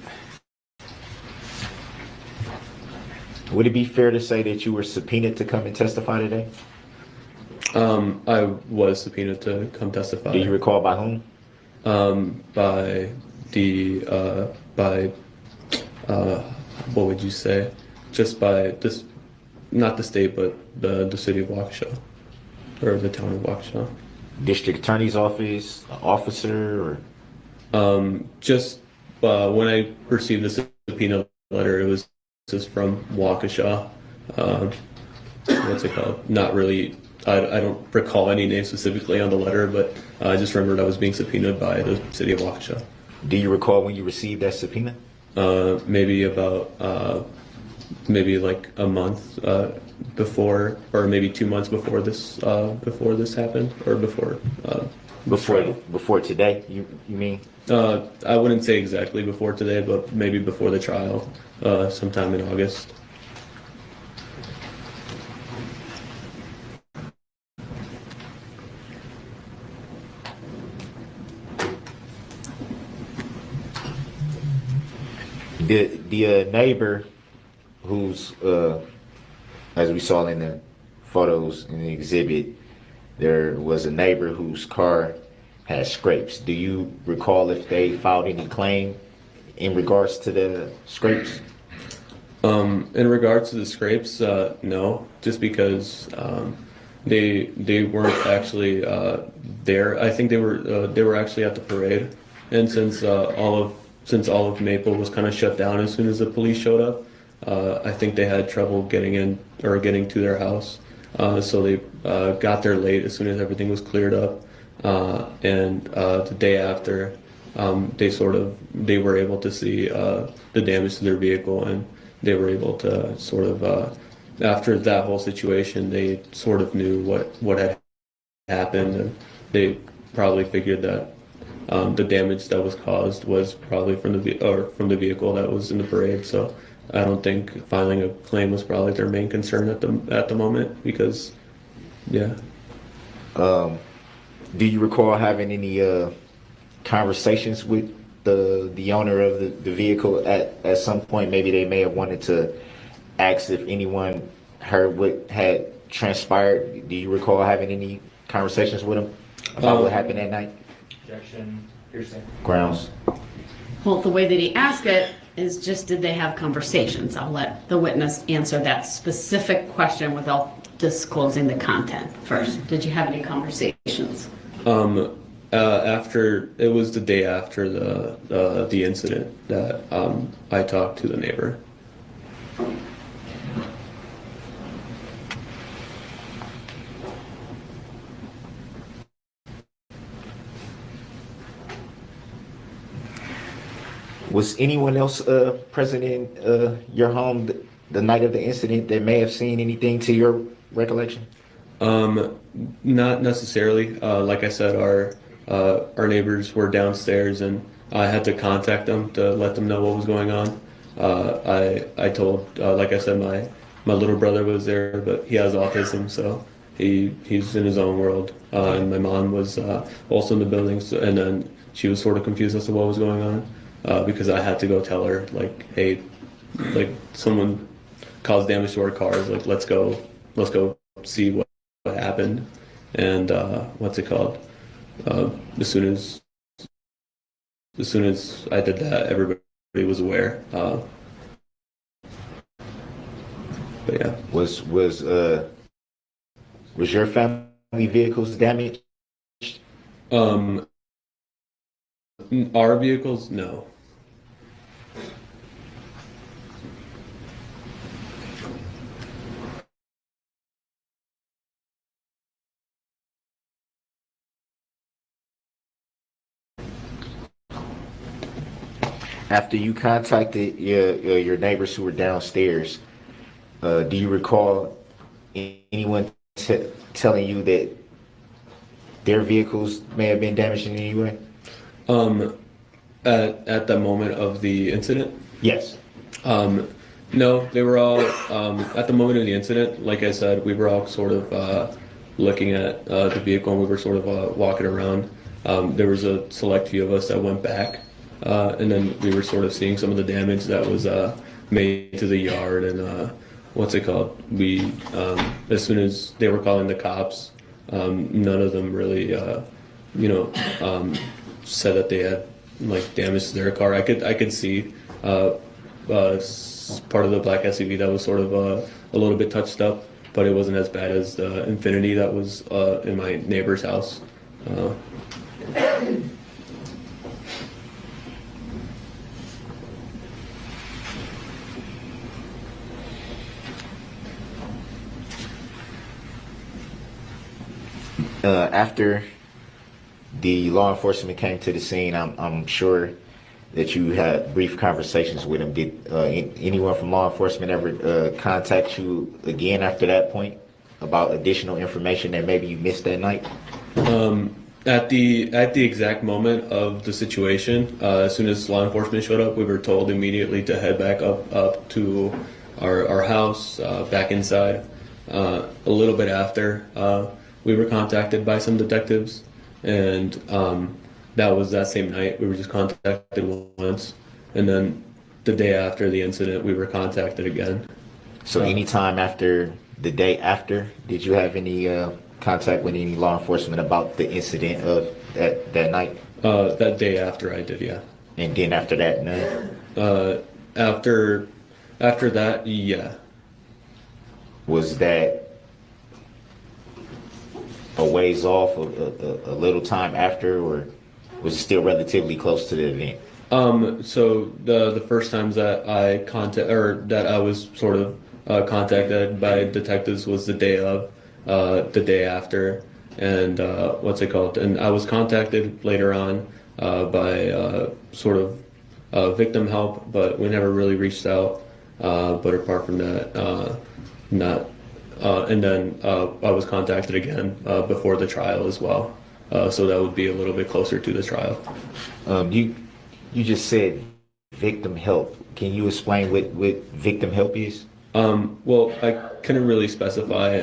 would it be fair to say that you were subpoenaed to come and testify today? I was subpoenaed to come testify. Do you recall by whom? What would you say? Just by this, not the state, but the city of Waukesha, or the town of Waukesha. District Attorney's Office, officer, or? Just when I received the subpoena letter, it was just from Waukesha. What's it called? Not really. I don't recall any name specifically on the letter, but I just remembered I was being subpoenaed by the city of Waukesha. Do you recall when you received that subpoena? Maybe about maybe like a month before, or maybe 2 months before this happened, or before today. You mean? I wouldn't say exactly before today, but maybe before the trial, sometime in August. The neighbor who's, as we saw in the photos in the exhibit, there was a neighbor whose car had scrapes. Do you recall if they filed any claim in regards to the scrapes? In regards to the scrapes, no, just because they weren't actually there. I think they were actually at the parade, and since all of Maple was kind of shut down as soon as the police showed up, I think they had trouble getting in or getting to their house. So they got there late as soon as everything was cleared up. And the day after, they were able to see the damage to their vehicle, and they were able to sort of, after that whole situation, they sort of knew what had happened, and they probably figured that the damage that was caused was probably from the vehicle that was in the parade. So I don't think filing a claim was probably their main concern at the moment because, yeah. Do you recall having any conversations with the owner of the vehicle at some point? Maybe they may have wanted to ask if anyone heard what had transpired. Do you recall having any conversations with him about what happened that night? Objection. Hearsay. Grounds. Well, the way that he asked it is just, did they have conversations? I'll let the witness answer that specific question without disclosing the content first. Did you have any conversations? After it was the day after the incident that I talked to the neighbor. Was anyone else present in your home the night of the incident that may have seen anything to your recollection? Not necessarily. Like I said, our neighbors were downstairs, and I had to contact them to let them know what was going on. I told, like I said, my little brother was there, but he has autism, so he's in his own world. And my mom was also in the building, and then she was sort of confused as to what was going on. Because I had to go tell her, like, hey, like, someone caused damage to our cars, like, let's go see what happened. And what's it called? As soon as I did that, everybody was aware. But yeah. Was your family vehicles damaged? Our vehicles, no. After you contacted your neighbors who were downstairs, do you recall anyone telling you that their vehicles may have been damaged in any way? At the moment of the incident? Yes. No, they were all, at the moment of the incident, like I said, we were all sort of looking at the vehicle, and we were sort of walking around. There was a select few of us that went back, and then we were sort of seeing some of the damage that was made to the yard, and what's it called? We, as soon as they were calling the cops, none of them really, said that they had like damage to their car. I could see part of the black SUV that was sort of a little bit touched up, but it wasn't as bad as the Infiniti that was in my neighbor's house. After the law enforcement came to the scene, I'm sure that you had brief conversations with them. Did anyone from law enforcement ever contact you again after that point about additional information that maybe you missed that night? At the exact moment of the situation, as soon as law enforcement showed up, we were told immediately to head back up to our house, back inside. A little bit after, we were contacted by some detectives, and that was that same night. We were just contacted once, and then the day after the incident, we were contacted again. So anytime after the day after, did you have any contact with any law enforcement about the incident of that night? That day after I did, yeah. And then after that, none? After that, yeah. Was that a ways off, a little time after, or was it still relatively close to the event? So the first times that I was sort of contacted by detectives was the day of, the day after, and what's it called? And I was contacted later on by sort of victim help, but we never really reached out. But apart from that, not. And then I was contacted again before the trial as well. so that would be a little bit closer to the trial. You just said victim help. Can you explain what victim help is? Well, I couldn't really specify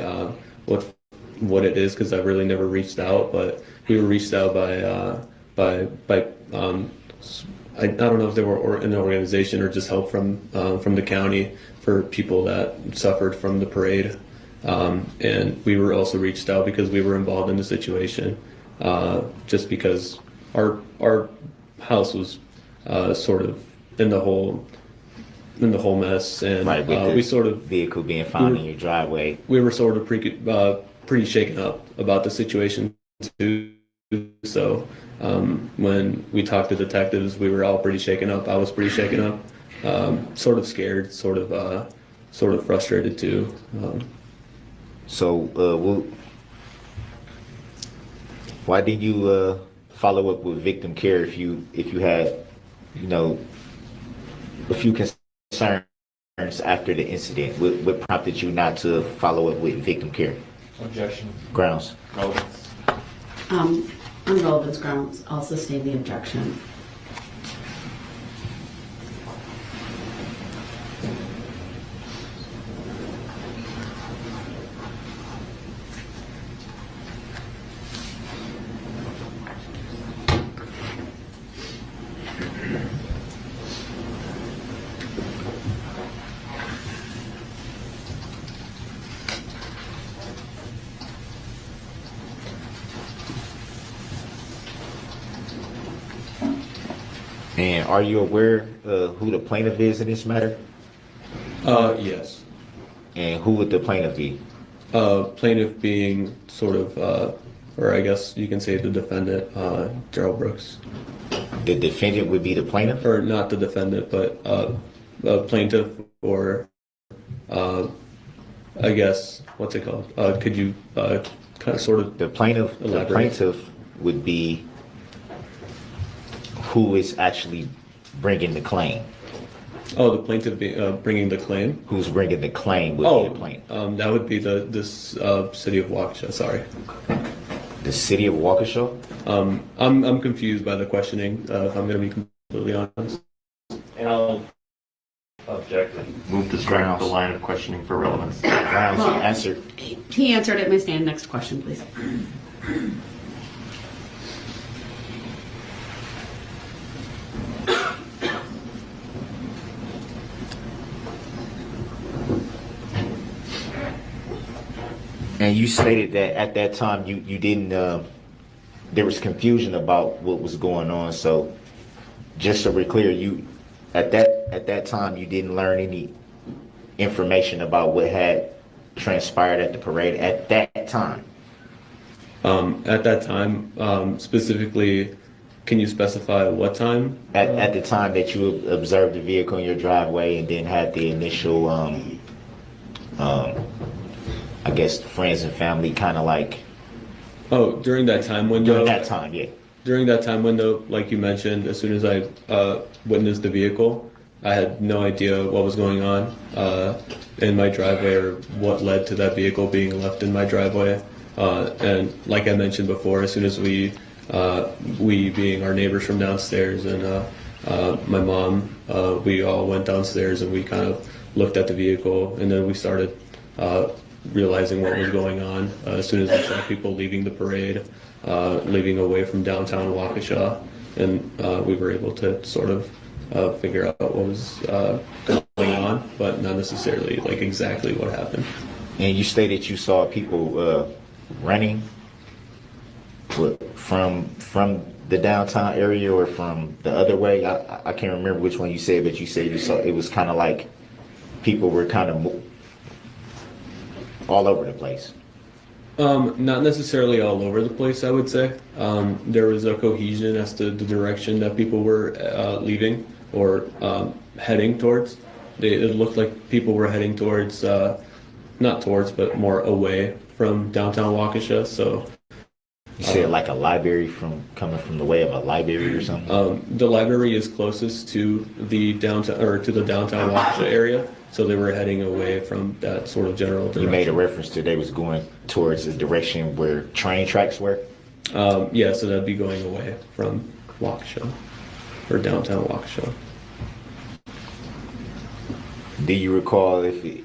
what it is because I've really never reached out, but we were reached out by I don't know if they were an organization or just help from the county for people that suffered from the parade. And we were also reached out because we were involved in the situation, just because our house was sort of in the whole mess, and Right, we sort of vehicle being found in your driveway. we were sort of pretty shaken up about the situation too. So when we talked to detectives, we were all pretty shaken up. I was pretty shaken up, sort of scared, sort of frustrated too. Why did you follow up with victim care if you had, a few concerns after the incident? What prompted you not to follow up with victim care? Objection. Grounds. Relevance. On relevance grounds, I'll sustain the objection. And are you aware who the plaintiff is in this matter? Yes. And who would the plaintiff be? Plaintiff being sort of, or I guess you can say the defendant, Darrell Brooks. The defendant would be the plaintiff? Or not the defendant, but a plaintiff, or I guess, what's it called? Could you kind of sort of The plaintiff would be who is actually bringing the claim. Oh, the plaintiff bringing the claim? Who's bringing the claim would be the plaintiff. That would be this city of Waukesha, sorry. The city of Waukesha? I'm confused by the questioning, if I'm going to be completely honest. And I'll object and move to strike the line of questioning for relevance. Grounds answered. He answered it. May stand. Next question, please. And you stated that at that time you didn't, there was confusion about what was going on. So just so we're clear, you at that time you didn't learn any information about what had transpired at the parade at that time. At that time, specifically, can you specify what time? At the time that you observed the vehicle in your driveway and then had the initial, I guess, friends and family kind of like. Oh, during that time window? During that time, yeah. During that time window, like you mentioned, as soon as I witnessed the vehicle, I had no idea what was going on in my driveway or what led to that vehicle being left in my driveway. And like I mentioned before, as soon as we being our neighbors from downstairs and my mom, we all went downstairs and we kind of looked at the vehicle, and then we started realizing what was going on as soon as we saw people leaving the parade, leaving away from downtown Waukesha, and we were able to sort of figure out what was going on, but not necessarily like exactly what happened. And you stated you saw people running from the downtown area or from the other way. I can't remember which one you said, but you said you saw it was kind of like people were kind of all over the place. Not necessarily all over the place, I would say. There was a cohesion as to the direction that people were leaving or heading towards. It looked like people were heading towards, not towards, but more away from downtown Waukesha. So you said like a library coming from the way of a library or something? The library is closest to the downtown Waukesha area. So they were heading away from that sort of general direction. You made a reference to they was going towards the direction where train tracks were? Yeah, so that'd be going away from Waukesha, or downtown Waukesha. Do you recall do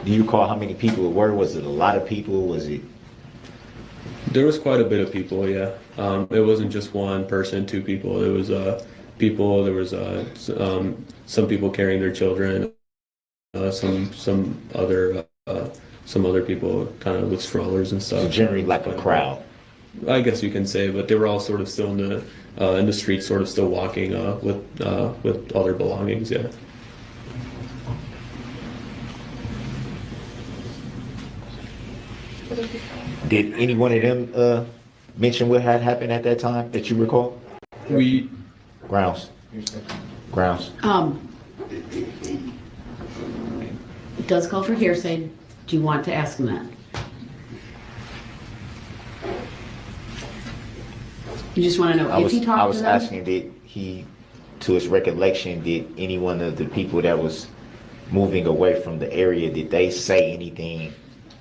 you recall how many people it were? Was it a lot of people? Was it? There was quite a bit of people, yeah. It wasn't just one person, two people. There was people. There was some people carrying their children. Some other people kind of with strollers and stuff. So generally like a crowd. I guess you can say, but they were all sort of still in the street, sort of still walking with all their belongings. Yeah. Did any one of them mention what had happened at that time that you recall? Grounds. It does call for hearsay. Do you want to ask him that? You just want to know if he talked to them? I was asking, did he, to his recollection, did any one of the people that was moving away from the area, did they say anything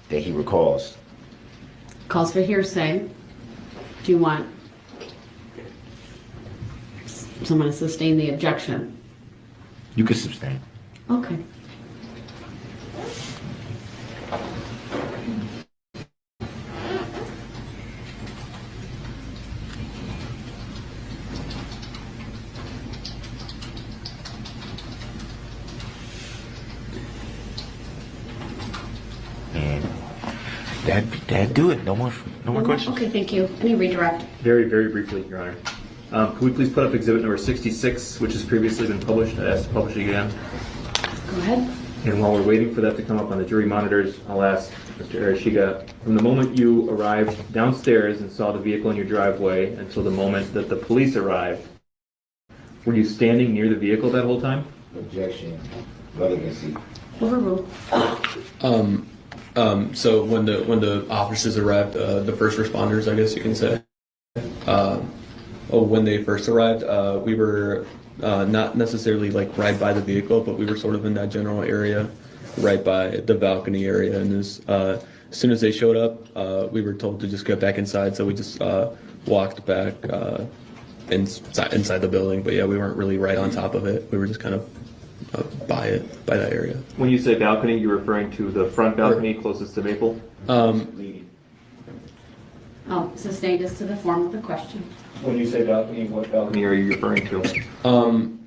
that he recalls? Calls for hearsay. Do you want someone to sustain the objection? You could sustain. Okay. That'd do it. No more questions. Okay, thank you. Any redirect? Very, very briefly, Your Honor. Could we please put up exhibit number 66, which has previously been published? I asked to publish it again. Go ahead. And while we're waiting for that to come up on the jury monitors, I'll ask Mr. Arashiga, from the moment you arrived downstairs and saw the vehicle in your driveway until the moment that the police arrived, were you standing near the vehicle that whole time? Objection. Relevancy. Overruled. So when the officers arrived, the first responders, I guess you can say, when they first arrived, we were not necessarily like right by the vehicle, but we were sort of in that general area, right by the balcony area. And as soon as they showed up, we were told to just get back inside. So we just walked back inside the building. But yeah, we weren't really right on top of it. We were just kind of by that area. When you say balcony, you're referring to the front balcony closest to Maple? Sustained as to the form of the question. When you say balcony, what balcony are you referring to?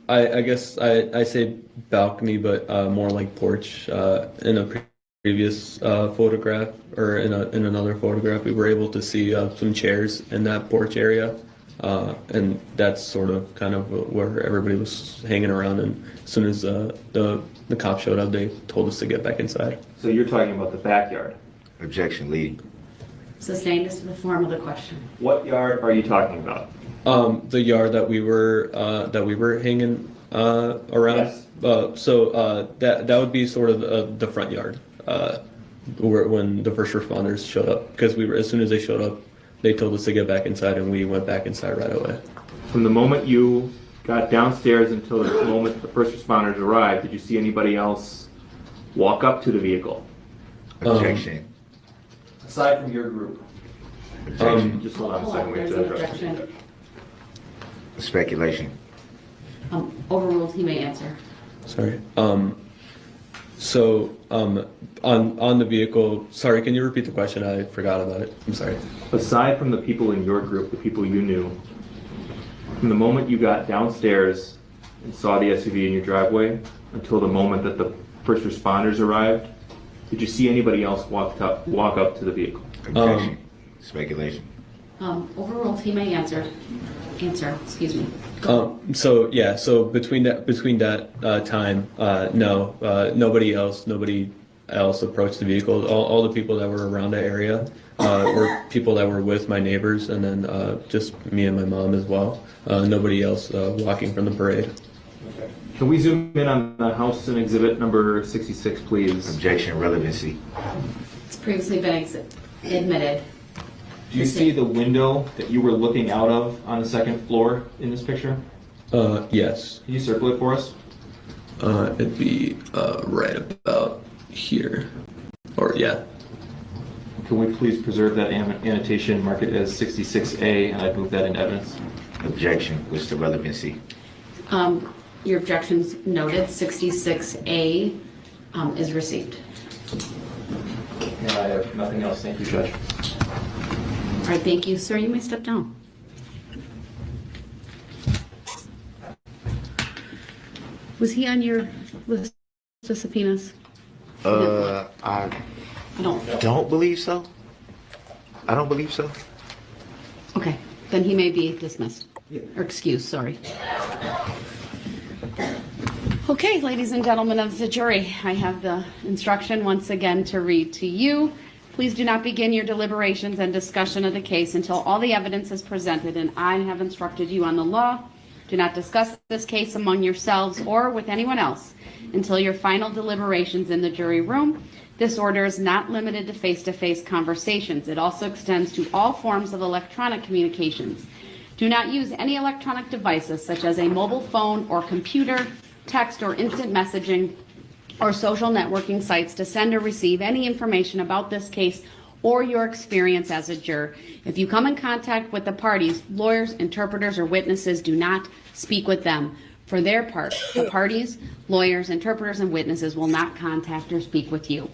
I guess I say balcony, but more like porch. In a previous photograph, or in another photograph, we were able to see some chairs in that porch area. And that's sort of kind of where everybody was hanging around. And as soon as the cops showed up, they told us to get back inside. So you're talking about the backyard? Objection, leading. Sustained as to the form of the question. What yard are you talking about? The yard that we were hanging around. Yes. That would be sort of the front yard, when the first responders showed up. Because as soon as they showed up, they told us to get back inside, and we went back inside right away. From the moment you got downstairs until the moment the first responders arrived, did you see anybody else walk up to the vehicle? Objection. Aside from your group? Objection. Just hold on a second. We have There's to an address it. objection. Speculation. Overruled. He may answer. Sorry. So on the vehicle. Sorry, can you repeat the question? I forgot about it. I'm sorry. Aside from the people in your group, the people you knew, from the moment you got downstairs and saw the SUV in your driveway until the moment that the first responders arrived, did you see anybody else walk up to the vehicle? Objection. Speculation. Overruled. He may answer. Excuse me. So yeah. So between that time, no, nobody else approached the vehicle. All the people that were around the area were people that were with my neighbors, and then just me and my mom as well. Nobody else walking from the parade. Okay. Can we zoom in on the house and exhibit number 66, please? Objection. Relevancy. It's previously been admitted. Do you see the window that you were looking out of on the second floor in this picture? Yes. Can you circle it for us? It'd be right about here, or yeah. Can we please preserve that annotation, mark it as 66A, and I'd move that into evidence? Objection. What's the relevancy? Your objections noted. 66A is received. And I have nothing else. Thank you, Judge. All right, thank you, sir. You may step down. Was he on your list of subpoenas? I don't believe so. I don't believe so. Okay, then he may be dismissed. Or excused, sorry. Okay, ladies and gentlemen of the jury, I have the instruction once again to read to you. Please do not begin your deliberations and discussion of the case until all the evidence is presented and I have instructed you on the law. Do not discuss this case among yourselves or with anyone else until your final deliberations in the jury room. This order is not limited to face-to-face conversations. It also extends to all forms of electronic communications. Do not use any electronic devices such as a mobile phone or computer, text or instant messaging, or social networking sites to send or receive any information about this case or your experience as a juror. If you come in contact with the parties, lawyers, interpreters, or witnesses, do not speak with them. For their part, the parties, lawyers, interpreters, and witnesses will not contact or speak with you.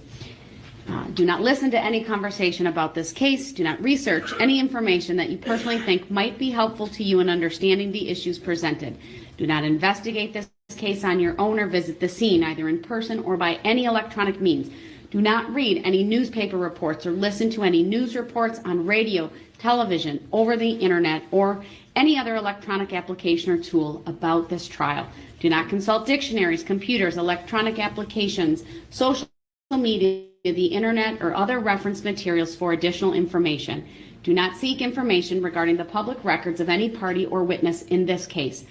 Do not listen to any conversation about this case. Do not research any information that you personally think might be helpful to you in understanding the issues presented. Do not investigate this case on your own or visit the scene, either in person or by any electronic means. Do not read any newspaper reports or listen to any news reports on radio, television, over the internet, or any other electronic application or tool about this trial. Do not consult dictionaries, computers, electronic applications, social media, the internet, or other reference materials for additional information. Do not seek information regarding the public records of any party or witness in this case.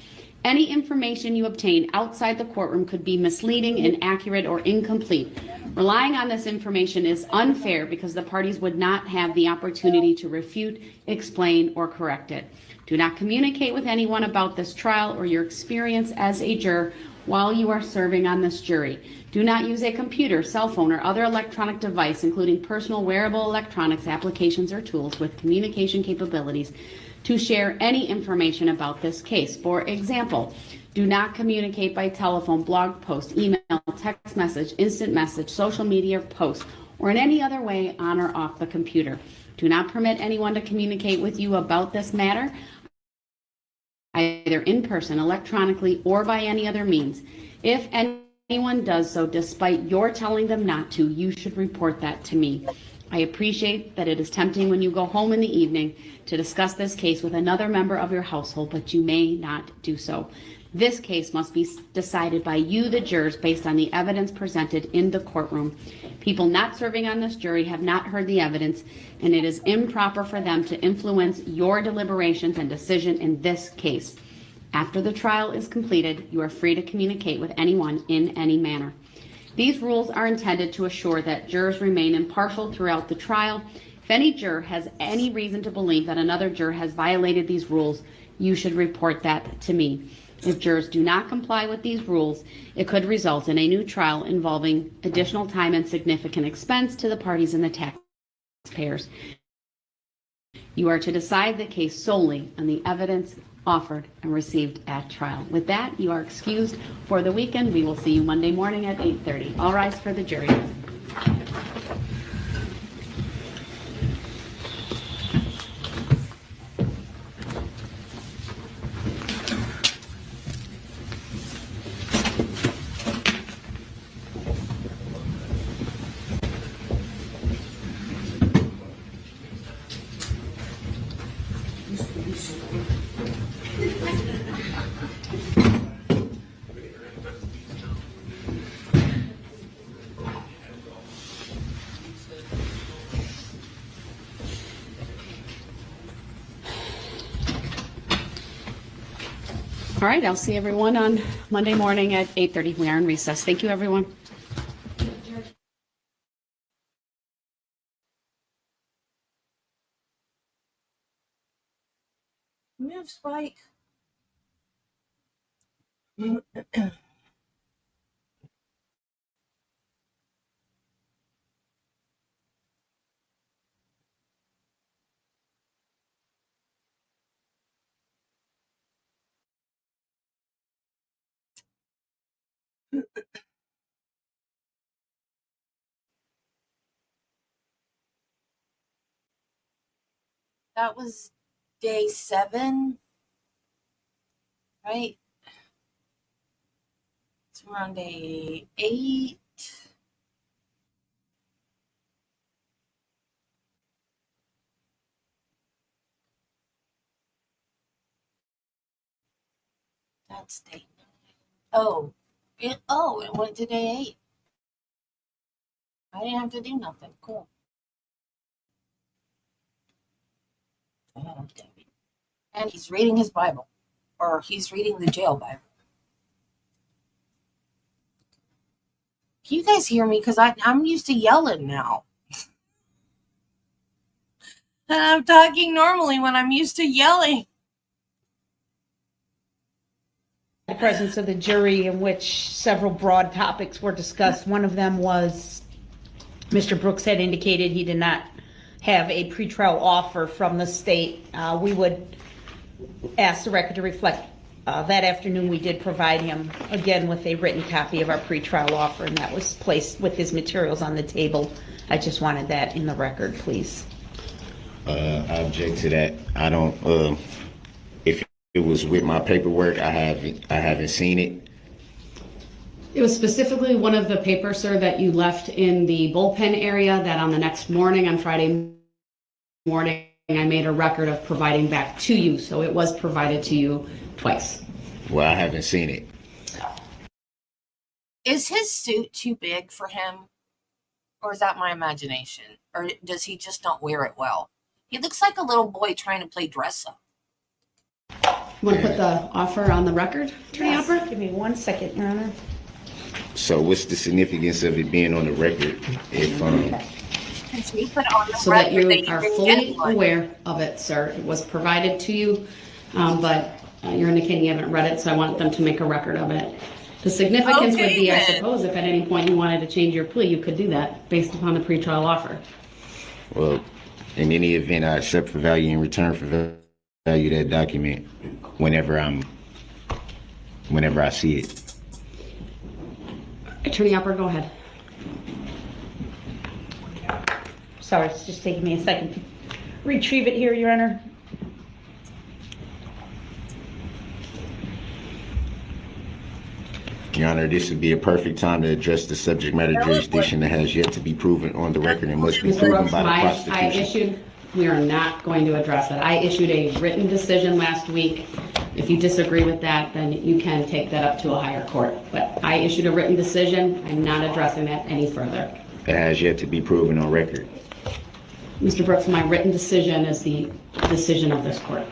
Any information you obtain outside the courtroom could be misleading, inaccurate, or incomplete. Relying on this information is unfair because the parties would not have the opportunity to refute, explain, or correct it. Do not communicate with anyone about this trial or your experience as a juror while you are serving on this jury. Do not use a computer, cell phone, or other electronic device, including personal wearable electronics applications or tools with communication capabilities, to share any information about this case. For example, do not communicate by telephone, blog post, email, text message, instant message, social media post, or in any other way on or off the computer. Do not permit anyone to communicate with you about this matter, either in person, electronically, or by any other means. If anyone does so despite your telling them not to, you should report that to me. I appreciate that it is tempting when you go home in the evening to discuss this case with another member of your household, but you may not do so. This case must be decided by you, the jurors, based on the evidence presented in the courtroom. People not serving on this jury have not heard the evidence, and it is improper for them to influence your deliberations and decision in this case. After the trial is completed, you are free to communicate with anyone in any manner. These rules are intended to assure that jurors remain impartial throughout the trial. If any juror has any reason to believe that another juror has violated these rules, you should report that to me. If jurors do not comply with these rules, it could result in a new trial involving additional time and significant expense to the parties and the taxpayers. You are to decide the case solely on the evidence offered and received at trial. With that, you are excused for the weekend. We will see you Monday morning at 8:30. All rise for the jury. All right, I'll see everyone on Monday morning at 8:30. We are in recess. Thank you, everyone. Move, Spike. That was day 7, right? So we're on day 8. That's day 9. Oh, it went to day 8. I didn't have to do nothing. Cool. Oh, Debbie. And he's reading his Bible, or he's reading the jail Bible. Can you guys hear me? Because I'm used to yelling now. And I'm talking normally when I'm used to yelling. The presence of the jury, in which several broad topics were discussed. One of them was Mr. Brooks had indicated he did not have a pretrial offer from the state. We would ask the record to reflect that afternoon we did provide him again with a written copy of our pretrial offer, and that was placed with his materials on the table. I just wanted that in the record, please. I object to that. I don't. If it was with my paperwork, I haven't seen it. It was specifically one of the papers, sir, that you left in the bullpen area that on the next morning, on Friday morning, I made a record of providing back to you. So it was provided to you twice. Well, I haven't seen it. Is his suit too big for him? Or is that my imagination? Or does he just not wear it well? He looks like a little boy trying to play dress up. You want to put the offer on the record, Attorney Alpert? Give me 1 second, Your Honor. So what's the significance of it being on the record? If We put it on the So record that you that are didn't fully get one. aware of it, sir. It was provided to you, but you're indicating you haven't read it, so I want them to make a record of it. The significance would be, I then. suppose, if at any point you wanted to change your plea, you could do that based upon the pretrial offer. well, in any event, I accept for value in return for value that document whenever I see it. Attorney Alpert, go ahead. Sorry, it's just taking me a second to retrieve it here, Your Honor. Your Honor, this would be a perfect time to address the subject matter jurisdiction that has yet to be proven on the record and must be Mr. proven Brooks, by the I prosecution. issued, we are not going to address that. I issued a written decision last week. If you disagree with that, then you can take that up to a higher court. But I issued a written decision. I'm not addressing that any further. It has yet to be proven on record. Mr. Brooks, my written decision is the decision of this court.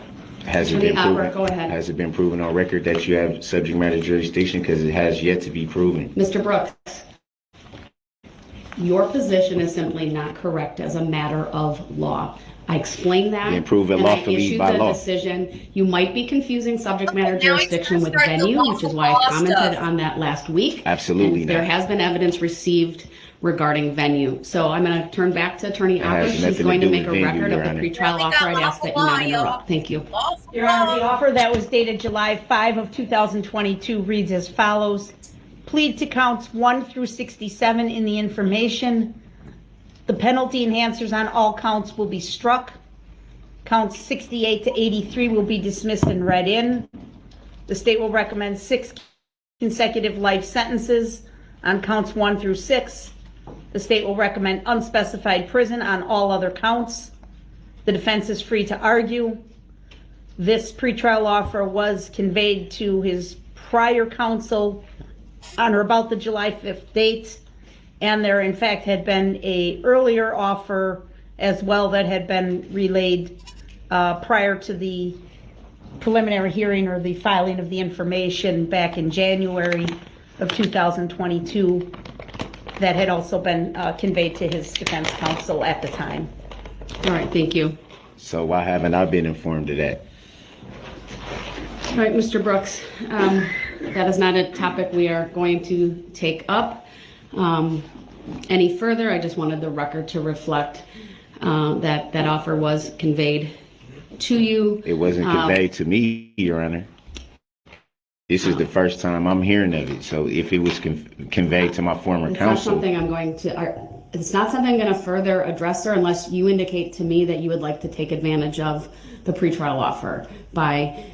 Has it Attorney been Alpert, go proven? ahead. Has it been proven on record that you have subject matter jurisdiction? Because it has yet to be proven. Mr. Brooks, your position is simply not correct as a matter of law. I explained that. Then prove it and I lawfully issued by the law. decision. You might be confusing subject matter Now he's jurisdiction gonna with start the venue, which is why I lawful law commented stuff. on that last week. Absolutely And there not. has been evidence received regarding venue. So I'm going to turn back to Attorney has Alpert. She's nothing to going to do make a with venue, record Your of the Honor. pretrial We offer. got I'd ask that you lawful not law, interrupt. y'all. Thank you. Lawful Your Honor, the law. offer that was dated July 5 of 2022 reads as follows. Plead to counts 1 through 67 in the information. The penalty enhancers on all counts will be struck. Counts 68 to 83 will be dismissed and read in. The state will recommend 6 consecutive life sentences on counts 1 through 6. The state will recommend unspecified prison on all other counts. The defense is free to argue. This pretrial offer was conveyed to his prior counsel on or about the July 5th date. And there in fact had been a earlier offer as well that had been relayed prior to the preliminary hearing or the filing of the information back in January of 2022 that had also been conveyed to his defense counsel at the time. All right, thank you. So why haven't I been informed of that? All right, Mr. Brooks, that is not a topic we are going to take up any further. I just wanted the record to reflect that that offer was conveyed to you. It wasn't conveyed to me, Your Honor. This is the first time I'm hearing of it. So if it was conveyed to my former It's counsel, not something I'm going to it's not something I'm going to further address, sir, unless you indicate to me that you would like to take advantage of the pretrial offer by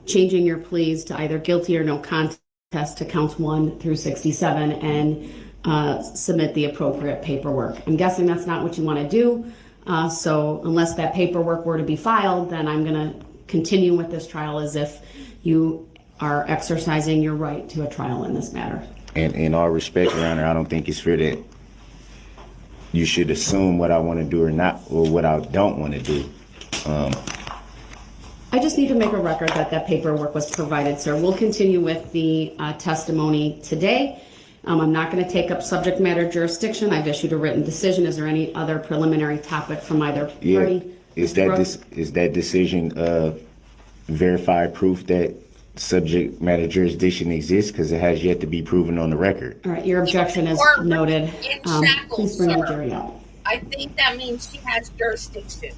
changing your pleas to either guilty or no contest to counts 1 through 67 and submit the appropriate paperwork. I'm guessing that's not what you want to do. So unless that paperwork were to be filed, then I'm going to continue with this trial as if you are exercising your right to a trial in this matter. And in all respect, Your Honor, I don't think it's fair that you should assume what I want to do or not, or what I don't want to do. I just need to make a record that that paperwork was provided, sir. We'll continue with the testimony today. I'm not going to take up subject matter jurisdiction. I've issued a written decision. Is there any other preliminary topic from either party? Is that decision verified proof that subject matter jurisdiction exists? Because it has yet to be proven on the record. All right, your objection is noted. Please bring the jury out. I think that means she has jurisdiction.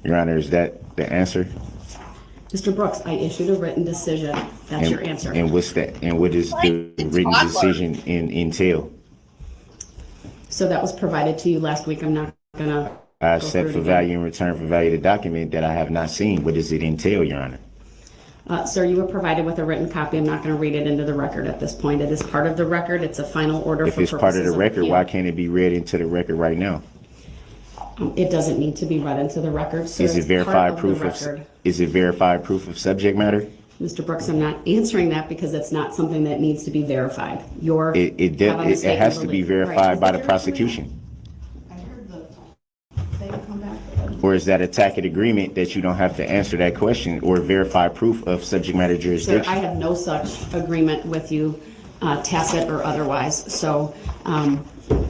Your Honor, is that the answer? Mr. Brooks, I issued a written decision. That's your answer. And what's that? And what does the written decision entail? So that was provided to you last week. I'm not gonna. I accept for value in return for value the document that I have not seen. What does it entail, Your Honor? Sir, you were provided with a written copy. I'm not going to read it into the record at this point. It is part of the record. It's a final order. If it's part of the record, why can't it be read into the record right now? It doesn't need to be read into the record, sir. Is it verified proof of? Is it verified proof of subject matter? Mr. Brooks, I'm not answering that because it's not something that needs to be verified. It has to be verified by the prosecution. I heard the thing come back. Or is that a tacit agreement that you don't have to answer that question or verify proof of subject matter jurisdiction? Sir, I have no such agreement with you, tacit or otherwise. So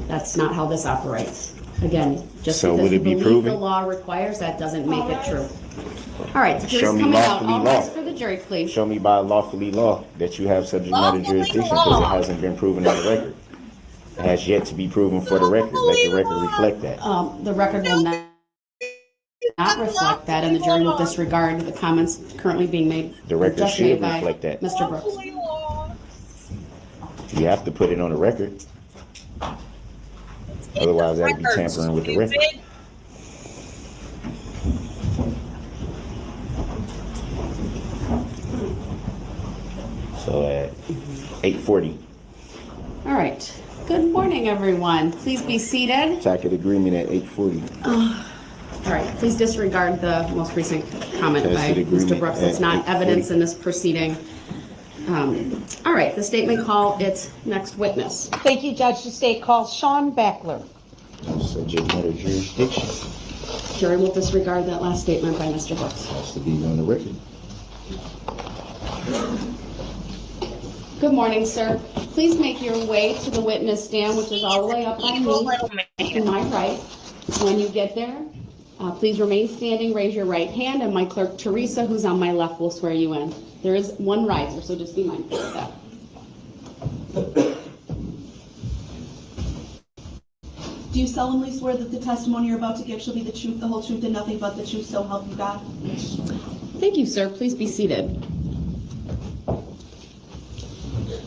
that's not how this operates. Again, just so because would it you be believe proven? the law requires, that doesn't make it true. All right, the jury's Show me coming out. lawfully All law. rise for the jury, please. Show me by lawfully law that you have subject matter jurisdiction, because it hasn't been proven on the record. It has yet to be proven for the record. Let the record reflect that. The record will not reflect that, and the jury will disregard the comments currently being made. The record just should made by reflect that. Mr. Brooks. You have to put it on the record. Otherwise, that would be tampering with the record. So at 8:40. All right. Good morning, everyone. Please be seated. Tacit agreement at 8:40. All right. Please disregard the most recent comment by Tacit Mr. agreement Brooks. at It's not 8:40. evidence in this proceeding. All right. The state may call its next witness. Thank you, Judge. The state calls Sean Backler. Subject matter jurisdiction Jury will disregard that last statement by Mr. Brooks. has to be on the record. Good morning, sir. Please make your way to the witness stand, which is all the way up on me, to my right. When you get there, please remain standing, raise your right hand, and my clerk, Teresa, who's on my left, will swear you in. There is one riser, so just be mindful of that. Do you solemnly swear that the testimony you're about to give shall be the truth, the whole truth, and nothing but the truth, so help you God? Thank you, sir. Please be seated.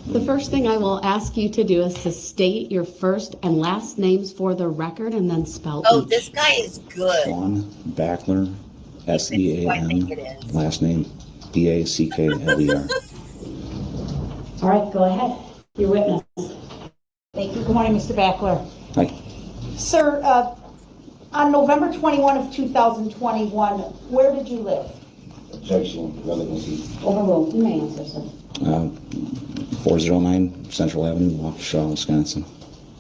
The first thing I will ask you to do is to state your first and last names for the record and then spell each. This guy is good. Sean Backler, S-E-A-N, last name B-A-C-K-L-E-R. All right, go ahead. Your witness. Thank you. Good morning, Mr. Backler. Hi. Sir, on November 21 of 2021, where did you live? Objection, relevancy. Overruled. You may answer, sir. 409 Central Avenue, Waukesha, Wisconsin.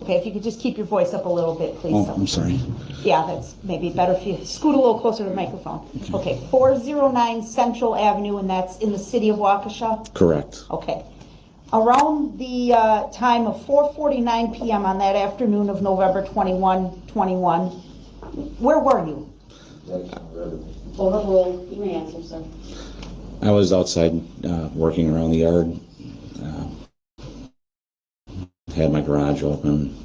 Okay, if you could just keep your voice up a little bit, please. Oh, I'm sorry. Yeah, that's maybe better if you scoot a little closer to the microphone. Okay, 409 Central Avenue, and that's in the city of Waukesha? Correct. Okay. Around the time of 4:49 p.m. on that afternoon of November 21, where were you? Overruled. You may answer, sir. I was outside working around the yard. Had my garage open.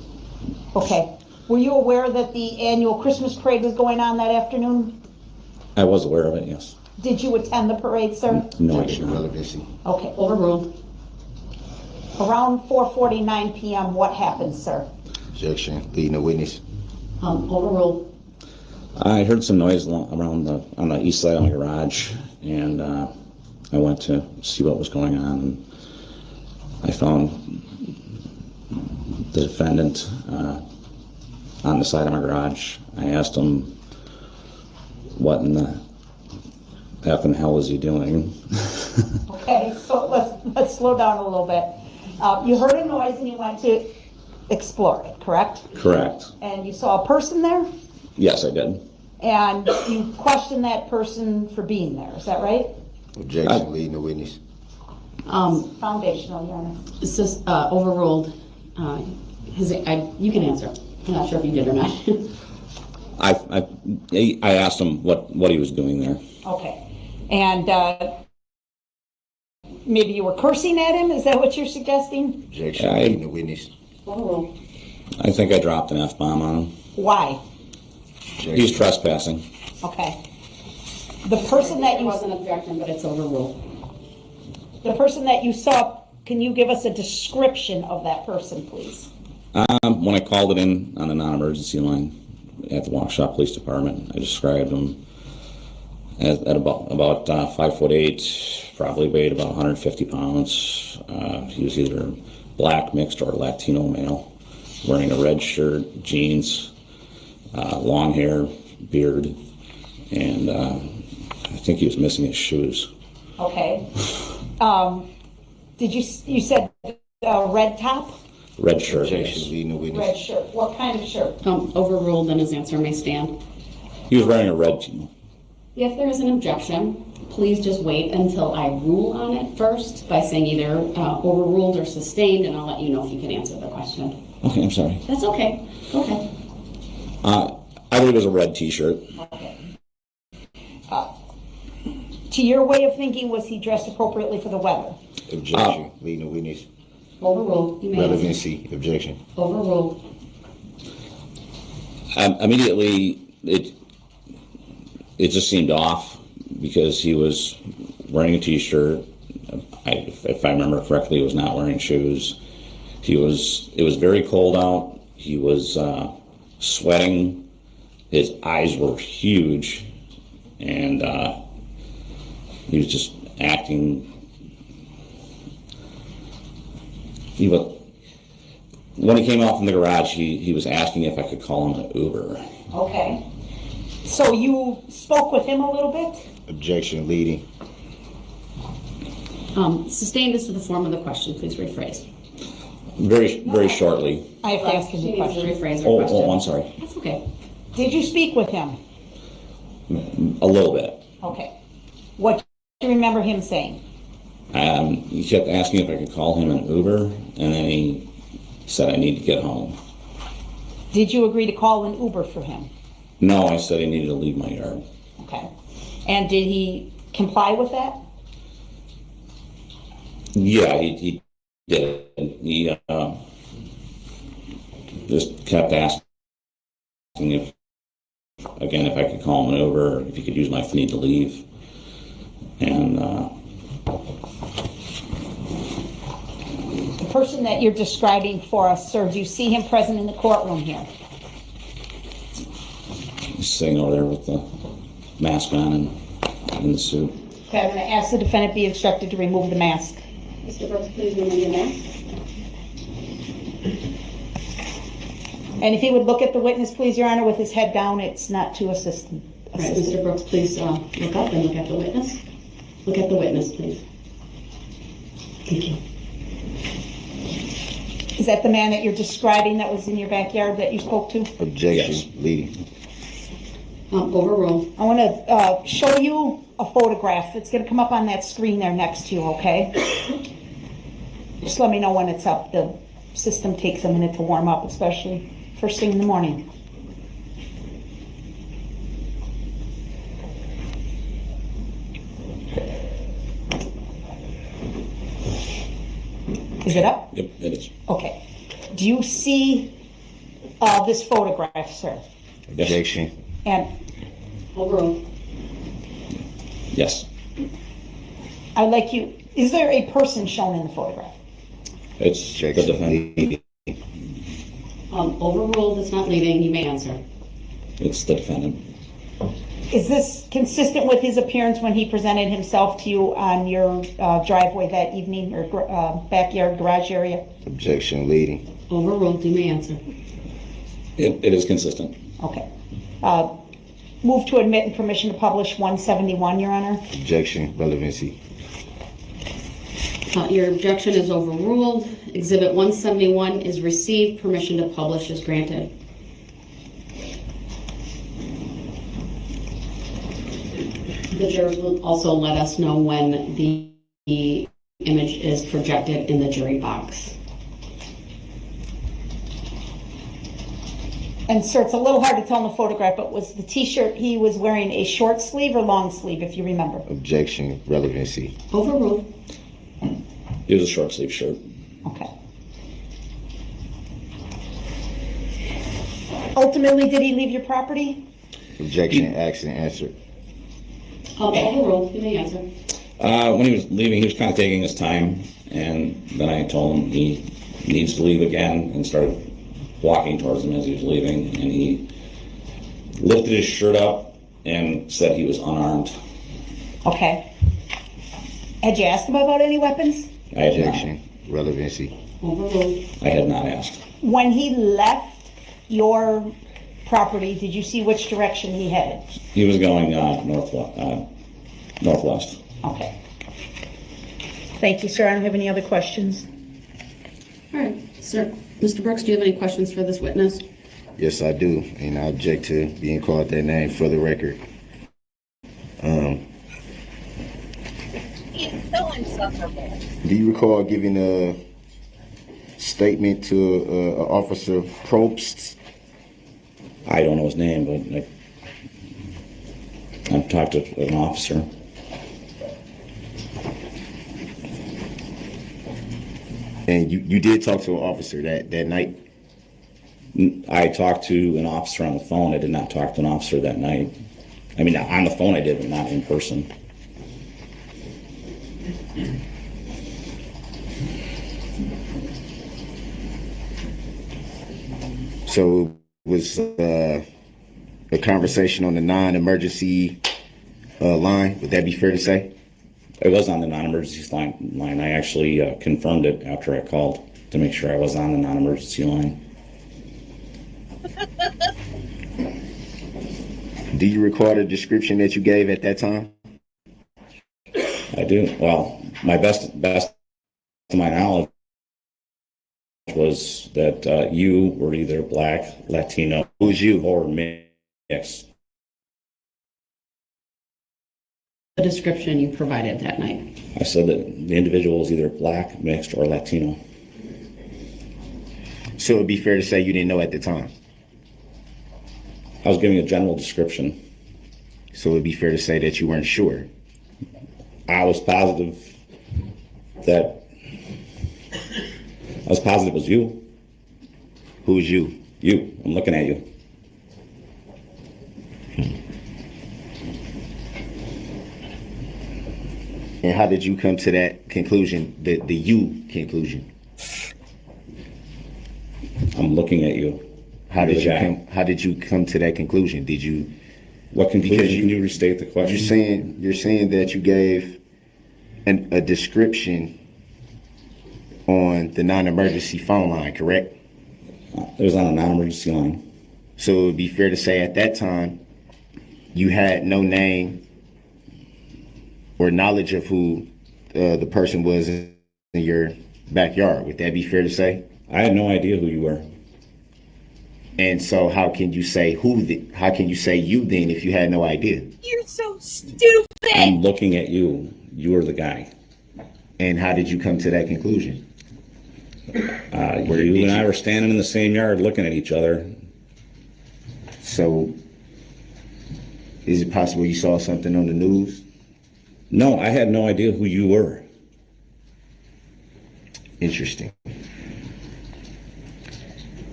Okay. Were you aware that the annual Christmas parade was going on that afternoon? I was aware of it, yes. Did you attend the parade, sir? No, I did not. Okay. Overruled. Around 4:49 p.m., what happened, sir? Objection. Leading the witness. Overruled. I heard some noise on the east side of my garage, and I went to see what was going on. And I found the defendant on the side of my garage. I asked him, what in the effing hell is he doing? Okay, so let's slow down a little bit. You heard a noise and you went to explore it, correct? Correct. And you saw a person there? Yes, I did. And you questioned that person for being there, is that right? Objection. Leading the witness. Foundational, Your Honor. It's just overruled. You can answer. I'm not sure if you did or not. I asked him what he was doing there. Okay. And maybe you were cursing at him? Is that what you're suggesting? Objection. Leading the witness. Overruled. I think I dropped an F-bomb on him. Why? He's trespassing. Okay. The person that There you was an objection, but it's overruled. the person that you saw, can you give us a description of that person, please? When I called it in on the non-emergency line at the Waukesha Police Department, I described him at about 5'8", probably weighed about 150 pounds. He was either black, mixed, or Latino male, wearing a red shirt, jeans, long hair, beard, and I think he was missing his shoes. Okay. You said red top? Red shirt. Objection. Leading the witness. Red shirt. What kind of shirt? Overruled, and his answer may stand. He was wearing a red jean. If there is an objection, please just wait until I rule on it first by saying either overruled or sustained, and I'll let you know if you can answer the question. Okay, I'm sorry. That's okay. Go ahead. I believe it was a red T-shirt. Okay. To your way of thinking, was he dressed appropriately for the weather? Objection. Leading the witness. Overruled. You may answer. Relevancy. Objection. Overruled. Immediately, it just seemed off because he was wearing a T-shirt. If I remember correctly, he was not wearing shoes. It was very cold out. He was sweating. His eyes were huge, and he was just acting. When he came out from the garage, he was asking if I could call him an Uber. Okay. So you spoke with him a little bit? Objection. Leading. Sustained is to the form of the question. Please rephrase. Very shortly. I have to ask him the question. Rephrase your question. Oh, I'm sorry. That's okay. Did you speak with him? A little bit. Okay. What do you remember him saying? He kept asking if I could call him an Uber, and then he said I need to get home. Did you agree to call an Uber for him? No, I said I needed to leave my yard. Okay. And did he comply with that? Yeah, he did. He just kept asking if I could call him an Uber, or if he could use my need to leave. And The person that you're describing for us, sir, do you see him present in the courtroom here? he's sitting over there with the mask on and in the suit. Okay, I'm going to ask the defendant be instructed to remove the mask. Mr. Brooks, please remove your mask. And if he would look at the witness, please, Your Honor, with his head down, it's not to assist. All right, Mr. Brooks, please look up and look at the witness. Look at the witness, please. Thank you. Is that the man that you're describing that was in your backyard that you spoke to? Objection. Yes. Leading. Overruled. I want to show you a photograph. It's going to come up on that screen there next to you, okay? Just let me know when it's up. The system takes a minute to warm up, especially first thing in the morning. Is it up? Yep, it is. Okay. Do you see this photograph, sir? Objection. And Overruled. Yes. I'd like you, is there a person shown in the photograph? It's the defendant. Overruled, it's not leaving, you may answer. It's the defendant. Is this consistent with his appearance when he presented himself to you on your driveway that evening, or backyard garage area? Objection leading. Overruled, you may answer. It is consistent. Okay. Move to admit and permission to publish 171, Your Honor. Objection relevancy. Your objection is overruled. Exhibit 171 is received. Permission to publish is granted. The jurors will also let us know when the image is projected in the jury box. And sir, it's a little hard to tell in the photograph, but was the t-shirt he was wearing a short sleeve or long sleeve, if you remember? Objection relevancy. Overruled. It was a short sleeve shirt. Okay. Ultimately, did he leave your property? Objection accident answered. Overruled, you may answer. When he was leaving, he was kind of taking his time, and then I told him he needs to leave again and started walking towards him as he was leaving, and he lifted his shirt up and said he was unarmed. Okay. Had you asked him about any weapons? I had Objection relevancy. Overruled. I had not asked. When he left your property, did you see which direction he headed? He was going northwest. Okay. Thank you, sir. I don't have any other questions. All right, sir. Mr. Brooks, do you have any questions for this witness? Yes, I do, and I object to being called that name for the record. He's so insufferable. Do you recall giving a statement to Officer Probst? I don't know his name, but I've talked to an officer. And you did talk to an officer that night? I talked to an officer on the phone. I did not talk to an officer that night. I mean, on the phone I did, but not in person. So it was a conversation on the non-emergency line. Would that be fair to say? It was on the non-emergency line. I actually confirmed it after I called to make sure I was on the non-emergency line. Do you recall the description that you gave at that time? I do. Well, my best to my knowledge was that you were either black, Latino, who's you, or mixed. The description you provided that night. I said that the individual was either black, mixed, or Latino. So it'd be fair to say you didn't know at the time? I was giving a general description. So it'd be fair to say that you weren't sure? I was positive that it was you. Who's you? You. I'm looking at you. And how did you come to that conclusion, the you conclusion? I'm looking at you. How did you come to that conclusion? Did you? What conclusion? Can you restate the question? You're saying that you gave a description on the non-emergency phone line, correct? It was on a non-emergency line. So it would be fair to say at that time you had no name or knowledge of who the person was in your backyard. Would that be fair to say? I had no idea who you were. And so how can you say how can you say you then if you had no idea? You're so stupid. I'm looking at you. You are the guy. And how did you come to that conclusion? You and I were standing in the same yard looking at each other. So is it possible you saw something on the news? No, I had no idea who you were. Interesting.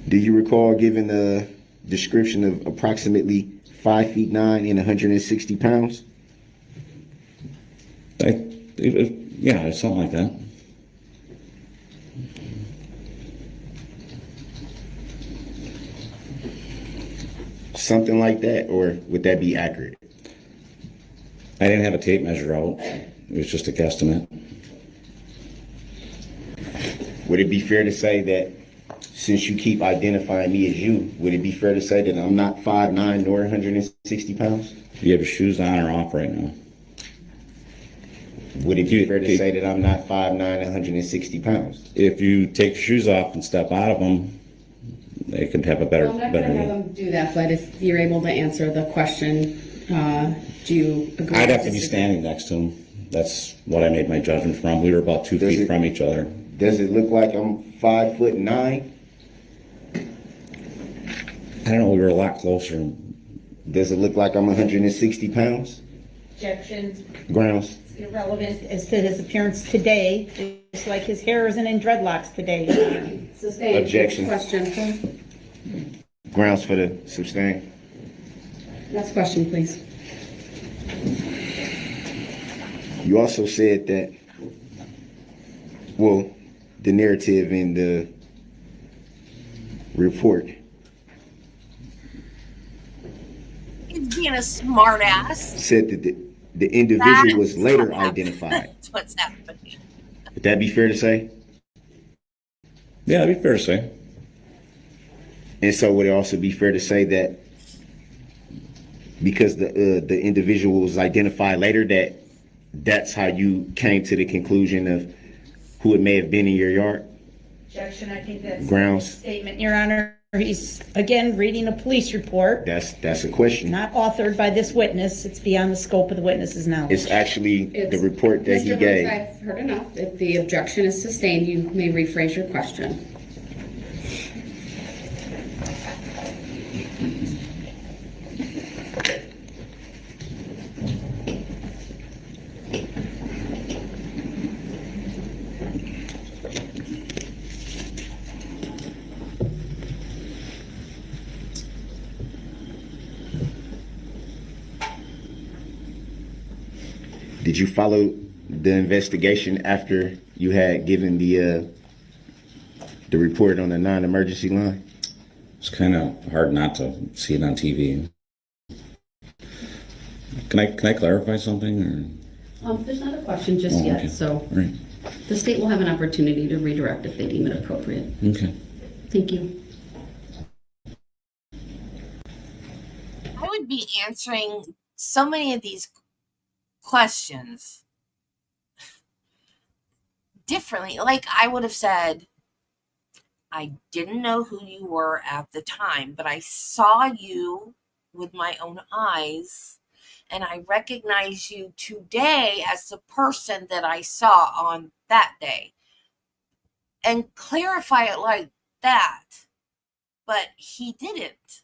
Do you recall giving a description of approximately 5'9" and 160 pounds? Yeah, something like that. something like that, or would that be accurate? I didn't have a tape measure out. It was just a guesstimate. Would it be fair to say that since you keep identifying me as you, would it be fair to say that I'm not 5'9" nor 160 pounds? Do you have your shoes on or off right now? Would it be fair to say that I'm not 5'9", 160 pounds? If you take your shoes off and step out of them, they could have a better. I'm not going to have them do that, but if you're able to answer the question, do you agree? I'd have to be standing next to him. That's what I made my judgment from. We were about 2 feet from each other. Does it look like I'm 5'9"? I don't know. We were a lot closer. Does it look like I'm 160 pounds? Objection. Grounds. It's irrelevant as to his appearance today. It's like his hair isn't in dreadlocks today. Sustained. Objection. Question. Grounds for the sustain. Next question, please. You also said that, well, the narrative in the report. He's being a smart ass. Said that the individual was later identified. That's what's happening. Would that be fair to say? Yeah, that'd be fair to say. And so would it also be fair to say that because the individual was identified later, that's how you came to the conclusion of who it may have been in your yard? Objection, I think that's Grounds. a statement, Your Honor. He's, again, reading a police report. That's a question. Not authored by this witness. It's beyond the scope of the witness's knowledge. It's actually the report that he Mr. gave. Brooks, I've heard enough. If the objection is sustained, you may rephrase your question. Did you follow the investigation after you had given the report on the non-emergency line? It's kind of hard not to see it on TV. Can I clarify something? Or? There's not a question just yet, okay. so right. The state will have an opportunity to redirect if they deem it appropriate. Okay. Thank you. I would be answering so many of these questions differently. Like I would have said, I didn't know who you were at the time, but I saw you with my own eyes, and I recognize you today as the person that I saw on that day. And clarify it like that. But he didn't.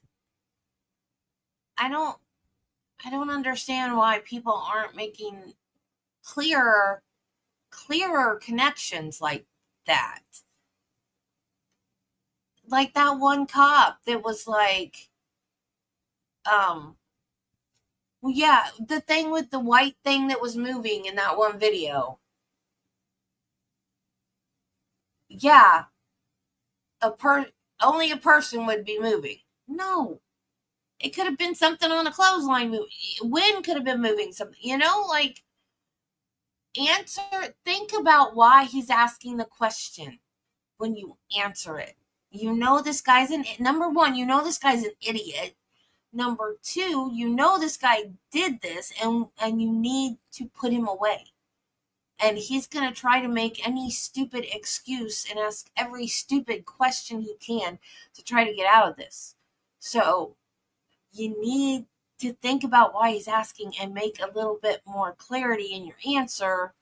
I don't understand why people aren't making clearer connections like that. Like that one cop that was like, well, yeah, the thing with the white thing that was moving in that one video. Yeah, only a person would be moving. No. It could have been something on a clothesline moving. Wind could have been moving something, like think about why he's asking the question when you answer it. This guy's number one, this guy's an idiot. Number two, this guy did this and you need to put him away. And he's going to try to make any stupid excuse and ask every stupid question he can to try to get out of this. So you need to think about why he's asking and make a little bit more clarity in your answer.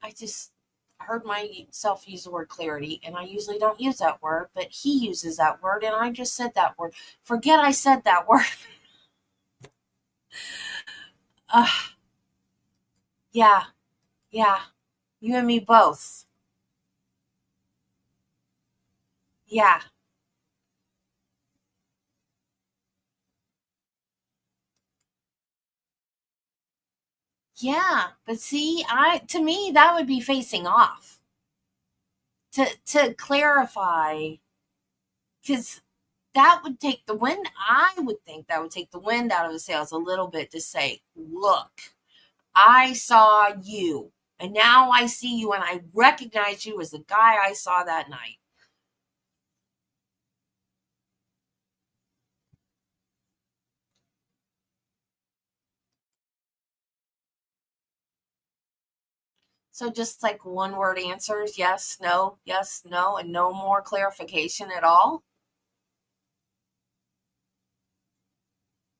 I just heard myself use the word clarity, and I usually don't use that word, but he uses that word, and I just said that word. Forget I said that word. Yeah. You and me both. Yeah. Yeah, but see, to me that would be facing off. To clarify, because that would take the wind. I would think that would take the wind out of his sails a little bit to say, look, I saw you, and now I see you, and I recognize you as the guy I saw that night. So just like one word answers, yes, no, and no more clarification at all?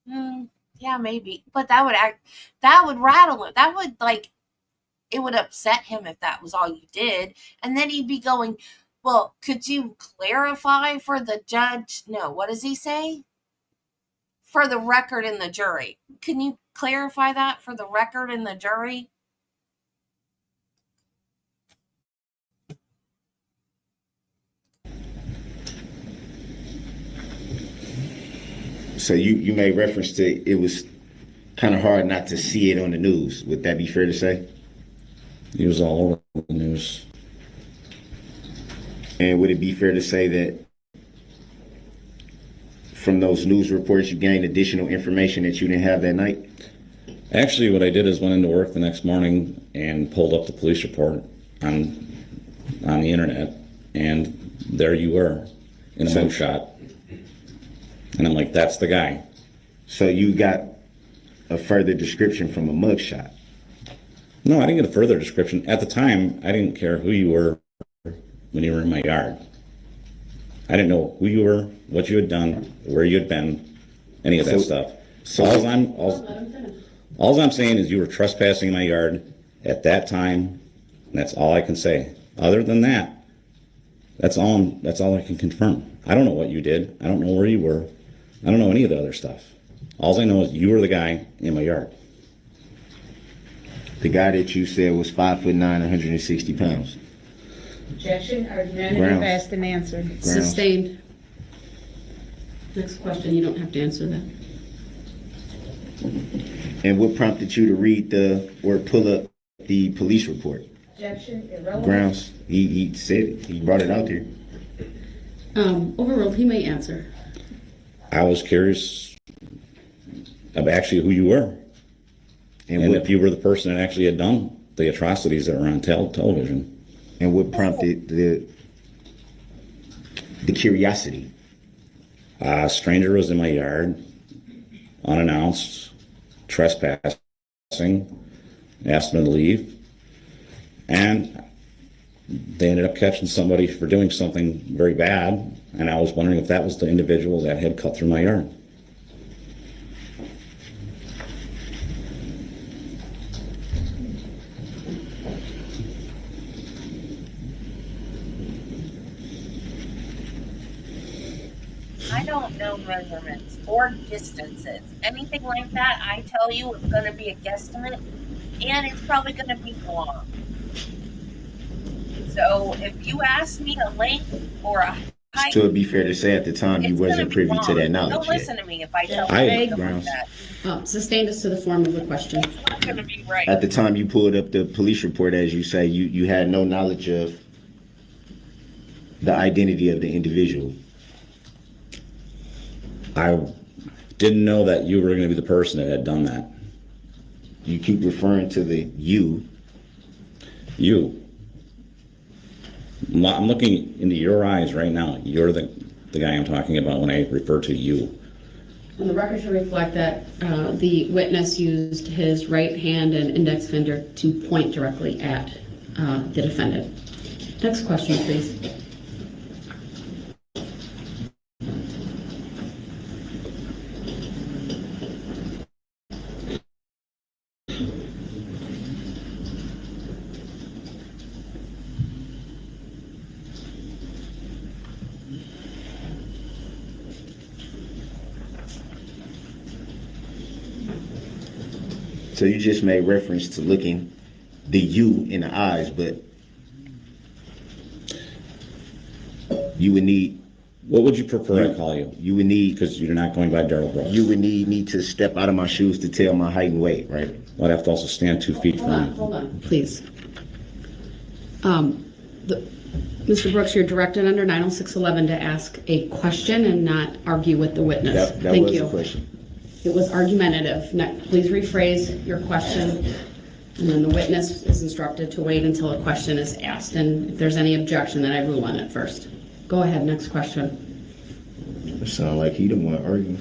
Yeah, maybe. But that would rattle him. That would it would upset him if that was all you did. And then he'd be going, well, could you clarify for the judge? No, what does he say? For the record in the jury. Can you clarify that for the record in the jury? So you made reference to it was kind of hard not to see it on the news. Would that be fair to say? It was all over the news. And would it be fair to say that from those news reports you gained additional information that you didn't have that night? Actually, what I did is went into work the next morning and pulled up the police report on the internet, and there you were in a mugshot. And I'm like, that's the guy. So you got a further description from a mugshot? No, I didn't get a further description. At the time, I didn't care who you were when you were in my yard. I didn't know who you were, what you had done, where you had been, any of that stuff. So all I'm saying is you were trespassing in my yard at that time, and that's all I can say. Other than that, that's all I can confirm. I don't know what you did. I don't know where you were. I don't know any of the other stuff. All I know is you were the guy in my yard. The guy that you said was 5'9", 160 pounds. Objection, argument, have asked and answered. Sustained. Next question, you don't have to answer that. And what prompted you to read or pull up the police report? Objection, irrelevant. Grounds. He said it. He brought it out there. Overruled, he may answer. I was curious of actually who you were. And if you were the person that actually had done the atrocities that were on television. And what prompted the curiosity? A stranger was in my yard, unannounced, trespassing, asked them to leave, and they ended up catching somebody for doing something very bad, and I was wondering if that was the individual that had cut through my yard. I don't know measurements or distances. Anything like that, I tell you, it's going to be a guesstimate, and it's probably going to be wrong. So if you ask me a length or a height, So it'd be fair to say at the time you wasn't privy to that knowledge don't yet. listen to me if I tell you something like that. Sustained is to the form of the question. It's not going to be right. At the time you pulled up the police report, as you say, you had no knowledge of the identity of the individual. I didn't know that you were going to be the person that had done that. You keep referring to the you. You. I'm looking into your eyes right now. You're the guy I'm talking about when I refer to you. And the record should reflect that the witness used his right hand and index finger to point directly at the defendant. Next question, please. So you just made reference to looking the you in the eyes, but you would need. What would you prefer I call you? You would need, because you're not going by Darrell Brooks. You would need me to step out of my shoes to tell my height and weight, right? I'd have to also stand 2 feet from you. Hold on, please. Mr. Brooks, you're directed under 90611 to ask a question and not argue with the witness. That Thank was you. the question. It was argumentative. Please rephrase your question, and then the witness is instructed to wait until a question is asked. And if there's any objection, then I rule on it first. Go ahead, next question. It sounds like he didn't want to argue.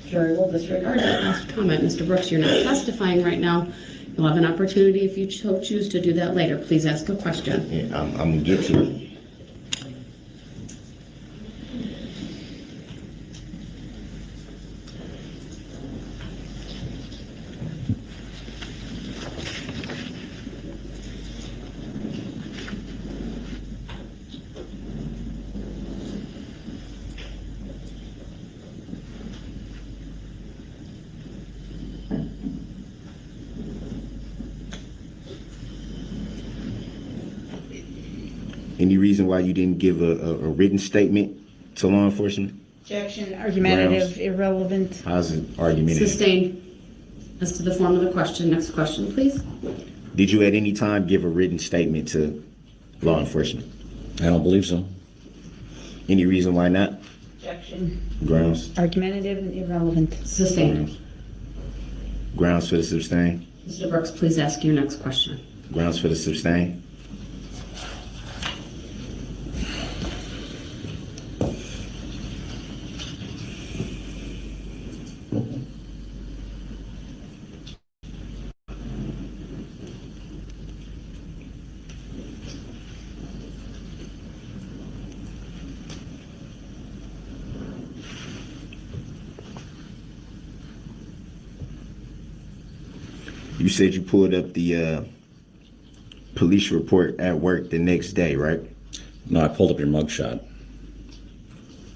Jury will disregard that last comment. Mr. Brooks, you're not testifying right now. You'll have an opportunity if you choose to do that later. Please ask a question. Yeah, I'm gonna get to it. Any reason why you didn't give a written statement to law enforcement? Objection, argumentative, Grounds. irrelevant. How's it argumentative? Sustained. As to the form of the question. Next question, please. Did you at any time give a written statement to law enforcement? I don't believe so. Any reason why not? Objection, Grounds? argumentative and irrelevant. Sustained. Grounds for the sustain? Mr. Brooks, please ask your next question. Grounds for the sustain? You said you pulled up the police report at work the next day, right? No, I pulled up your mugshot.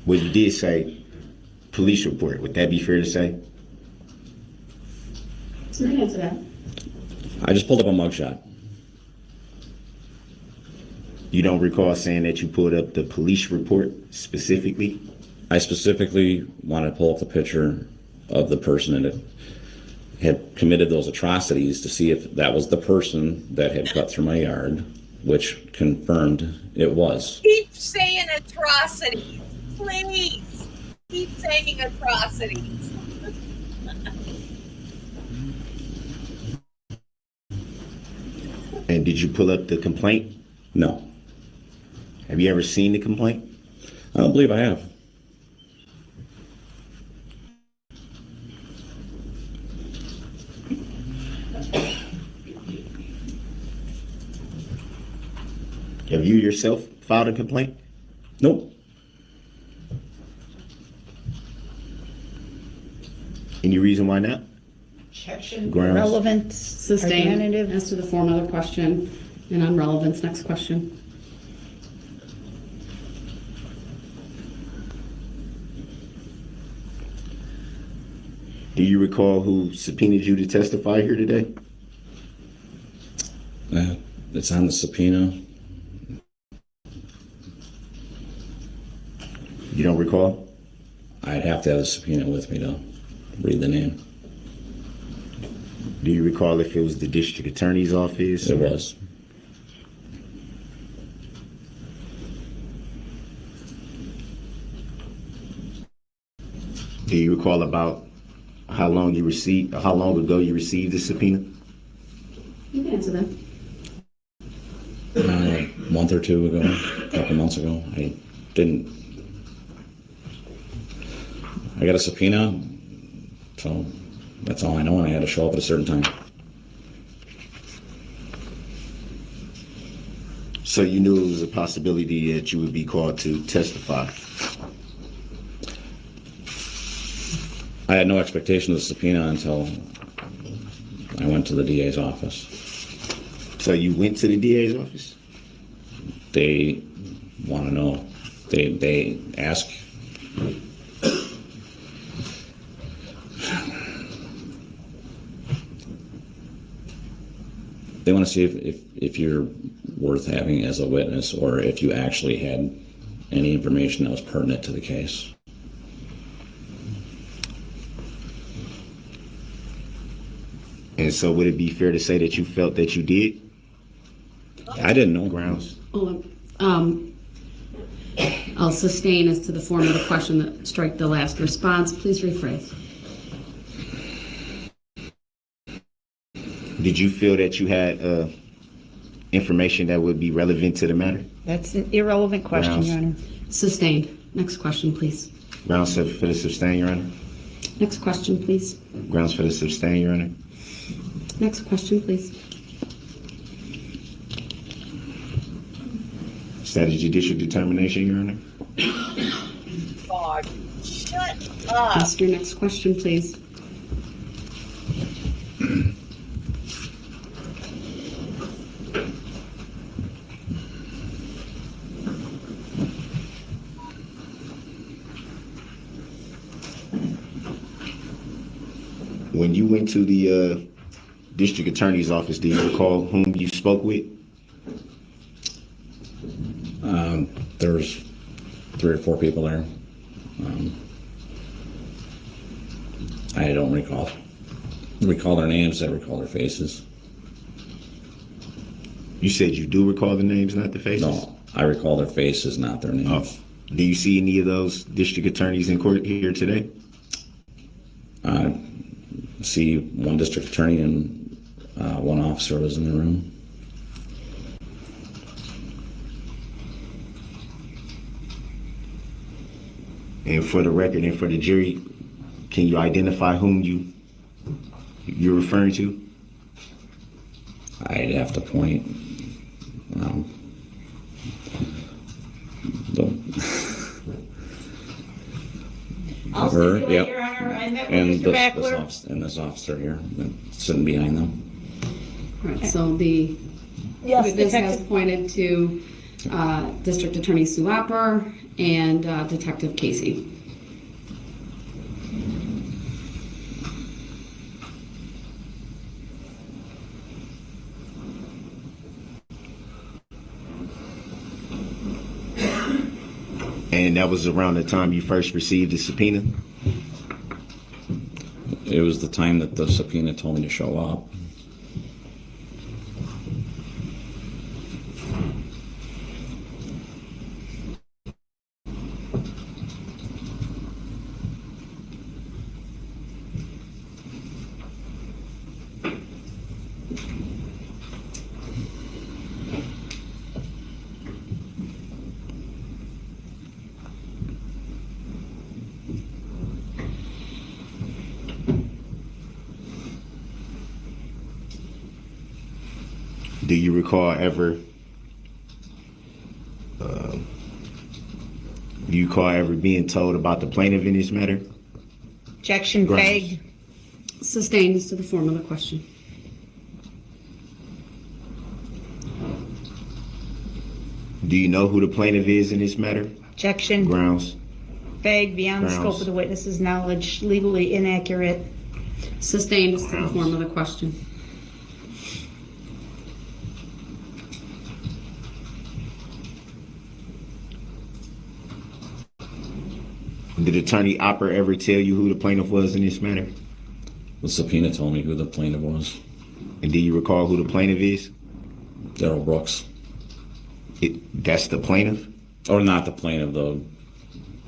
Well, you did say police report. Would that be fair to say? You can answer that. I just pulled up a mugshot. You don't recall saying that you pulled up the police report specifically? I specifically wanted to pull up the picture of the person that had committed those atrocities to see if that was the person that had cut through my yard, which confirmed it was. Keep saying atrocities. Please. Keep saying atrocities. And did you pull up the complaint? No. Have you ever seen the complaint? I don't believe I have. Have you yourself filed a complaint? Nope. Any reason why not? Objection, Grounds. relevant, Sustained. argumentative. As to the form of the question and on relevance. Next question. Do you recall who subpoenaed you to testify here today? It's on the subpoena. You don't recall? I'd have to have the subpoena with me to read the name. Do you recall if it was the district attorney's office? It was. Do you recall about how long ago you received the subpoena? You can answer that. A month or two ago, a couple months ago. I got a subpoena, so that's all I know, and I had to show up at a certain time. So you knew it was a possibility that you would be called to testify? I had no expectation of the subpoena until I went to the DA's office. So you went to the DA's office? They want to know. They ask. They want to see if you're worth having as a witness, or if you actually had any information that was pertinent to the case. And so would it be fair to say that you felt that you did? I didn't know. Grounds. I'll sustain as to the form of the question that strike the last response. Please rephrase. Did you feel that you had information that would be relevant to the matter? That's an irrelevant question, Grounds. Your Honor. Sustained. Next question, please. Grounds for the sustain, Your Honor. Next question, please. Grounds for the sustain, Your Honor. Next question, please. Is that a judicial determination, Your Honor? God, shut up. Ask your next question, please. When you went to the district attorney's office, do you recall whom you spoke with? There's 3 or 4 people there. I don't recall their names. I recall their faces. You said you do recall the names, not the faces? No, I recall their faces, not their names. Oh. Do you see any of those district attorneys in court here today? I see one district attorney and one officer was in the room. And for the record and for the jury, can you identify whom you're referring to? I'd have to point. I'll Her, stipulate, yep. Your Honor, I met with And Mr. Backler. this officer here sitting behind them. All right, so the Yes, witness has Detective. pointed to District Attorney Sue Opper and Detective Casey. And that was around the time you first received the subpoena? It was the time that the subpoena told me to show up. Do you recall ever being told about the plaintiff in this matter? Objection, Grounds. vague. Sustained as to the form of the question. Do you know who the plaintiff is in this matter? Objection, Grounds. vague, beyond the scope Grounds. of the witness's knowledge, legally inaccurate. Sustained as to the form of the question. Did Attorney Opper ever tell you who the plaintiff was in this matter? The subpoena told me who the plaintiff was. And do you recall who the plaintiff is? Darrell Brooks. That's the plaintiff? Or not the plaintiff,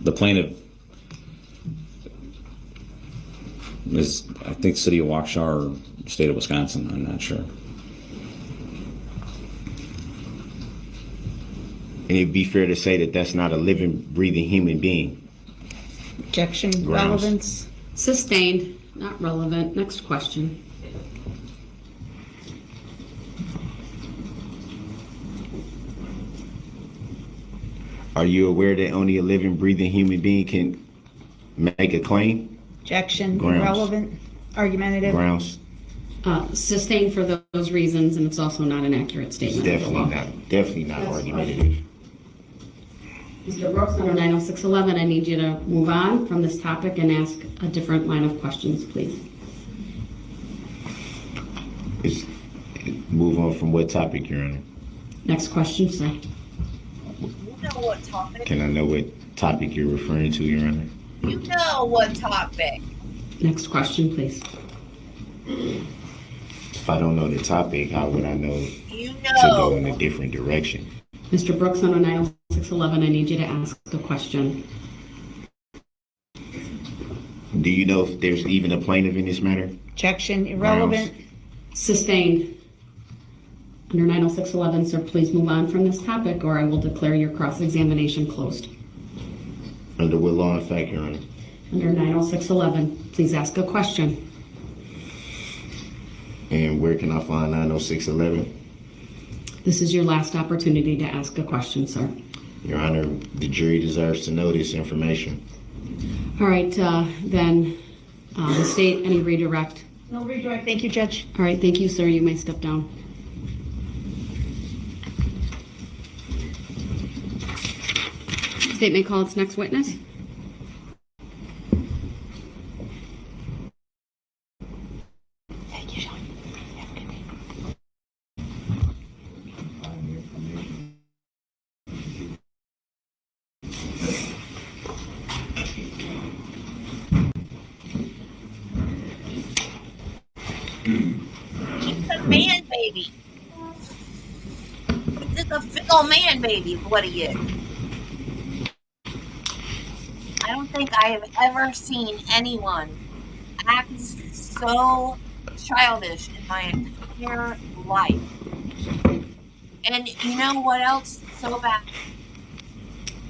the plaintiff is, I think, city of Waukesha or state of Wisconsin. I'm not sure. And it'd be fair to say that that's not a living, breathing human being. Objection, Grounds. relevance. Sustained, not relevant. Next question. Are you aware that only a living, breathing human being can make a claim? Objection, Grounds. irrelevant, argumentative. Grounds. Sustained for those reasons, and it's also not an accurate statement. of the law. Definitely not argumentative. Mr. Brooks, number 90611, I need you to move on from this topic and ask a different line of questions, please. Move on from what topic, Your Honor? Next question, sir. You know what topic? Can I know what topic you're referring to, Your Honor? You know what topic? Next question, please. If I don't know the topic, how would I know? You You to go in know. a different direction. Mr. Brooks, on 90611, I need you to ask a question. Do you know if there's even a plaintiff in this matter? Objection, irrelevant. Sustained. Under 90611, sir, please move on from this topic or I will declare your cross-examination closed. Under what law and fact, Your Honor? Under 90611, please ask a question. And where can I find 90611? This is your last opportunity to ask a question, sir. Your Honor, the jury deserves to know this information. All right, then, the state, any redirect? No redirect. Thank you, Judge. All right, thank you, sir. You may step down. State may call its next witness. Thank you, Sean. Have a good day. He's a man baby. He's just a fickle man baby, is what he is. I don't think I have ever seen anyone act so childish in my entire life. And you know what else is so bad?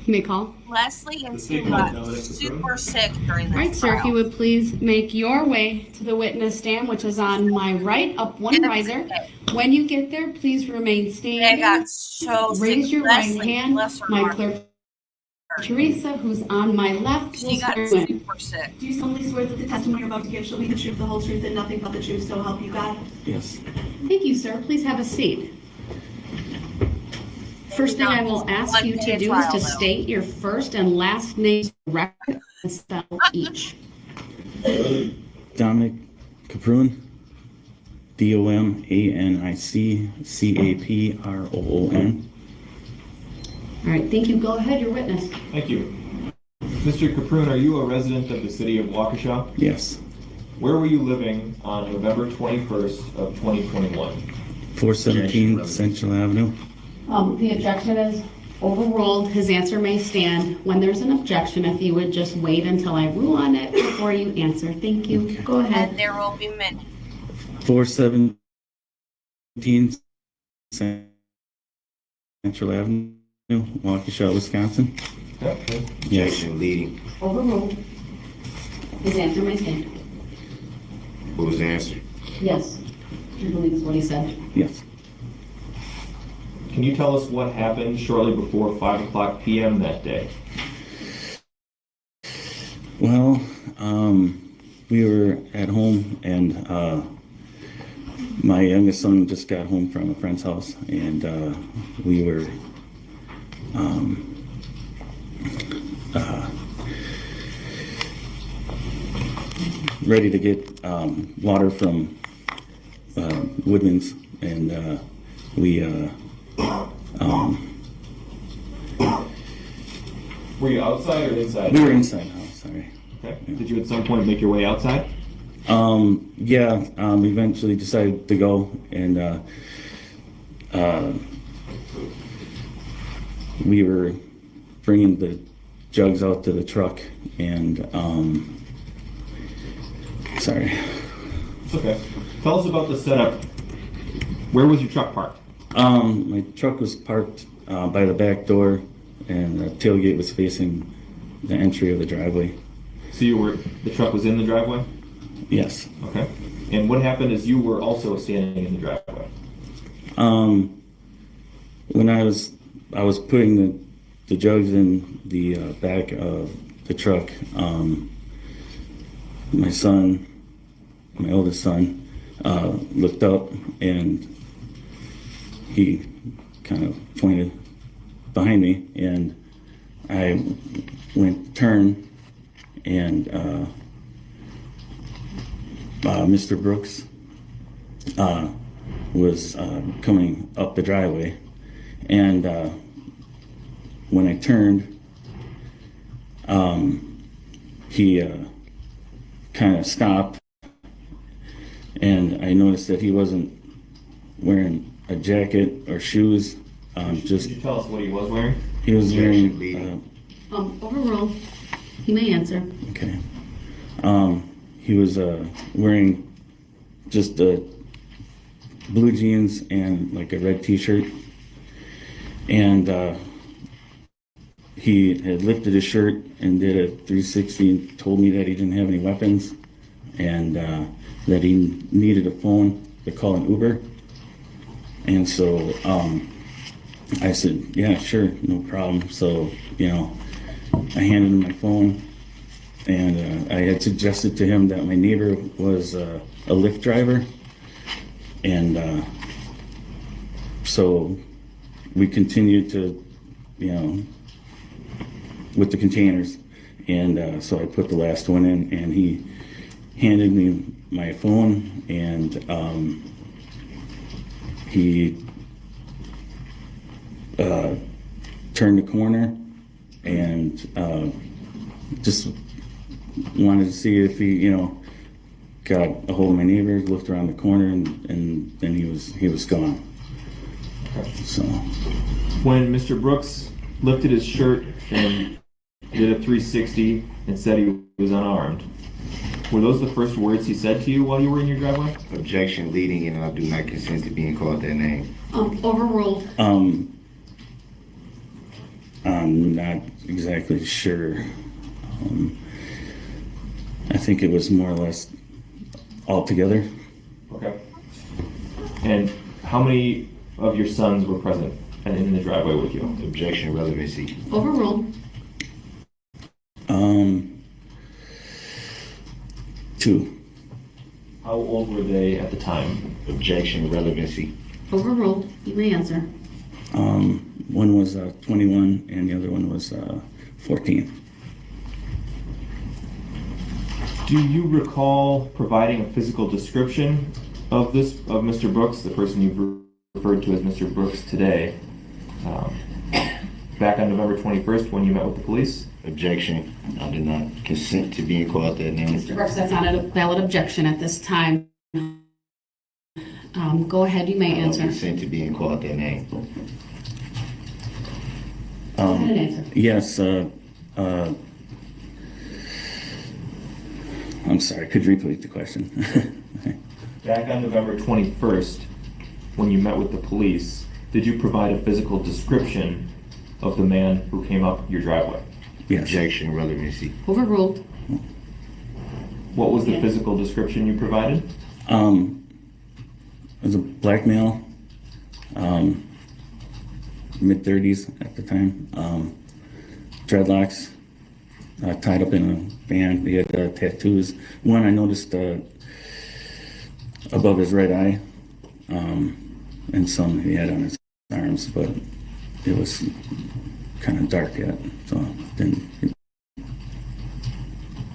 You may call. Leslie and Sue got super sick during this All right, sir, if you would please make your way to the witness stand, which is on my right, up one riser. When you get there, please remain standing. They got so sick. Raise your right Leslie, hand. bless her My heart. clerk, Teresa, who's on my left, will She got swear in. super sick. Do you solemnly swear that the testimony you're about to give shall be the truth, the whole truth, and nothing but the truth, so help you God? Yes. Thank you, sir. Please have a seat. First thing I will ask you to do is to state your first and last name correctly and spell each. Dominic Caproon, DOMANICCAPROON. All right, thank you. Go ahead, your witness. Thank you. Mr. Caproon, are you a resident of the city of Waukesha? Yes. Where were you living on November 21st of 2021? 417 Central Avenue. The objection is overruled. His answer may stand. When there's an objection, if you would just wait until I rule on it before you answer. Thank you. Okay. Go ahead. And there will be many. 417 Central Avenue, Waukesha, Wisconsin. Okay. Yes. Objection leading. Overruled. His answer may stand. What was the answer? Yes. I believe is what he said. Yes. Can you tell us what happened shortly before 5 o'clock p.m. that day? Well, we were at home and my youngest son just got home from a friend's house and we were ready to get water from Woodman's and we Were you outside or inside? we were inside the house, sorry. Okay. Did you at some point make your way outside? Yeah, eventually decided to go and we were bringing the jugs out to the truck and sorry. It's okay. Tell us about the setup. Where was your truck parked? My truck was parked by the back door and the tailgate was facing the entry of the driveway. So the truck was in the driveway? Yes. Okay. And what happened is you were also standing in the driveway? When I was putting the jugs in the back of the truck, my oldest son, looked up and he kind of pointed behind me and I went turn and Mr. Brooks was coming up the driveway and when I turned he kind of stopped and I noticed that he wasn't wearing a jacket or shoes. Just Could you tell us what he was wearing? he was wearing. Overruled. You may answer. Okay. He was wearing just blue jeans and like a red T-shirt, and he had lifted his shirt and did a 360 and told me that he didn't have any weapons and that he needed a phone to call an Uber. And so I said, yeah, sure, no problem. So, I handed him my phone, and I had suggested to him that my neighbor was a Lyft driver. And so we continued to, with the containers. And so I put the last one in, and he handed me my phone, and he turned the corner and just wanted to see if he, got a hold of my neighbor, looked around the corner, and then he was gone. So When Mr. Brooks lifted his shirt and did a 360 and said he was unarmed, were those the first words he said to you while you were in your driveway? Objection, leading, and I do not consent to being called that name. Overruled. I'm not exactly sure. I think it was more or less all together. Okay. And how many of your sons were present and in the driveway with you? Objection, relevancy. Overruled. 2. How old were they at the time? Objection, relevancy. Overruled. You may answer. One was 21 and the other one was 14. Do you recall providing a physical description of Mr. Brooks, the person you've referred to as Mr. Brooks today, back on November 21st when you met with the police? Objection. I did not consent to being called that name. Mr. Brooks, that's not a valid objection at this time. Go ahead, you may I don't answer. consent to being called that name. Go ahead and answer. Yes. I'm sorry. Could you repeat the question? Back on November 21st, when you met with the police, did you provide a physical description of the man who came up your driveway? Yes. Objection, relevancy. Overruled. What was the physical description you provided? It was a black male, mid-30s at the time, dreadlocks, tied up in a band. He had tattoos. One I noticed above his right eye, and some he had on his arms, but it was kind of dark yet, so didn't.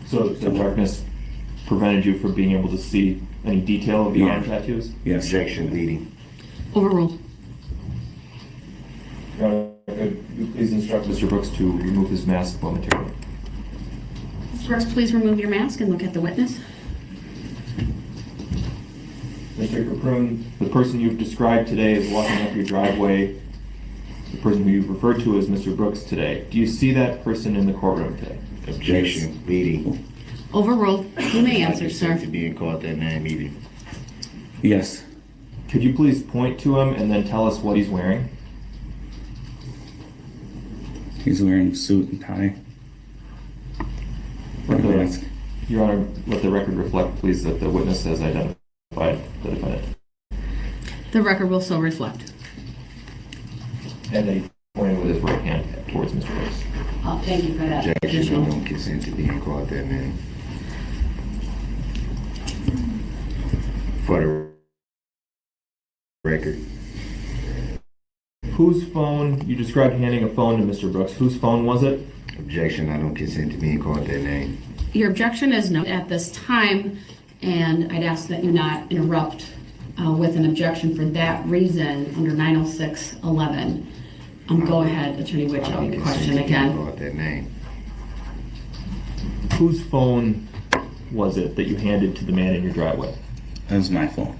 So the darkness prevented you from being able to see any detail of the arm tattoos? Yes. Objection, leading. Overruled. Your Honor, could you please instruct Mr. Brooks to remove his mask momentarily? Mr. Brooks, please remove your mask and look at the witness. Mr. Caprone, the person you've described today as walking up your driveway, the person who you've referred to as Mr. Brooks today, do you see that person in the courtroom today? Objection, leading. Overruled. You may answer, sir. To being called that name either. Yes. Could you please point to him and then tell us what he's wearing? He's wearing a suit and tie. Your Honor, let the record reflect, please, that the witness has identified the defendant. The record will so reflect. And that he pointed with his right hand towards Mr. Brooks. Thank you for that. Objection, I don't consent to being called that name. For the record. Whose phone, you described handing a phone to Mr. Brooks, whose phone was it? Objection, I don't consent to being called that name. Your objection is no at this time, and I'd ask that you not interrupt with an objection for that reason under 906.11. Go ahead, Attorney Witcher, your question again. Called that name. Whose phone was it that you handed to the man in your driveway? That was my phone.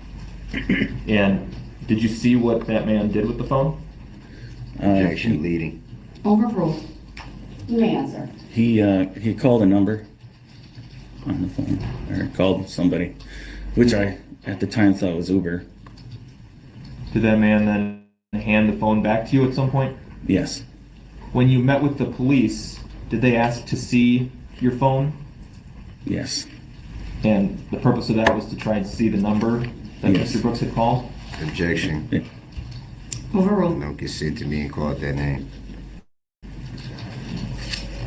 And Did you see what that man did with the phone? Objection leading. Overruled. You may answer. He called a number on the phone, or called somebody, which I at the time thought was Uber. Did that man then hand the phone back to you at some point? Yes. When you met with the police, did they ask to see your phone? Yes. And the purpose of that was to try and see the number that Yes. Mr. Brooks had called? Objection. Overruled. No consent to being called that name.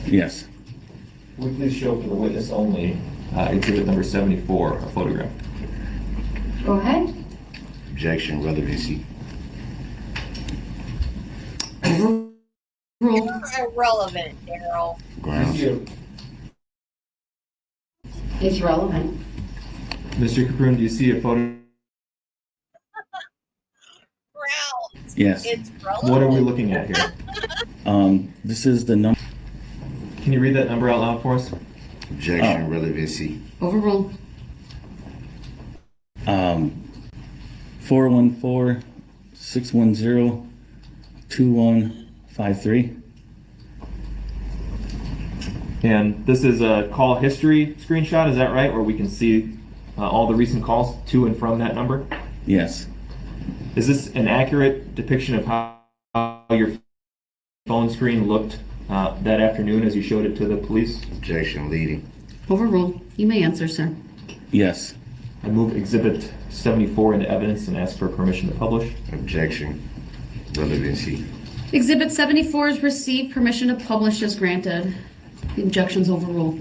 Yes. Would you please show for the witness only exhibit number 74, a photograph? Go ahead. Objection relevancy. Overruled. You're irrelevant, Darrell. Grounds. It's relevant. Mr. Caprone, do you see a photo? Yes. It's relevant. What are we looking at here? This is the number. Can you read that number out loud for us? Objection relevancy. Overruled. 414-610-2153. And this is a call history screenshot, is that right? Where we can see all the recent calls to and from that number? Yes. Is this an accurate depiction of how your phone screen looked that afternoon as you showed it to the police? Objection leading. Overruled. You may answer, sir. Yes. I move exhibit 74 into evidence and ask for permission to publish. Objection relevancy. Exhibit 74 is received. Permission to publish is granted. The objection's overruled.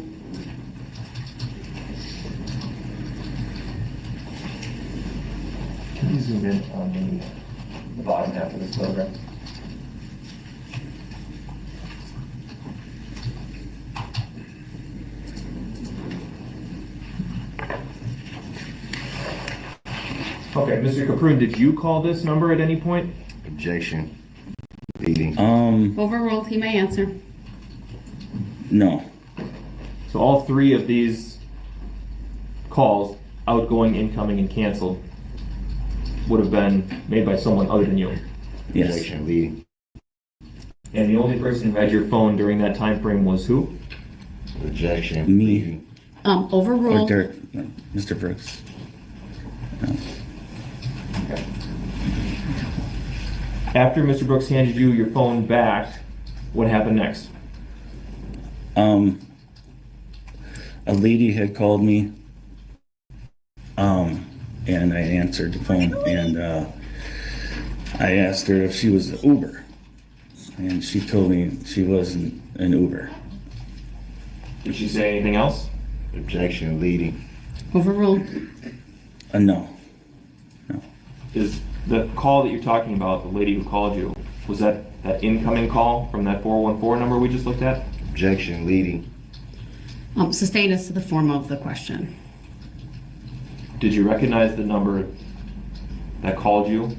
Can you zoom in on the bottom half of this photograph? Okay, Mr. Caprone, did you call this number at any point? Objection leading. Overruled. He may answer. No. So all three of these calls, outgoing, incoming, and canceled, would have been made by someone other than you. Yes. Objection leading. And the only person who had your phone during that time frame was who? Objection Me. leading. Or Overruled. Derek, no, Mr. Brooks. No. After Mr. Brooks handed you your phone back, what happened next? A lady had called me, and I answered the phone, and I asked her if she was Uber, and she told me she wasn't an Uber. Did she say anything else? Objection leading. Overruled. No. Is the call that you're talking about, the lady who called you, was that incoming call from that 414 number we just looked at? Objection leading. Sustained as to the form of the question. Did you recognize the number that called you?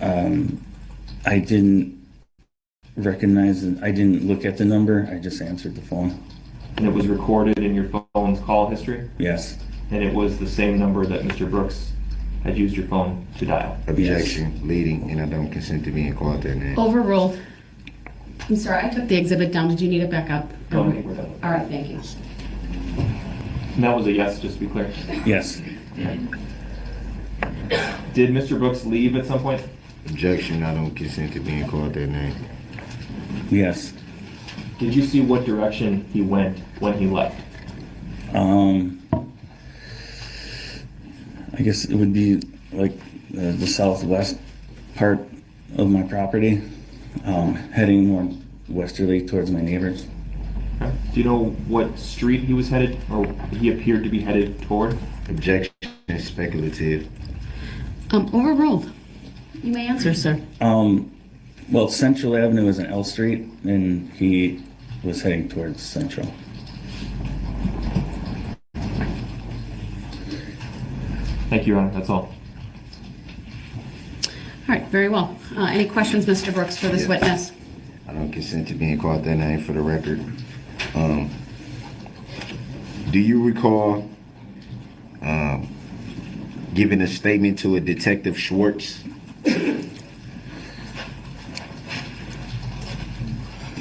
I didn't recognize it. I didn't look at the number. I just answered the phone. And it was recorded in your phone's call history? Yes. And it was the same number that Mr. Brooks had used your phone to dial? Objection leading, and I don't consent to being called that name. Overruled. I'm sorry, I took the exhibit down. Did you need it back up? No, I think we're done. All right, thank you. And that was a yes, just to be clear? Yes. Did Mr. Brooks leave at some point? Objection, I don't consent to being called that name. Yes. Did you see what direction he went when he left? I guess it would be like the southwest part of my property, heading more westerly towards my neighbors. Okay. Do you know what street he was headed, or he appeared to be headed toward? Objection speculative. Overruled. You may answer, sir. Well, Central Avenue is an L Street, and he was heading towards Central. Thank you, Your Honor. That's all. All right, very well. Any questions, Mr. Brooks, for this Yes. witness? I don't consent to being called that name for the record. Do you recall giving a statement to a Detective Schwartz?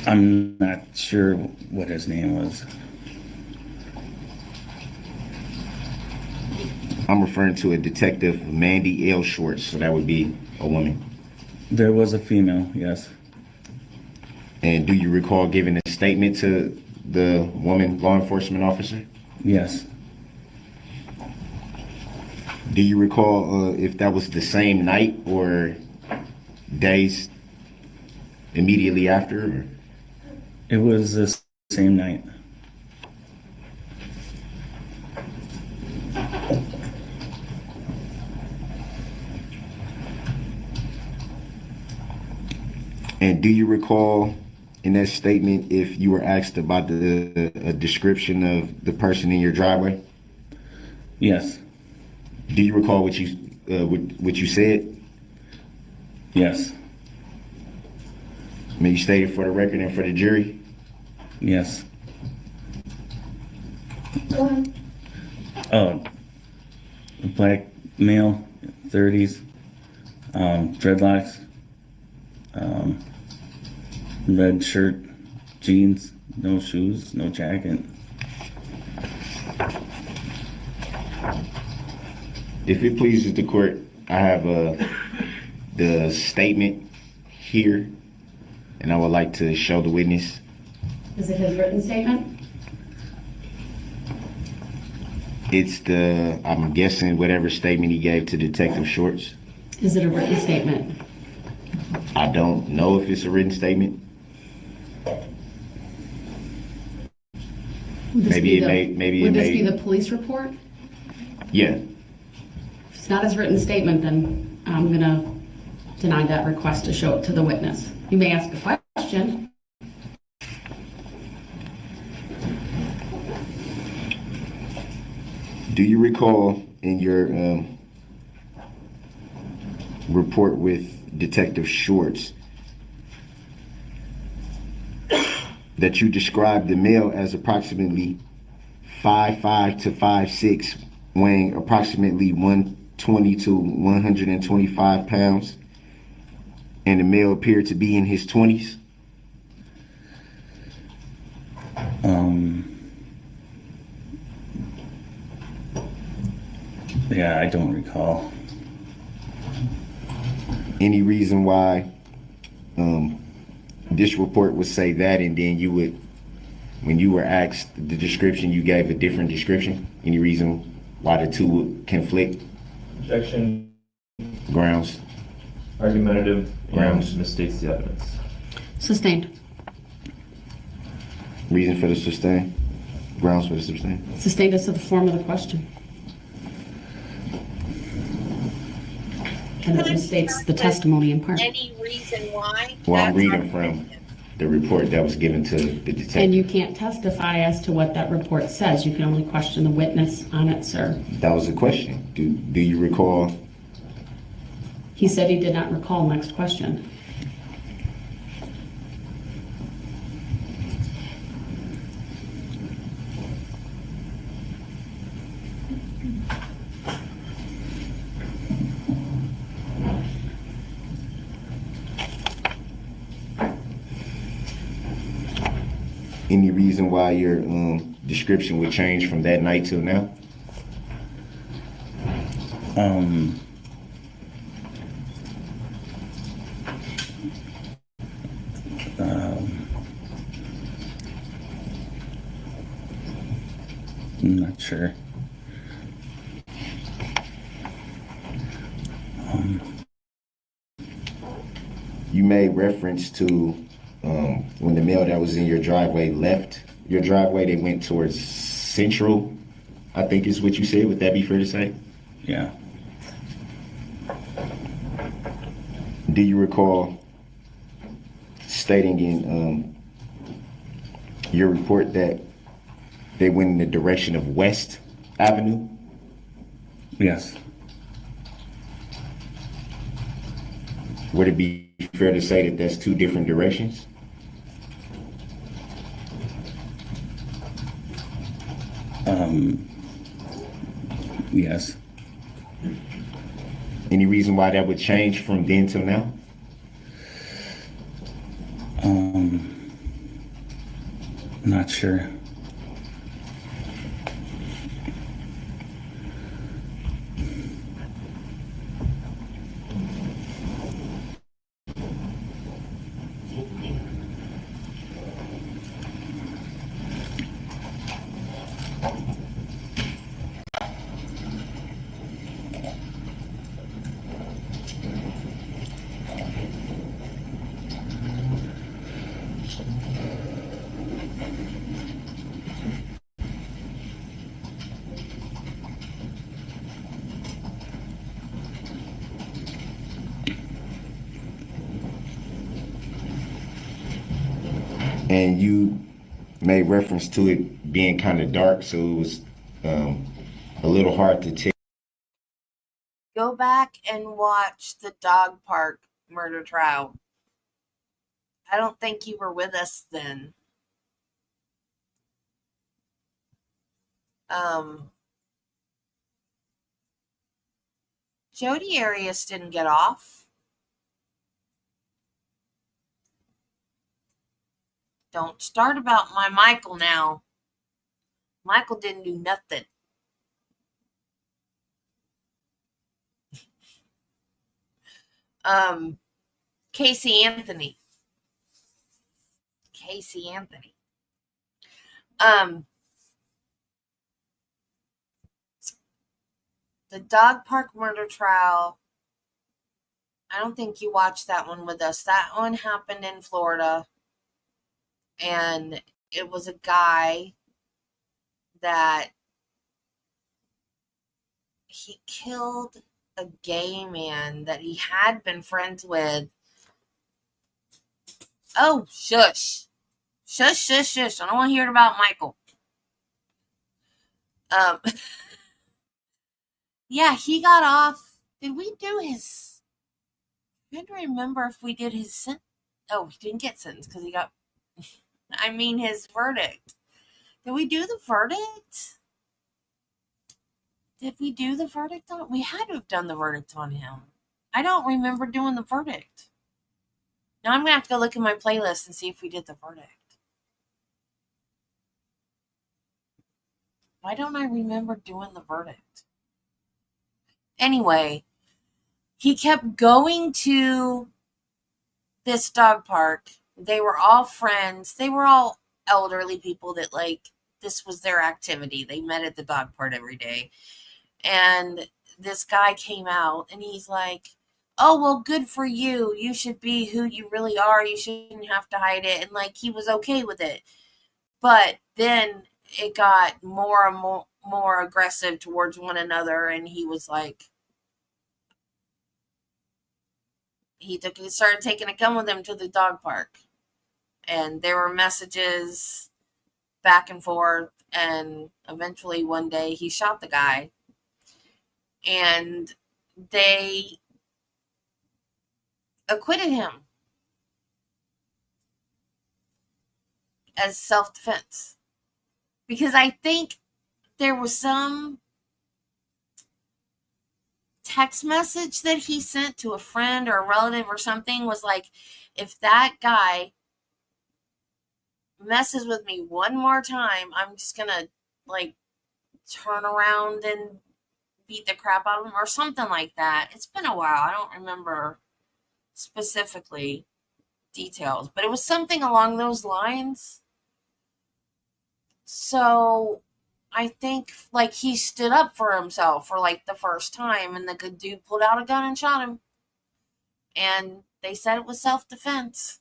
I'm not sure what his name was. I'm referring to a Detective Mandy L. Schwartz, so that would be a woman. There was a female, yes. And do you recall giving a statement to the woman law enforcement officer? Yes. Do you recall if that was the same night or days immediately after? Or? It was the same night. And do you recall in that statement if you were asked about a description of the person in your driveway? Yes. Do you recall what you said? Yes. May you state it for the record and for the jury? Yes. Go ahead. Oh, a black male, 30s, dreadlocks, red shirt, jeans, no shoes, no jacket. If it pleases the court, I have the statement here, and I would like to show the witness. Is it his written statement? It's I'm guessing, whatever statement he gave to Detective Schwartz. Is it a written statement? I don't know if it's a written statement. Would this Maybe would this be the police report? Yeah. If it's not his written statement, then I'm gonna deny that request to show it to the witness. You may ask a question. Do you recall in your report with Detective Schwartz that you described the male as approximately 5'5" to 5'6", weighing approximately 120 to 125 pounds, and the male appeared to be in his 20s? Yeah, I don't recall. Any reason why this report would say that, and then you would, when you were asked the description, you gave a different description? Any reason why the two would conflict? Objection. Grounds. Argumentative. Grounds. Misstates the evidence. Sustained. Reason for the sustain? Grounds for the sustain? Sustained as to the form of the question. And it misstates the testimony in part. Any reason why? Well, I'm reading from the report that was given to the detective. And you can't testify as to what that report says. You can only question the witness on it, sir. That was a question. Do you recall? He said he did not recall. Next question. Any reason why your description would change from that night till now? I'm not sure. You made reference to when the male that was in your driveway left your driveway, they went towards Central, I think is what you said. Would that be fair to say? Yeah. Do you recall stating in your report that they went in the direction of West Avenue? Yes. Would it be fair to say that that's two different directions? Yes. Any reason why that would change from then till now? Not sure. And you made reference to it being kind of dark, so it was a little hard to tell. Go back and watch the dog park murder trial. I don't think you were with us then. Jody Arias didn't get off. Don't start about my Michael now. Michael didn't do nothing. Casey Anthony. The dog park murder trial. I don't think you watched that one with us. That one happened in Florida. And it was a guy that he killed a gay man that he had been friends with. Oh, shush. Shush, shush, shush. I don't want to hear about Michael. Yeah, he got off. Did we do his... I can't remember if we did his sentence. Oh, he didn't get sentenced because he got... I mean, his verdict. Did we do the verdict? Did we do the verdict on? We had to have done the verdict on him. I don't remember doing the verdict. Now I'm going to have to go look at my playlist and see if we did the verdict. Why don't I remember doing the verdict? Anyway, he kept going to this dog park. They were all friends. They were all elderly people that, like, this was their activity. They met at the dog park every day. And this guy came out and he's like, oh, well, good for you. You should be who you really are. You shouldn't have to hide it. And, like, he was okay with it. But then it got more and more aggressive towards one another. And he was like, he started taking a gun with him to the dog park. And there were messages back and forth. And eventually one day he shot the guy. And they acquitted him as self-defense. Because I think there was some text message that he sent to a friend or a relative or something, was like, if that guy messes with me one more time, I'm just gonna, like, turn around and beat the crap out of him or something like that. It's been a while. I don't remember specifically details, but it was something along those lines. So I think, like, he stood up for himself for, like, the first time, and the good dude pulled out a gun and shot him. And they said it was self-defense.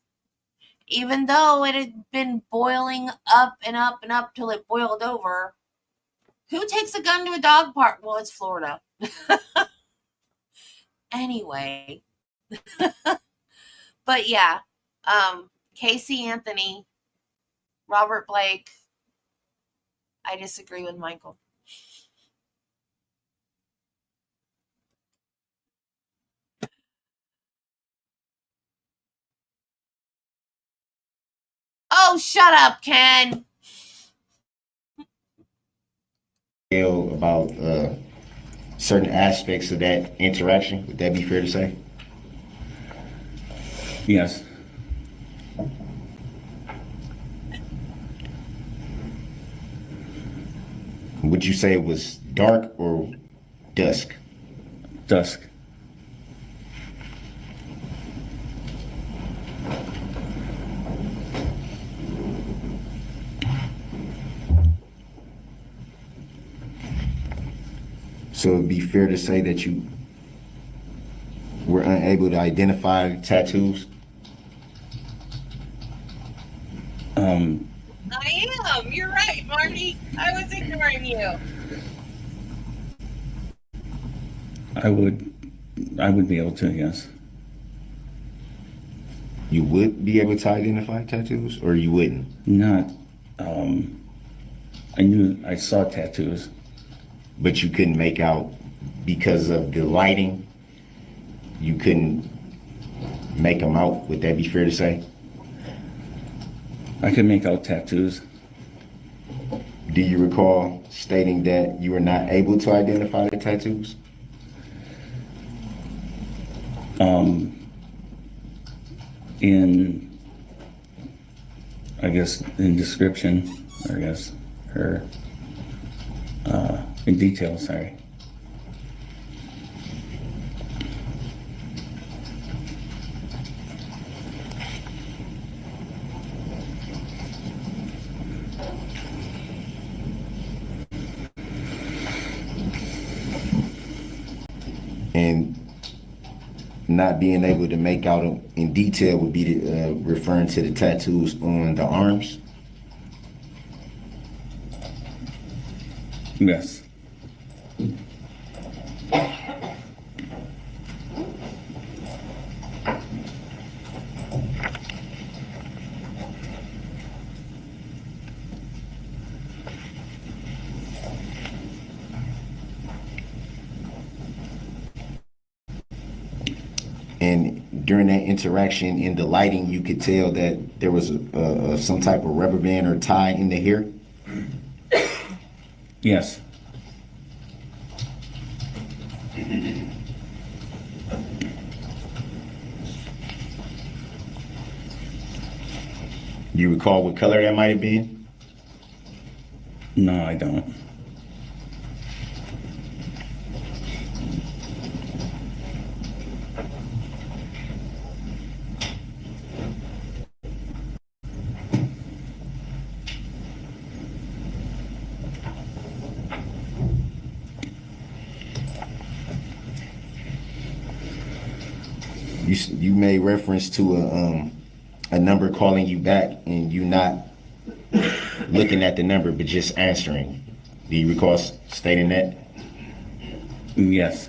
Even though it had been boiling up and up and up till it boiled over. Who takes a gun to a dog park? Well, it's Florida. Anyway. But yeah, Casey Anthony, Robert Blake. I disagree with Michael. Oh, shut up, Ken. About certain aspects of that interaction. Would that be fair to say? Yes. Would you say it was dark or dusk? Dusk. So it'd be fair to say that you were unable to identify tattoos? I am. You're right, Marty. I was ignoring you. I would be able to, yes. You would be able to identify tattoos, or you wouldn't? Not, I saw tattoos. But you couldn't make out, because of the lighting, you couldn't make them out. Would that be fair to say? I could make out tattoos. Do you recall stating that you were not able to identify the tattoos? In, I guess, in description, I guess, or, in detail, sorry. And not being able to make out in detail would be referring to the tattoos on the arms? Yes. And during that interaction in the lighting, you could tell that there was some type of rubber band or tie in the hair? Yes. You recall what color that might have been? No, I don't. You made reference to a number calling you back and you not looking at the number but just answering. Do you recall stating that? Yes.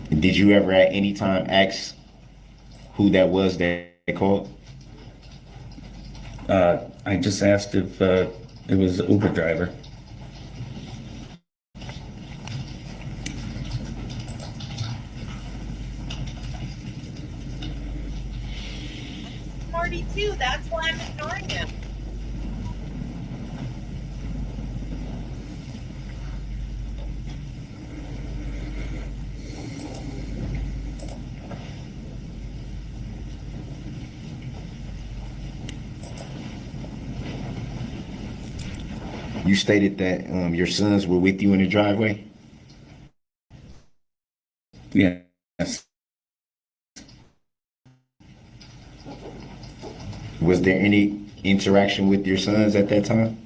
Did you ever at any time ask who that was that called? I just asked if it was the Uber driver. Marty too. That's why I'm ignoring him. You stated that your sons were with you in the driveway? Yes. Was there any interaction with your sons at that time?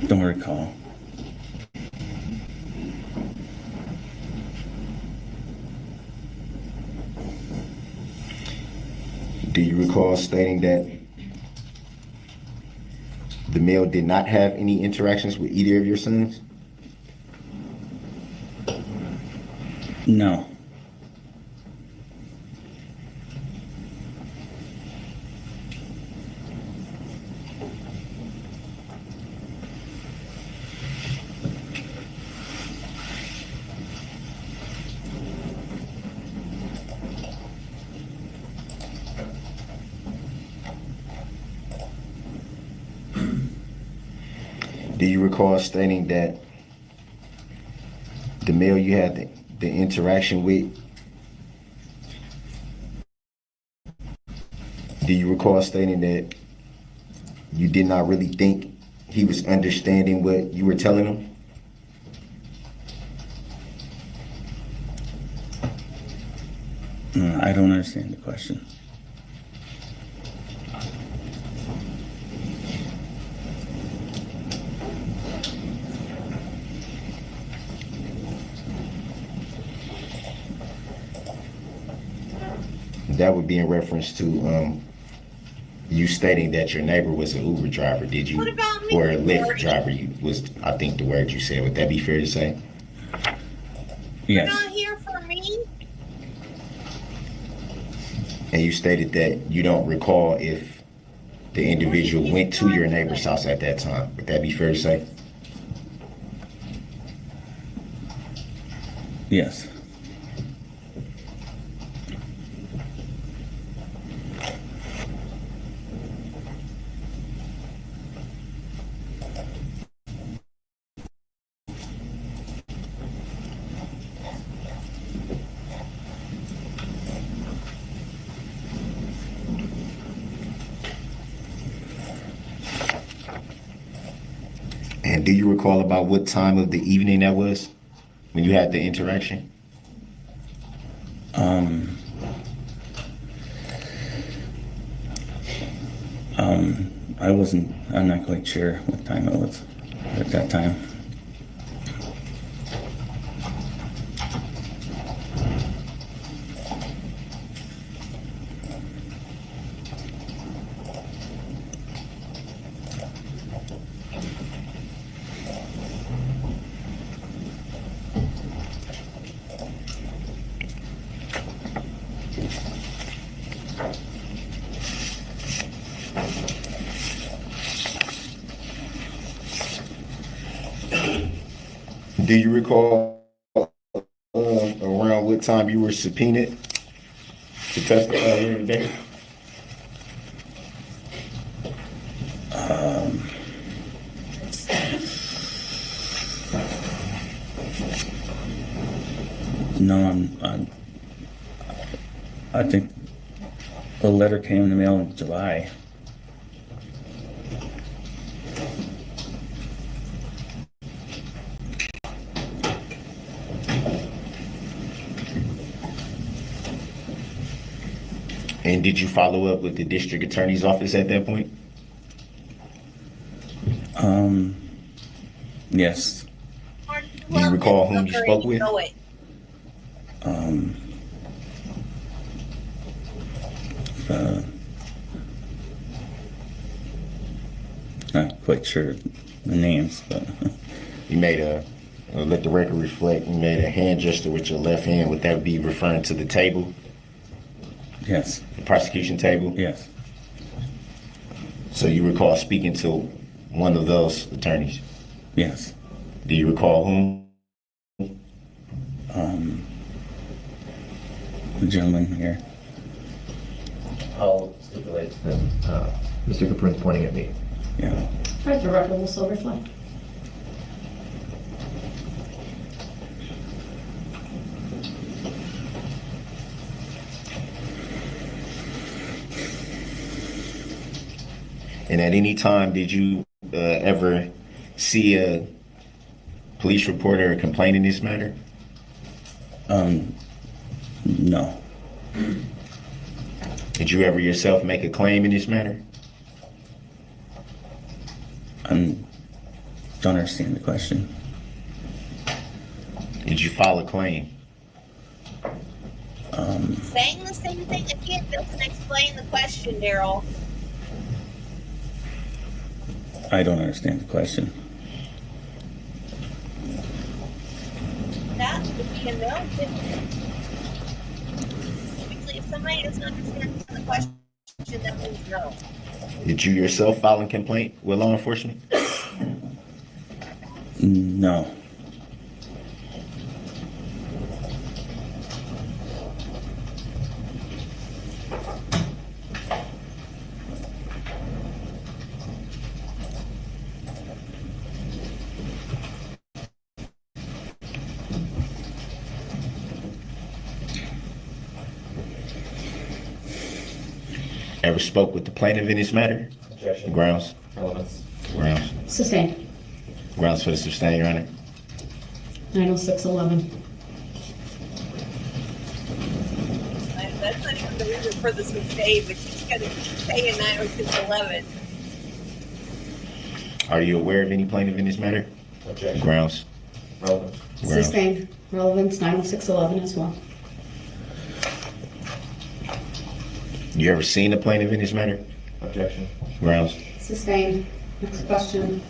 Don't recall. Do you recall stating that the male did not have any interactions with either of your sons? No. Do you recall stating that the male you had the interaction with, do you recall stating that you did not really think he was understanding what you were telling him? I don't understand the question. That would be in reference to you stating that your neighbor was an Uber driver. Did you, What about me? or a Lyft driver? You was, I think, the word you said. Would that be fair to say? You're Yes. not here for me? And you stated that you don't recall if the individual went to your neighbor's house at that time. Would that be fair to say? Yes. And do you recall about what time of the evening that was when you had the interaction? I'm not quite sure what time it was at that time. Do you recall around what time you were subpoenaed to testify here today? No, I think the letter came in the mail in July. And did you follow up with the district attorney's office at that point? Yes. Do you recall whom you spoke with? Not quite sure the names, but You made let the record reflect, you made a hand gesture with your left hand. Would that be referring to the table, yes, the prosecution table? yes, So you recall speaking to one of those attorneys? yes. Do you recall whom? The gentleman here. I'll stipulate that Mr. Caprin's pointing at me. Yeah. Right, the record will so reflect. And at any time, did you ever see a police report or a complaint in this matter? No. Did you ever yourself make a claim in this matter? Don't understand the question. Did you file a claim? Saying the same thing again doesn't explain the question, Darrell. I don't understand the question. That would be a no. Typically, if somebody doesn't understand the question, that means no. Did you yourself file a complaint with law enforcement? No. ever spoke with the plaintiff in this matter? Objection. Grounds? Relevance. Grounds. Sustained. Grounds for the sustain, Your Honor. 90611. That's not even the reason for the sustain, but she's got to stay in 90611. Are you aware of any plaintiff in this matter? Objection. Grounds. Relevance. Grounds. Sustained. Relevance 90611 as well. You ever seen a plaintiff in this matter? Objection. Grounds. Sustained. Next question.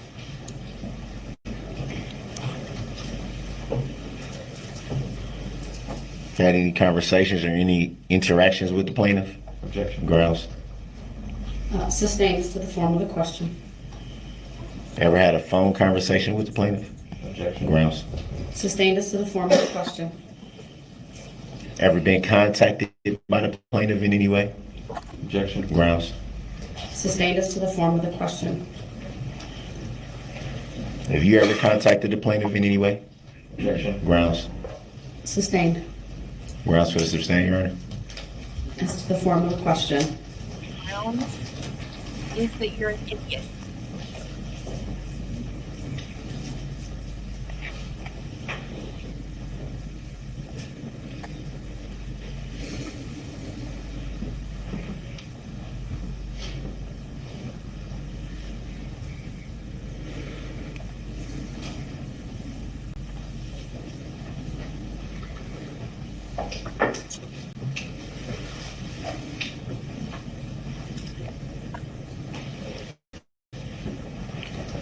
Had any conversations or any interactions with the plaintiff? Objection. Grounds. Sustained as to the form of the question. Ever had a phone conversation with the plaintiff? Objection. Grounds. Sustained as to the form of the question. Ever been contacted by the plaintiff in any way? Objection. Grounds. Sustained as to the form of the question. Have you ever contacted the plaintiff in any way? Objection. Grounds. Sustained Grounds for the sustain, Your Honor. as to the form of the question. Grounds is that you're an idiot.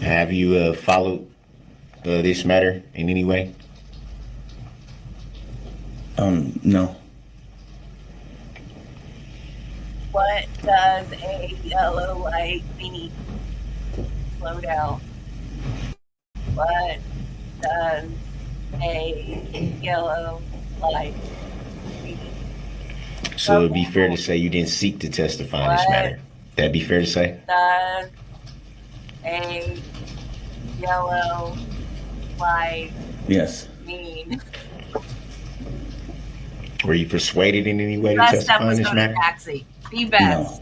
Have you followed this matter in any way? No. What does a yellow light mean? Slow down. What does a yellow light mean? So it'd be fair to say you didn't seek to testify in this What? matter. That'd be fair to say? Does a yellow light Yes. mean? Were you persuaded in any way to Best step testify in was this go to matter? taxi. Be best. No.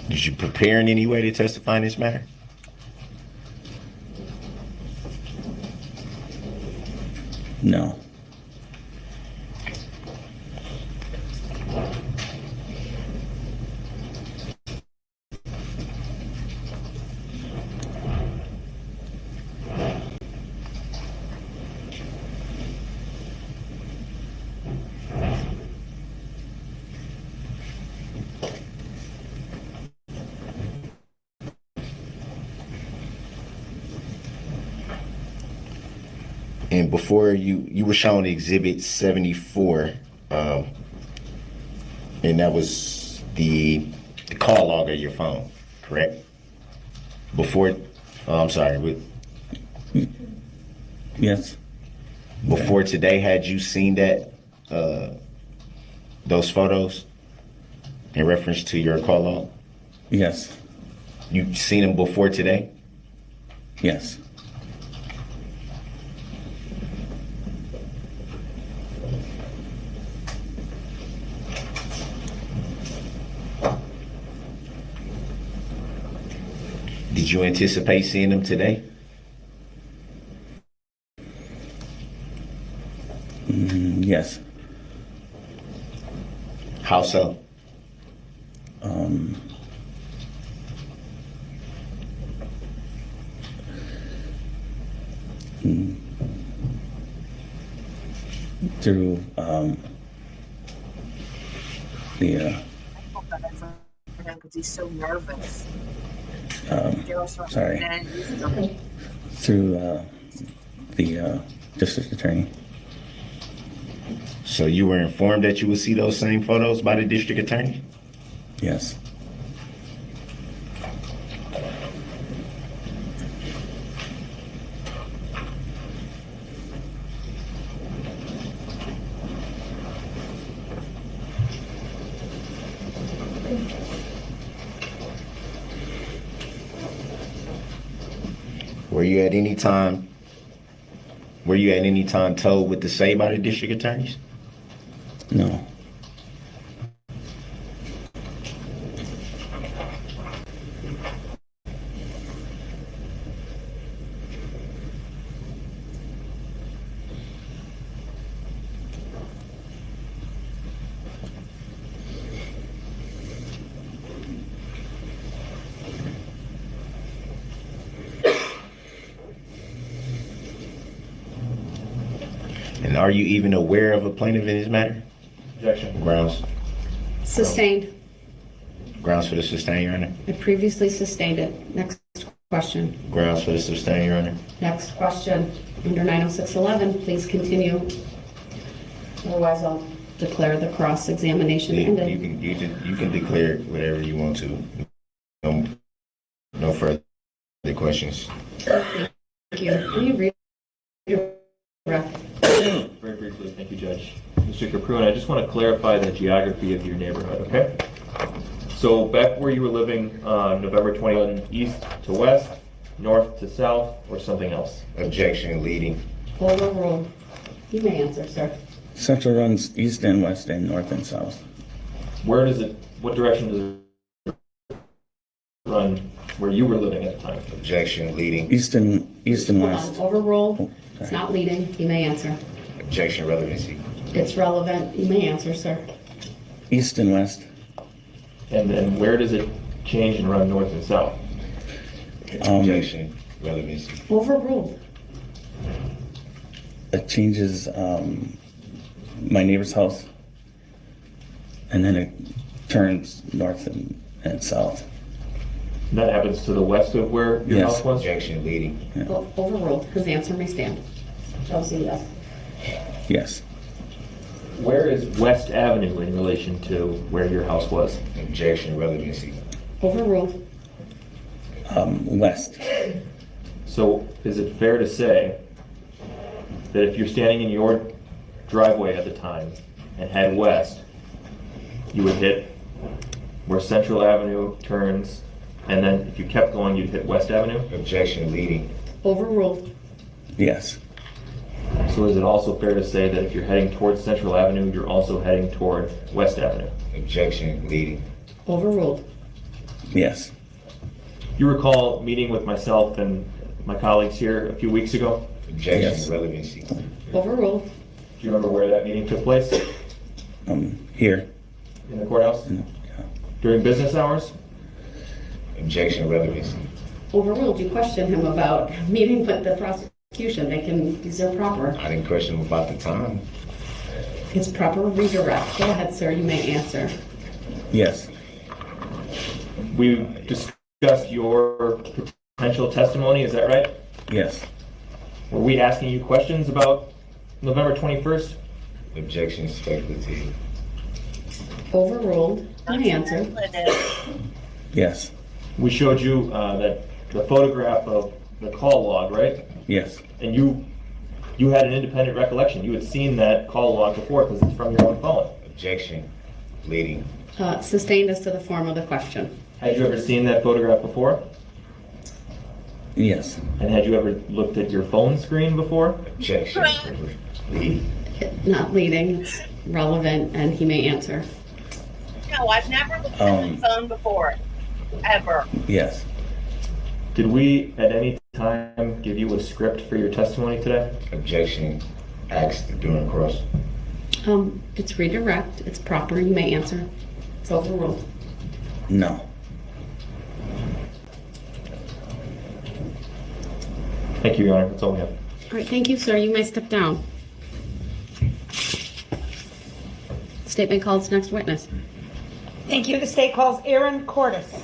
Did you prepare in any way to testify in this matter? No. And before you were shown Exhibit 74, and that was the call log of your phone, correct? Before, I'm sorry, Yes. before today, had you seen that, those photos in reference to your call log? Yes. You seen them before today? Yes. Did you anticipate seeing them today? Yes. How so? Through the Because he's so nervous. sorry. Through the district attorney. So you were informed that you would see those same photos by the district attorney? Yes. Were you at any time Were you at any time told what to say by the district attorneys? No. And are you even aware of a plaintiff in this matter? Objection. Grounds? Sustained. Grounds for the sustain, Your Honor? I previously sustained it. Next question. Grounds for the sustain, Your Honor? Next question. Under 90611, please continue. Otherwise, I'll declare the cross-examination ended. You can declare whatever you want to. No further questions. Thank you. Can you read your breath? Very briefly, thank you, Judge. Mr. Caprone, I just want to clarify the geography of your neighborhood, okay? So back where you were living on November 21, east to west, north to south, or something else? Objection, leading. Overruled. You may answer, sir. Central runs east and west and north and south. Where does it, what direction does it run where you were living at the time? Objection, leading. East and west. Overruled. It's not leading. You may answer. Objection, relevancy. It's relevant. You may answer, sir. East and west. And then where does it change and run north and south? Objection, relevancy. Overruled. It changes my neighbor's house, and then it turns north and south. And that happens to the west of where your house was? Objection, leading. Yeah. Overruled. His answer may stand. Chelsea, yes. Yes. Where is West Avenue in relation to where your house was? Objection, relevancy. Overruled. West. So is it fair to say that if you're standing in your driveway at the time and head west, you would hit where Central Avenue turns, and then if you kept going, you'd hit West Avenue? Objection, leading. Overruled. Yes. So is it also fair to say that if you're heading towards Central Avenue, you're also heading toward West Avenue? Objection, leading. Overruled. Yes. You recall meeting with myself and my colleagues here a few weeks ago? Objection, Yes. relevancy. Overruled. Do you remember where that meeting took place? Here. In the courthouse? Yeah. During business hours? Objection, relevancy. Overruled. You questioned him about meeting with the prosecution. These are proper. I didn't question him about the time. It's proper redirect. Go ahead, sir. You may answer. Yes. We discussed your potential testimony, is that right? Yes. Were we asking you questions about November 21st? Objection, speculative. Overruled. You may answer. Yes. We showed you that the photograph of the call log, right? Yes. And you had an independent recollection. You had seen that call log before because it's from your own phone. Objection, leading. Sustained as to the form of the question. Had you ever seen that photograph before? Yes. And had you ever looked at your phone screen before? Objection, leading. Not leading. It's relevant, and he may answer. No, I've never looked at my phone before, ever. Yes. Did we at any time give you a script for your testimony today? Objection, asked during cross. It's redirect. It's proper. You may answer. It's overruled. No. Thank you, Your Honor. That's all we have. All right. Thank you, sir. You may step down. Statement called to next witness. Thank you. The state calls Aaron Cordes.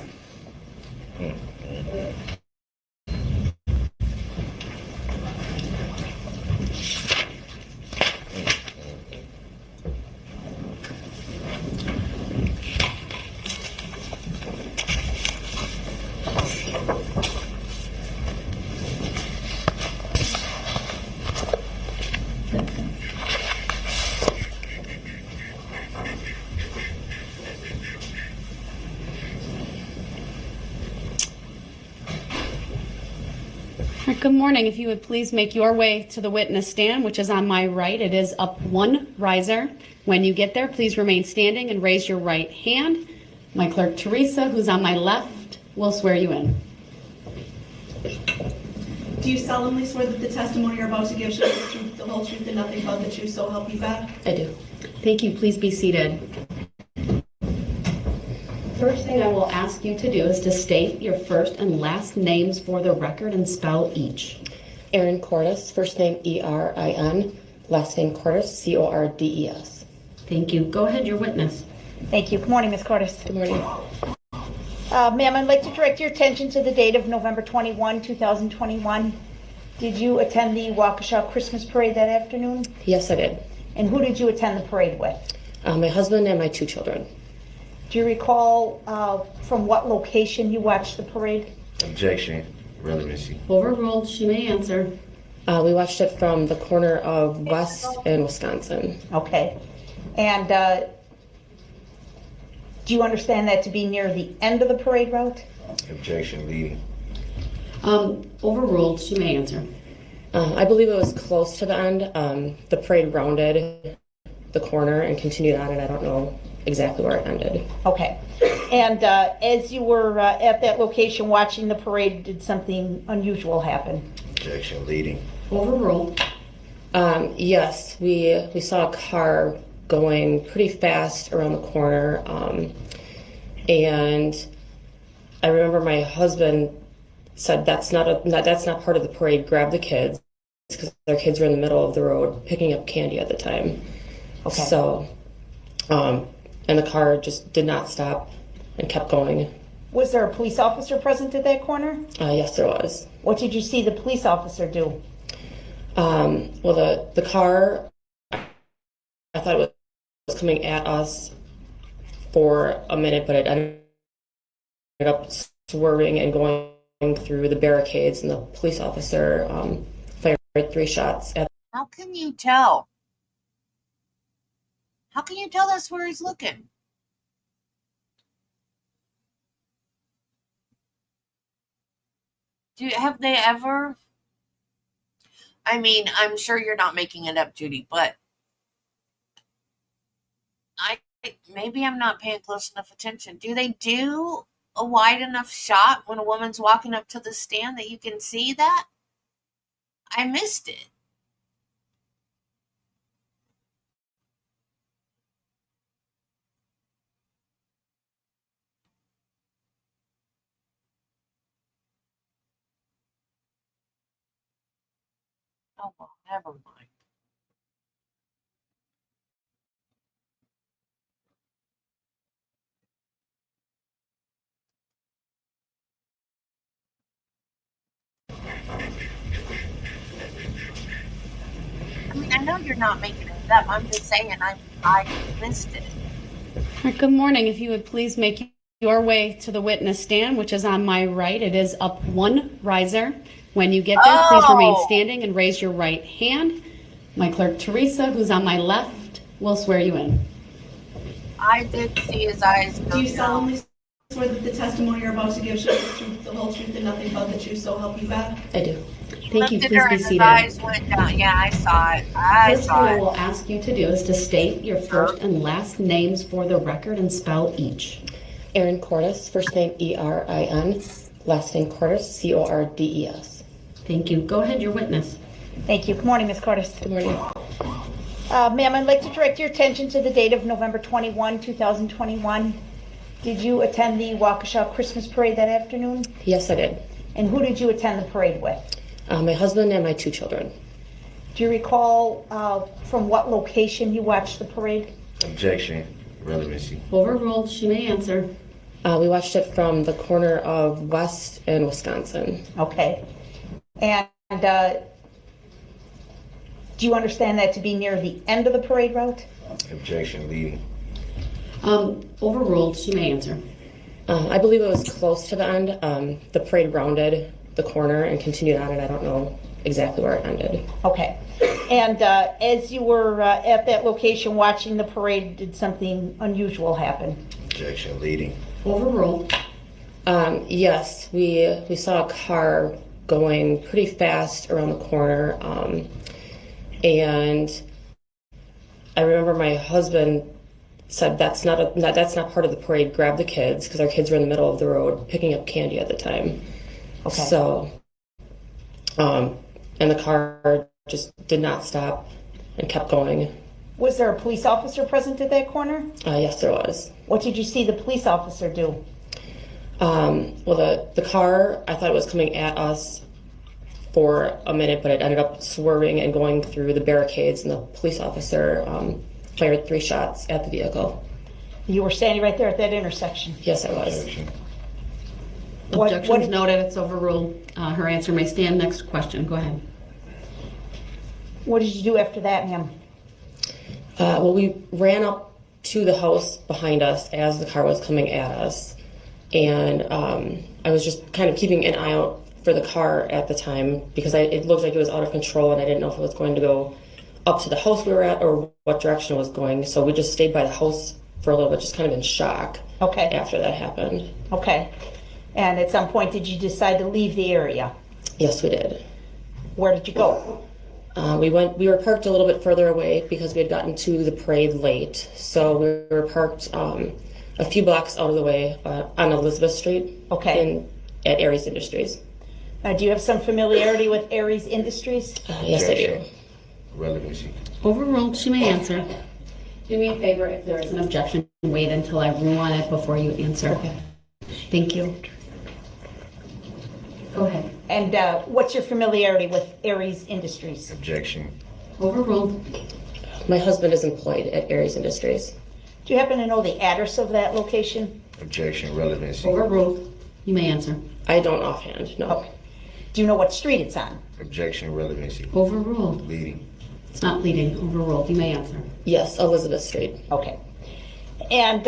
Good morning. If you would please make your way to the witness stand, which is on my right. It is up one riser. When you get there, please remain standing and raise your right hand. My clerk, Teresa, who's on my left, will swear you in. Do you solemnly swear that the testimony you're about to give shall be the truth, the whole truth, and nothing but the truth, so help you God? I do. Thank you. Please be seated. First thing I will ask you to do is to state your first and last names for the record and spell each. Erin Cordes, first name E-R-I-N, last name Cordes, C-O-R-D-E-S. Thank you. Go ahead, your witness. Thank you. Good morning, Ms. Cordes. Good morning. Ma'am, I'd like to direct your attention to the date of November 21, 2021. Did you attend the Waukesha Christmas parade that afternoon? Yes, I did. And who did you attend the parade with? My husband and my 2 children. Do you recall from what location you watched the parade? Objection. Relevancy. Overruled. She may answer. We watched it from the corner of West and Wisconsin. Okay. And do you understand that to be near the end of the parade route? Objection. Leading. Overruled. She may answer. I believe it was close to the end. The parade rounded the corner and continued on, and I don't know exactly where it ended. Okay. And as you were at that location watching the parade, did something unusual happen? Objection. Leading. Overruled. Yes, we saw a car going pretty fast around the corner, and I remember my husband said that's not part of the parade. Grab the kids, because their kids were in the middle of the road picking up candy at the time. Okay. So, and the car just did not stop and kept going. Was there a police officer present at that corner? Yes, there was. What did you see the police officer do? Well, the car, I thought it was coming at us for a minute, but it ended up swerving and going through the barricades, and the police officer fired 3 shots at. How can you tell? How can you tell that's where he's looking? Have they ever? I mean, I'm sure you're not making it up, Judy, but maybe I'm not paying close enough attention. Do they do a wide enough shot when a woman's walking up to the stand that you can see that? I missed it. Oh, well, never mind. I mean, I know you're not making it up. I'm just saying I missed it. Good morning. If you would please make your way to the witness stand, which is on my right. It is up one riser. When you get there, please remain standing and raise your right hand. My clerk, Teresa, who's on my left, will swear you in. I did see his eyes go Do you down. solemnly swear that the testimony you're about to give shall be the truth, the whole truth, and nothing but the truth, so help you God? I do. Thank you. Lifted Please her be and his seated. eyes went down. Yeah, I saw it. I First thing saw I it. will ask you to do is to state your first and last names for the record and spell each. Erin Cordes, first name E-R-I-N, last name Cordes, C-O-R-D-E-S. Thank you. Go ahead, your witness. Thank you. Good morning, Ms. Cordes. Good morning. Ma'am, I'd like to direct your attention to the date of November 21, 2021. Did you attend the Waukesha Christmas parade that afternoon? Yes, I did. And who did you attend the parade with? My husband and my 2 children. Do you recall from what location you watched the parade? Objection. Relevancy. Overruled. She may answer. We watched it from the corner of West and Wisconsin. Okay. And do you understand that to be near the end of the parade route? Objection. Leading. Overruled. She may answer. I believe it was close to the end. The parade rounded the corner and continued on, and I don't know exactly where it ended. Okay. And as you were at that location watching the parade, did something unusual happen? Objection. Leading. Overruled. Yes, we saw a car going pretty fast around the corner. And I remember my husband said, that's not part of the parade, grab the kids, because our kids were in the middle of the road picking up candy at the time. Okay. So, and the car just did not stop and kept going. Was there a police officer present at that corner? Yes, there was. What did you see the police officer do? Well, the car, I thought it was coming at us for a minute, but it ended up swerving and going through the barricades, and the police officer fired 3 shots at the vehicle. You were standing right there at that intersection? Yes, I was. Objections noted. It's overruled. Her answer may stand. Next question. Go ahead. What did you do after that, ma'am? Well, we ran up to the house behind us as the car was coming at us. And I was just kind of keeping an eye out for the car at the time because it looked like it was out of control and I didn't know if it was going to go up to the house we were at or what direction it was going. So we just stayed by the house for a little bit, just kind of in shock. Okay. After that happened. Okay. And at some point, did you decide to leave the area? Yes, we did. Where did you go? We were parked a little bit further away because we had gotten to the parade late. So we were parked a few blocks out of the way on Elizabeth Street. Okay. At Aries Industries. Do you have some familiarity with Aries Industries? Yes, I do. Relevancy. Overruled. She may answer. Do me a favor, if there is an objection, wait until I rule on it before you answer. Okay. Thank you. Go ahead. And what's your familiarity with Aries Industries? Objection. Overruled. My husband is employed at Aries Industries. Do you happen to know the address of that location? Objection. Relevancy. Overruled. You may answer. I don't offhand, no. Okay. Do you know what street it's on? Objection. Relevancy. Overruled. Leading. It's not leading. Overruled. You may answer. Yes, Elizabeth Street. Okay. And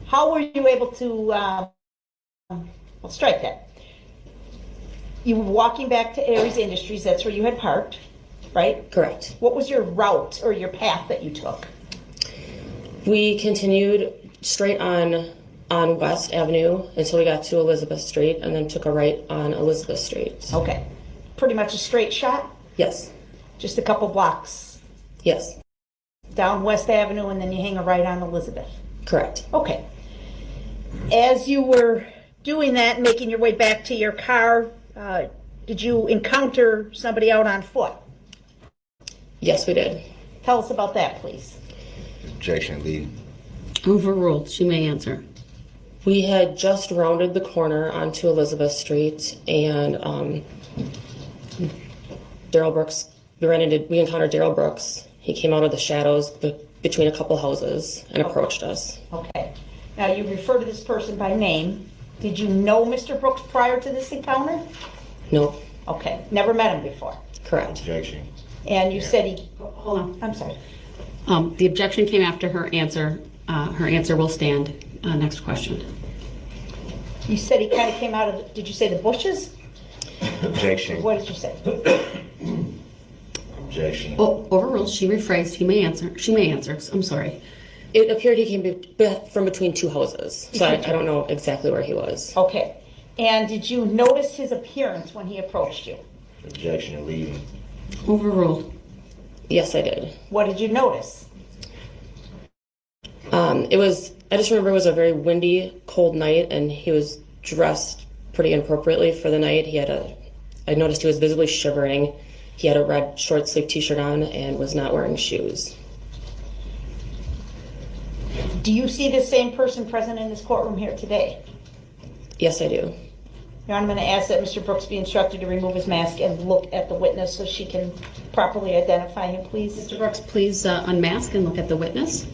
how were you able to, I'll strike that. You were walking back to Aries Industries, that's where you had parked, right? Correct. What was your route or your path that you took? We continued straight on West Avenue until we got to Elizabeth Street and then took a right on Elizabeth Street. Okay. Pretty much a straight shot? Yes. Just a couple blocks? Yes. Down West Avenue and then you hang a right on Elizabeth? Correct. Okay. As you were doing that, making your way back to your car, did you encounter somebody out on foot? Yes, we did. Tell us about that, please. Objection. Leading. Overruled. She may answer. We had just rounded the corner onto Elizabeth Street and Darrell Brooks, we encountered Darrell Brooks. He came out of the shadows between a couple houses and approached us. Okay. Now, you refer to this person by name. Did you know Mr. Brooks prior to this encounter? No. Okay. Never met him before? Correct. Objection. And you said he... Hold on. I'm sorry. The objection came after her answer. Her answer will stand. Next question. You said he kind of came out of, did you say the bushes? Objection. What did you say? Objection. Oh, overruled. She rephrased. He may answer. She may answer. I'm sorry. It appeared he came from between two houses, so I don't know exactly where he was. Okay. And did you notice his appearance when he approached you? Objection. Leading. Overruled. Yes, I did. What did you notice? I just remember it was a very windy, cold night, and he was dressed pretty inappropriately for the night. I noticed he was visibly shivering. He had a red short sleeve t-shirt on and was not wearing shoes. Do you see the same person present in this courtroom here today? Yes, I do. Your Honor, I'm going to ask that Mr. Brooks be instructed to remove his mask and look at the witness so she can properly identify him, please. Mr. Brooks, please unmask and look at the witness.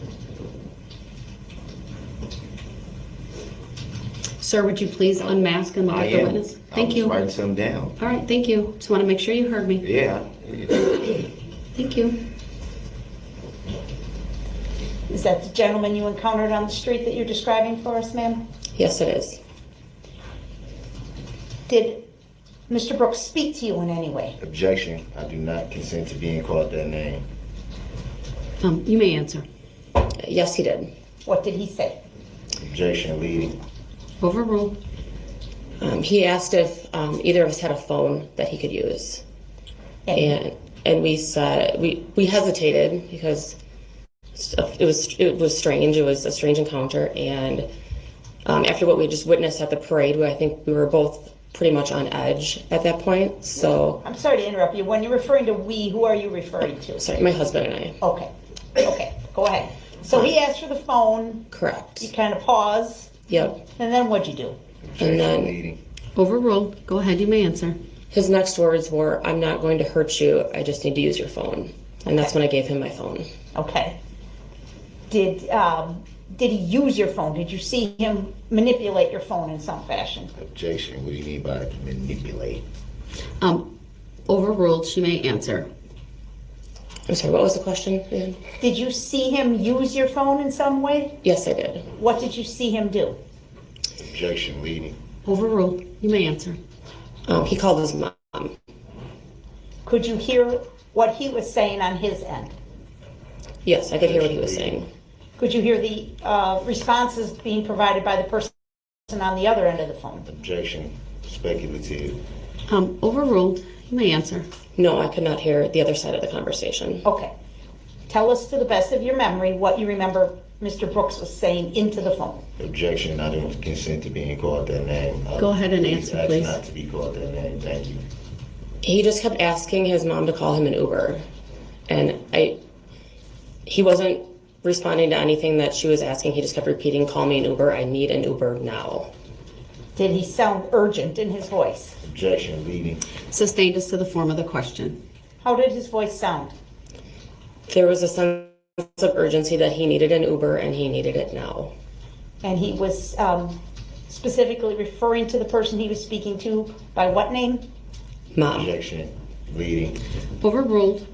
Sir, would you please unmask and look at the witness? Thank you. I was writing something down. All right, thank you. Just want to make sure you heard me. Yeah. Thank you. Is that the gentleman you encountered on the street that you're describing for us, ma'am? Yes, it is. Did Mr. Brooks speak to you in any way? Objection. I do not consent to being called that name. You may answer. Yes, he did. What did he say? Objection. Leading. Overruled. He asked if either of us had a phone that he could use, and we said we hesitated because it was strange. It was a strange encounter, and after what we just witnessed at the parade, I think we were both pretty much on edge at that point. So I'm sorry to interrupt you. When you're referring to we, who are you referring to? Sorry, my husband and I. Okay, go ahead. So he asked for the phone. Correct. You kind of pause. Yep. And then what'd you do? And then overruled. Go ahead, you may answer. His next words were, "I'm not going to hurt you. I just need to use your phone." And that's when I gave him my phone. Okay. Did he use your phone? Did you see him manipulate your phone in some fashion? Objection. What do you mean by manipulate? Overruled. She may answer. I'm sorry, what was the question again? Did you see him use your phone in some way? Yes, I did. What did you see him do? Objection, leading. Overruled. You may answer. He called his mom. Could you hear what he was saying on his end? Yes, I could hear what he was saying. Could you hear the responses being provided by the person on the other end of the phone? Objection. Speculative. Overruled. You may answer. No, I could not hear the other side of the conversation. Okay. Tell us to the best of your memory what you remember Mr. Brooks was saying into the phone. Objection. I don't consent to being called that name. Go ahead and answer, please. Not to be called that name. Thank you. He just kept asking his mom to call him an Uber. And he wasn't responding to anything that she was asking. He just kept repeating, "Call me an Uber. I need an Uber now." Did he sound urgent in his voice? Objection, leading. Sustained as to the form of the question. How did his voice sound? There was a sense of urgency that he needed an Uber and he needed it now. And he was specifically referring to the person he was speaking to by what name? Mom. Objection, leading. Overruled.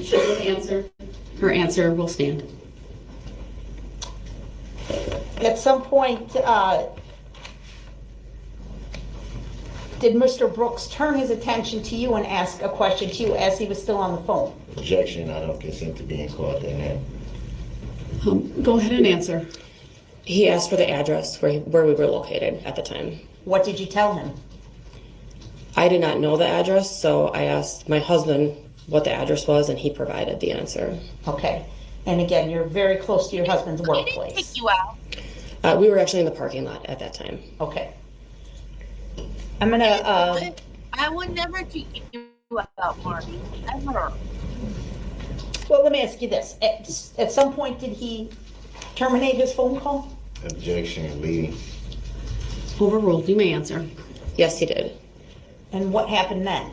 She will answer. Her answer will stand. At some point, did Mr. Brooks turn his attention to you and ask a question to you as he was still on the phone? Objection. I don't consent to being called that name. Go ahead and answer. He asked for the address where we were located at the time. What did you tell him? I did not know the address, so I asked my husband what the address was, and he provided the answer. Okay. And again, you're very close to your husband's He didn't workplace. kick you out. We were actually in the parking lot at that time. Okay. I'm gonna. I would never kick you out, Marty. Ever. Well, let me ask you this: at some point, did he terminate his phone call? Objection, leading. Overruled. You may answer. Yes, he did. And what happened then?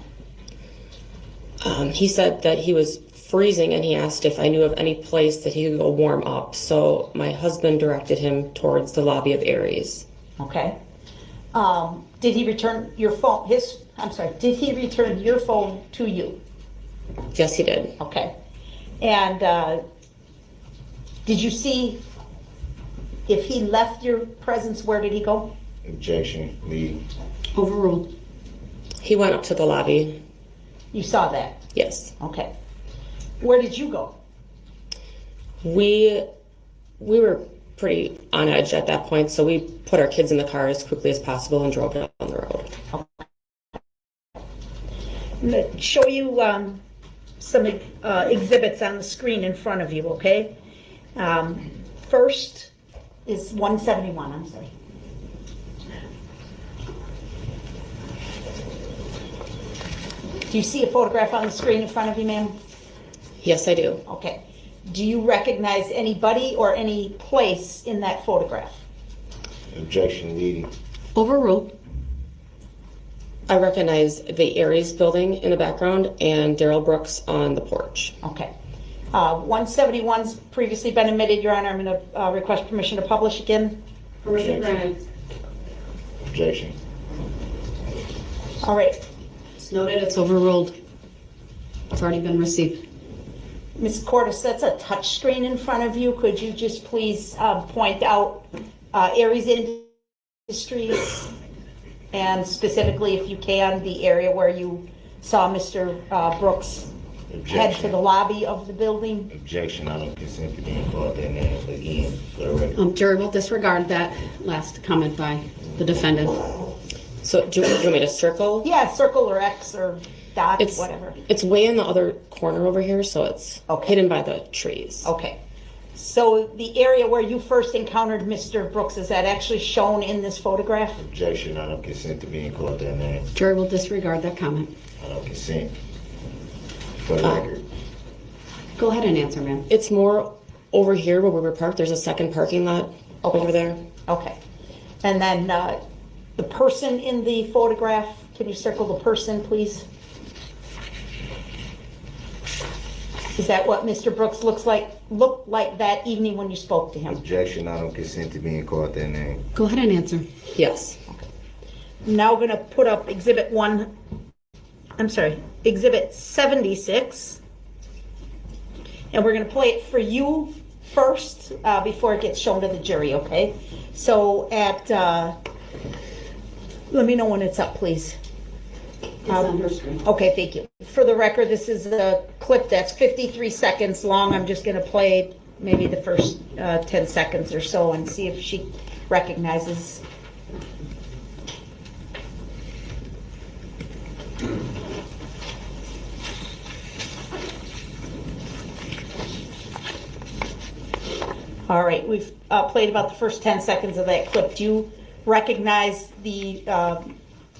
He said that he was freezing and he asked if I knew of any place that he could go warm up. So my husband directed him towards the lobby of Aries. Okay. Did he return your phone? Did he return your phone to you? Yes, he did. Okay. And did you see if he left your presence? Where did he go? Objection, leading. Overruled. He went up to the lobby. You saw that? Yes. Okay. Where did you go? We were pretty on edge at that point, so we put our kids in the car as quickly as possible and drove down the road. I'm going to show you some exhibits on the screen in front of you, okay? First is 171, I'm sorry. Do you see a photograph on the screen in front of you, ma'am? Yes, I do. Okay. Do you recognize anybody or any place in that photograph? Objection, leading. Overruled. I recognize the Aries building in the background and Darrell Brooks on the porch. Okay. 171's previously been admitted, Your Honor. I'm going to request permission to publish again. Permission granted. Objection. All right. It's noted. It's overruled. It's already been received. Ms. Cordes, that's a touch screen in front of you. Could you just please point out Aries Industries and specifically, if you can, the area where you saw Mr. Brooks head to the lobby of the building? Objection, I don't consent to being called that name again for the record. Jury will disregard that last comment by the defendant. So do you want me to circle? Yeah, circle or X or dot, whatever. It's way in the other corner over here, so it's hidden by the trees. Okay. So the area where you first encountered Mr. Brooks, is that actually shown in this photograph? Objection, I don't consent to being called that name. Jury will disregard that comment. I don't consent for the record. Go ahead and answer, ma'am. It's more over here where we were parked. There's a second parking lot over there. Okay. And then the person in the photograph, can you circle the person, please? Is that what Mr. Brooks looked like that evening when you spoke to him? Objection, I don't consent to being called that name. Go ahead and answer. Yes. I'm now going to put up Exhibit 76. And we're going to play it for you first before it gets shown to the jury, okay? So let me know when it's up, please. It's on her screen. Okay, thank you. For the record, this is a clip that's 53 seconds long. I'm just going to play maybe the first 10 seconds or so and see if she recognizes. All right, we've played about the first 10 seconds of that clip. Do you recognize the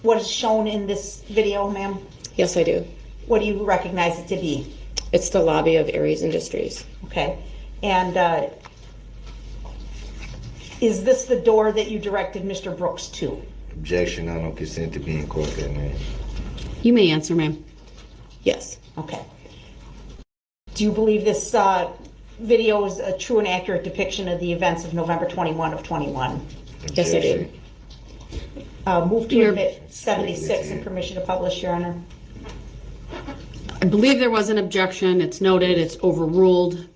what is shown in this video, ma'am? Yes, I do. What do you recognize it to be? It's the lobby of Aries Industries. Okay. And is this the door that you directed Mr. Brooks to? Objection, I don't consent to being called that name. You may answer, ma'am. Yes. Okay. Do you believe this video is a true and accurate depiction of the events of November 21 of 21? Yes, I do. Move to admit 76 and permission to publish, Your Honor. I believe there was an objection. It's noted. It's overruled.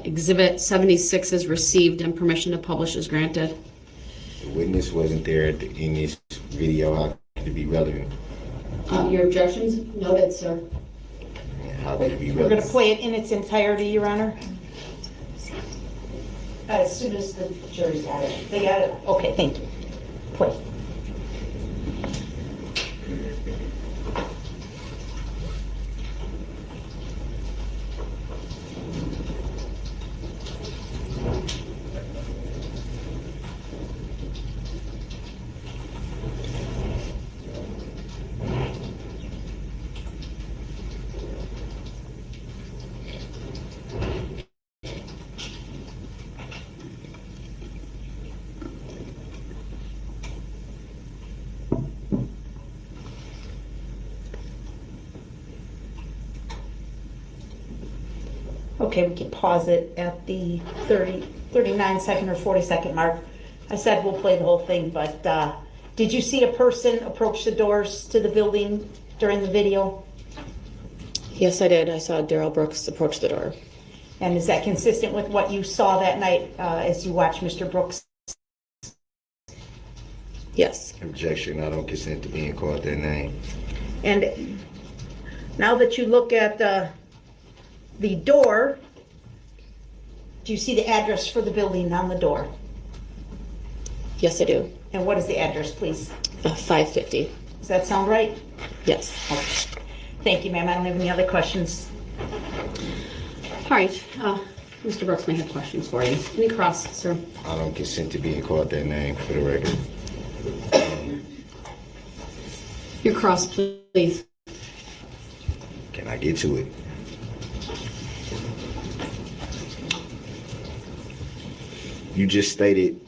Exhibit 76 is received and permission to publish is granted. The witness wasn't there in this video. How could it be relevant? Your objections noted, sir. How could it be We're going relevant? to play it in its entirety, Your Honor. As soon as the jury's got it. They got it? Okay, thank you. Play. Okay, we can pause it at the 39 second or 40 second mark. I said we'll play the whole thing, but did you see a person approach the doors to the building during the video? Yes, I did. I saw Darrell Brooks approach the door. And is that consistent with what you saw that night as you watched Mr. Brooks? Yes. Objection, I don't consent to being called that name. And now that you look at the door, do you see the address for the building on the door? Yes, I do. And what is the address, please? 550. Does that sound right? Yes. Okay. Thank you, ma'am. I don't have any other questions. All right. Mr. Brooks may have questions for you. Any cross, sir? I don't consent to being called that name for the record. Your cross, please. Can I get to it? You just stated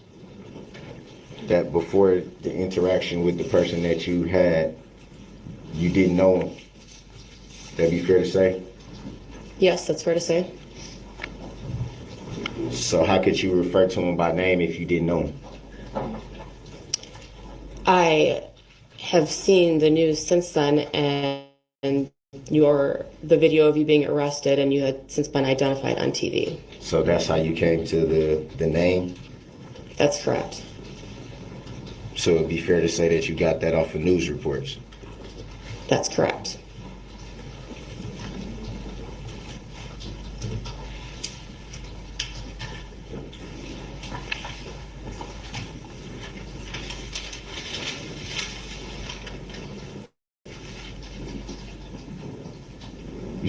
that before the interaction with the person that you had, you didn't know him. That'd be fair to say? Yes, that's fair to say. So how could you refer to him by name if you didn't know him? I have seen the news since then, and the video of you being arrested, and you had since been identified on TV. So that's how you came to the name? That's correct. So it'd be fair to say that you got that off of news reports? That's correct.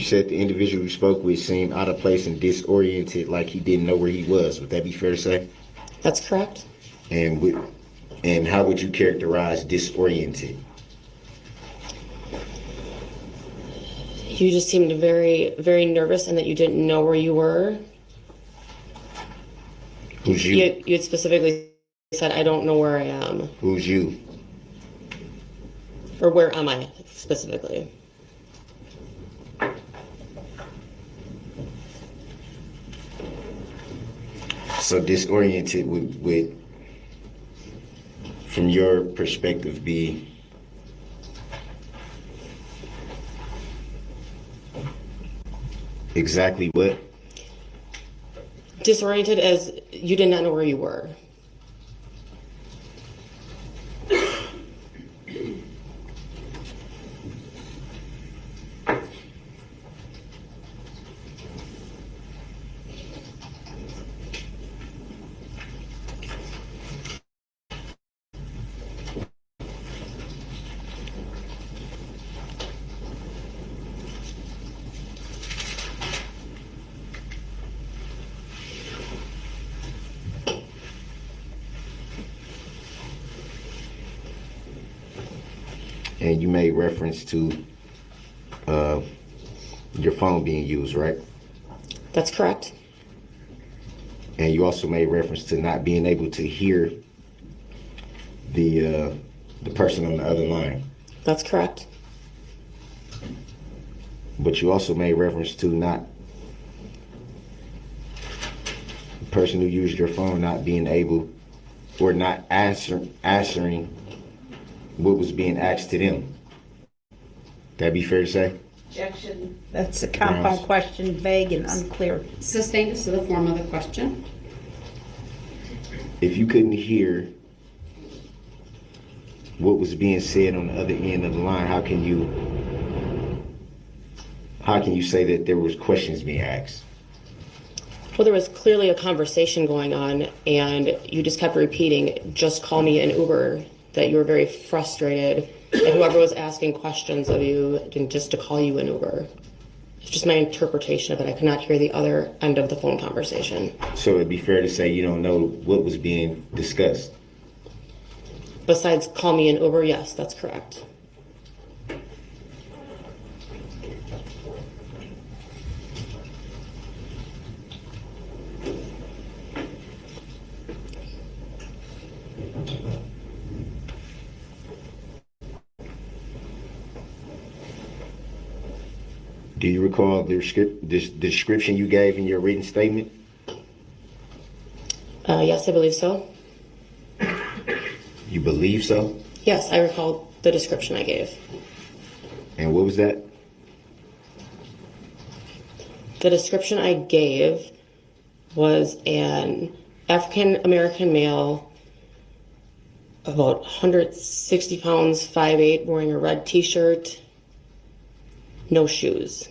said the individual you spoke with seemed out of place and disoriented, like he didn't know where he was. Would that be fair to say? That's correct. And how would you characterize disoriented? You just seemed very, very nervous and that you didn't know where you were. Who's you? You had specifically said, I don't know where I am. Who's you? Or where am I specifically? So disoriented would, from your perspective, be exactly what? Disoriented as you did not know where you were. And you made reference to your phone being used, right? That's correct. And you also made reference to not being able to hear the person on the other line. That's correct. But you also made reference to not the person who used your phone not being able or not answering what was being asked to them. That'd be fair to say? Objection. That's a compound question, vague and unclear. Sustained is to the form of the question. If you couldn't hear what was being said on the other end of the line, how can you say that there was questions being asked? Well, there was clearly a conversation going on, and you just kept repeating, just call me an Uber, that you were very frustrated, and whoever was asking questions of you, just to call you an Uber. It's just my interpretation of it. I could not hear the other end of the phone conversation. So it'd be fair to say you don't know what was being discussed? Besides call me an Uber, yes, that's correct. Do you recall the description you gave in your written statement? Yes, I believe so. You believe so? Yes, I recall the description I gave. And what was that? The description I gave was an African American male, about 160 pounds, 5'8", wearing a red t-shirt, no shoes.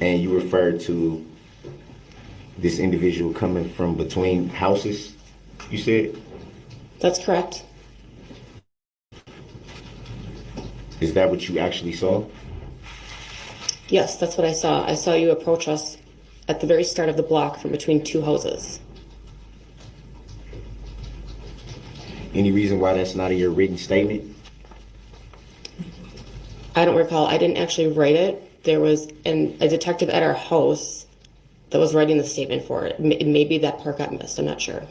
And you referred to this individual coming from between houses, you said? That's correct. Is that what you actually saw? Yes, that's what I saw. I saw you approach us at the very start of the block from between two houses. Any reason why that's not in your written statement? I don't recall. I didn't actually write it. There was a detective at our house that was writing the statement for it. Maybe that part got missed. I'm not sure.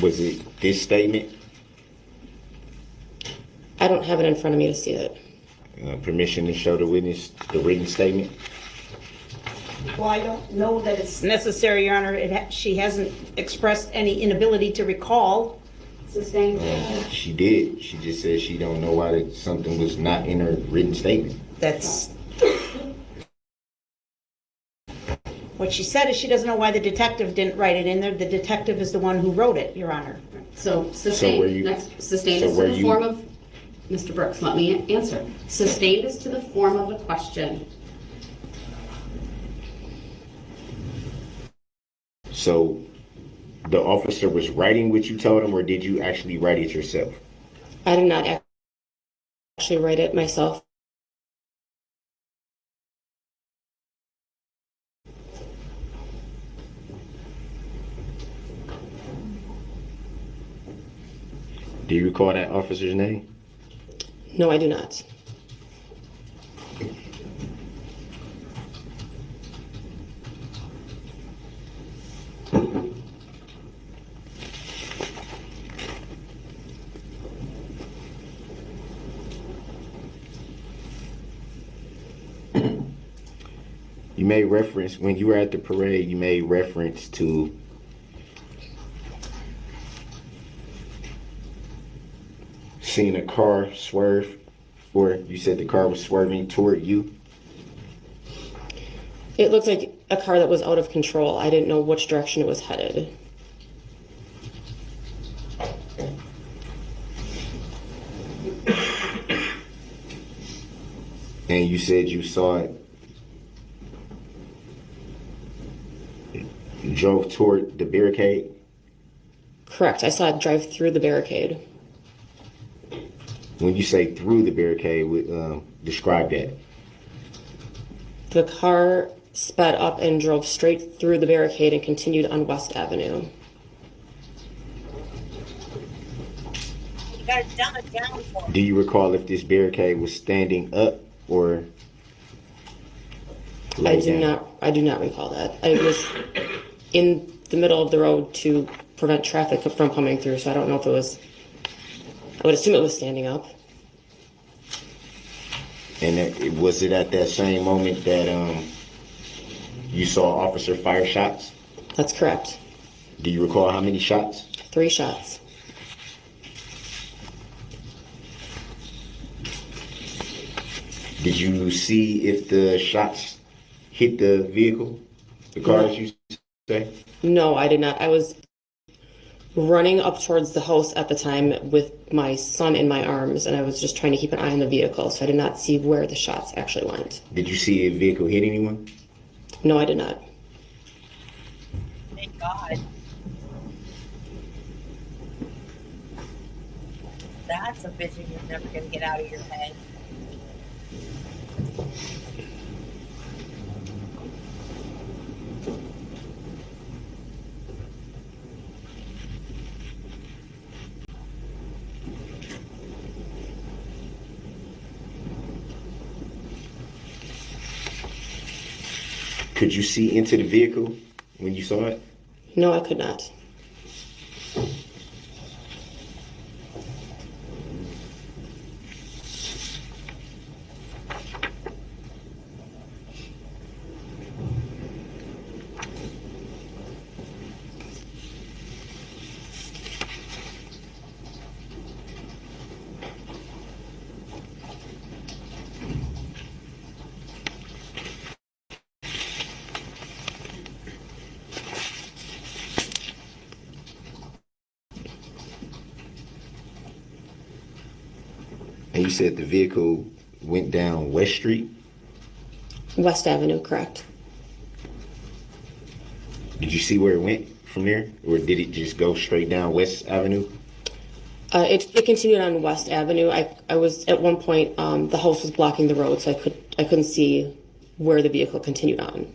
Was it this statement? I don't have it in front of me to see it. Permission to show the witness the written statement? Well, I don't know that it's necessary, Your Honor. She hasn't expressed any inability to recall. Sustained. She did. She just said she don't know why something was not in her written statement. That's what she said is she doesn't know why the detective didn't write it in there. The detective is the one who wrote it, Your Honor. So sustained. Sustained is to the form of, Mr. Brooks, let me answer. Sustained is to the form of a question. So the officer was writing what you told him, or did you actually write it yourself? I did not actually write it myself. Do you recall that officer's name? No, I do not. You made reference, when you were at the parade, you made reference to seeing a car swerve, or you said the car was swerving toward you? It looked like a car that was out of control. I didn't know which direction it was headed. And you said you saw it drove toward the barricade? Correct. I saw it drive through the barricade. When you say through the barricade, describe that. The car sped up and drove straight through the barricade and continued on West Avenue. You gotta dumb it down for me. Do you recall if this barricade was standing up or I do not recall that. I was in the middle of the road to prevent traffic from coming through, so I don't know if it was, I would assume it was standing up. And was it at that same moment that you saw officer fire shots? That's correct. Do you recall how many shots? 3 shots. Did you see if the shots hit the vehicle, the car, as you say? No, I did not. I was running up towards the house at the time with my son in my arms, and I was just trying to keep an eye on the vehicle, so I did not see where the shots actually went. Did you see a vehicle hit anyone? No, I did not. Thank God. That's a vision you're never gonna get out of your head. Could you see into the vehicle when you saw it? No, I could not. And you said the vehicle went down West Street? West Avenue, correct. Did you see where it went from there? Or did it just go straight down West Avenue? It continued on West Avenue. I was at one point, the house was blocking the road, so I couldn't see where the vehicle continued on.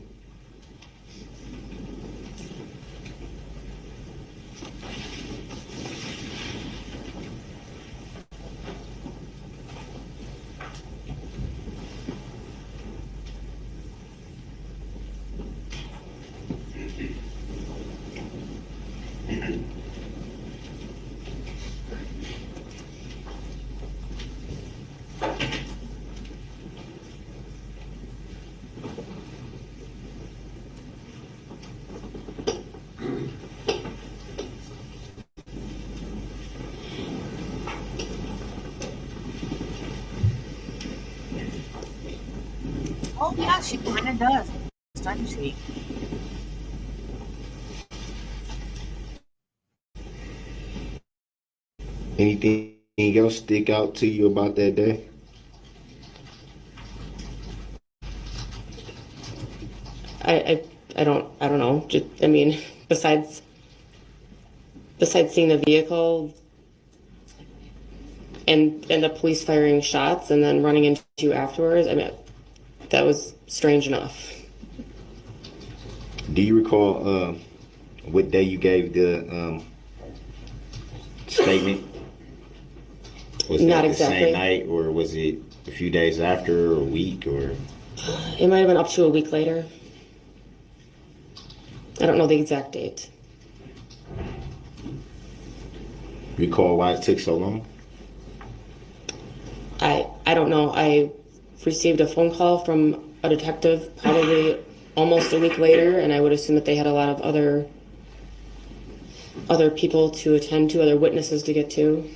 Oh yeah, she kind of does, doesn't she? Anything else stick out to you about that day? I don't know. Just, I mean, besides seeing the vehicle and the police firing shots and then running into you afterwards, I mean, that was strange enough. Do you recall what day you gave the statement? Was Not that the exactly. same night, or was it a few days after, or a week, or? It might have been up to a week later. I don't know the exact date. Recall why it took so long? I don't know. I received a phone call from a detective probably almost a week later, and I would assume that they had a lot of other people to attend to, other witnesses to get to.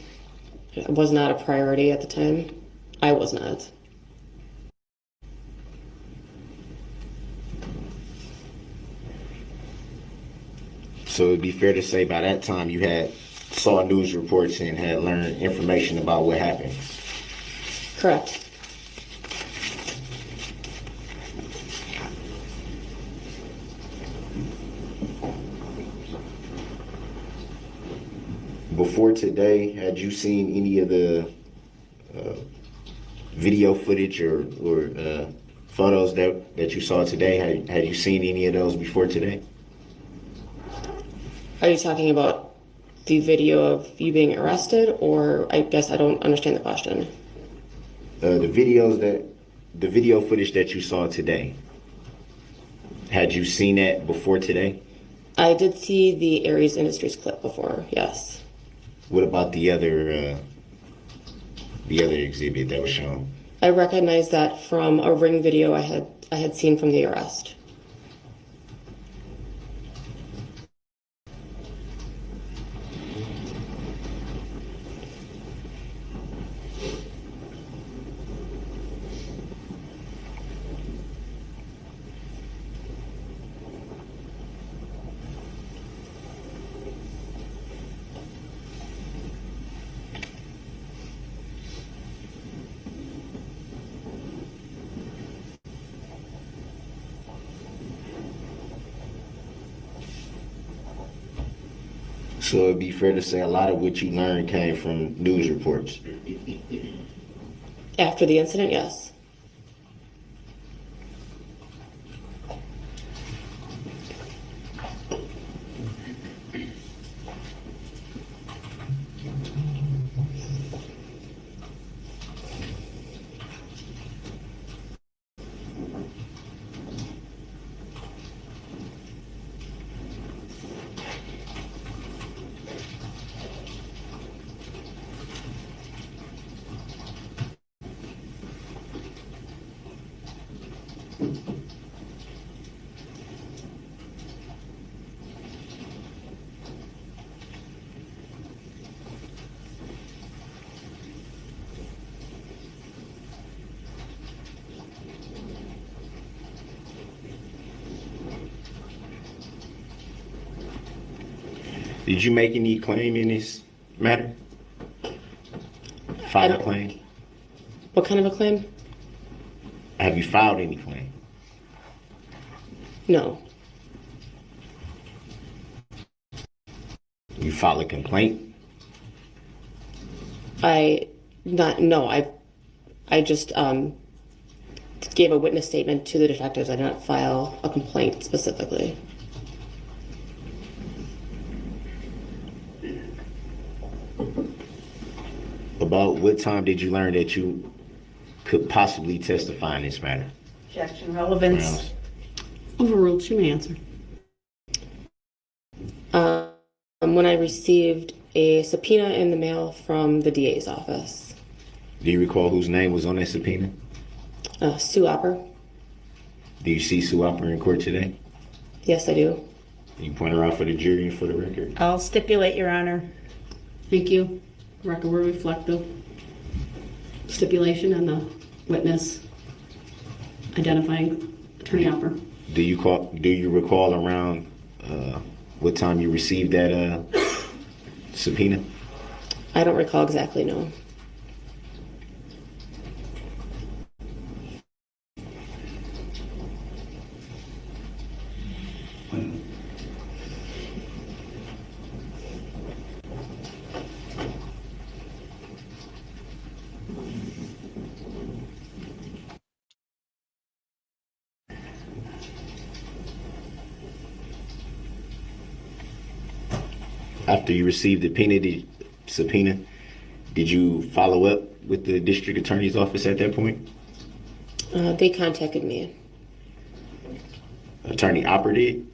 It was not a priority at the time. I was not. So it'd be fair to say by that time you had saw news reports and had learned information about what happened. Correct. Before today, had you seen any of the video footage or photos that you saw today? Had you seen any of those before today? Are you talking about the video of you being arrested, or I guess I don't understand the question. The video footage that you saw today, had you seen that before today? I did see the Aries Industries clip before, yes. What about the other exhibit that was shown? I recognize that from a ring video I had seen from the arrest. So it'd be fair to say a lot of what you learned came from news reports. After the incident, yes. Did you make any claim in this matter? File a claim? What kind of a claim? Have you filed any claim? No. You filed a complaint? I just gave a witness statement to the detectives. I did not file a complaint specifically. About what time did you learn that you could possibly testify in this matter? Objection, relevance. Overruled. She may answer. When I received a subpoena in the mail from the DA's office. Do you recall whose name was on that subpoena? Sue Opper. Do you see Sue Opper in court today? Yes, I do. Can you point her out for the jury and for the record? I'll stipulate, Your Honor. Thank you. The record will reflect the stipulation and the witness identifying Attorney Hopper. Do you recall around what time you received that subpoena? I don't recall exactly, no. After you received the subpoena, did you follow up with the district attorney's office at that point? They contacted me. Attorney Opper did?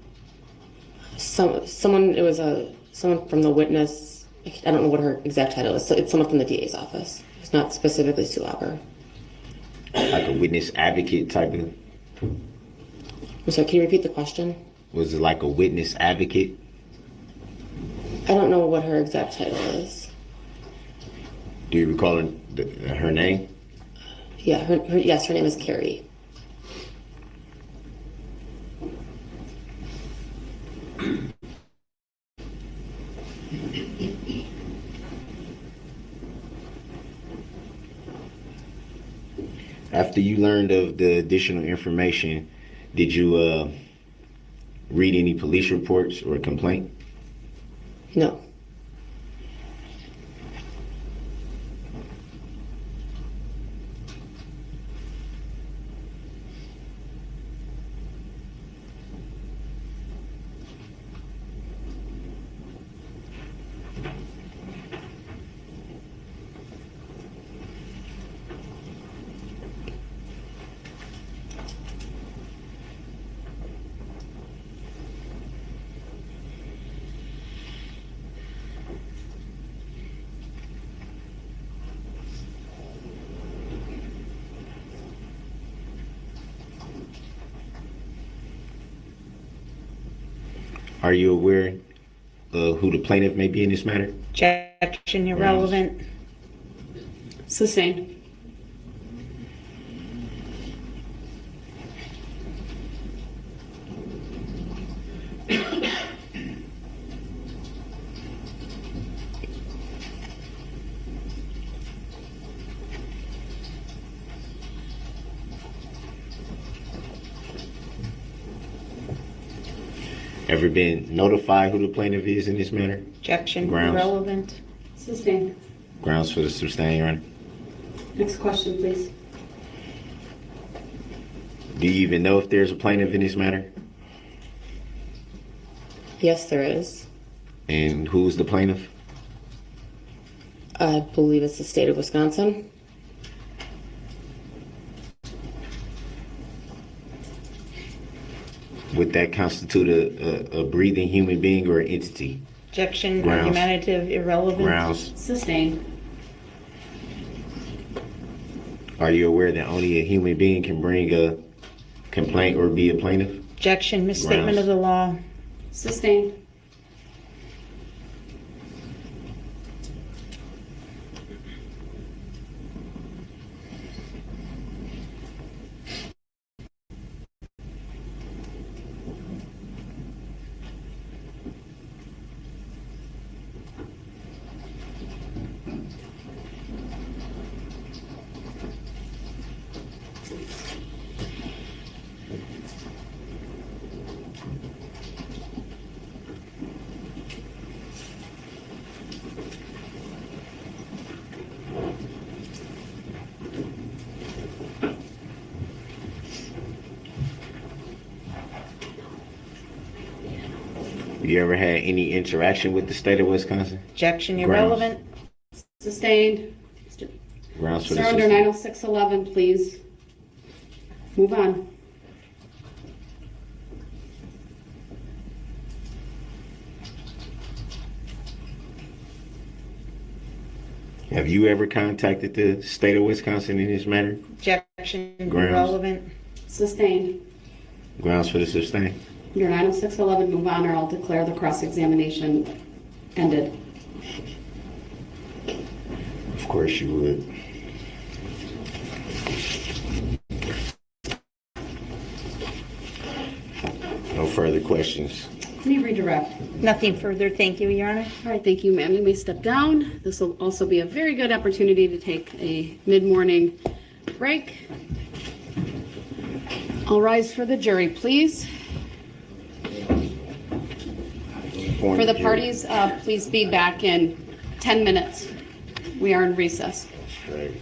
Someone from the witness. I don't know what her exact title is. So it's someone from the DA's office. It's not specifically Sue Opper. Like a witness advocate type of? I'm sorry, can you repeat the question? Was it like a witness advocate? I don't know what her exact title is. Do you recall her name? Yeah, yes, her name is Carrie. After you learned of the additional information, did you read any police reports or complaint? No. Are you aware of who the plaintiff may be in this matter? Objection, irrelevant. Sustained. Ever been notified who the plaintiff is in this matter? Objection, Grounds. irrelevant. Sustained. Grounds for the sustained, Your Honor. Next question, please. Do you even know if there's a plaintiff in this matter? Yes, there is. And who's the plaintiff? I believe it's the state of Wisconsin. Would that constitute a breathing human being or an entity? Objection, Grounds. argumentative, irrelevant. Grounds. Sustained. Are you aware that only a human being can bring a complaint or be a plaintiff? Objection, misstatement Grounds. of the law. Sustained. You ever had any interaction with the state of Wisconsin? Objection, Grounds. irrelevant. Sustained. Grounds for Sir, the under sustain- 90611, please. Move on. Have you ever contacted the state of Wisconsin in this matter? Objection, Grounds. irrelevant. Sustained. Grounds for the sustain? Under 90611, move on, or I'll declare the cross-examination ended. Of course you would. questions? Let me redirect. Nothing further, thank you, Your Honor. All right, thank you, ma'am. You may step down. This will also be a very good opportunity to take a mid-morning break. All rise for the jury, please. For the parties, please be back in 10 minutes. We are in recess. Right.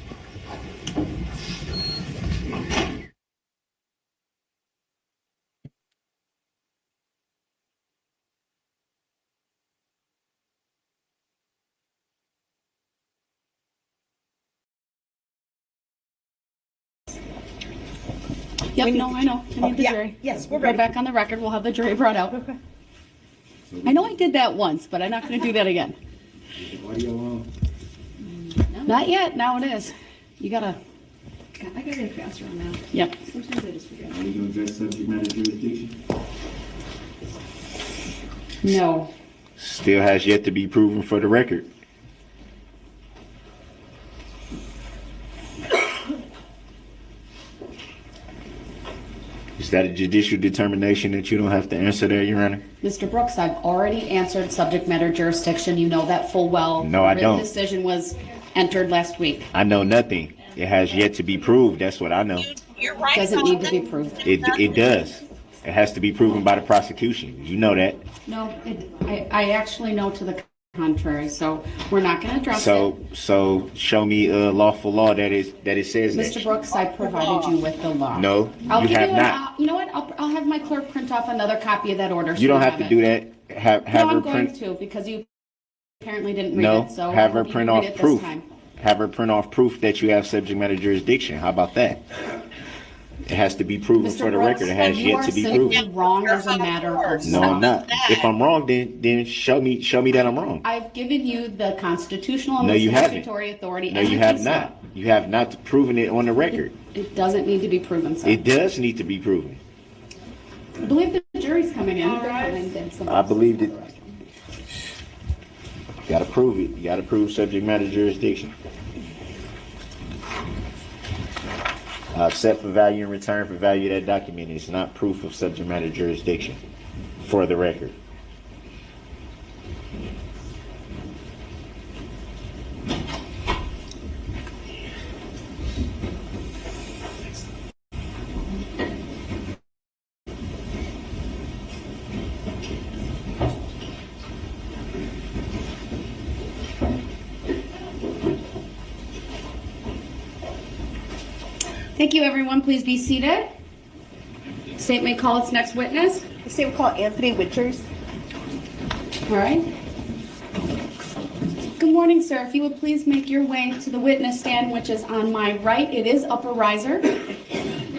Yep, no, I know. I need the yeah, jury. yes, we're Go ready. back on the record. We'll have the jury brought out. Okay. I know I did that once, but I'm not going to do that again. Not yet. Now it is. You gotta. I gotta get faster on that. Yep. Sometimes I just forget. Are you going to address subject matter jurisdiction? No. Still has yet to be proven for the record. Is that a judicial determination that you don't have to answer there, Your Honor? Mr. Brooks, I've already answered subject matter jurisdiction. You know that full well. No, I don't. The decision was entered last week. I know nothing. It has yet to be proved. That's what I know. You're right. Doesn't need to be proved. It does. It has to be proven by the prosecution. You know that. No, I actually know to the contrary, so we're not going to address it. So show me a lawful law that it says that. Mr. Brooks, I provided you with the law. No, you have not. You know what? I'll have my clerk print off another copy of that order. So You don't have to it. do that. Have No, her I'm going print. to because you apparently didn't read No, it. So have her I hope you print read off it this proof. time. Have her print off proof that you have subject matter jurisdiction. How about that? It has to be proven Mr. for the Brooks, record. It has you yet are to be simply proven. wrong as a matter of No, law. I'm not. If I'm wrong, then show me that I'm wrong. I've given you the constitutional and No, the you haven't. statutory authority. No, and you the have case not. law. You have not proven it on the record. It doesn't need to be proven, sir. It does need to be proven. I believe the jury's coming in. They're coming in. I believed it. You gotta prove it. You gotta prove subject matter jurisdiction. Set for value and return for value of that document is not proof of subject matter jurisdiction, for the record. Thank you, everyone. Please be seated. State may call its next witness. The state will call Anthony Winters. All right. Good morning, sir. If you would please make your way to the witness stand, which is on my right. It is upper riser.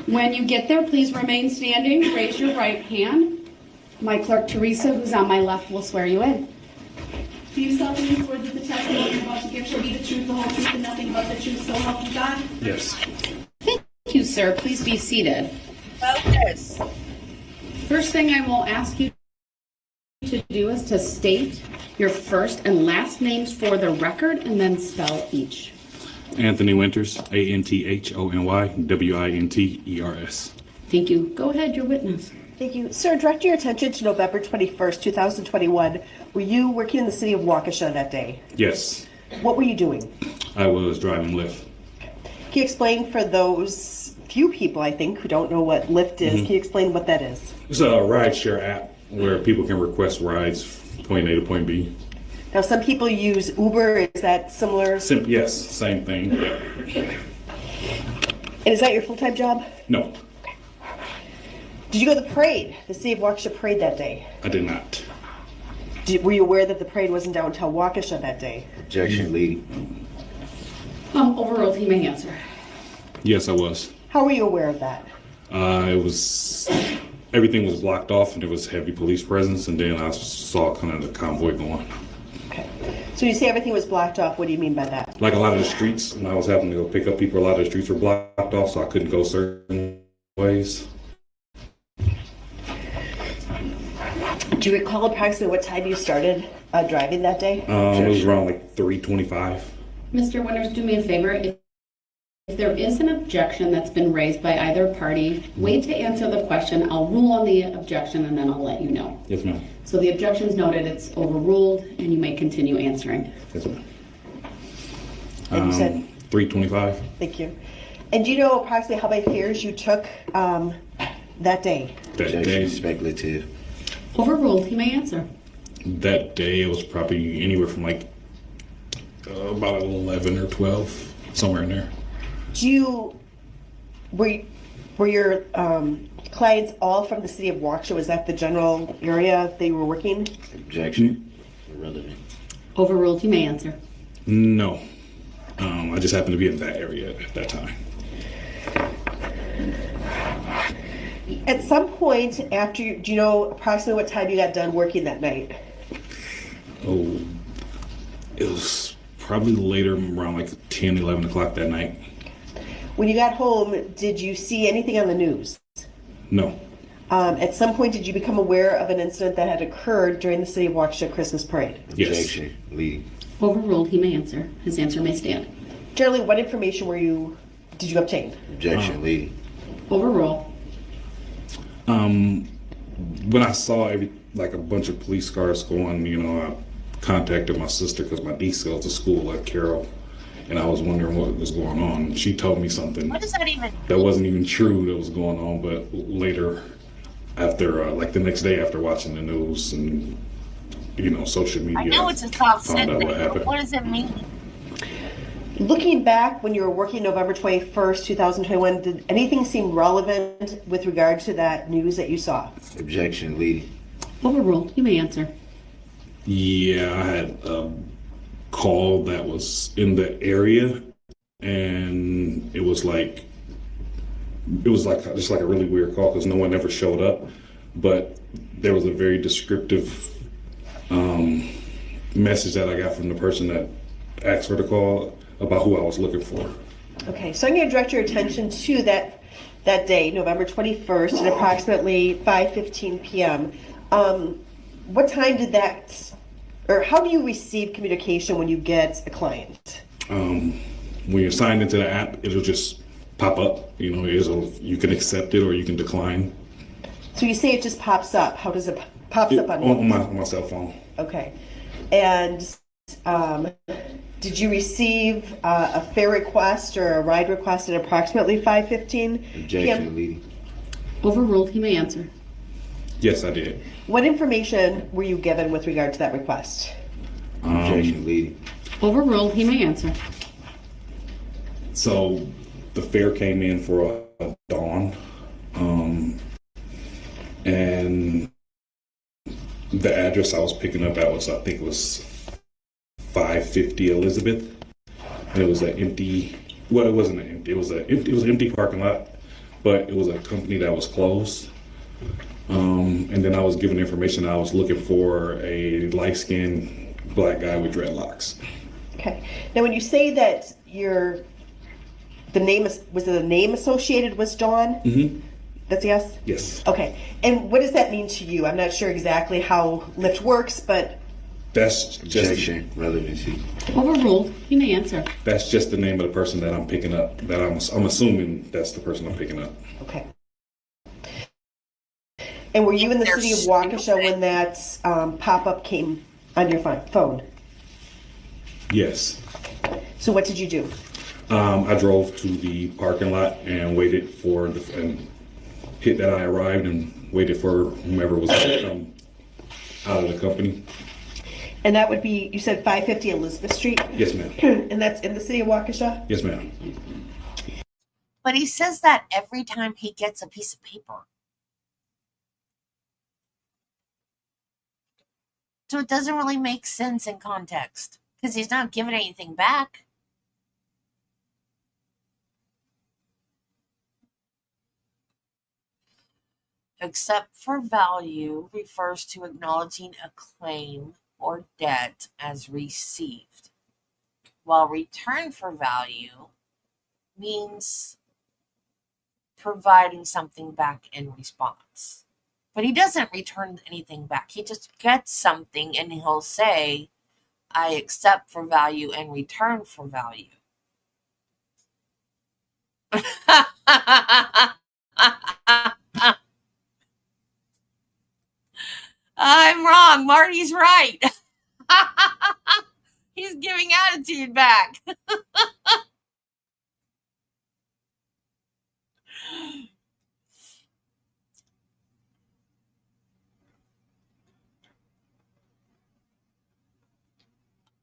When you get there, please remain standing. Raise your right hand. My clerk, Teresa, who's on my left, will swear you in. Do you solemnly swear that the testimony you're about to give shall be the truth, the whole truth, and nothing but the truth, so help you God? Yes. Thank you, sir. Please be seated. Focus. First thing I will ask you to do is to state your first and last names for the record and then spell each. Anthony Winters, Anthony Winters. Thank you. Go ahead, your witness. Thank you. Sir, direct your attention to November 21st, 2021. Were you working in the city of Waukesha that day? Yes, What were you doing? I was driving Lyft. Can you explain for those few people, I think, who don't know what Lyft is, can you explain what that is? It's a rideshare app where people can request rides point A to point B. Now, some people use Uber. Is that similar? Yes, same thing. And is that your full-time job? No, Did you go to the parade, the City of Waukesha parade that day? I did not. Were you aware that the parade was in downtown Waukesha that day? Objection, lady. Overruled, he may answer. Yes, I was. How were you aware of that? Everything was blocked off and there was heavy police presence, and then I saw kind of the convoy going. Okay. So you say everything was blocked off. What do you mean by that? Like a lot of the streets, when I was having to go pick up people, a lot of the streets were blocked off, so I couldn't go certain ways. Do you recall approximately what time you started driving that day? It was around like 3:25. Mr. Winters, do me a favor. If if there is an objection that's been raised by either party, wait to answer the question. I'll rule on the objection and then I'll let you know. Yes, ma'am. So the objection's noted, it's overruled, and you may continue answering. Yes, ma'am. And you said? 325. Thank you. And do you know approximately how many fares you took that day? That day, speculative. Overruled, you may answer. That day, it was probably anywhere from like about 11 or 12, somewhere in there. Were your clients all from the city of Waukesha? Was that the general area they were working? Objection. Irrelevant. Overruled, you may answer. No. I just happened to be in that area at that time. At some point after, do you know approximately what time you got done working that night? Oh, it was probably later, around like 10, 11 o'clock that night. When you got home, did you see anything on the news? No. At some point, did you become aware of an incident that had occurred during the city of Waukesha Christmas parade? Yes. Objection. Leading. Overruled, he may answer. His answer may stand. Generally, what information did you obtain? Objection. Leading. Overruled. When I saw a bunch of police cars going, I contacted my sister because my niece goes to school at Carroll, and I was wondering what was going on. She told me something What does that even that wasn't even true that was going on, but later, after the next day after watching the news and social media, I know it's a South found out Sydney, what but happened. what does it mean? Looking back when you were working November 21st, 2021, did anything seem relevant with regard to that news that you saw? Objection. Leading. Overruled, you may answer. Yeah, I had a call that was in the area, and it was just like a really weird call because no one ever showed up, but there was a very descriptive message that I got from the person that asked for the call about who I was looking for. Okay, so I'm going to direct your attention to that day, November 21st, at approximately 5:15 p.m. What time did how do you receive communication when you get a client? When you're signed into the app, it'll just pop up. You can accept it or you can decline. So you say it just pops up. How does it pops up on my cell phone? Okay, and did you receive a fare request or a ride request at approximately 5:15 Objection. Leading. Overruled, he may answer. Yes, I did. What information were you given with regard to that request? Objection. Leading. Overruled, he may answer. So the fare came in for a dawn, and the address I was picking up at was, I think it was 550 Elizabeth, and it was an empty. Well, it wasn't an empty. It was an empty parking lot, but it was a company that was closed. And then I was given information I was looking for a light-skinned black guy with dreadlocks. Okay. Now, when you say that was it a name associated with Dawn? Mm-hmm. That's a yes? Yes. Okay. And what does that mean to you? I'm not sure exactly how Lyft works, but... That's just Objection. Relevancy. Overruled, you may answer. That's just the name of the person that I'm picking up. That I'm assuming that's the person I'm picking up. Okay. And were you in the city of Waukesha when that pop-up came on your phone? Yes. So what did you do? I drove to the parking lot and waited for and hit that I arrived and waited for whomever was going to come out of the company. And that would be, you said 550 Elizabeth Street? Yes, ma'am. And that's in the city of Waukesha? Yes, ma'am. But he says that every time he gets a piece of paper. So it doesn't really make sense in context because he's not giving anything back. Except for value refers to acknowledging a claim or debt as received, while return for value means providing something back in response. But he doesn't return anything back. He just gets something and he'll say, I accept for value and return for value. I'm wrong. Marty's right. He's giving attitude back.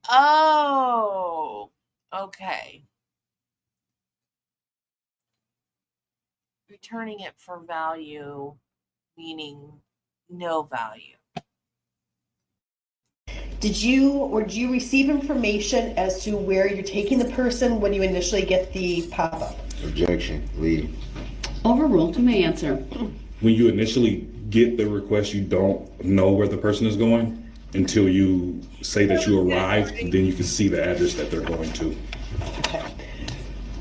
Oh, okay. Returning it for value, meaning no value. Did you receive information as to where you're taking the person when you initially get the pop-up? Objection, leading. Overruled. You may answer. When you initially get the request, you don't know where the person is going until you say that you arrived, and then you can see the address that they're going to. Okay.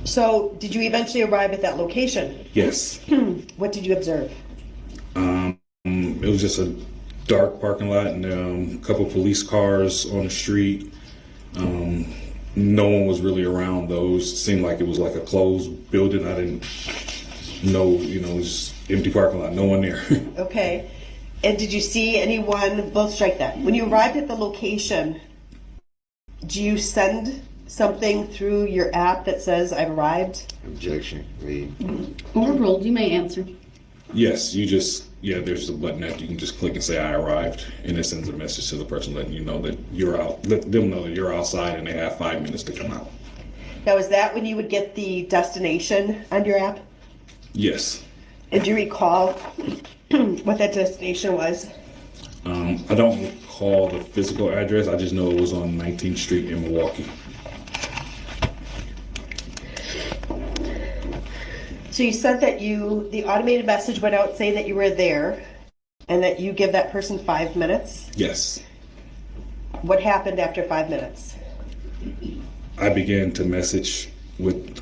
So, did you eventually arrive at that location? Yes. What did you observe? It was just a dark parking lot and a couple police cars on the street. No one was really around those. It seemed like it was like a closed building. I didn't know, it was empty parking lot, no one there. Okay. And did you see anyone, both strike that. When you arrived at the location, do you send something through your app that says I've arrived? Objection, lead. Overruled. You may answer. Yes, there's a button that you can just click and say I arrived, and it sends a message to the person letting you know that you're out, let them know that you're outside and they have 5 minutes to come out. Now, is that when you would get the destination on your app? Yes. And do you recall what that destination was? I don't recall the physical address, I just know it was on 19th Street in Milwaukee. So you said that the automated message went out saying that you were there and that you give that person 5 minutes? Yes. What happened after 5 minutes? I began to message with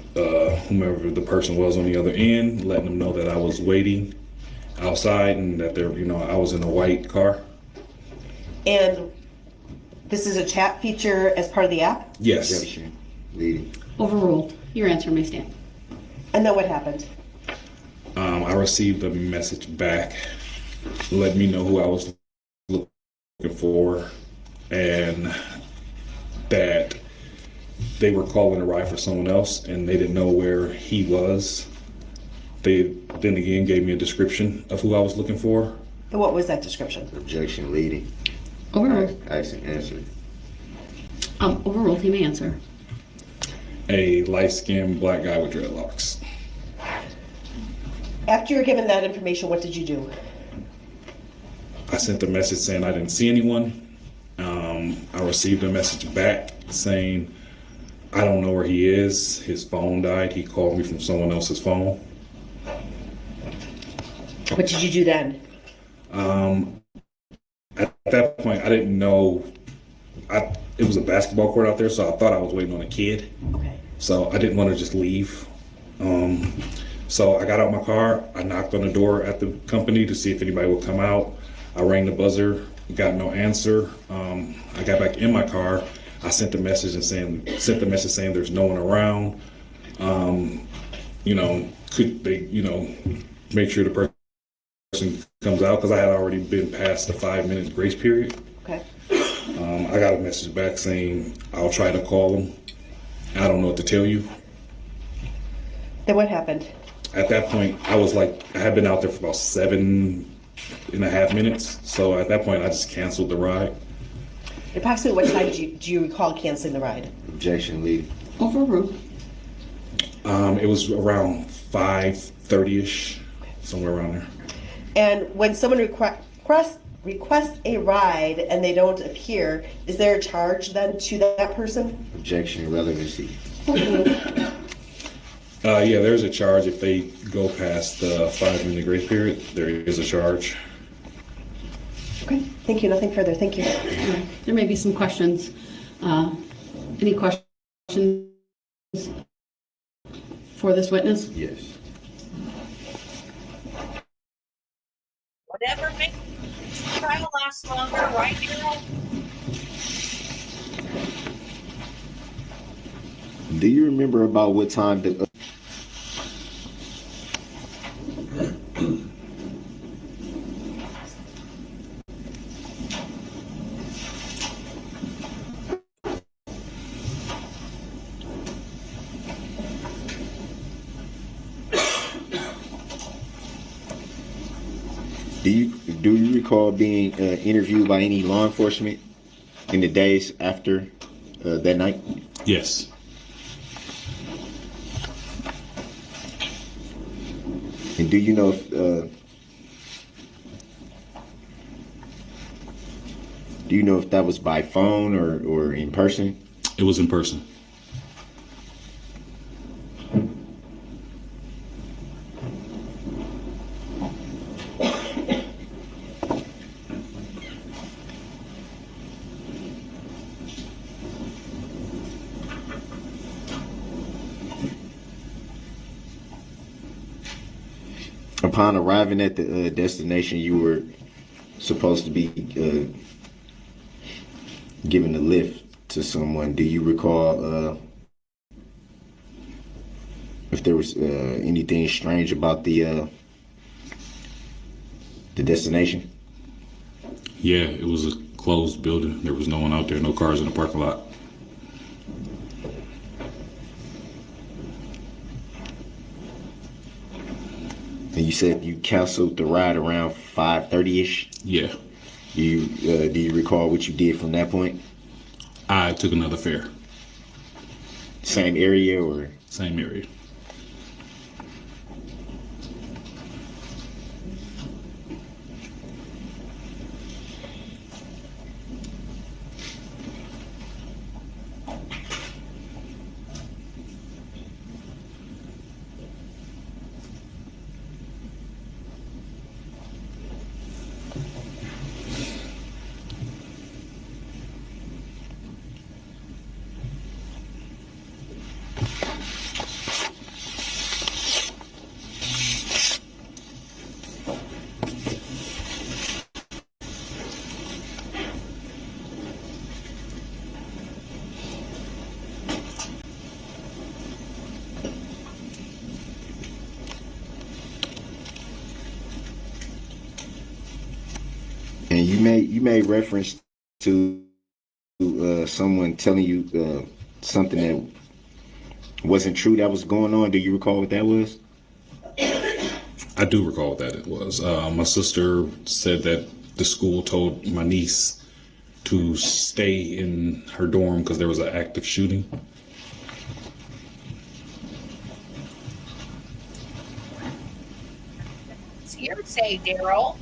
whomever the person was on the other end, letting them know that I was waiting outside and that I was in a white car. And this is a chat feature as part of the app? Yes. Objection, leading. Overruled. Your answer may stand. And then what happened? I received a message back letting me know who I was looking for and that they were calling a ride for someone else and they didn't know where he was. They then again gave me a description of who I was looking for. And what was that description? Objection, leading. Overruled. Ask and answer. Overruled. You may answer. A light-skinned black guy with dreadlocks. After you were given that information, what did you do? I sent a message saying I didn't see anyone. I received a message back saying I don't know where he is. His phone died. He called me from someone else's phone. What did you do then? At that point, I didn't know. It was a basketball court out there, so I thought I was waiting on a kid. Okay. So I didn't want to just leave. So I got out my car. I knocked on the door at the company to see if anybody would come out. I rang the buzzer, got no answer. I got back in my car. I sent the message saying there's no one around. Could they, make sure the person comes out because I had already been past the 5 minute grace period. Okay. I got a message back saying I'll try to call them. I don't know what to tell you. Then what happened? At that point, I had been out there for about 7.5 minutes. So at that point, I just canceled the ride. Approximately what time do you recall canceling the ride? Objection, leading. Overruled. It was around 5:30ish, somewhere around there. And when someone requests a ride and they don't appear, is there a charge then to that person? Objection, relevancy. Yeah, there's a charge if they go past the 5 minute grace period. There is a charge. Okay, thank you. Nothing further. Thank you. There may be some questions. Any questions for this witness? Yes. Whatever makes the trial last longer, right, Darrell? Do you remember about what time Do you recall being interviewed by any law enforcement in the days after that night? Yes. And do you know if that was by phone or in person? It was in person. Upon arriving at the destination, you were supposed to be giving a lift to someone. Do you recall if there was anything strange about the destination? Yeah, it was a closed building. There was no one out there, no cars in the parking lot. And you said you canceled the ride around 5:30ish? Yeah. Do you recall what you did from that point? I took another fare. Same area or? Same area. And you made reference to someone telling you something that wasn't true that was going on. Do you recall what that was? I do recall what that it was. My sister said that the school told my niece to stay in her dorm because there was an active shooting. It's hearsay, Darrell.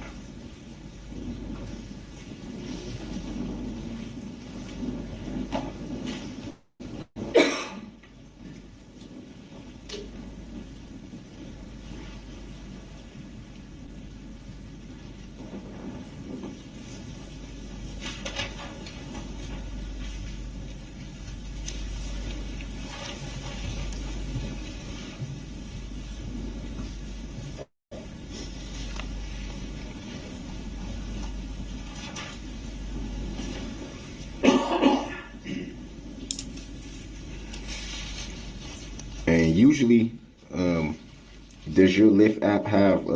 And usually, does your Lyft app have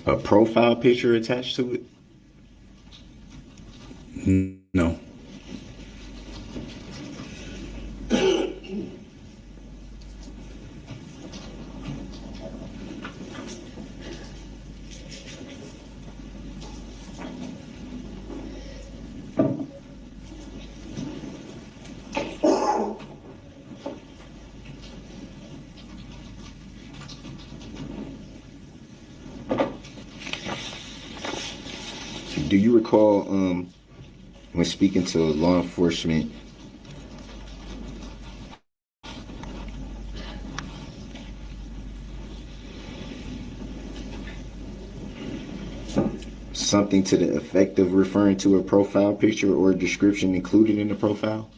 a profile picture attached to it? No. Do you recall when speaking to law enforcement something to the effect of referring to a profile picture or description included in the profile?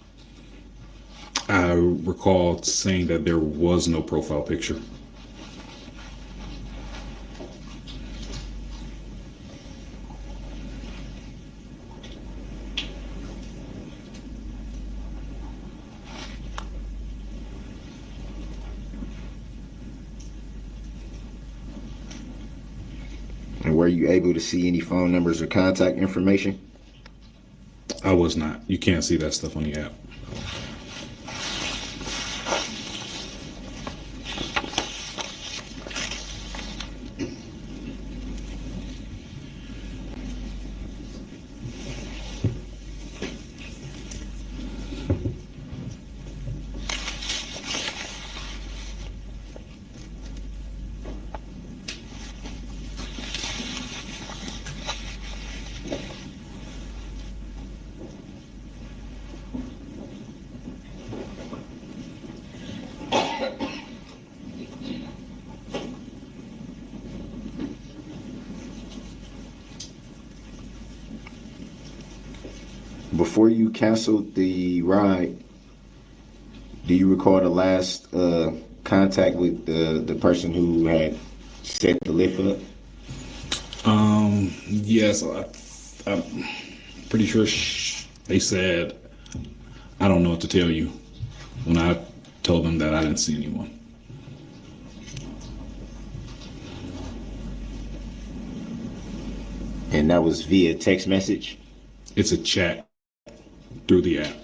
I recall saying that there was no profile picture. And were you able to see any phone numbers or contact information? I was not. You can't see that stuff on the app. Before you canceled the ride, do you recall the last contact with the person who had set the lift up? Yes, I'm pretty sure they said, I don't know what to tell you, when I told them that I didn't see anyone. And that was via text message? It's a chat through the app.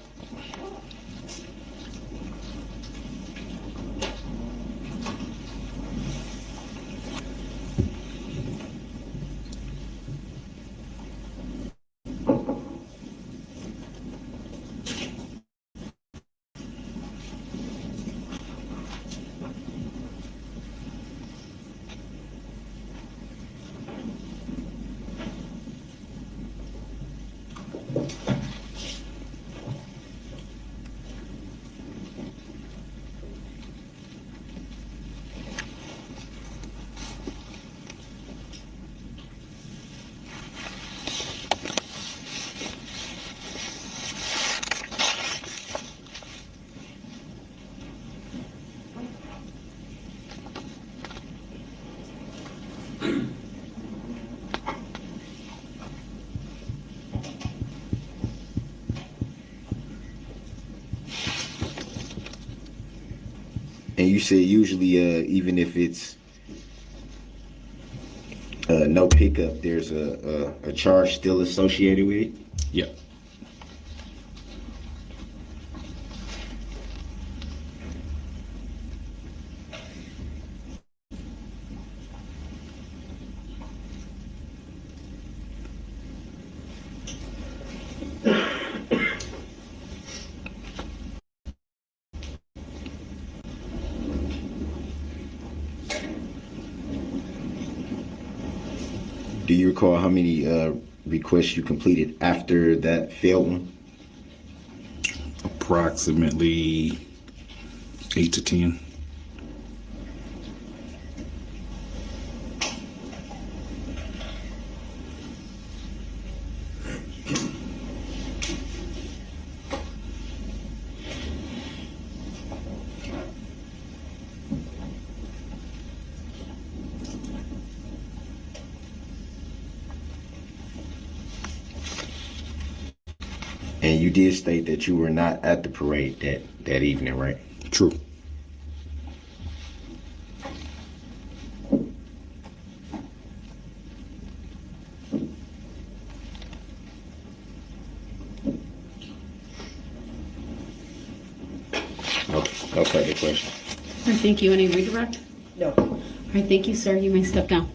And you said usually, even if it's no pickup, there's a charge still associated with it? Yep. Do you recall how many requests you completed after that failed one? Approximately 8 to 10. And you did state that you were not at the parade that evening, right? True. No further questions. All right, thank you. Any redirect? No. All right, thank you, sir. You may step down.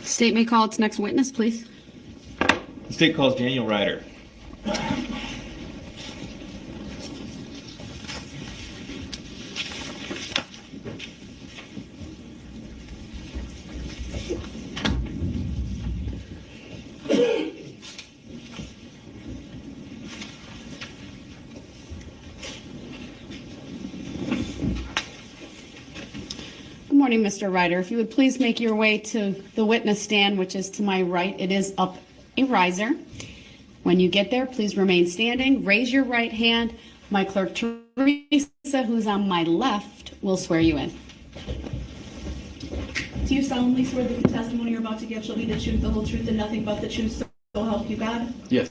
State may call its next witness, please. The state calls Daniel Ryder. Good morning, Mr. Ryder. If you would please make your way to the witness stand, which is to my right. It is up a riser. When you get there, please remain standing. Raise your right hand. My clerk, Teresa, who's on my left, will swear you in. Do you solemnly swear that the testimony you're about to give shall be the truth, the whole truth, and nothing but the truth, so help you God? Yes.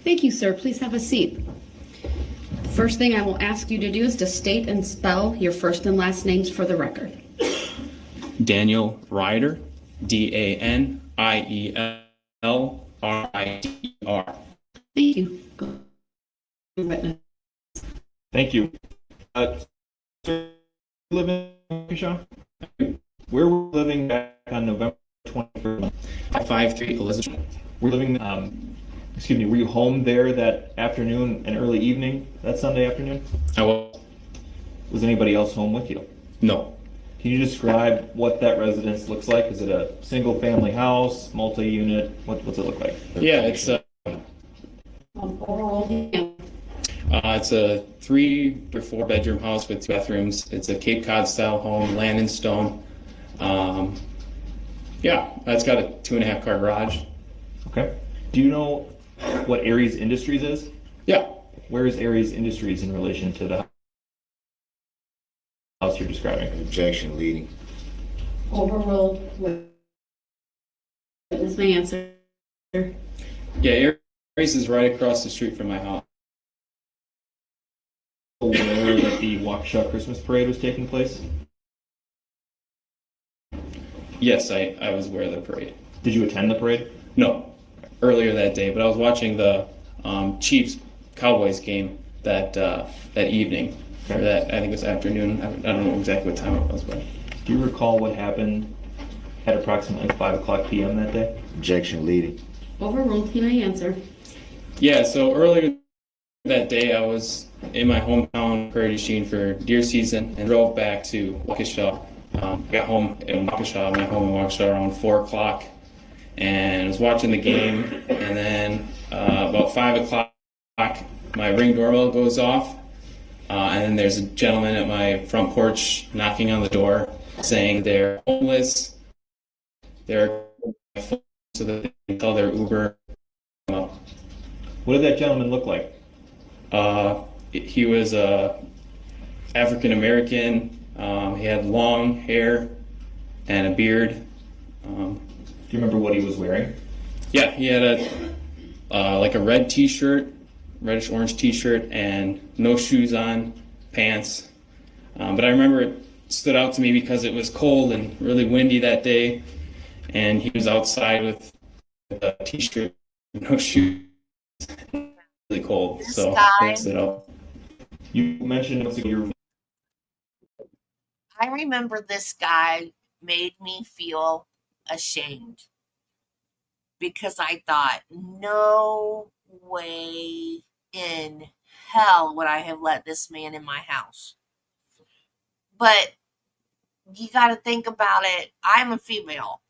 Thank you, sir. Please have a seat. First thing I will ask you to do is to state and spell your first and last names for the record. Daniel Ryder, DANIELRIDER. Thank you. Go. Witness. Thank you. Sir, you live in Waukesha? Where were you living back on November 21st? 553 Elizabeth. We're living, excuse me, were you home there that afternoon and early evening, that Sunday afternoon? I was. Was anybody else home with you? No. Can you describe what that residence looks like? Is it a single family house, multi-unit? What's it look like? Yeah, it's It's a 3 or 4 bedroom house with 2 bathrooms. It's a Cape Cod style home, land and stone. Yeah, it's got a 2.5 car garage. Okay. Do you know what Aries Industries is? Yeah. Where is Aries Industries in relation to the house you're describing? Objection leading. Overruled. Witness may answer. Yeah, Aries is right across the street from my house. Aware that the Waukesha Christmas parade was taking place? Yes, I was aware of the parade. Did you attend the parade? No, earlier that day, but I was watching the Chiefs Cowboys game that evening, or that I think it was afternoon. I don't know exactly what time it was, but. Do you recall what happened at approximately 5:00 p.m. that day? Objection leading. Overruled. He may answer. Yeah, so earlier that day I was in my hometown, Prairie du Chien, for deer season and drove back to Waukesha. Got home in Waukesha, my home in Waukesha, around 4 o'clock, and was watching the game. And then about 5 o'clock, my Ring doorbell goes off, and then there's a gentleman at my front porch knocking on the door, saying they're homeless, they're so that they can call their Uber. What did that gentleman look like? He was African American. He had long hair and a beard. Do you remember what he was wearing? Yeah, he had like a red T-shirt, reddish orange T-shirt, and no shoes on, pants. But I remember it stood out to me because it was cold and really windy that day, and he was outside with a T-shirt, no shoes, really cold. This so guy- it stood out. You mentioned your. I remember this guy made me feel ashamed because I thought, no way in hell would I have let this man in my house. But you got to think about it. I'm a female,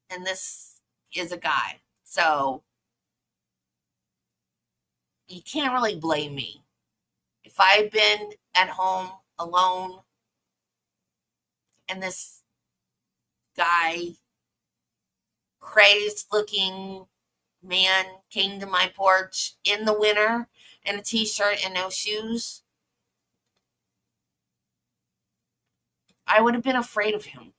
and this is a guy. So you can't really blame me. If I had been at home alone and this guy, crazed looking man, came to my porch in the winter in a T-shirt and no shoes, I would have been afraid of him.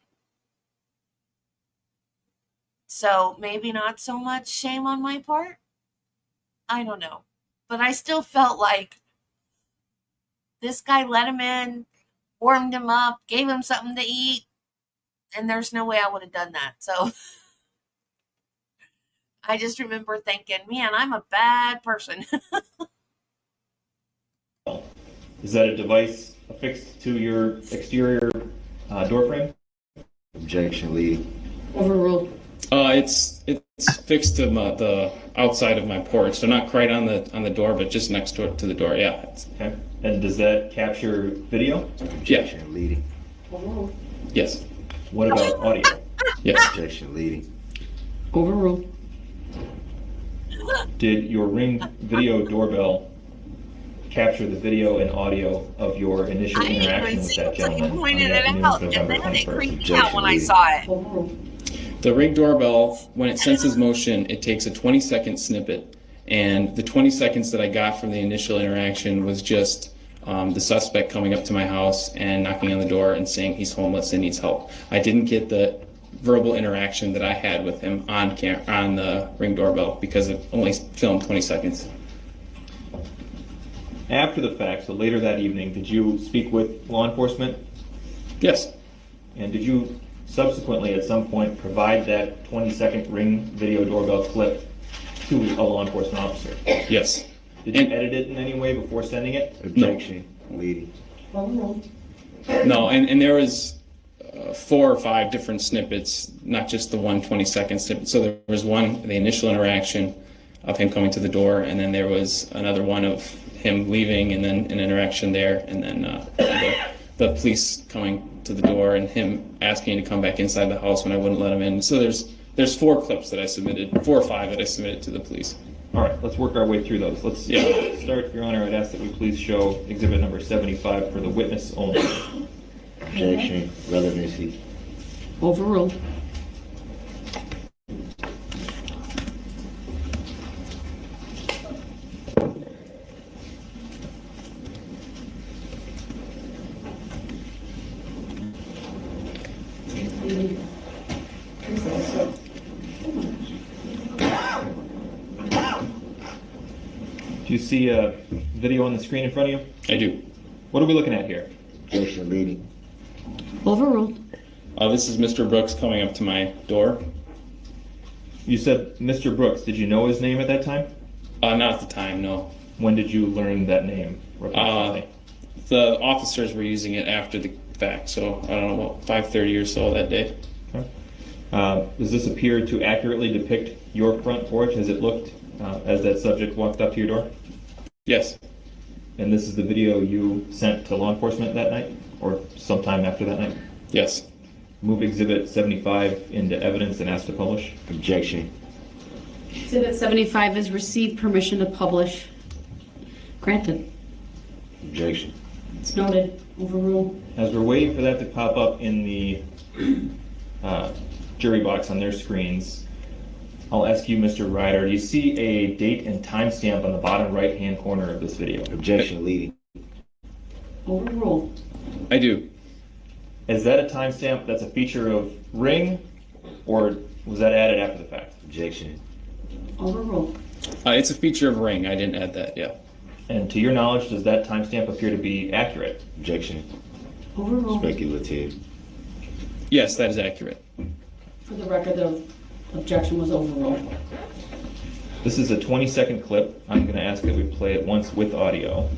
So maybe not so much shame on my part. I don't know. But I still felt like this guy let him in, warmed him up, gave him something to eat, and there's no way I would have done that. So I just remember thinking, man, I'm a bad person. Is that a device affixed to your exterior door frame? Objection leading. Overruled. It's fixed to the outside of my porch, so not quite on the door, but just next door to the door. Yeah. Okay. And does that capture video? Objection leading. Overruled. Yes. What about audio? Yes. Objection leading. Overruled. Did your Ring video doorbell capture the video and audio of your initial interaction with that gentleman? You pointed it on out, November and then it 21st? creeped me out when I saw it. Overruled. The Ring doorbell, when it senses motion, it takes a 20-second snippet, and the 20 seconds that I got from the initial interaction was just the suspect coming up to my house and knocking on the door and saying he's homeless and needs help. I didn't get the verbal interaction that I had with him on the Ring doorbell because it only filmed 20 seconds. After the fact, so later that evening, did you speak with law enforcement? Yes. And did you subsequently at some point provide that 20-second Ring video doorbell clip to a law enforcement officer? Yes. Did you edit it in any way before sending it? Objection leading. Overruled. No, and there was 4 or 5 different snippets, not just the one 20-second snippet. So there was one, the initial interaction of him coming to the door, and then there was another one of him leaving, and then an interaction there, and then the police coming to the door and him asking to come back inside the house when I wouldn't let him in. So there's 4 clips that I submitted, 4 or 5 that I submitted to the police. All right, let's work our way through those. Let's start, Your Honor. I'd ask that we please show exhibit number 75 for the witness only. Objection, relevancy. Overruled. Do you see a video on the screen in front of you? I do. What are we looking at here? Objection, leading. Overruled. This is Mr. Brooks coming up to my door. You said Mr. Brooks. Did you know his name at that time? Not at the time, no. When did you learn that name? The officers were using it after the fact, so I don't know, about 5:30 or so that day. Okay. Does this appear to accurately depict your front porch as it looked as that subject walked up to your door? Yes. And this is the video you sent to law enforcement that night, or sometime after that night? Yes. Move exhibit 75 into evidence and ask to publish. Objection. Exhibit 75 is received permission to publish. Granted. Objection. It's noted. Overruled. As we're waiting for that to pop up in the jury box on their screens, I'll ask you, Mr. Ryder, do you see a date and timestamp on the bottom right-hand corner of this video? Objection, leading. Overruled. I do. Is that a timestamp that's a feature of Ring, or was that added after the fact? Objection. Overruled. It's a feature of Ring. I didn't add that, yeah. And to your knowledge, does that timestamp appear to be accurate? Objection. Overruled. Speculative. Yes, that is accurate. For the record, the objection was overruled. This is a 20-second clip. I'm going to ask that we play it once with audio.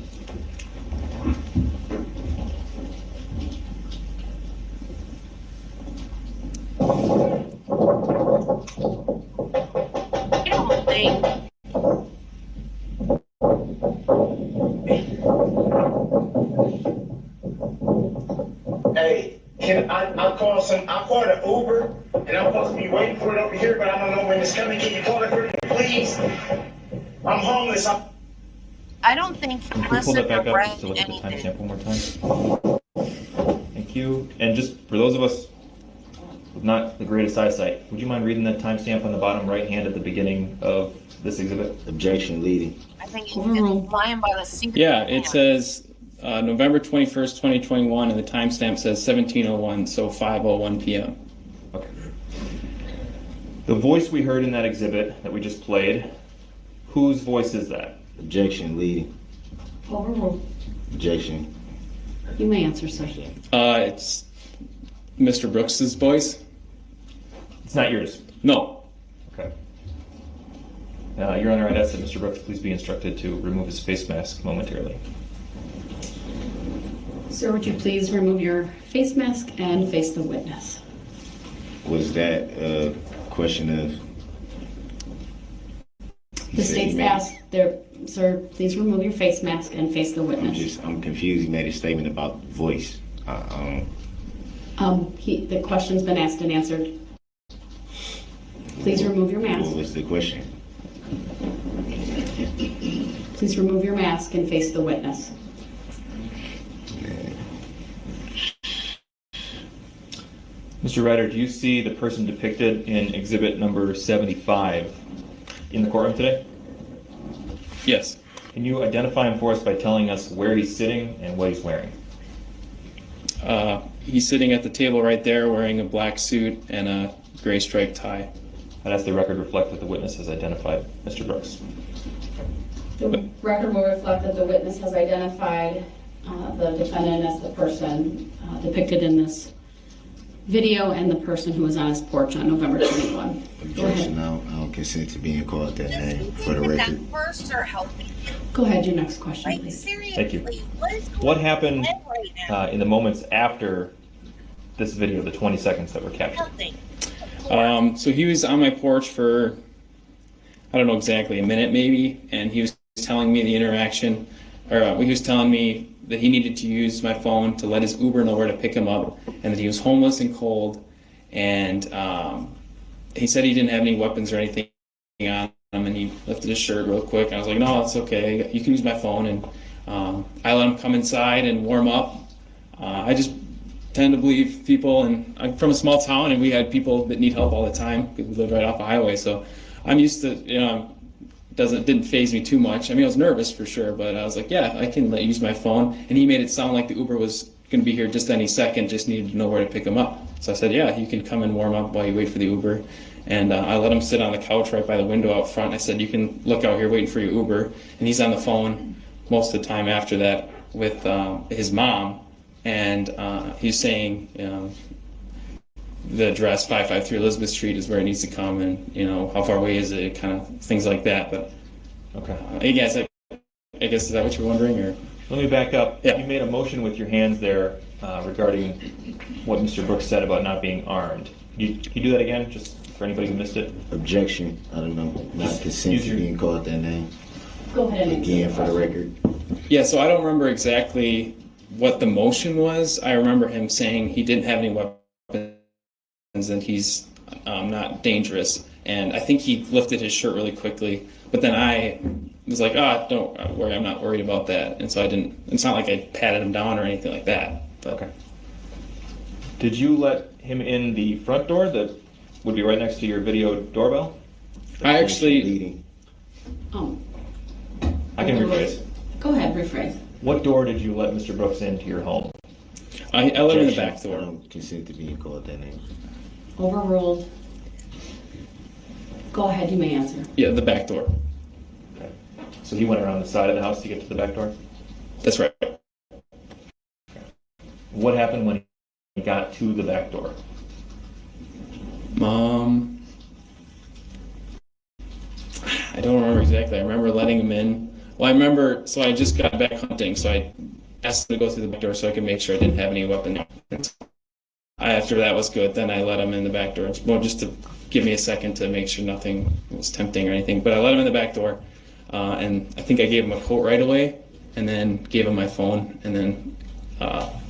I don't think. Hey, I called an Uber, and I'm supposed to be waiting for it over here, but I don't know when it's coming. Can you call it for me, please? I'm homeless. I don't think Can you pull listen that back or up read just to look at the anything. timestamp one more time? Thank you. And just for those of us with not the greatest eyesight, would you mind reading that timestamp on the bottom right hand at the beginning of this exhibit? Objection, leading. I think he's lying by the seat. Yeah, it says November 21st, 2021, and the timestamp says 17:01, so 5:01 p.m. Okay. The voice we heard in that exhibit that we just played, whose voice is that? Objection, leading. Overruled. Objection. You may answer, sir. It's Mr. Brooks's voice. It's not yours. No. Okay. Your Honor, I'd ask that Mr. Brooks please be instructed to remove his face mask momentarily. Sir, would you please remove your face mask and face the witness? Was that a question of... The state's asked there, sir, please remove your face mask and face the witness. I'm confused. He made a statement about voice. The question's been asked and answered. Please remove your mask. What was the question? Please remove your mask and face the witness. Mr. Ryder, do you see the person depicted in exhibit number 75 in the courtroom today? Yes. Can you identify him for us by telling us where he's sitting and what he's wearing? He's sitting at the table right there wearing a black suit and a gray striped tie. I'd ask the record reflect that the witness has identified Mr. Brooks. The record will reflect that the witness has identified the defendant as the person depicted in this video and the person who was on his porch on November 21. Objection, I don't consent to being called that name for the record. First or help me? Go ahead, your next question, Like, please. seriously, Thank you. what is going What happened on right now? in the moments after this video, the 20 seconds that were captured? Nothing. So he was on my porch for, I don't know exactly, a minute maybe, and he was telling me the interaction, or he was telling me that he needed to use my phone to let his Uber know where to pick him up, and that he was homeless and cold, and he said he didn't have any weapons or anything on him, and he lifted his shirt real quick. And I was like, no, it's okay. You can use my phone. And I let him come inside and warm up. I just tend to believe people, and I'm from a small town, and we had people that need help all the time. We live right off a highway, so I'm used to, didn't faze me too much. I mean, I was nervous for sure, but I was like, yeah, I can let you use my phone. And he made it sound like the Uber was going to be here just any second, just needed to know where to pick him up. So I said, yeah, you can come and warm up while you wait for the Uber. And I let him sit on the couch right by the window out front. I said, you can look out here waiting for your Uber. And he's on the phone most of the time after that with his mom. And he's saying, the address 553 Elizabeth Street is where it needs to come, and how far away is it, kind of things like that. But okay, I guess is that what you're wondering? Or let me back up. Yeah. You made a motion with your hands there regarding what Mr. Brooks said about not being armed. You do that again, just for anybody who missed it? Objection. I don't know. Not consent to being called that name. Go ahead. Again, for the record. Yeah, so I don't remember exactly what the motion was. I remember him saying he didn't have any weapons and he's not dangerous. And I think he lifted his shirt really quickly. But then I was like, don't worry, I'm not worried about that. And so I didn't, it's not like I patted him down or anything like that. But. Okay. Did you let him in the front door that would be right next to your video doorbell? I actually... I can rephrase. Go ahead, rephrase. What door did you let Mr. Brooks into your home? I let him in the back door. I don't consent to being called that name. Overruled. Go ahead, you may answer. Yeah, the back door. Okay. So he went around the side of the house to get to the back door? That's right. Okay. What happened when he got to the back door? I don't remember exactly. I remember letting him in. Well, I remember, so I just got back hunting, so I asked him to go through the back door so I could make sure I didn't have any weapons. After that was good, then I let him in the back door. Well, just to give me a second to make sure nothing was tempting or anything. But I let him in the back door, and I think I gave him a coat right away, and then gave him my phone, and then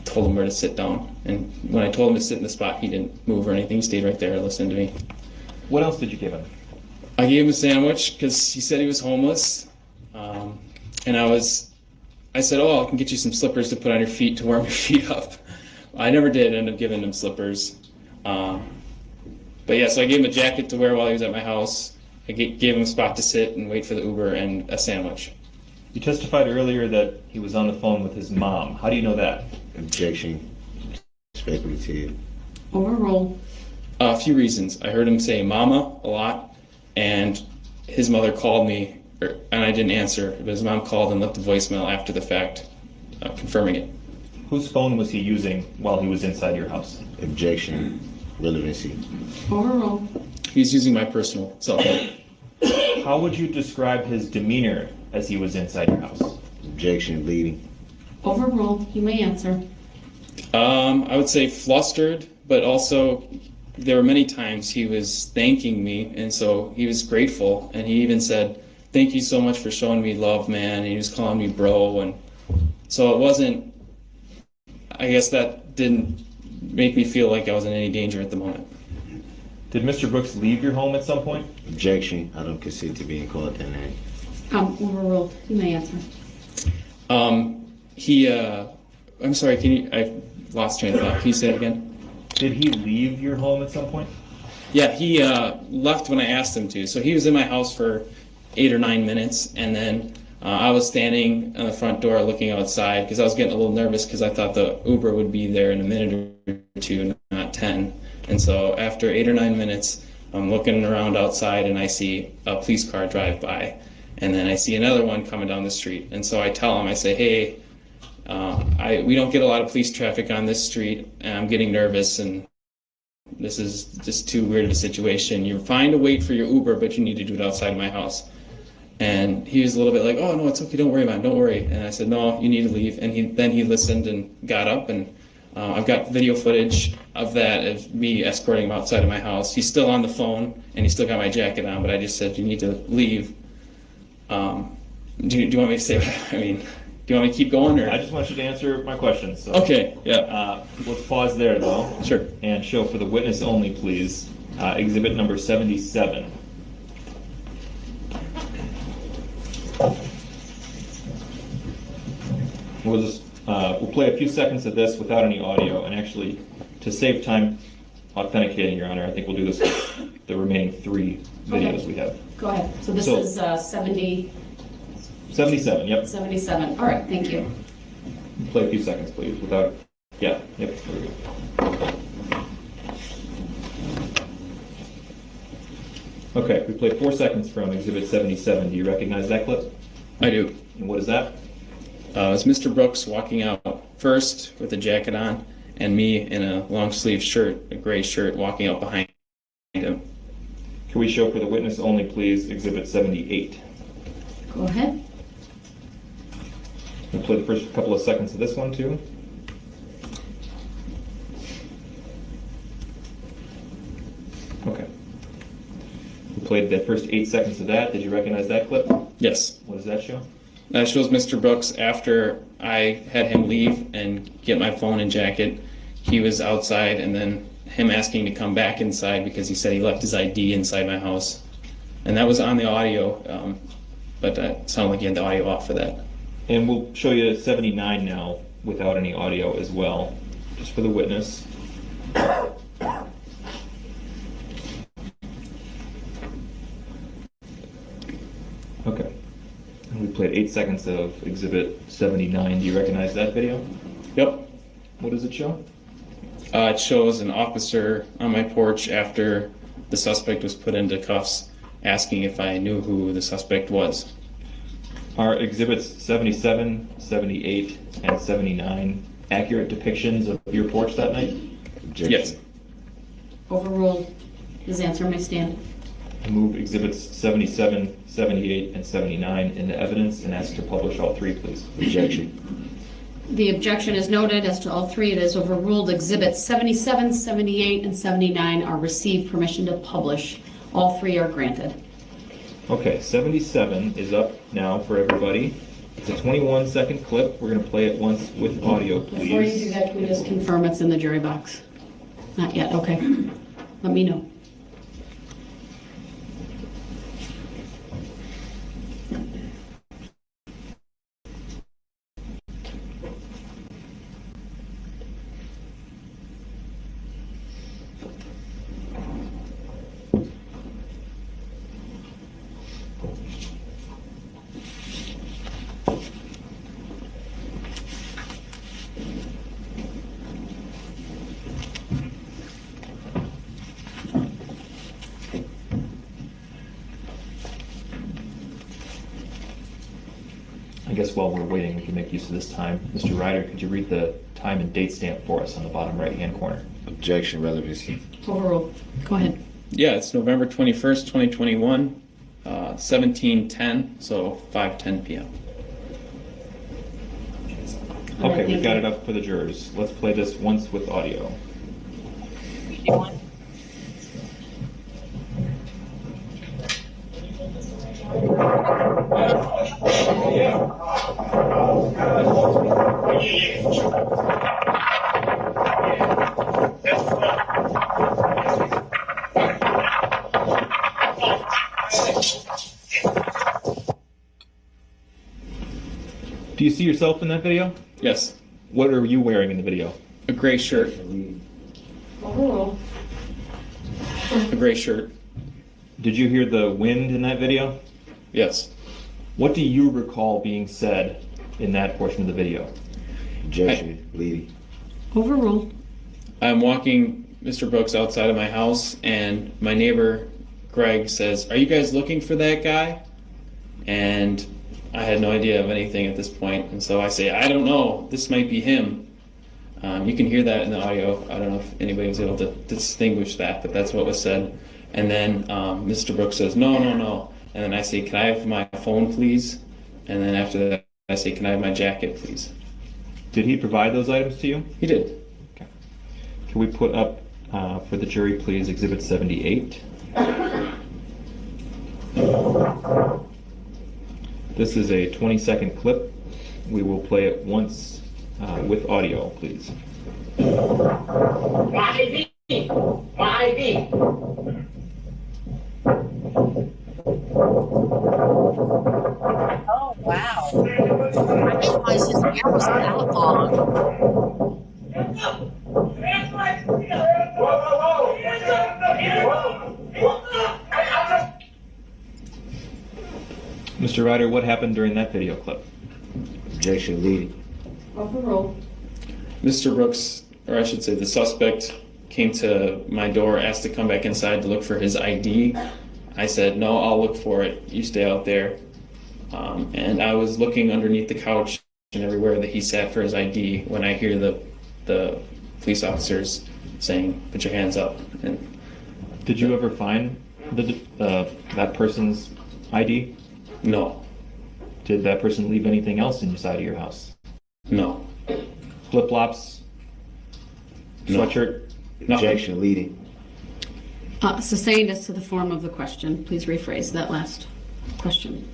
told him where to sit down. And when I told him to sit in the spot, he didn't move or anything. He stayed right there and listened to me. What else did you give him? I gave him a sandwich because he said he was homeless. And I said, I can get you some slippers to put on your feet to warm your feet up. I never did end up giving him slippers. But yeah, so I gave him a jacket to wear while he was at my house. I gave him a spot to sit and wait for the Uber and a sandwich. You testified earlier that he was on the phone with his mom. How do you know that? Objection. Speculative. Overruled. A few reasons. I heard him say mama a lot, and his mother called me, and I didn't answer, but his mom called and left a voicemail after the fact, confirming it. Whose phone was he using while he was inside your house? Objection. Relevancy. Overruled. He's using my personal cell phone. How would you describe his demeanor as he was inside your house? Objection. Bleeding. Overruled. You may answer. I would say flustered, but also there were many times he was thanking me, and so he was grateful, and he even said, "Thank you so much for showing me love, man," and he was calling me bro, and so it wasn't, I guess that didn't make me feel like I was in any danger at the moment. Did Mr. Brooks leave your home at some point? Objection. I don't consent to being called that name. Overruled. You may answer. I'm sorry, I lost train of thought. Can you say it again? Did he leave your home at some point? Yeah, he left when I asked him to. So he was in my house for 8 or 9 minutes, and then I was standing on the front door looking outside because I was getting a little nervous because I thought the Uber would be there in a minute or two, not 10. And so after 8 or 9 minutes, I'm looking around outside and I see a police car drive by, and then I see another one coming down the street. And so I tell him, I say, hey, we don't get a lot of police traffic on this street, and I'm getting nervous, and this is just too weird of a situation. You're fine to wait for your Uber, but you need to do it outside my house. And he was a little bit like, oh, no, it's okay, don't worry, man, don't worry. And I said, no, you need to leave. And then he listened and got up, and I've got video footage of that, of me escorting him outside of my house. He's still on the phone, and he's still got my jacket on, but I just said, you need to leave. Do you want me to say what I mean? Do you want me to keep going? Or? I just want you to answer my questions. So, okay, yeah. Let's pause there, though. Sure. And show for the witness only, please, exhibit number 77. We'll play a few seconds of this without any audio, and actually, to save time authenticating, Your Honor, I think we'll do this with the remaining 3 videos we have. Go ahead. So this is 70. 77, yep. 77. All right, thank you. Play a few seconds, please, without. Yeah, yep. There we go. Okay, we played 4 seconds from Exhibit 77. Do you recognize that clip? I do. And what is that? It's Mr. Brooks walking out first with a jacket on, and me in a long sleeve shirt, a gray shirt, walking out behind him. Can we show for the witness only, please, Exhibit 78? Go ahead. We'll play the first couple of seconds of this one, too. Okay. We played the first 8 seconds of that. Did you recognize that clip? Yes. What does that show? That shows Mr. Brooks after I had him leave and get my phone and jacket. He was outside, and then him asking to come back inside because he said he left his ID inside my house. And that was on the audio, but it sounded like he had the audio off for that. And we'll show you 79 now without any audio as well, just for the witness. Okay. And we played 8 seconds of Exhibit 79. Do you recognize that video? Yep. What does it show? It shows an officer on my porch after the suspect was put into cuffs, asking if I knew who the suspect was. Are Exhibits 77, 78, and 79 accurate depictions of your porch that night? Yes. Overruled. His answer may stand. Move Exhibits 77, 78, and 79 into evidence and ask to publish all 3, please. Objection. The objection is noted as to all 3. It is overruled. Exhibits 77, 78, and 79 are received permission to publish. All 3 are granted. Okay, 77 is up now for everybody. It's a 21-second clip. We're going to play it once with audio, please. Before you do that, can we just confirm it's in the jury box? Not yet. Okay. Let me know. I guess while we're waiting, we can make use of this time. Mr. Ryder, could you read the time and date stamp for us on the bottom right-hand corner? Objection, relevancy. Overruled. Go ahead. Yeah, it's November 21st, 2021, 17:10, so 5:10 p.m. Okay, we've got it up for the jurors. Let's play this once with audio. Do you see yourself in that video? Yes. What are you wearing in the video? A gray shirt. Overruled. A gray shirt. Did you hear the wind in that video? Yes. What do you recall being said in that portion of the video? Objection, bleeding. Overruled. I'm walking Mr. Brooks outside of my house, and my neighbor, Greg, says, "Are you guys looking for that guy?" And I had no idea of anything at this point, and so I say, "I don't know. This might be him." You can hear that in the audio. I don't know if anybody was able to distinguish that, but that's what was said. And then Mr. Brooks says, "No, no, no." And then I say, "Can I have my phone, please?" And then after that, I say, "Can I have my jacket, please?" Did he provide those items to you? He did. Okay. Can we put up for the jury, please, Exhibit 78? This is a 20-second clip. We will play it once with audio, please. My ID! My ID! Oh, wow. I didn't realize his hair was that Mr. Ryder, what happened during that video clip? Objection, leading. Overruled. Mr. Brooks, or I should say the suspect, came to my door, asked to come back inside to look for his ID. I said, no, I'll look for it. You stay out there. And I was looking underneath the couch and everywhere that he sat for his ID when I hear the police officers saying, put your hands up. And did you ever find that person's ID? No. Did that person leave anything else inside of your house? No. Flip-flops? No. Sweatshirt? Objection, leading. Sustained as to the form of the question. Please rephrase that last question.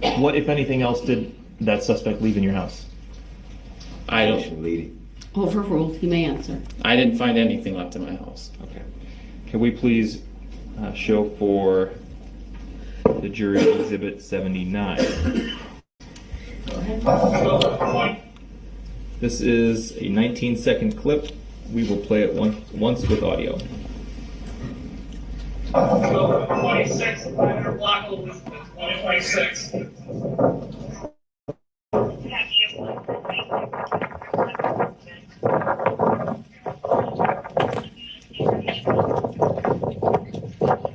What, if anything else, did that suspect leave in your house? I Objection, don't. leading. Overruled. You may answer. I didn't find anything left in my house. Okay. Can we please show for the jury Exhibit 79? Go ahead. This is a 19-second clip. We will play it once with audio. 26, block 26.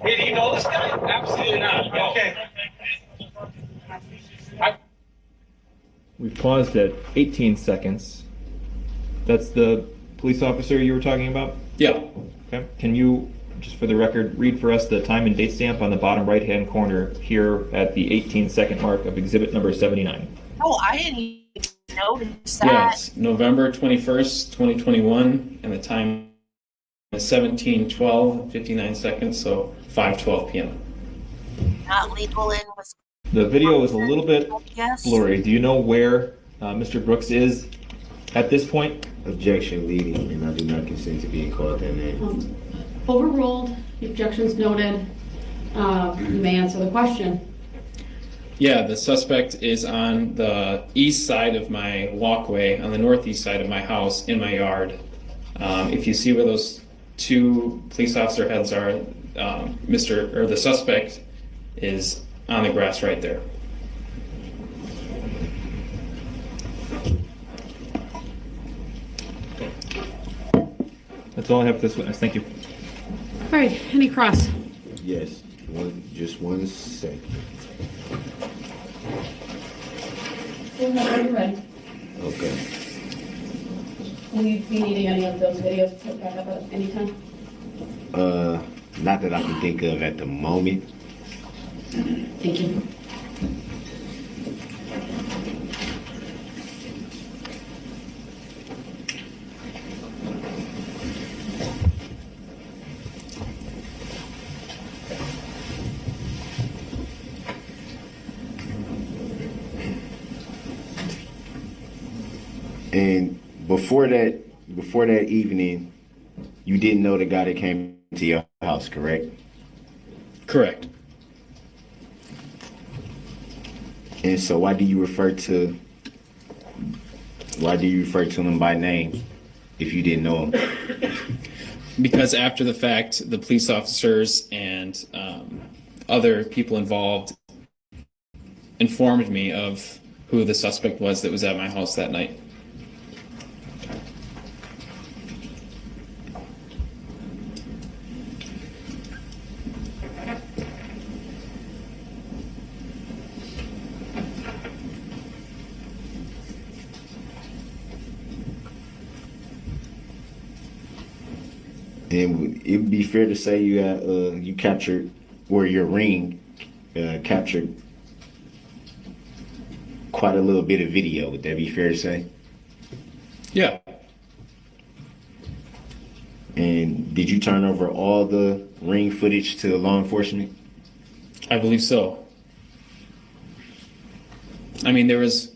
Hey, do you know this guy? Absolutely not. Okay. We've paused at 18 seconds. That's the police officer you were talking about? Yeah. Okay. Can you, just for the record, read for us the time and date stamp on the bottom right-hand corner here at the 18-second mark of exhibit number 79? Oh, I didn't even notice that. Yes, November 21st, 2021, and the time is 17:12, 59 so 5:12 p.m. Not legal in Wisconsin. The video is a little bit Yes. blurry. Do you know where Mr. Brooks is at this point? Objection, leading, and I do not consent to being called that name. Overruled. The objections noted. You may answer the question. Yeah, the suspect is on the east side of my walkway, on the northeast side of my house, in my yard. If you see where those two police officer heads are, the suspect is on the grass right there. That's all I have for this witness. Thank you. All right. Any cross? Yes, just one second. Whenever you're ready. Okay. Will you be needing any of those videos to back up at any time? Not that I can think of at the moment. Thank you. And before that evening, you didn't know the guy that came to your house, correct? Correct. And so why do you refer to him by name if you didn't know him? Because after the fact, the police officers and other people involved informed me of who the suspect was that was at my house that night. And it would be fair to say you captured, or your ring captured quite a little bit of video. Would that be fair to say? Yeah. And did you turn over all the ring footage to law enforcement? I believe so. I mean, there was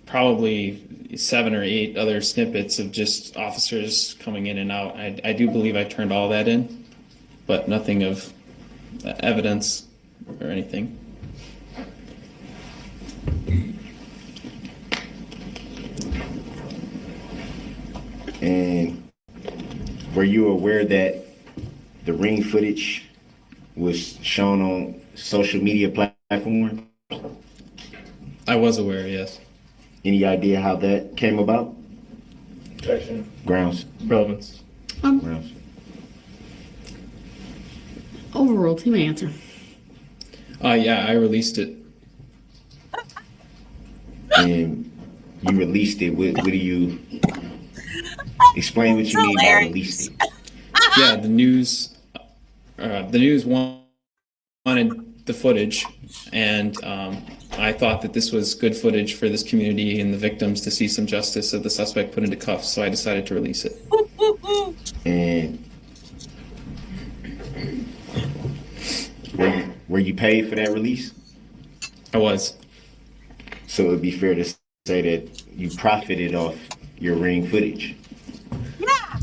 probably 7 or 8 other snippets of just officers coming in and out. I do believe I turned all that in, but nothing of evidence or anything. And were you aware that the ring footage was shown on social media platforms? I was aware, yes. Any idea how that came about? Objection. Grounds. Relevance. Grounds. Overruled. You may answer. Yeah, I released it. And you released it. What do you explain what you mean by released it? Yeah, the news wanted the footage, and I thought that this was good footage for this community and the victims to see some justice of the suspect put into cuffs, so I decided to release it. And were you paid for that release? I was. So it would be fair to say that you profited off your ring footage. Yeah,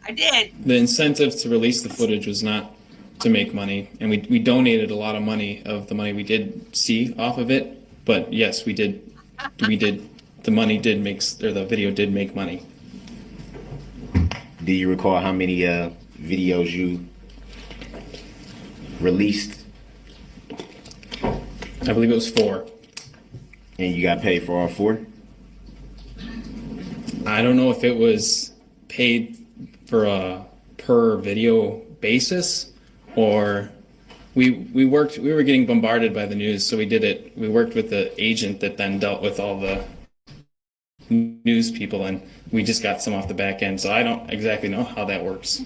I did. The incentive to release the footage was not to make money, and we donated a lot of money of the money we did see off of it. But yes, we did. The money did make, or the video did make money. Do you recall how many videos you released? I believe it was 4. And you got paid for all 4? I don't know if it was paid for a per video basis, or we were getting bombarded by the news, so we did it. We worked with the agent that then dealt with all the news people, and we just got some off the back end. So I don't exactly know how that works.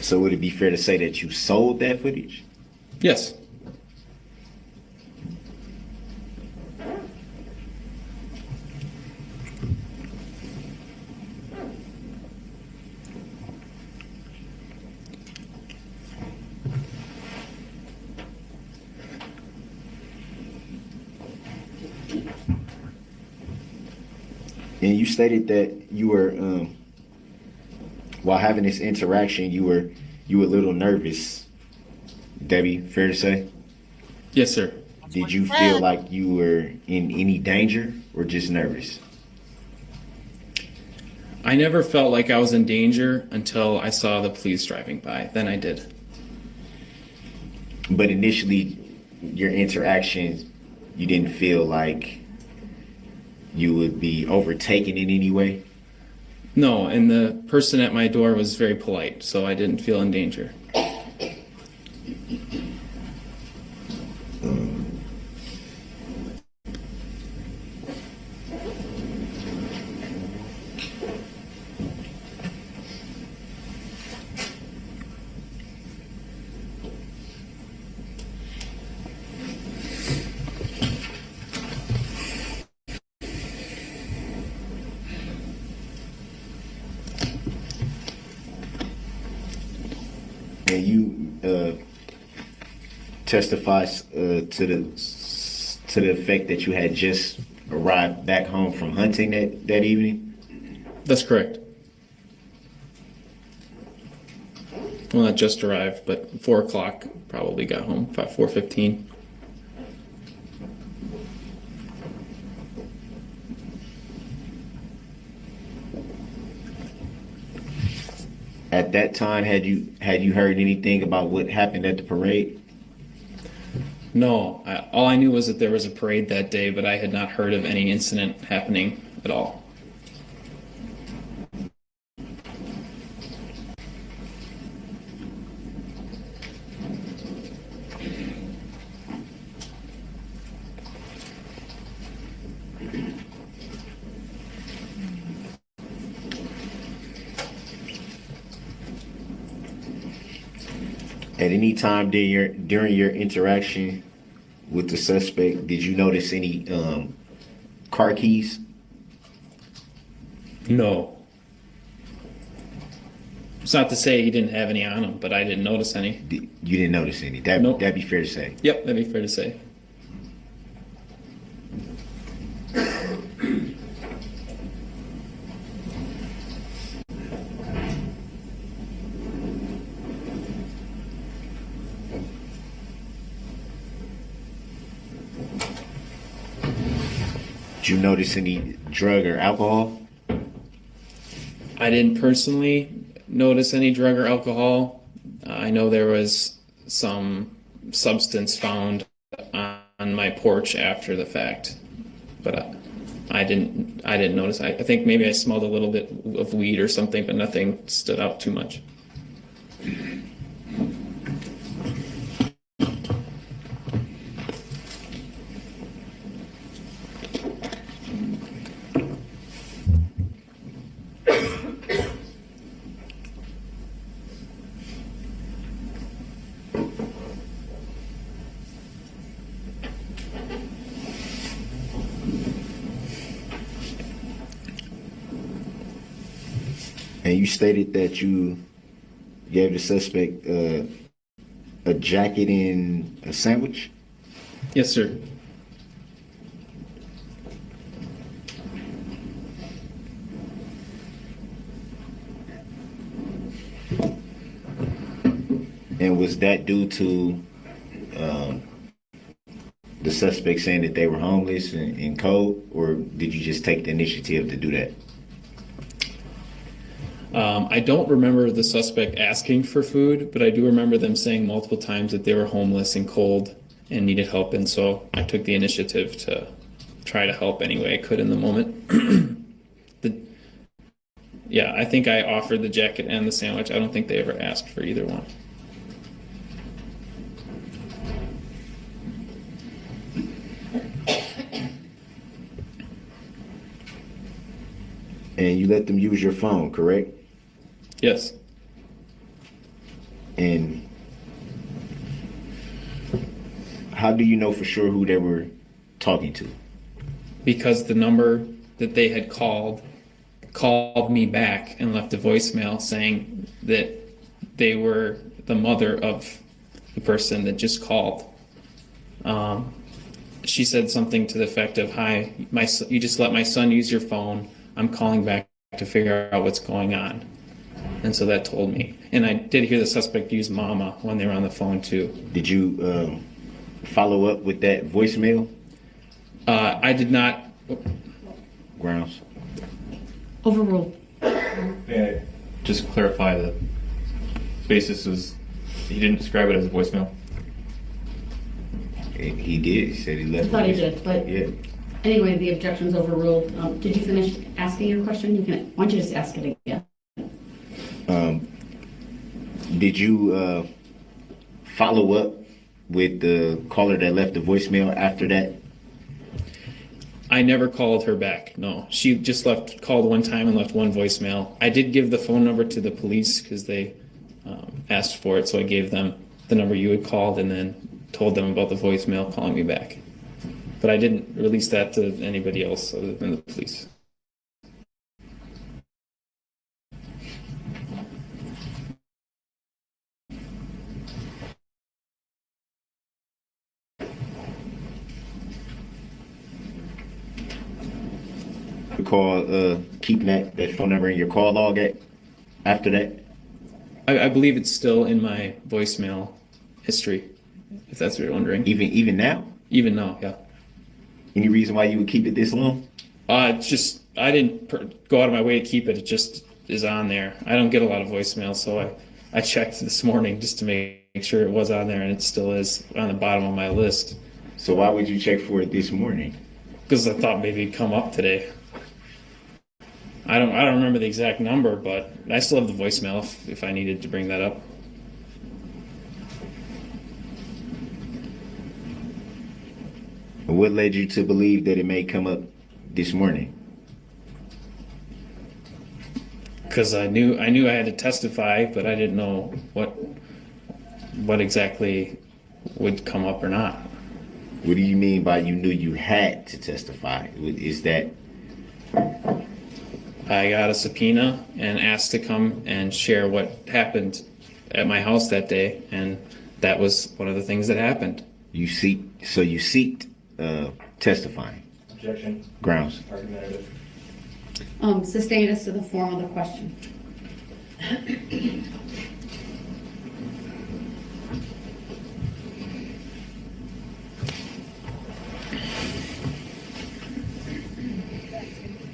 So would it be fair to say that you sold that footage? Yes. And you stated that you were, while having this interaction, you were a little nervous. Debbie, fair to say? Yes, sir. Did you feel like you were in any danger or just nervous? I never felt like I was in danger until I saw the police driving by. Then I did. But initially, your interactions, you didn't feel like you would be overtaken in any way? No, and the person at my door was very polite, so I didn't feel in danger. And you testified to the effect that you had just arrived back home from hunting that evening? That's correct. Well, not just arrived, but 4 o'clock probably got home, about 4:15. At that time, had you heard anything about what happened at the parade? No, all I knew was that there was a parade that day, but I had not heard of any incident happening at all. At any time during your interaction with the suspect, did you notice any car keys? No. It's not to say he didn't have any on him, but I didn't notice any. You didn't notice any? Nope. That'd be fair to say? Yep, that'd be fair to say. Did you notice any drug or alcohol? I didn't personally notice any drug or alcohol. I know there was some substance found on my porch after the fact, but I didn't notice. I think maybe I smelled a little bit of weed or something, but nothing stood out too much. And you stated that you gave the suspect a jacket and a sandwich? Yes, sir. And was that due to the suspect saying that they were homeless and cold, or did you just take the initiative to do that? I don't remember the suspect asking for food, but I do remember them saying multiple times that they were homeless and cold and needed help, and so I took the initiative to try to help any way I could in the moment. Yeah, I think I offered the jacket and the sandwich. I don't think they ever asked for either one. And you let them use your phone, correct? Yes. And how do you know for sure who they were talking to? Because the number that they had called me back and left a voicemail saying that they were the mother of the person that just called. She said something to the effect of, "Hi, you just let my son use your phone. I'm calling back to figure out what's going on." And so that told me. And I did hear the suspect use mama when they were on the phone too. Did you follow up with that voicemail? I did not. Grounds. Overruled. Yeah, just clarify the basis was he didn't describe it as a voicemail. He did. He said he left. I thought he did, but yeah. Anyway, the objection's overruled. Did you finish asking your question? Why don't you just ask it again? Did you follow up with the caller that left the voicemail after that? I never called her back. No, she just called one time and left one voicemail. I did give the phone number to the police because they asked for it, so I gave them the number you had called and then told them about the voicemail calling me back. But I didn't release that to anybody else other than the police. Recall keeping that phone number in your call log after that? I believe it's still in my voicemail history, if that's what you're wondering. Even now? Even now, yeah. Any reason why you would keep it this long? It's just, I didn't go out of my way to keep it. It just is on there. I don't get a lot of voicemail, so I checked this morning just to make sure it was on there, and it still is on the bottom of my list. So why would you check for it this morning? Because I thought maybe it'd come up today. I don't remember the exact number, but I still have the voicemail if I needed to bring that up. What led you to believe that it may come up this morning? Because I knew I had to testify, but I didn't know what exactly would come up or not. What do you mean by you knew you had to testify? Is that... I got a subpoena and asked to come and share what happened at my house that day, and that was one of the things that happened. You seeked testifying. Objection. Grounds. Argumentative. Sustain as to the form of the question.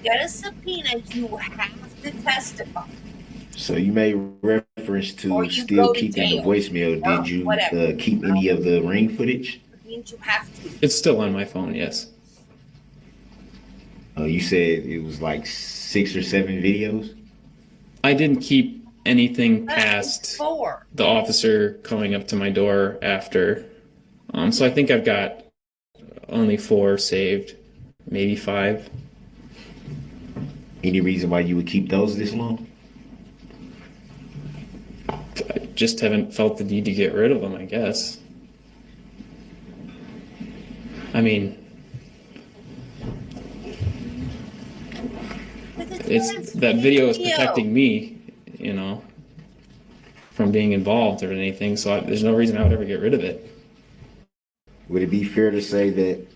get a subpoena, you have to testify. So you made reference Or to you still go to keeping the jail. voicemail. Or Did you whatever. keep any of the ring footage? It means you have to. It's still on my phone, yes. You said it was like 6 or 7 videos? I didn't keep anything That's past 4. the officer coming up to my door after. So I think I've got only 4 saved, maybe 5. Any reason why you would keep those this long? I just haven't felt the need to get rid of them, I guess. I mean, it's that video is protecting me, you know, from being involved or anything, so there's no reason I would ever get rid of it. Would it be fair to say that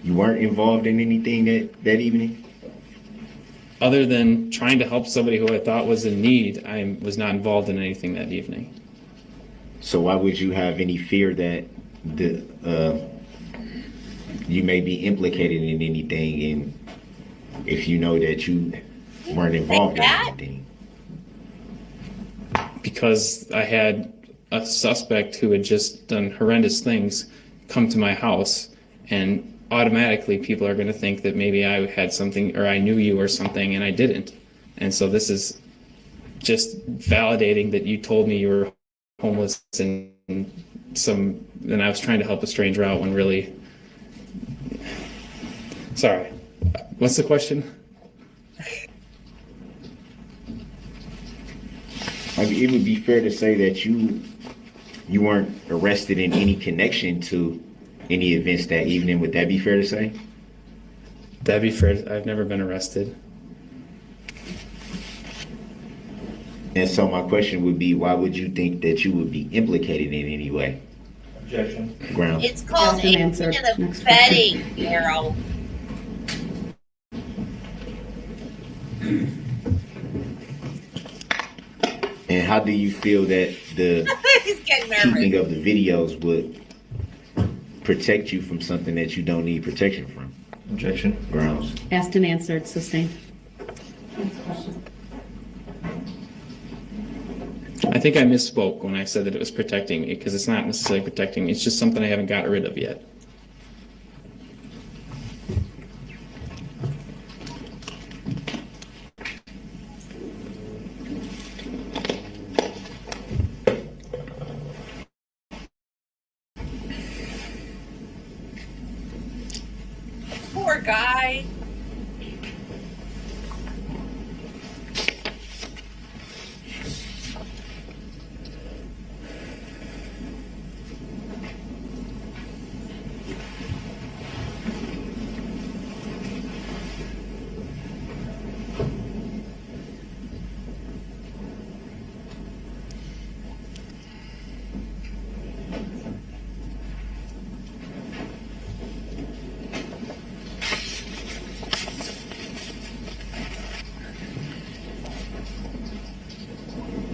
you weren't involved in anything that evening? Other than trying to help somebody who I thought was in need, I was not involved in anything that evening. So why would you have any fear that you may be implicated in anything, and if you know that you weren't involved in anything? Because I had a suspect who had just done horrendous things come to my house, and automatically people are going to think that maybe I had something, or I knew you or something, and I didn't. And so this is just validating that you told me you were homeless and I was trying to help a stranger out when really... Sorry. What's the question? I mean, it would be fair to say that you weren't arrested in any connection to any events that evening. Would that be fair to say? That'd be fair. I've never been arrested. And so my question would be, why would you think that you would be implicated in any way? Objection. Grounds. It's called aiding and abetting, Darrell. And how do you feel that the He's getting keeping nervous. of the videos would protect you from something that you don't need protection from? Objection. Grounds. Asked and answered, sustained. I think I misspoke when I said that it was protecting me, because it's not necessarily protecting me. It's just something I haven't gotten rid of yet. Poor guy.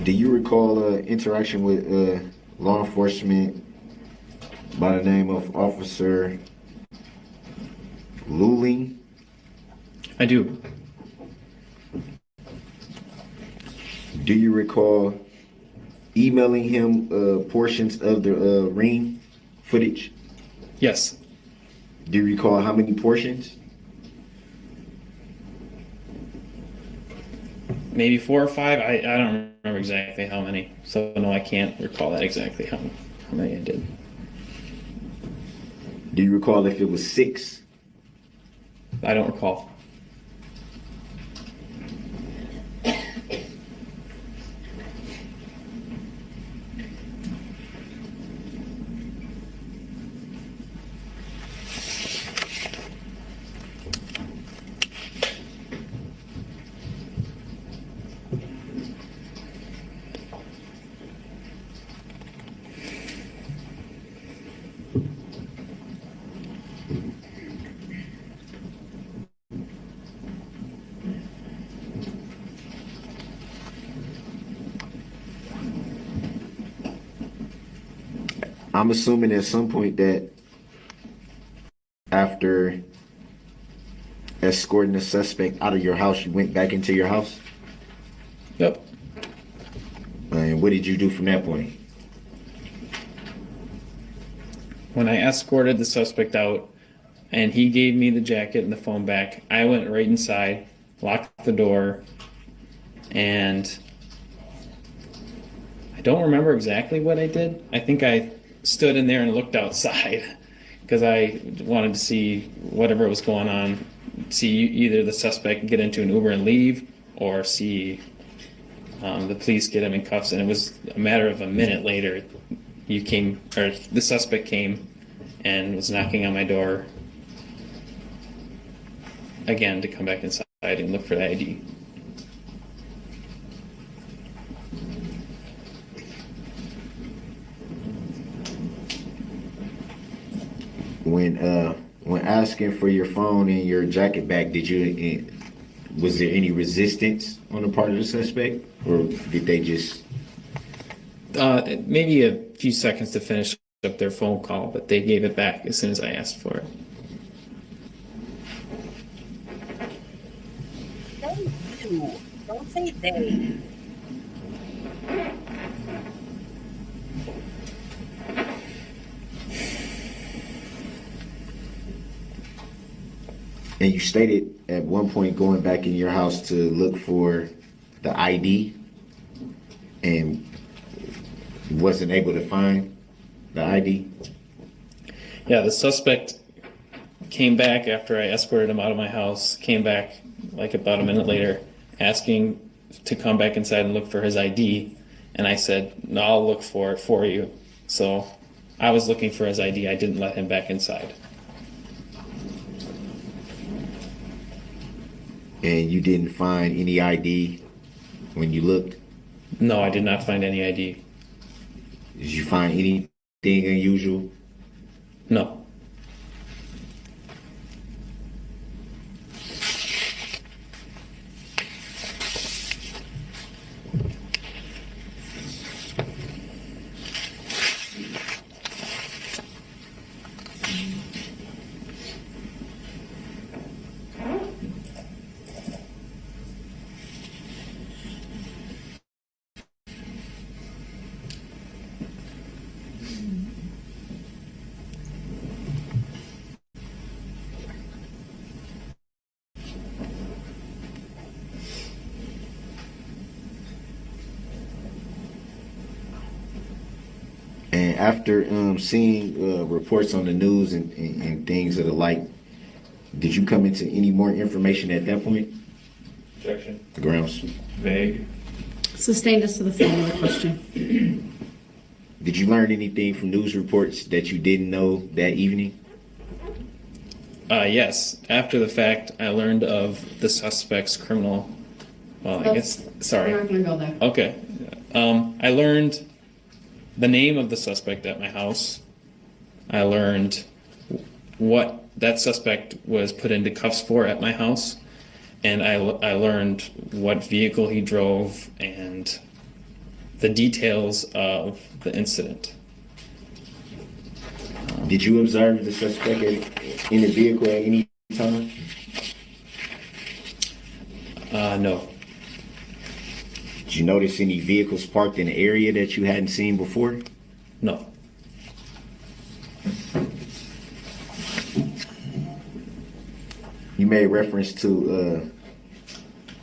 Do you recall interaction with law enforcement by the name of Officer Luling? I do. Do you recall emailing him portions of the ring footage? Yes. Do you recall how many portions? Maybe 4 or 5. I don't remember exactly how many. So no, I can't recall that exactly how many I did. Do you recall if it was 6? I don't recall. I'm assuming at some point that after escorting the suspect out of your house, you went back into your house? Yep. And what did you do from that point? When I escorted the suspect out and he gave me the jacket and the phone back, I went right inside, locked the door, and I don't remember exactly what I did. I think I stood in there and looked outside because I wanted to see whatever was going on, see either the suspect get into an Uber and leave, or see the police get him in cuffs. And it was a matter of a minute later, the suspect came and was knocking on my door again to come back inside and look for the ID. When asking for your phone and your jacket back, was there any resistance on the part of the suspect, or did they just? Maybe a few seconds to finish up their phone call, but they gave it back as soon as I asked for it. They do. Don't say they. And you stated at one point going back in your house to look for the ID and wasn't able to find the ID? Yeah, the suspect came back after I escorted him out of my house, came back like about a minute later asking to come back inside and look for his ID. And I said, no, I'll look for it for you. So I was looking for his ID. I didn't let him back inside. And you didn't find any ID when you looked? No, I did not find any ID. Did you find anything unusual? No. And after seeing reports on the news and things of the like, did you come into any more information at that point? Objection. The grounds. Vague. Sustained us to the floor with a question. Did you learn anything from news reports that you didn't know that evening? Yes. After the fact, I learned of the suspect's criminal. Well, I guess. Sorry. We're not going to go there. Okay. I learned the name of the suspect at my house. I learned what that suspect was put into cuffs for at my house. And I learned what vehicle he drove and the details of the incident. Did you observe the suspect in the vehicle at any time? No. Did you notice any vehicles parked in the area that you hadn't seen before? No. You made reference to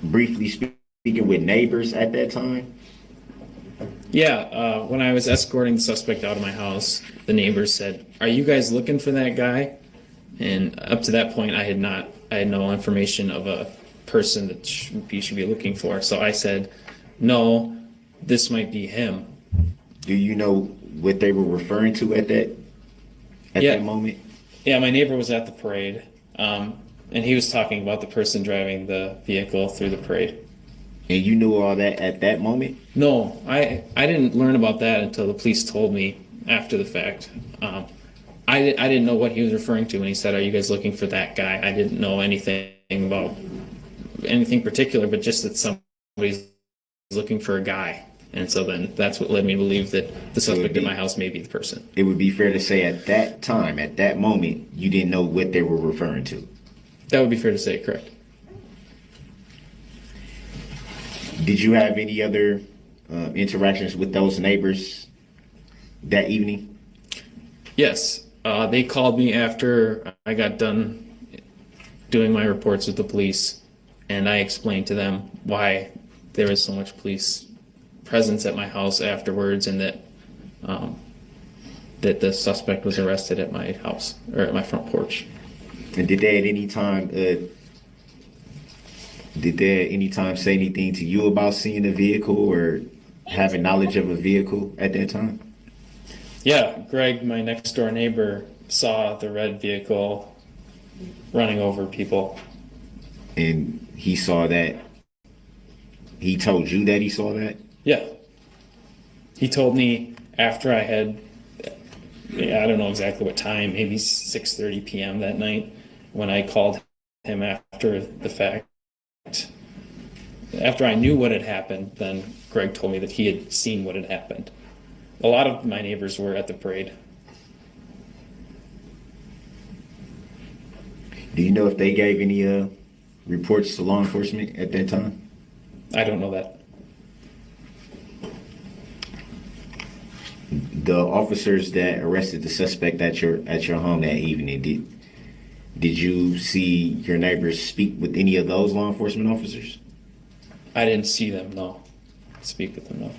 briefly speaking with neighbors at that time? Yeah, when I was escorting the suspect out of my house, the neighbors said, "Are you guys looking for that guy?" And up to that point, I had no information of a person that you should be looking for. So I said, "No, this might be him." Do you know what they were referring to at that moment? Yeah, my neighbor was at the parade, and he was talking about the person driving the vehicle through the parade. And you knew all that at that moment? No, I didn't learn about that until the police told me after the fact. I didn't know what he was referring to when he said, "Are you guys looking for that guy?" I didn't know anything about anything particular, but just that somebody's looking for a guy. And so then that's what led me to believe that the suspect at my house may be the person. It would be fair to say at that time, at that moment, you didn't know what they were referring to. That would be fair to say, correct. Did you have any other interactions with those neighbors that evening? Yes, they called me after I got done doing my reports with the police, and I explained to them why there was so much police presence at my house afterwards, and that that the suspect was arrested at my house, or at my front porch. And did they at any time say anything to you about seeing a vehicle or having knowledge of a vehicle at that time? Yeah, Greg, my next door neighbor, saw the red vehicle running over people. And he saw that? He told you that he saw that? Yeah. He told me after I had, I don't know exactly what time, maybe 6:30 p.m. that night, when I called him after the fact. After I knew what had happened, then Greg told me that he had seen what had happened. A lot of my neighbors were at the parade. Do you know if they gave any reports to law enforcement at that time? I don't know that. The officers that arrested the suspect at your home that evening, did you see your neighbors speak with any of those law enforcement officers? I didn't see them, no. Speak with them, no.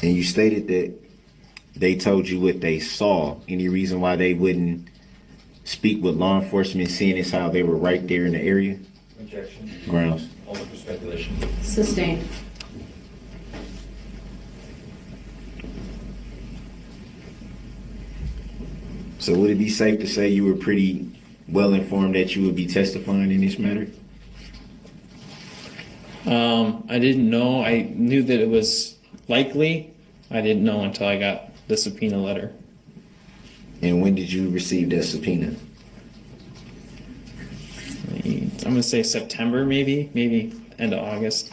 And you stated that they told you what they saw. Any reason why they wouldn't speak with law enforcement, seeing as how they were right there in the area? Objection. Grounds. All for speculation. Sustained. So would it be safe to say you were pretty well informed that you would be testifying in this matter? I didn't know. I knew that it was likely. I didn't know until I got the subpoena letter. And when did you receive that subpoena? I'm going to say September, maybe end of August.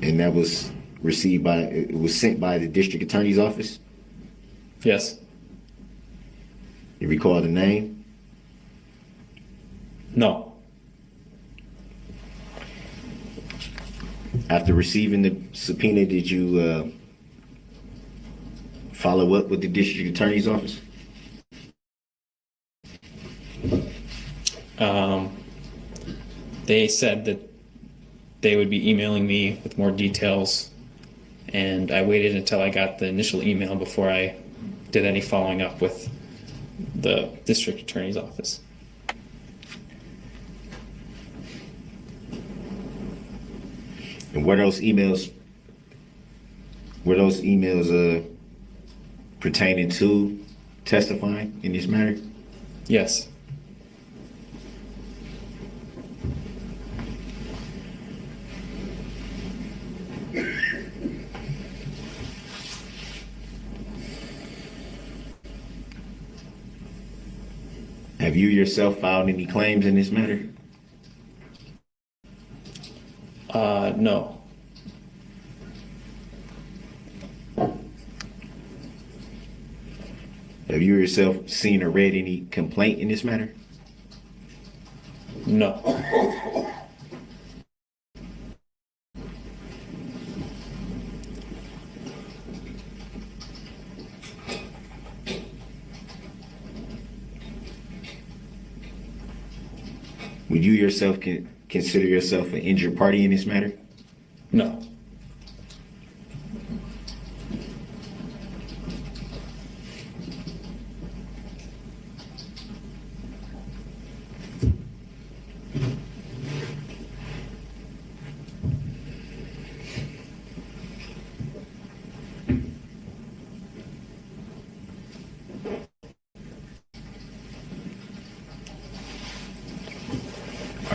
And that was it was sent by the district attorney's office? Yes. You recall the name? No. After receiving the subpoena, did you follow up with the district attorney's office? They said that they would be emailing me with more details, and I waited until I got the initial email before I did any following up with the district attorney's office. And were those emails pertaining to testifying in this matter? Yes. Have you yourself filed any claims in this matter? No. Have you yourself seen or read any complaint in this matter? No. Would you yourself consider yourself an injured party in this matter? No.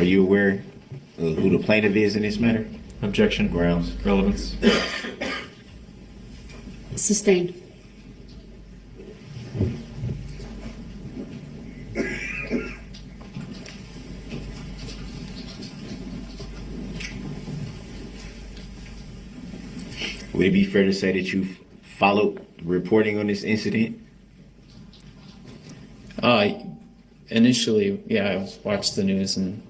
Are you aware of who the plaintiff is in this matter? Objection. Grounds. Relevance. Sustained. Would it be fair to say that you followed reporting on this incident? Initially, yeah, I watched the news and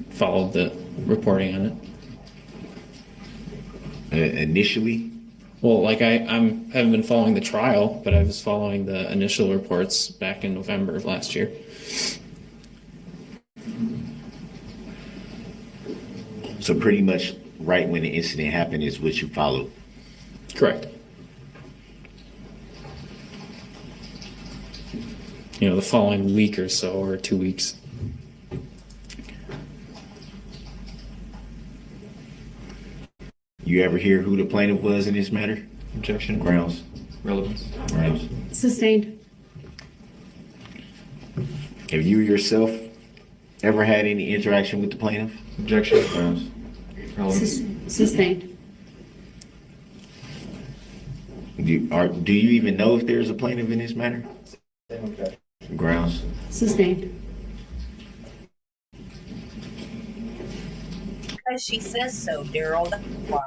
followed the reporting on it. Initially? Well, like I haven't been following the trial, but I was following the initial reports back in November of last year. So pretty much right when the incident happened is what you followed? Correct. You know, the following week or so, or 2 weeks. You ever hear who the plaintiff was in this matter? Objection. Grounds. Relevance. Grounds. Sustained. Have you yourself ever had any interaction with the plaintiff? Objection. Grounds. Relevance. Sustained. Do you even know if there's a plaintiff in this matter? Grounds. Sustained. Because she says so, Darrell. That's why.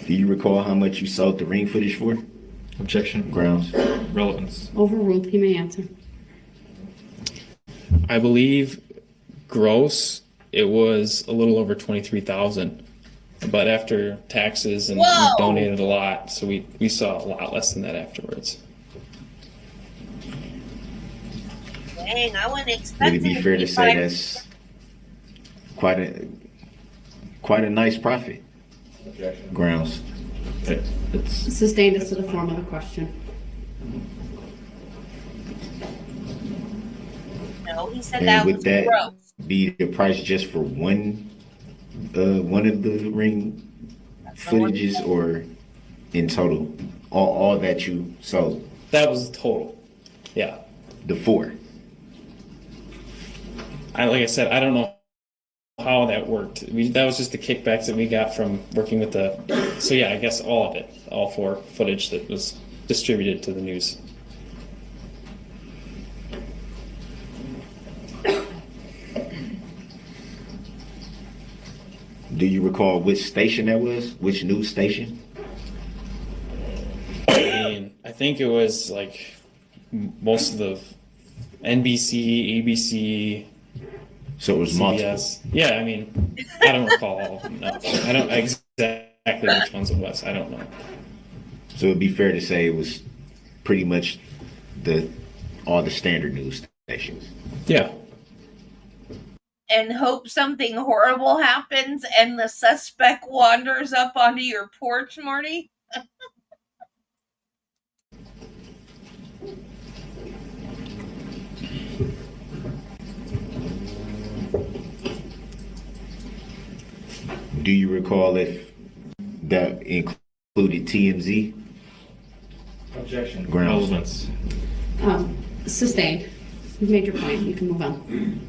Do you recall how much you sold the ring footage for? Objection. Grounds. Relevance. Overruled. He may answer. I believe gross, it was a little over 23,000, but after taxes and we donated a lot, so we saw a lot less than that afterwards. Dang, I wouldn't expect Would it be fair to say that's quite a nice profit? Objection. Grounds. Sustained as to the form of the question. No, he said And that would was that gross. be the price just for one of the ring footages, or in total, all that you sold? That was total. Yeah. The four. Like I said, I don't know how that worked. That was just the kickbacks that we got from working with so yeah, I guess all of it, all four footage that was distributed to the news. Do you recall which station that was? Which news station? I mean, I think it was like most of the NBC, ABC. So it was CBS. multiple. Yeah, I mean, I don't recall all of them. No, I don't exactly which ones it was. I don't know. So it'd be fair to say it was pretty much all the standard news stations. Yeah. And hope something horrible happens and the suspect wanders up onto your porch, Marty? Do you recall if that included TMZ? Objection. Grounds. Relevance. Sustained. You've made your point. You can move on.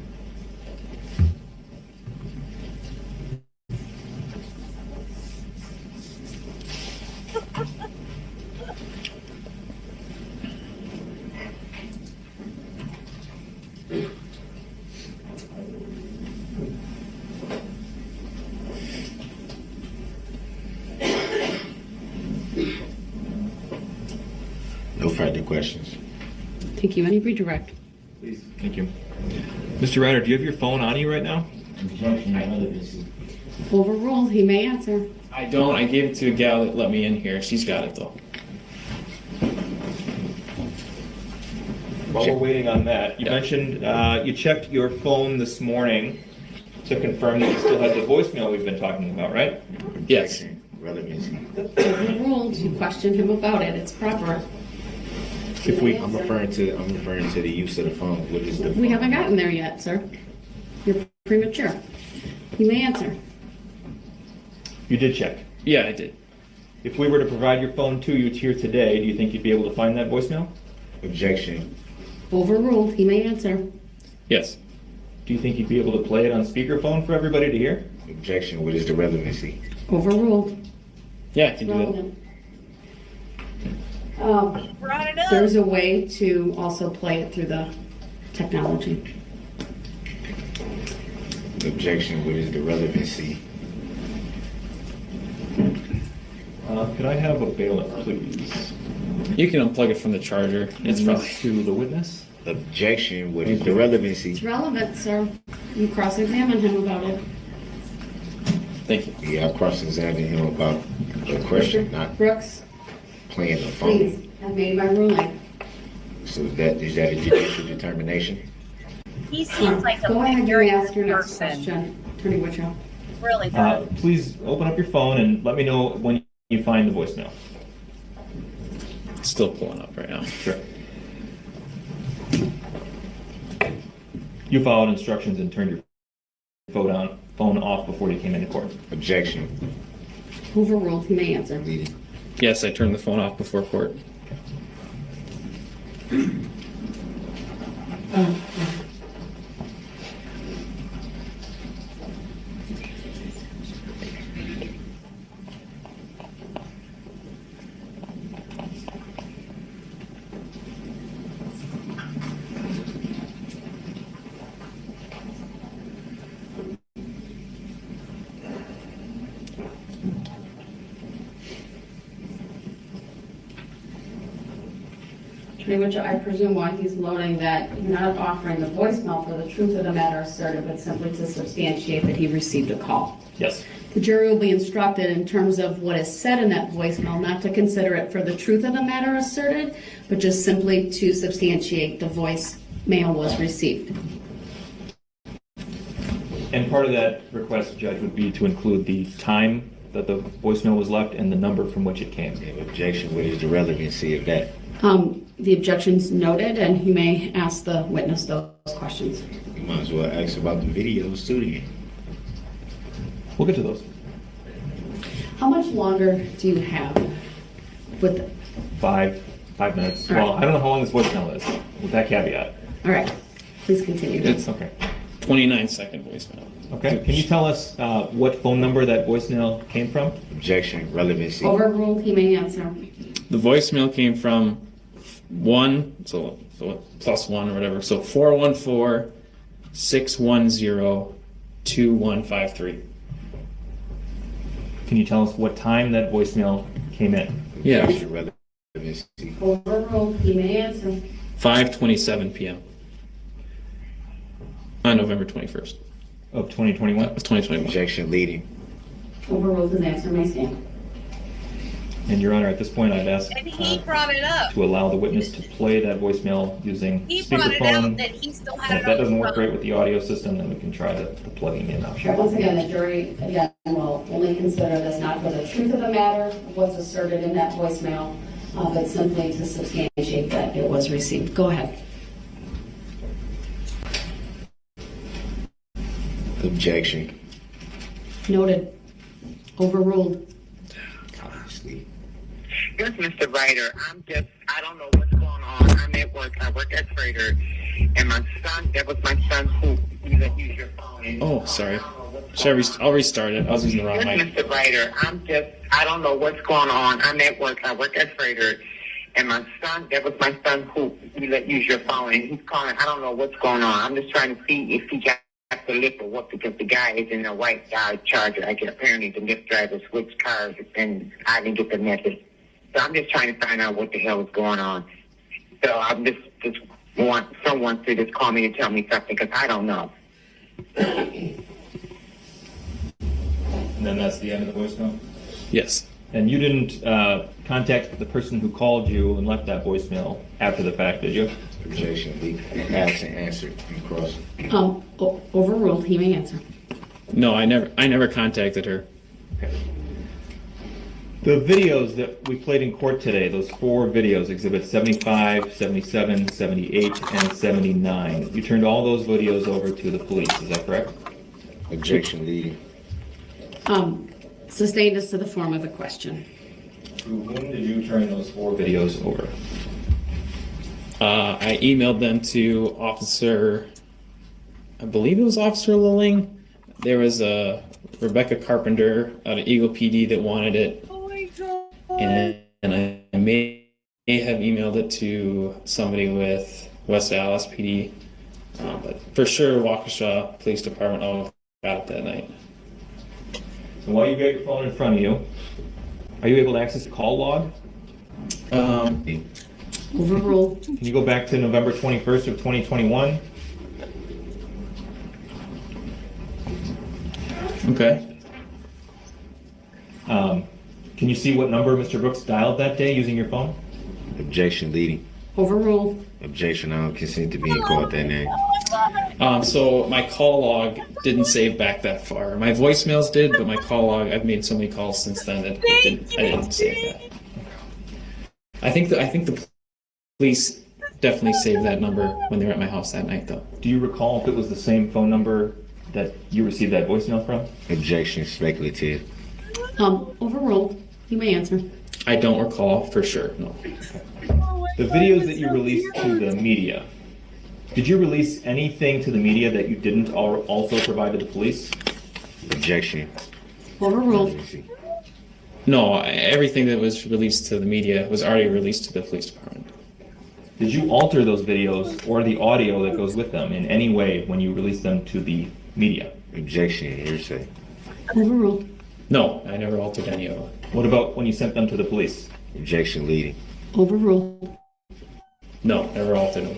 No further questions. Thank you. Any redirect? Please. Thank you. Mr. Ryder, do you have your phone on you right now? Overruled. He may answer. I don't. I gave it to a gal that let me in here. She's got it though. While we're waiting on that, you mentioned you checked your phone this morning to confirm that you still had the voicemail we've been talking about, right? Yes. Relevancy. Overruled. You questioned him about it. It's proper. I'm referring to the use of the phone. What is the phone? We haven't gotten there yet, sir. You're premature. You may answer. You did check. Yeah, I did. If we were to provide your phone to you here today, do you think you'd be able to find that voicemail? Objection. Overruled. He may answer. Yes. Do you think you'd be able to play it on speakerphone for everybody to hear? Objection. What is the relevancy? Overruled. Yeah, I can do that. Relevant. Brought it up. There's a way to also play it through the technology. Objection. What is the relevancy? Could I have a bailiff, please? You can unplug it from the charger. It's probably to the witness. Objection. What is the relevancy? It's relevant, sir. You cross-examine him about it. Thank you. Yeah, I cross-examined him about the question, not Brooks, playing the phone. please, I've made my ruling. So is that a judicial determination? He seems like a Go ahead and very ask your next person. question, Attorney Wichow. Really good. Please open up your phone and let me know when you find the voicemail. It's still pulling up right now. Sure. You followed instructions and turned your phone off before you came into court. Objection. Overruled. He may answer. Yes, I turned the phone off before court. Attorney Wichow, I presume while he's loading that you're not offering the voicemail for the truth of the matter asserted, but simply to substantiate that he received a call. Yes. The jury will be instructed in terms of what is said in that voicemail, not to consider it for the truth of the matter asserted, but just simply to substantiate the voicemail was received. And part of that request, Judge, would be to include the time that the voicemail was left and the number from which it came. Objection. What is the relevancy of that? The objection's noted, and you may ask the witness those questions. You might as well ask about the videos too then. We'll get to those. How much longer do you have with? 5 minutes. All Well, right. I don't know how long this voicemail is, with that caveat. All right, please continue. It's Okay. 29-second voicemail. Okay. Can you tell us what phone number that voicemail came from? Objection. Relevancy. Overruled, he may answer. The voicemail came from so +1 or whatever. So 414-610-2153. Can you tell us what time that voicemail came in? Yeah. Relevancy. Overruled, he may answer. 5:27 p.m. on November 21st of 2021. Of 2021. Objection. Leading. Overruled, his answer may stand. And Your Honor, at this point, I've asked And he brought it up. to allow the witness to play that voicemail using He brought it out speakerphone. that he still And had if it that on doesn't the work phone. great with the audio system, then we can try the plugging in option. Once again, the jury, again, will only consider this not for the truth of the matter, of what's asserted in that voicemail, but simply to substantiate that it was received. Go ahead. Objection. Noted. Overruled. Yes, Mr. Ryder, I don't know what's going on. I'm at work. I work at Trader. And my son, that was my son who let use your phone. Oh, sorry. I'll restart it. I was using the wrong Yes, mic. Mr. Ryder, I don't know what's going on. I'm at work. I work at Trader. And my son, that was my son who let use your phone. And he's calling. I don't know what's going on. I'm just trying to see if he got the lift or what, because the guy is in a white Charger. I guess apparently the lift driver switched cars, and I didn't get the message. So I'm just trying to find out what the hell is going on. So I'm just want someone to just call me and tell me something, because I don't know. And then that's the end of the voicemail? Yes. And you didn't contact the person who called you and left that voicemail after the fact, did you? Objection. Asked and answered. Cross. Overruled, he may answer. No, I never contacted her. Okay. The videos that we played in court today, those 4 videos, Exhibits 75, 77, 78, and 79, you turned all those videos over to the police, is that correct? Objection leading. Sustained as to the form of the question. To whom did you turn those 4 videos over? I emailed them to Officer, I believe it was Officer Lilling. There was a Rebecca Carpenter out of Eagle PD that wanted it. Oh my god. And I may have emailed it to somebody with West Dallas PD. But for sure, Waukesha Police Department all got it that night. So while you got your phone in front of you, are you able to access the call log? Overruled. Can you go back to November 21st of 2021? Okay. Can you see what number Mr. Brooks dialed that day using your phone? Objection leading. Overruled. Objection, I don't consent to being called that name. So my call log didn't save back that far. My voicemails did, but my call log, I've made so many calls since then that I didn't save that. I think the police definitely saved that number when they were at my house that night, though. Do you recall if it was the same phone number that you received that voicemail from? Objection speculative. Overruled. You may answer. I don't recall for sure, no. The videos that you released to the media, did you release anything to the media that you didn't also provide to the police? Objection. Overruled. No, everything that was released to the media was already released to the police department. Did you alter those videos or the audio that goes with them in any way when you released them to the media? Objection, hearsay. Overruled. No, I never altered any of them. What about when you sent them to the police? Objection leading. Overruled. No, never altered them.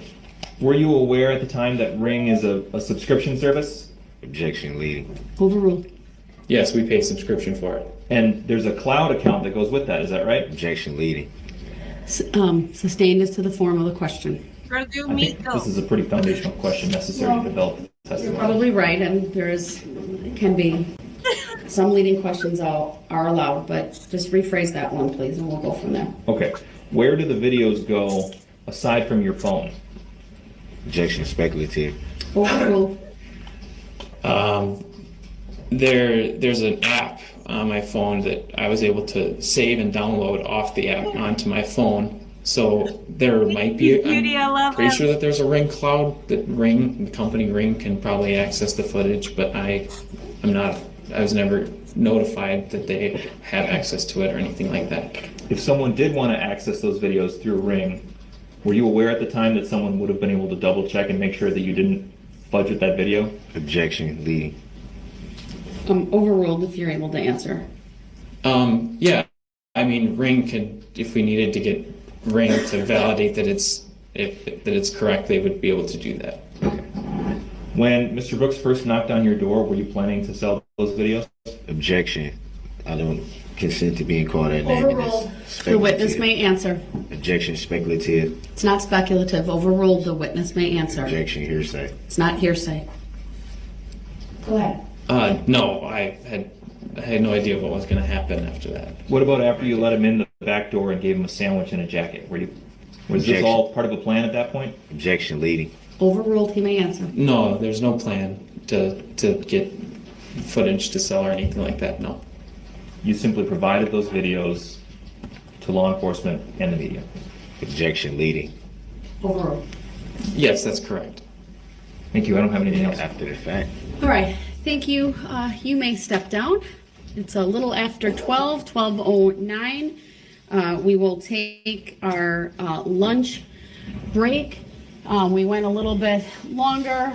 Were you aware at the time that Ring is a subscription service? Objection leading. Overruled. Yes, we pay a subscription for it. And there's a cloud account that goes with that, is that right? Objection leading. Sustained as to the form of the question. I think this is a pretty foundational question necessary to develop testimony. You're probably right, and can be some leading questions are allowed, but just rephrase that one, please, and we'll go from there. Okay. Where do the videos go aside from your phone? Objection speculative. Overruled. There's an app on my phone that I was able to save and download off the app onto my phone. So there might be, I'm pretty sure that there's a Ring cloud that the company Ring can probably access the footage, but I was never notified that they have access to it or anything like that. If someone did want to access those videos through Ring, were you aware at the time that someone would have been able to double check and make sure that you didn't fudge with that video? Objection leading. Overruled if you're able to answer. Yeah, I mean, Ring could, if we needed to get Ring to validate that it's correct, they would be able to do that. When Mr. Brooks first knocked on your door, were you planning to sell those videos? Objection. I don't consent to being called that name. Overruled. The witness may answer. Objection speculative. It's not speculative. Overruled. The witness may answer. Objection hearsay. It's not hearsay. Go ahead. No, I had no idea what was going to happen after that. What about after you let him in the back door and gave him a sandwich and a jacket? Was this all part of a plan at that point? Objection leading. Overruled. He may answer. No, there's no plan to get footage to sell or anything like that, no. You simply provided those videos to law enforcement and the media. Objection leading. Overruled. Yes, that's correct. Thank you. I don't have anything else. After the fact. All right. Thank you. You may step down. It's a little after 12:09. We will take our lunch break. We went a little bit longer,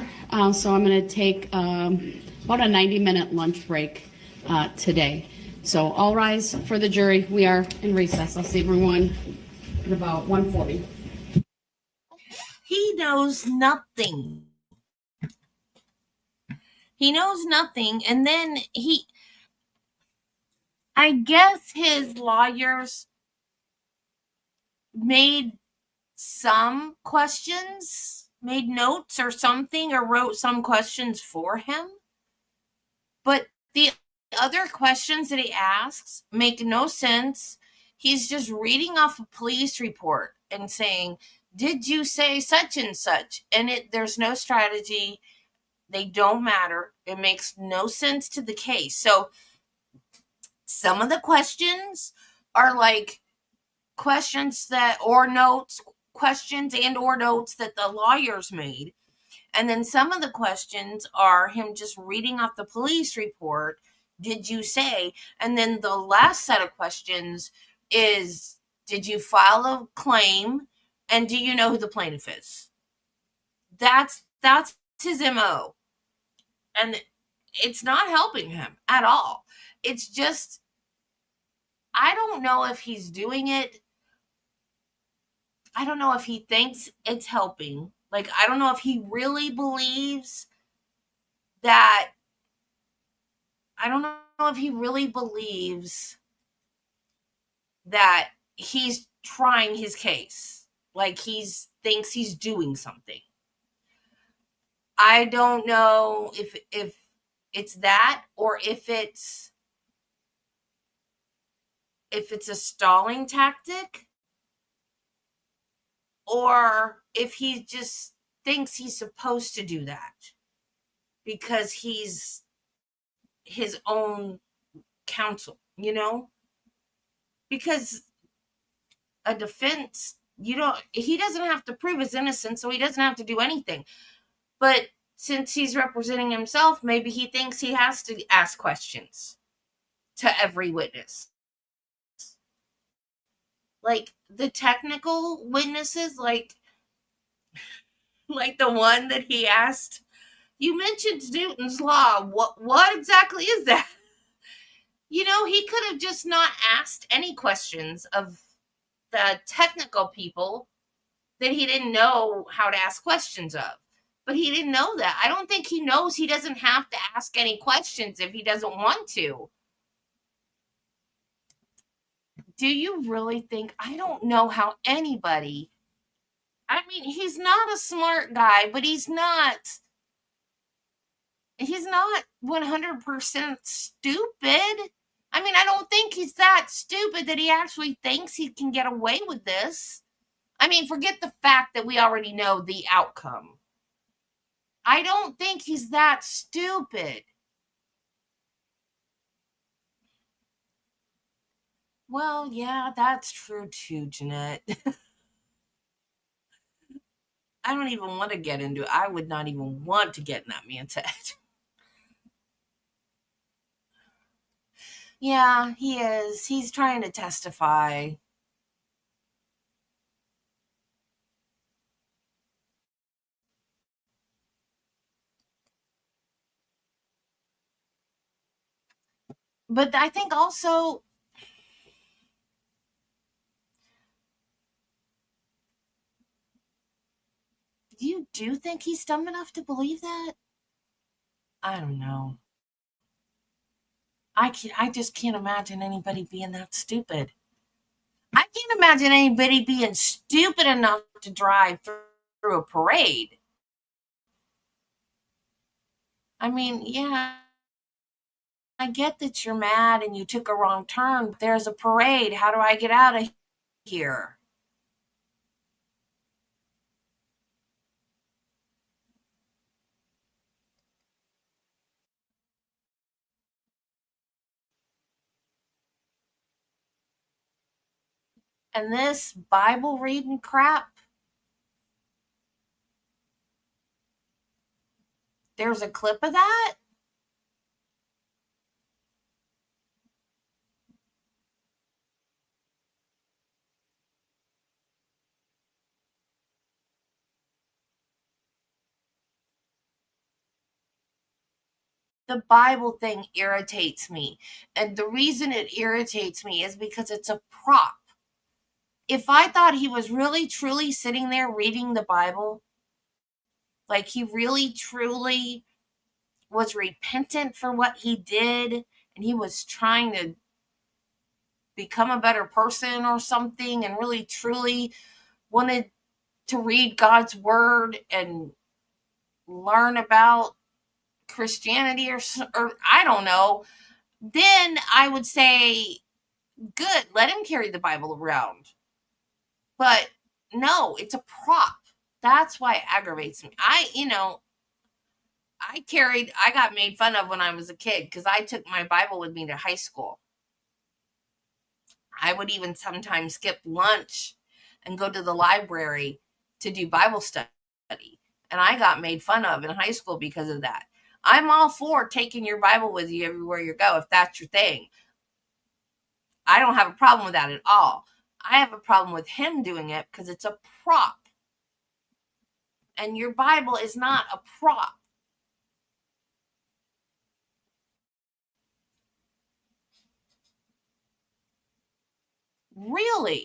so I'm going to take about a 90-minute lunch break today. So all rise for the jury. We are in recess. I'll see everyone at about 1:40. He knows nothing. He knows nothing, and then I guess his lawyers made some questions, made notes or something, or wrote some questions for him. But the other questions that he asks make no sense. He's just reading off a police report and saying, did you say such and such? And there's no strategy. They don't matter. It makes no sense to the case. So some of the questions are like questions that, or notes, questions and or notes that the lawyers made. And then some of the questions are him just reading off the police report. Did you say? And then the last set of questions is, did you file a claim? And do you know who the plaintiff is? That's his MO. And it's not helping him at all. It's just, I don't know if he's doing it. I don't know if he thinks it's helping. Like, I don't know if he really believes that. I don't know if he really believes that he's trying his case. Like, thinks he's doing something. I don't know if it's that, or if it's a stalling tactic, or if he just thinks he's supposed to do that because he's his own counsel, because a defense, he doesn't have to prove his innocence, so he doesn't have to do anything. But since he's representing himself, maybe he thinks he has to ask questions to every witness. Like the technical witnesses, like the one that he asked, you mentioned Newton's law. What exactly is that? He could have just not asked any questions of the technical people that he didn't know how to ask questions of. But he didn't know that. I don't think he knows he doesn't have to ask any questions if he doesn't want to. Do you really think? I don't know how anybody. I mean, he's not a smart guy, but he's not 100% stupid. I mean, I don't think he's that stupid that he actually thinks he can get away with this. I mean, forget the fact that we already know the outcome. I don't think he's that stupid. Well, yeah, that's true too, Jeanette. I don't even want to get into it. I would not even want to get in that man's head. Yeah, he is. He's trying to testify. But I think also, you do think he's dumb enough to believe that? I don't know. I just can't imagine anybody being that stupid. I can't imagine anybody being stupid enough to drive through a parade. I mean, yeah, I get that you're mad and you took a wrong turn, but there's a parade. How do I get out of here? And this Bible reading crap, there's a clip of that? The Bible thing irritates me. And the reason it irritates me is because it's a prop. If I thought he was really truly sitting there reading the Bible, like he really truly was repentant for what he did, and he was trying to become a better person or something, and really truly wanted to read God's word and learn about Christianity or I don't know, then I would say, good, let him carry the Bible around. But no, it's a prop. That's why it aggravates me. I I got made fun of when I was a kid because I took my Bible with me to high school. I would even sometimes skip lunch and go to the library to do Bible study. And I got made fun of in high school because of that. I'm all for taking your Bible with you everywhere you go if that's your thing. I don't have a problem with that at all. I have a problem with him doing it because it's a prop. And your Bible is not a prop. Really?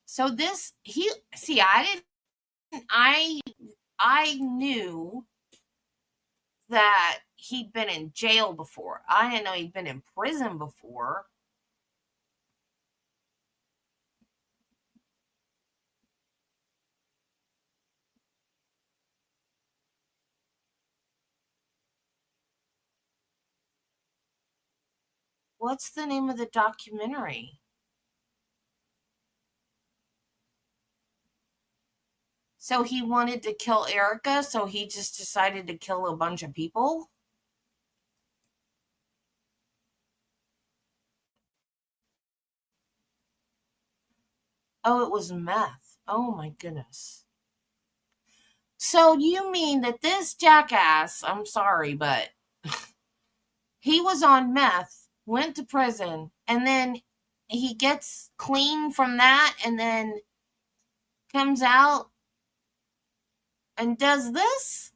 So I knew that he'd been in jail before. I didn't know he'd been in prison before. What's the name of the documentary? So he wanted to kill Erica, so he just decided to kill a bunch of people? Oh, it was meth. Oh my goodness. So you mean that this jackass, I'm sorry, but he was on meth, went to prison, and then he gets clean from that and then comes out and does this?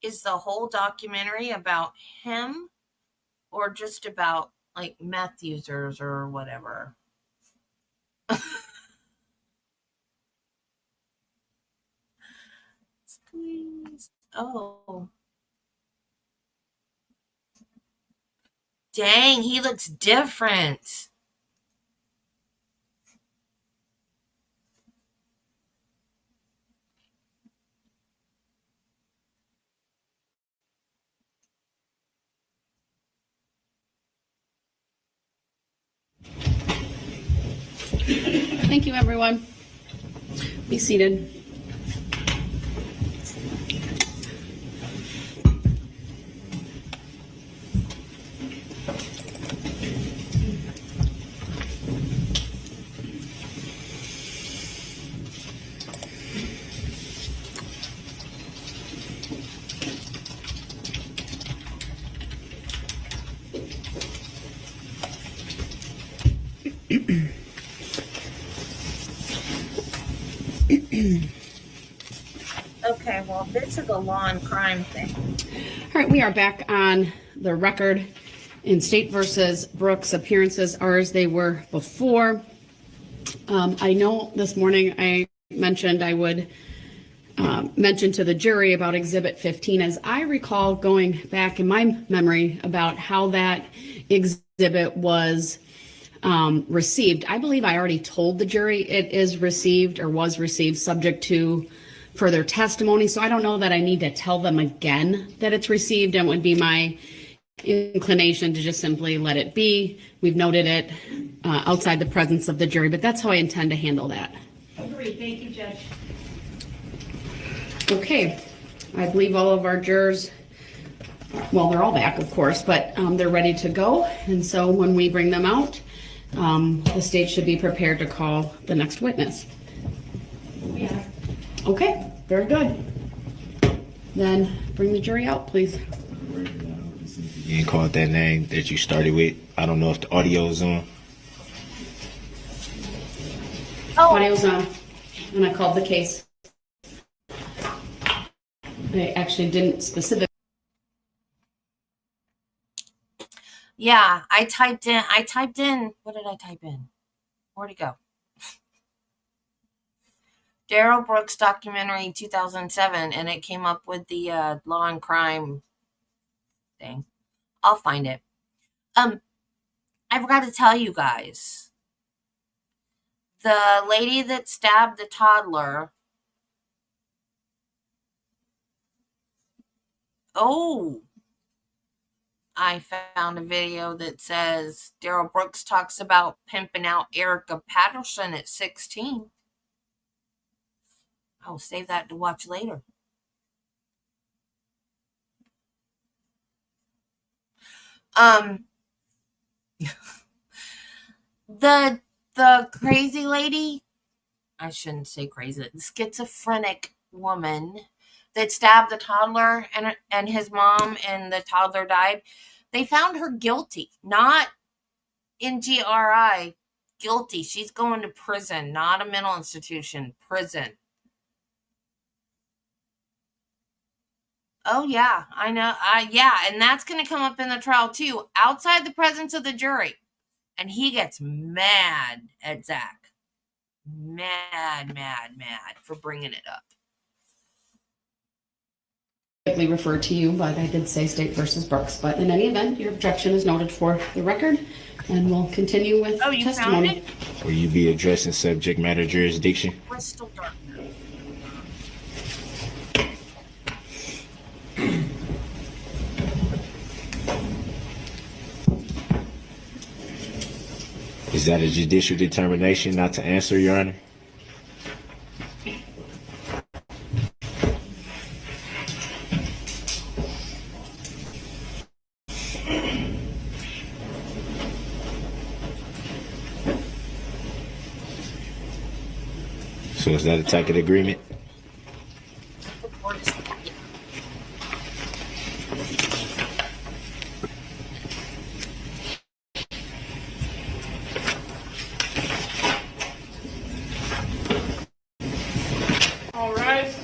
Is the whole documentary about him or just about like meth users or whatever? Squeeze. Oh. Dang, he looks different. Thank you, everyone. Be seated. Okay, well, this is a law and crime thing. All right, we are back on the record in State versus Brooks appearances are as they were before. I know this morning I mentioned I would mention to the jury about Exhibit 15. As I recall going back in my memory about how that exhibit was received, I believe I already told the jury it is received or was received subject to further testimony. So I don't know that I need to tell them again that it's received, and it would be my inclination to just simply let it be. We've noted it outside the presence of the jury, but that's how I intend to handle that. Agreed. Thank you, Judge. Okay, I believe all of our jurors, well, they're all back, of course, but they're ready to go. And so when we bring them out, the state should be prepared to call the next witness. Yeah. Okay, very good. Then bring the jury out, please. You ain't called that name that you started with. I don't know if the audio's on. Audio's on, and I called the case. I actually didn't specifically. Yeah, I typed in, what did I type in? Where'd it go? Darrell Brooks documentary 2007, and it came up with the law and crime thing. I'll find it. I forgot to tell you guys. The lady that stabbed the toddler. Oh, I found a video that says Darrell Brooks talks about pimping out Erica Patterson at 16. I'll save that to watch later. The crazy lady, I shouldn't say crazy, the schizophrenic woman that stabbed the toddler and his mom and the toddler died, they found her guilty, not NGRI, guilty. She's going to prison, not a mental institution, prison. Oh, yeah, I know. Yeah, and that's going to come up in the trial, too, outside the presence of the jury. And he gets mad at Zach. Mad for bringing it up. Referred to you, but I did say State versus Brooks. But in any event, your objection is noted for the record, and we'll continue with testimony. Will you be addressing subject matter jurisdiction? Crystal dark. Is that a judicial determination not to answer, Your Honor? So is that a tacit agreement? All right.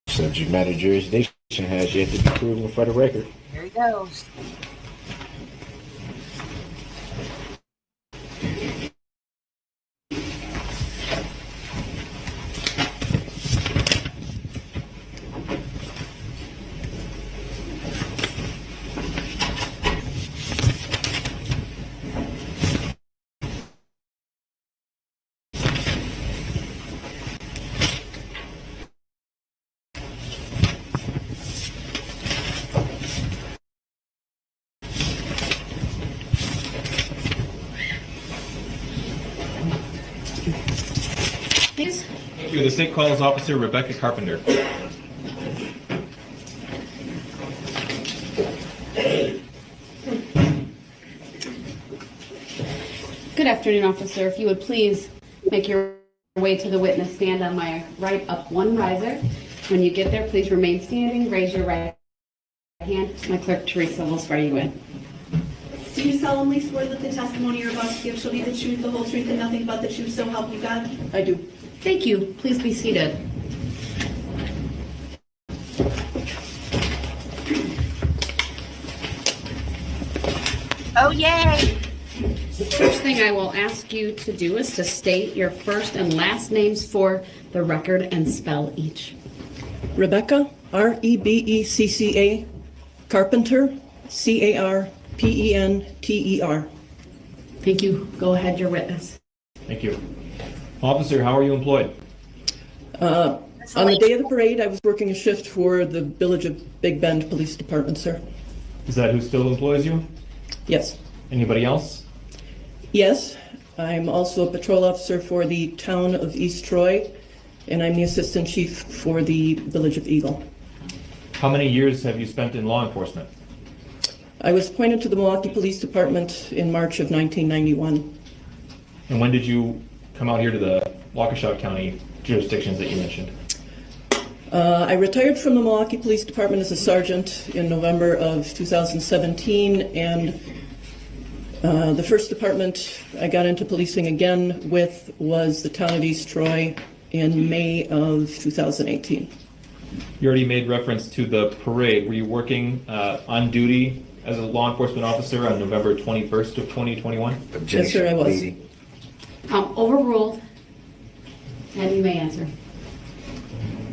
Subject matter jurisdiction has yet to be proven for the record. Here he goes. The state calls Officer Rebecca Carpenter. Good afternoon, officer. If you would please make your way to the witness stand on my right, up one riser. When you get there, please remain standing. Raise your right hand. My clerk, Teresa, will swear you in. Do you solemnly swear that the testimony you're about to give shall be the truth, the whole truth, and nothing but the truth, so help you God? I do. Thank you. Please be seated. Oh, yay! First thing I will ask you to do is to state your first and last names for the record and spell each. Rebecca, R-E-B-E-C-C-A, Carpenter, C-A-R-P-E-N-T-E-R. Thank you. Go ahead, your witness. Thank you. Officer, how are you employed? On the day of the parade, I was working a shift for the Village of Big Bend Police Department, sir. Is that who still employs you? Yes. Anybody else? Yes. I'm also a patrol officer for the town of East Troy, and I'm the assistant chief for the Village of Eagle. How many years have you spent in law enforcement? I was appointed to the Milwaukee Police Department in March of 1991. And when did you come out here to the Waukesha County jurisdictions that you mentioned? I retired from the Milwaukee Police Department as a sergeant in November of 2017, and The first department I got into policing again with was the town of East Troy in May of 2018. You already made reference to the parade. Were you working on duty as a law enforcement officer on November 21st of 2021? Yes, sir, I was. Overruled. And you may answer.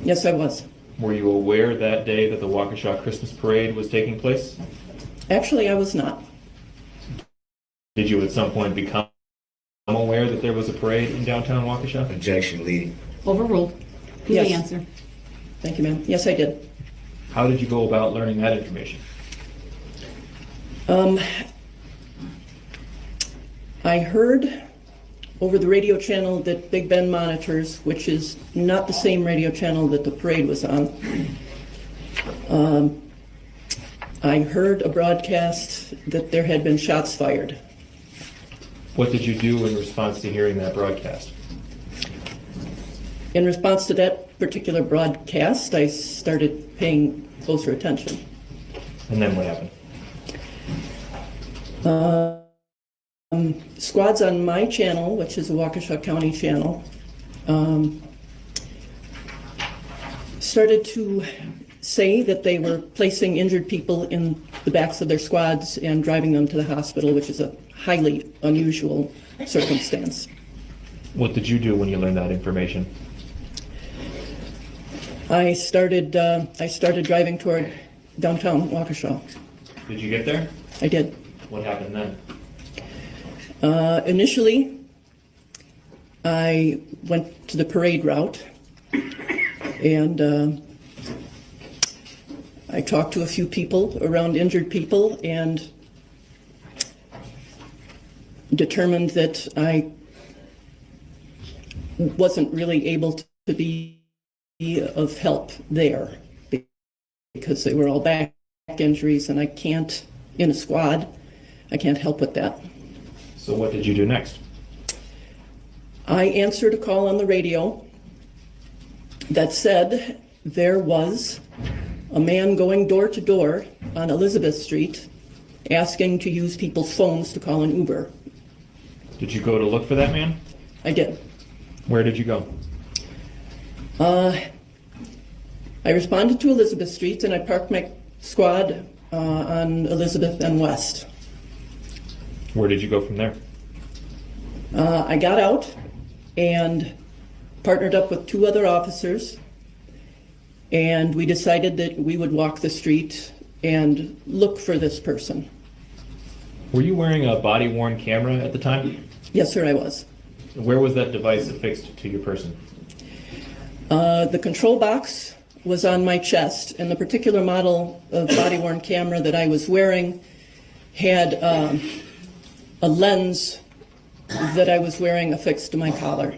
Yes, I was. Were you aware that day that the Waukesha Christmas parade was taking place? Actually, I was not. Did you at some point become aware that there was a parade in downtown Waukesha? Objection, leading. Overruled. You Yes. may answer. Thank you, ma'am. Yes, I did. How did you go about learning that information? I heard over the radio channel that Big Ben monitors, which is not the same radio channel that the parade was on. I heard a broadcast that there had been shots fired. What did you do in response to hearing that broadcast? In response to that particular broadcast, I started paying closer attention. And then what happened? Squads on my channel, which is a Waukesha County channel, started to say that they were placing injured people in the backs of their squads and driving them to the hospital, which is a highly unusual circumstance. What did you do when you learned that information? I started driving toward downtown Waukesha. Did you get there? I did. What happened then? Initially, I went to the parade route, and I talked to a few people around injured people and determined that I wasn't really able to be of help there because they were all back injuries, and I can't, in a squad, I can't help with that. So what did you do next? I answered a call on the radio that said there was a man going door to door on Elizabeth Street asking to use people's phones to call an Uber. Did you go to look for that man? I did. Where did you go? I responded to Elizabeth Street, and I parked my squad on Elizabeth and West. Where did you go from there? I got out and partnered up with two other officers, and we decided that we would walk the street and look for this person. Were you wearing a body-worn camera at the time? Yes, sir, I was. Where was that device affixed to your person? The control box was on my chest, and the particular model of body-worn camera that I was wearing had a lens that I was wearing affixed to my collar.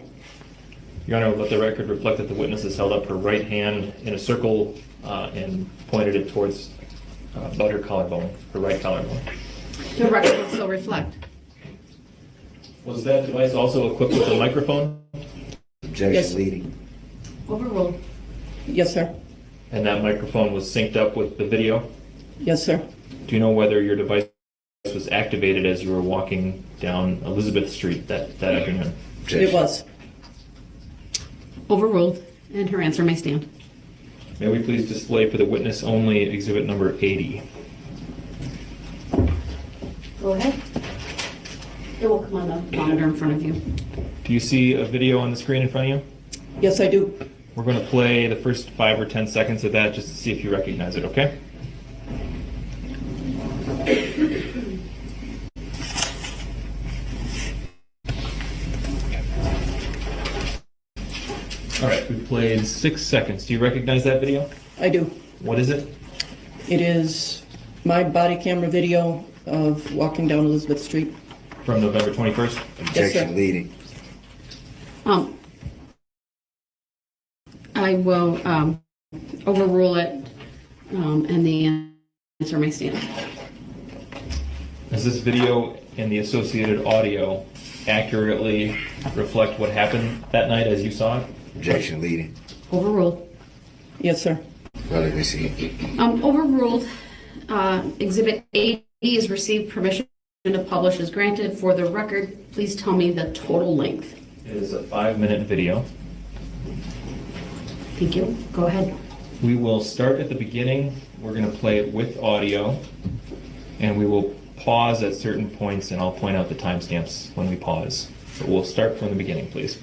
Your Honor, let the record reflect that the witness has held up her right hand in a circle and pointed it towards about her collarbone, her right collarbone. The record will still reflect. Was that device also equipped with a microphone? Objection, Yes. leading. Overruled. Yes, sir. And that microphone was synced up with the video? Yes, sir. Do you know whether your device was activated as you were walking down Elizabeth Street that afternoon? It was. Overruled. And her answer may stand. May we please display for the witness only exhibit number 80? Go ahead. It will come on the monitor in front of you. Do you see a video on the screen in front of you? Yes, I do. We're going to play the first 5 or 10 seconds of that just to see if you recognize it, okay? All right, we played 6 seconds. Do you recognize that video? I do. What is it? It is my body camera video of walking down Elizabeth Street. From November 21st? Objection, leading. I will overrule it, and the answer may stand. Does this video and the associated audio accurately reflect what happened that night as you saw it? Objection, leading. Overruled. Yes, sir. Well, let me see. Overruled. Exhibit 80 is received permission to publish is granted. For the record, please tell me the total length. It is a 5-minute video. Thank you. Go ahead. We will start at the beginning. We're going to play it with audio, and we will pause at certain points, and I'll point out the timestamps when we pause. So we'll start from the beginning, please.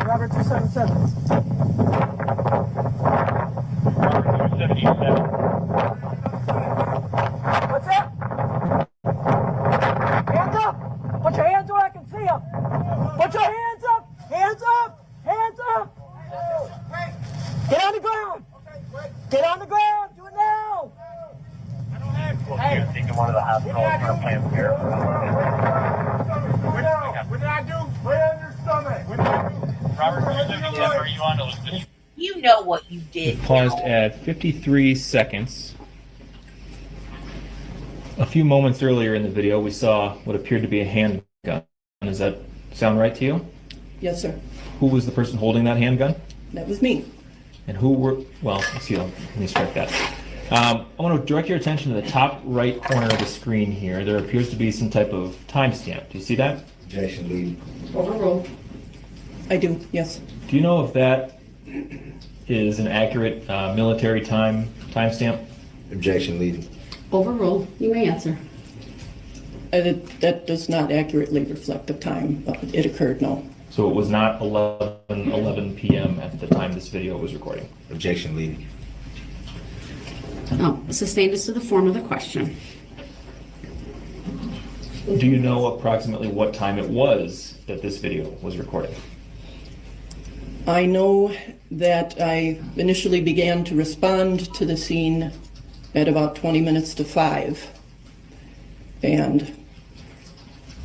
Robert 277. Robert 277. What's up? Hands up! Put your hands where I can see them. Put your hands up! Hands up! Hands up! Get on the ground! Get on the ground! Do it now! I don't have to. Hey, you're taking one of the hospitals for a plan here. What did I do? Lay on your stomach. What did I do? Robert, are you on the You know what you did. Paused at 53 seconds. A few moments earlier in the video, we saw what appeared to be a handgun. Does that sound right to you? Yes, sir. Who was the person holding that handgun? That was me. And who were, well, let's see, let me strike that. I want to direct your attention to the top right corner of the screen here. There appears to be some type of timestamp. Do you see that? Objection, leading. Overruled. I do, yes. Do you know if that is an accurate military timestamp? Objection, leading. Overruled. You may answer. That does not accurately reflect the time it occurred, no. So it was not 11 p.m. at the time this video was recording? Objection, leading. No. Sustained as to the form of the question. Do you know approximately what time it was that this video was recorded? I know that I initially began to respond to the scene at about 20 minutes to 5. And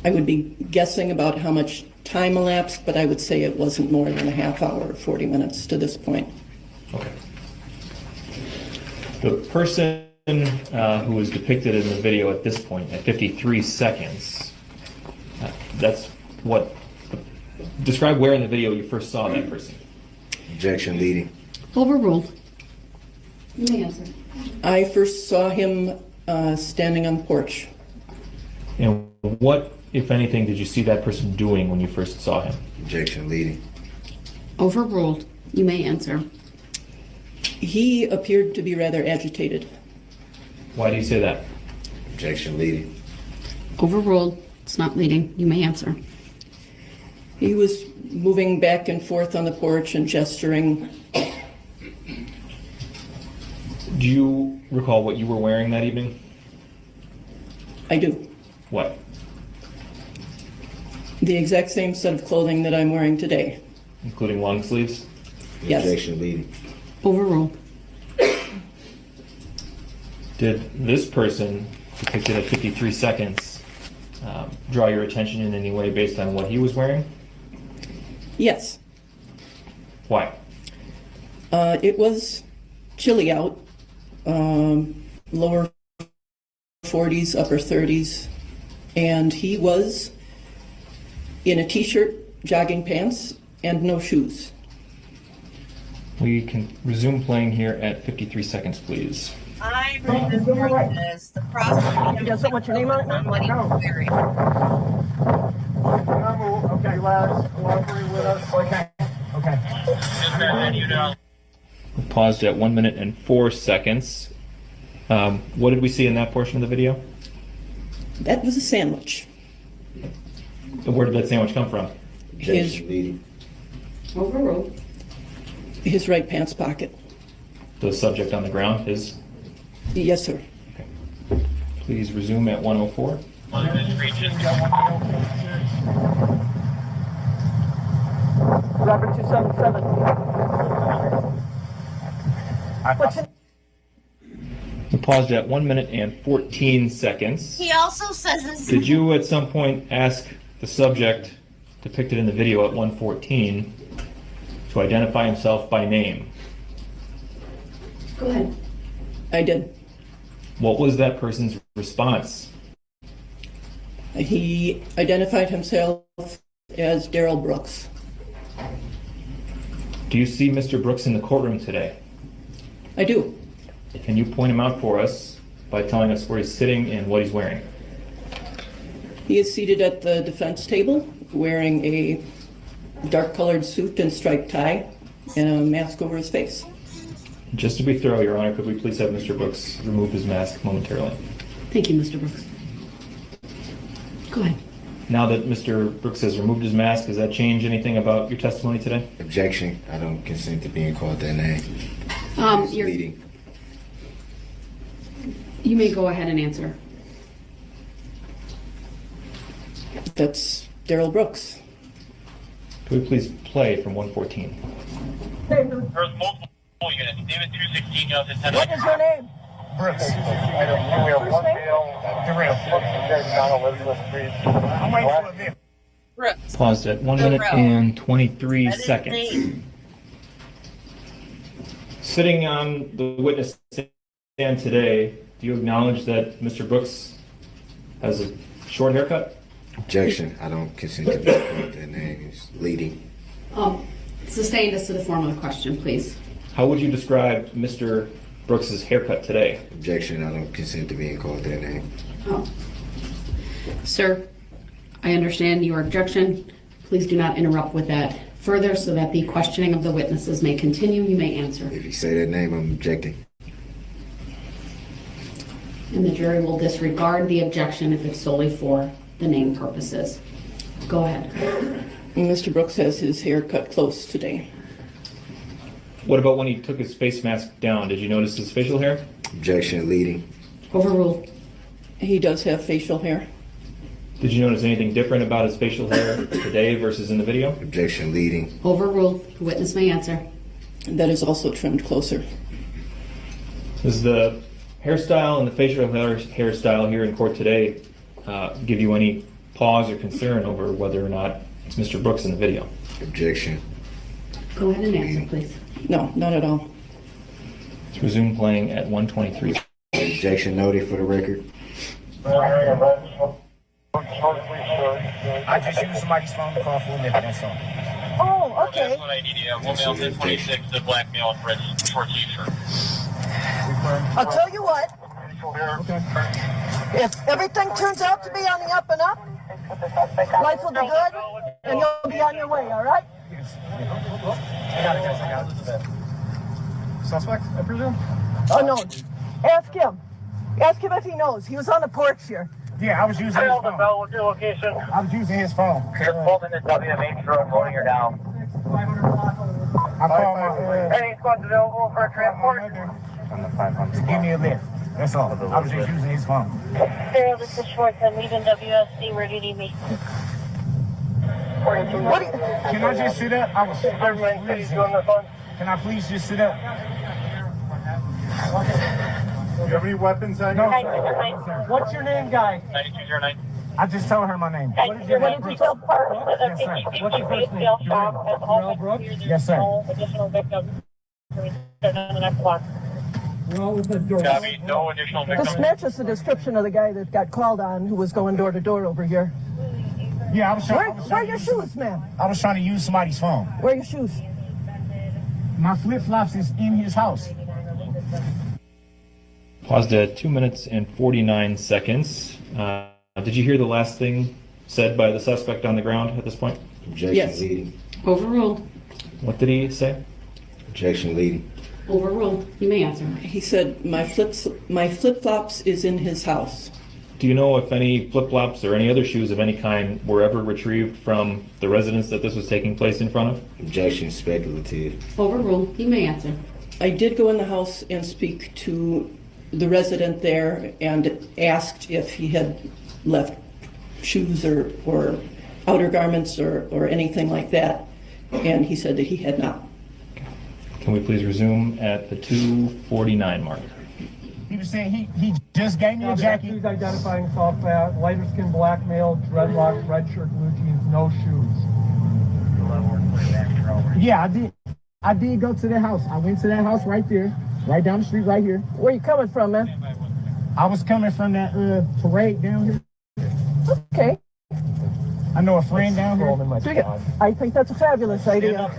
I would be guessing about how much time elapsed, but I would say it wasn't more than a half hour or 40 minutes to this point. Okay. The person who was depicted in the video at this point, at 53 seconds, that's what, describe where in the video you first saw that person. Objection, leading. Overruled. You may answer. I first saw him standing on the porch. And what, if anything, did you see that person doing when you first saw him? Objection, leading. Overruled. You may answer. He appeared to be rather agitated. Why do you say that? Objection, leading. Overruled. It's not leading. You may answer. He was moving back and forth on the porch and gesturing. Do you recall what you were wearing that evening? I do. What? The exact same set of clothing that I'm wearing today. Including long sleeves? Yes. Objection, leading. Overruled. Did this person, depicted at 53 seconds, draw your attention in any way based on what he was wearing? Yes. Why? It was chilly out, lower 40s, upper 30s, and he was in a t-shirt, jogging pants, and no shoes. We can resume playing here at 53 seconds, please. I remember this. The prosecutor. Does it want your name on it? On what he was wearing. Okay, lads, cooperate with us. Okay. Okay. We paused at 1 minute and 4 seconds. What did we see in that portion of the video? That was a sandwich. Where did that sandwich come from? Objection, leading. Overruled. His right pants pocket. The subject on the ground is? Yes, sir. Okay. Please resume at 104. Robert 277. What's your We paused at 1 minute and 14 seconds. He also says his Did you at some point ask the subject depicted in the video at 114 to to identify himself by name? Go ahead. I did. What was that person's response? He identified himself as Darrell Brooks. Do you see Mr. Brooks in the courtroom today? I do. Can you point him out for us by telling us where he's sitting and what he's wearing? He is seated at the defense table wearing a dark-colored suit and striped tie and a mask over his face. Just to be thorough, Your Honor, could we please have Mr. Brooks remove his mask momentarily? Thank you, Mr. Brooks. Go ahead. Now that Mr. Brooks has removed his mask, does that change anything about your testimony today? Objection. I don't consent to being called that name. Leading. You may go ahead and answer. That's Darrell Brooks. Could we please play from 114? There's multiple units. David 216, what is your name? Brooks. First name? Brooks. Paused at 1 minute and 23 seconds. Sitting on the witness stand today, do you acknowledge that Mr. Brooks has a short haircut? Objection. I don't consent to being called that name. He's leading. Sustained as to the form of the question, please. How would you describe Mr. Brooks's haircut today? Objection. I don't consent to being called that name. Sir, I understand your objection. Please do not interrupt with that further so that the questioning of the witnesses may continue. You may answer. If you say that name, I'm objecting. And the jury will disregard the objection if it's solely for the name purposes. Go ahead. Mr. Brooks has his hair cut close today. What about when he took his face mask down? Did you notice his facial hair? Objection. Leading. Overruled. He does have facial hair. Did you notice anything different about his facial hair today versus in the video? Objection. Leading. Overruled. The witness may answer. That is also trimmed closer. Does the hairstyle and the facial hairstyle here in court today give you any pause or concern over whether or not it's Mr. Brooks in the video? Objection. Go ahead and answer, please. No, not at all. Let's resume playing at 123. Objection noted for the record. I just used somebody's phone to call for a minute, that's all. Oh, okay. That's what I need. We'll mail 1026 to blackmail and Fred's short t-shirt. I'll tell you what. Okay. If everything turns out to be on the up and up, life will be good, and you'll be on your way, all right? Yes. I got it. Suspect, I presume? Oh, no. Ask him. Ask him if he knows. He was on the porch here. Yeah, I was using his phone. What's your location? I was using his phone. You're holding the W to make sure I'm holding her down. I called my... Any squads available for a transport? On the 500. Give me a lift. That's all. I was just using his phone. Sarah, this is Schwartz. I'm leaving WSC. Where do you need me? What? Can I just sit up? I was freezing. Can I please just sit up? You have any weapons on you? No, sir. What's your name, guy? 9209. I just told her my name. What is your name? Yes, sir. What's your first name? Darrell Brooks? Yes, sir. Additional victims. The next block. Copy. No additional victims. This matches the description of the guy that got called on who was going door to door over here. Yeah, I was trying. Where are your shoes, man? I was trying to use somebody's phone. Where are your shoes? My flip-flops is in his house. Paused at 2 minutes and 49 seconds. Did you hear the last thing said by the suspect on the ground at this point? Objection. Yes. Leading. Overruled. What did he say? Objection. Leading. Overruled. You may answer. He said, my flip-flops is in his house. Do you know if any flip-flops or any other shoes of any kind were ever retrieved from the residence that this was taking place in front of? Objection. Speculative. Overruled. You may answer. I did go in the house and speak to the resident there and asked if he had left shoes or outer garments or anything like that, and he said that he had not. Can we please resume at the 2:49 mark? He was saying he just gave me a jacket. He's identifying himself as lighter skin, black male, dreadlocks, red shirt, blue jeans, no shoes. Yeah, I did. I did go to that house. I went to that house right there, right down the street right here. Where you coming from, man? I was coming from that parade down here. Okay. I know a friend down here. I think that's a fabulous idea.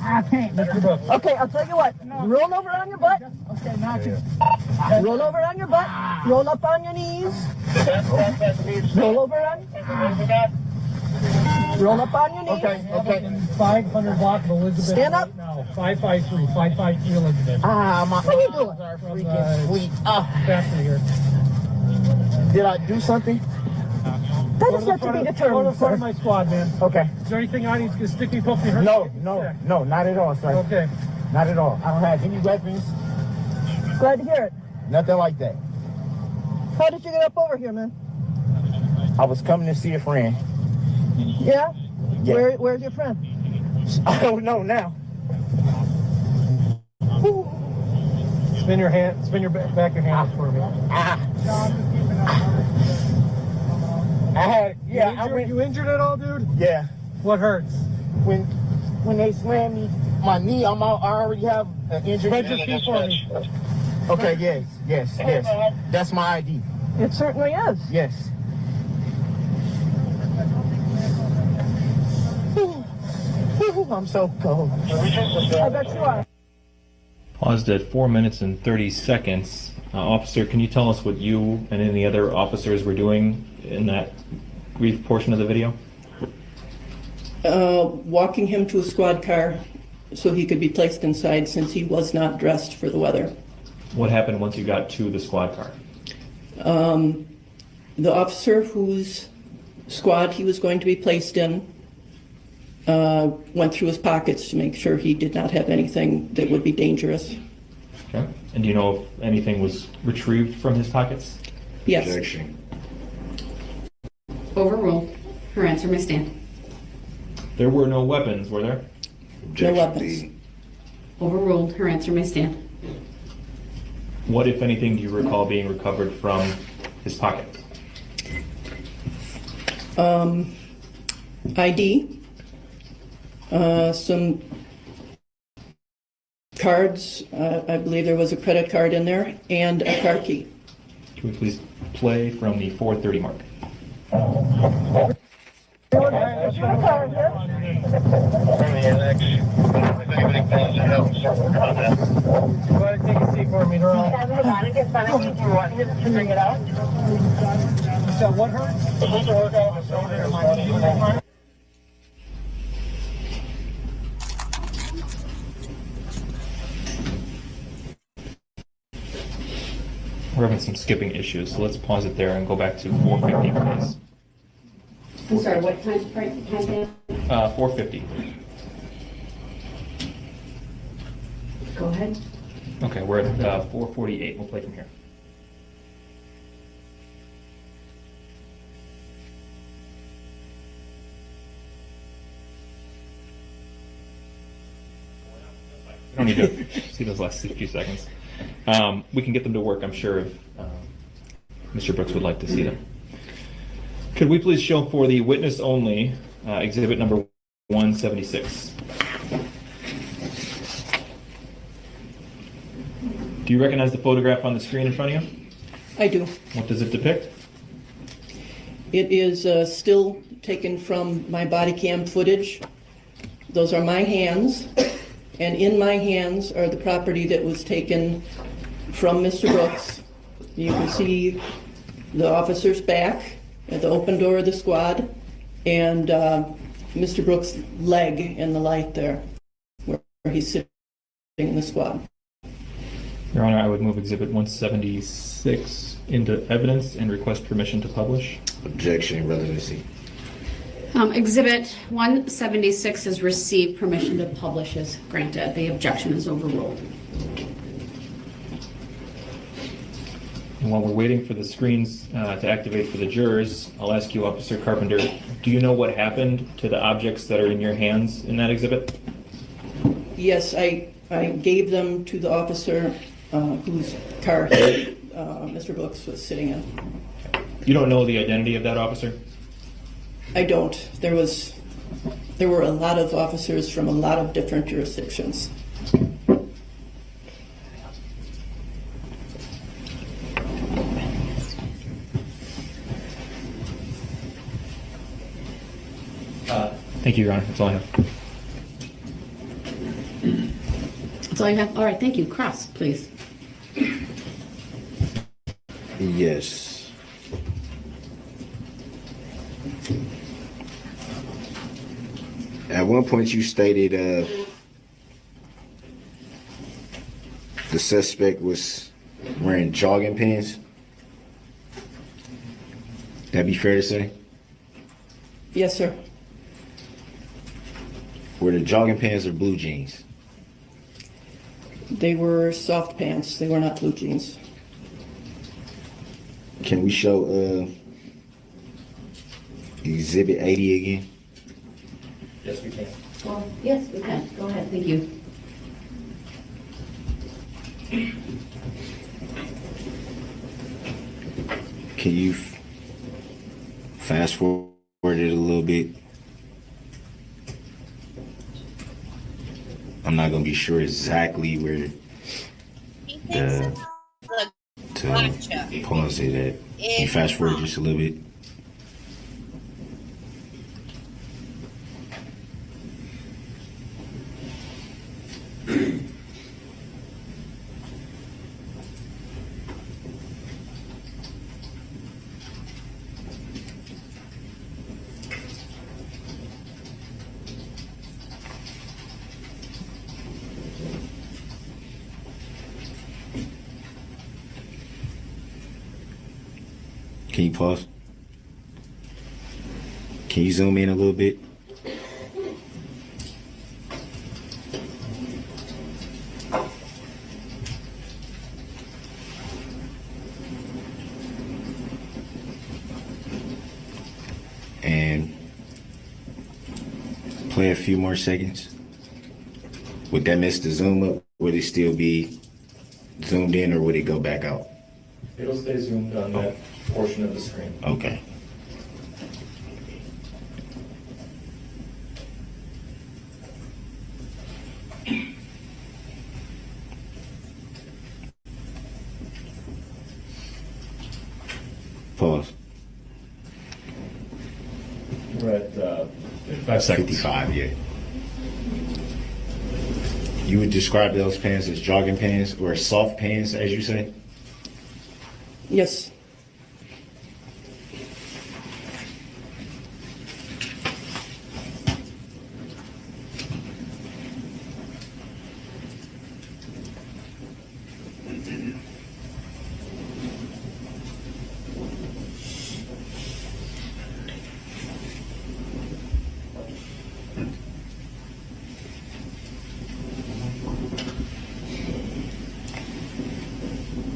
I can't, Mr. Brooks. Okay, I'll tell you what. Roll over on your butt. Okay, now roll over on your butt. Roll up on your knees. Roll over on. Roll up on your knees. Okay. 500 block of Elizabeth. Stand up. No, 553 Elizabeth. What are you doing? Freaking sweet. Faster here. Did I do something? That is yet to be determined. Go to the front of my squad, man. Okay. Is there anything I need to stick me, poke me, hurt? No, not at all, sir. Okay. Not at all. I don't have any weapons. Glad to hear it. Nothing like that. How did you get up over here, man? I was coming to see a friend. Yeah? Where's your friend? I don't know now. Spin your back your hands for me. You injured at all, dude? Yeah. What hurts? When they slammed me, my knee, I already have an injury. Spread your feet for me. Okay, yes. That's my ID. It certainly is. Yes. I'm so cold. I bet you are. Paused at 4 minutes and 30 seconds. Officer, can you tell us what you and any other officers were doing in that brief portion of the video? Walking him to a squad car so he could be placed inside since he was not dressed for the weather. What happened once you got to the squad car? The officer whose squad he was going to be placed in went through his pockets to make sure he did not have anything that would be dangerous. Okay. And do you know if anything was retrieved from his pockets? Yes. Objection. Overruled. Her answer may stand. There were no weapons, were there? No weapons. Overruled. Her answer may stand. What, if anything, do you recall being recovered from his pocket? ID, some cards, I believe there was a credit card in there, and a car key. Can we please play from the 4:30 mark? Go ahead and take a seat for me, Darrell. Do you want him to bring it out? So what hurts? We're having some skipping issues, so let's pause it there and go back to 4:50, please. I'm sorry, what time? 4:50. Go ahead. Okay, we're at 4:48. We'll play from here. I don't need to see those last few seconds. We can get them to work, I'm sure, if Mr. Brooks would like to see them. Could we please show for the witness only exhibit number 176? Do you recognize the photograph on the screen in front of you? I do. What does it depict? It is still taken from my body cam footage. Those are my hands, and in my hands are the property that was taken from Mr. Brooks. You can see the officer's back at the open door of the squad, and Mr. Brooks' leg in the light there, where he's sitting in the squad. Your Honor, I would move exhibit 176 into evidence and request permission to publish. Objection, relevancy. Exhibit 176 is received. Permission to publish is granted. The objection is overruled. And while we're waiting for the screens to activate for the jurors, I'll ask you, Officer Carpenter, do you know what happened to the objects that are in your hands in that exhibit? Yes, I gave them to the officer whose car Mr. Brooks was sitting in. You don't know the identity of that officer? I don't. There was There were a lot of officers from a lot of different jurisdictions. Thank you, Your Honor. That's all I have. That's all you have? All right, thank you. Cross, please. Yes. At one point you stated the suspect was wearing jogging pants. That'd be fair to say? Yes, sir. Were the jogging pants or blue jeans? They were soft pants. They were not blue jeans. Can we show Exhibit 80 again? Yes, we can. Well, yes, we can. Go ahead. Thank you. Can you fast forward it a little bit? I'm not gonna be sure exactly where to pause it at. Can you fast forward just a little bit? Can you pause? Can you zoom in a little bit? And play a few more seconds. Would that mess the zoom up? Would it still be zoomed in or would it go back out? It'll stay zoomed on that portion of the screen. Okay. Pause. We're at 5 seconds. 55, yeah. You would describe those pants as jogging pants or soft pants, as you say? Yes.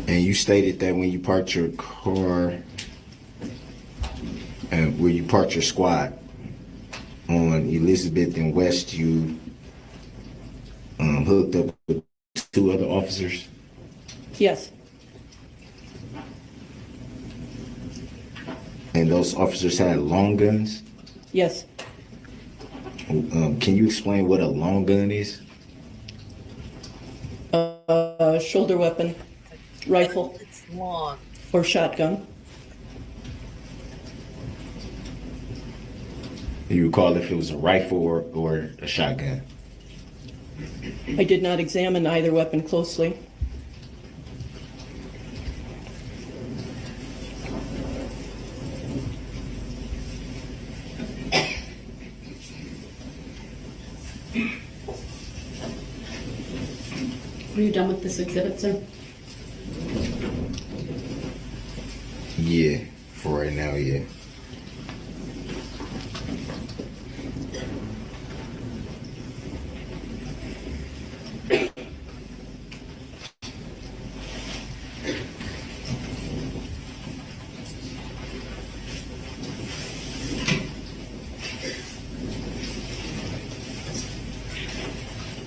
And you stated that when you parked your car, where you parked your squad on Elizabeth and West, you hooked up with 2 other officers? Yes. And those officers had long guns? Yes. Can you explain what a long gun is? Shoulder weapon, rifle, It's long. or shotgun. Do you recall if it was a rifle or a shotgun? I did not examine either weapon closely. Are you done with this exhibit, sir? Yeah, for right now, yeah.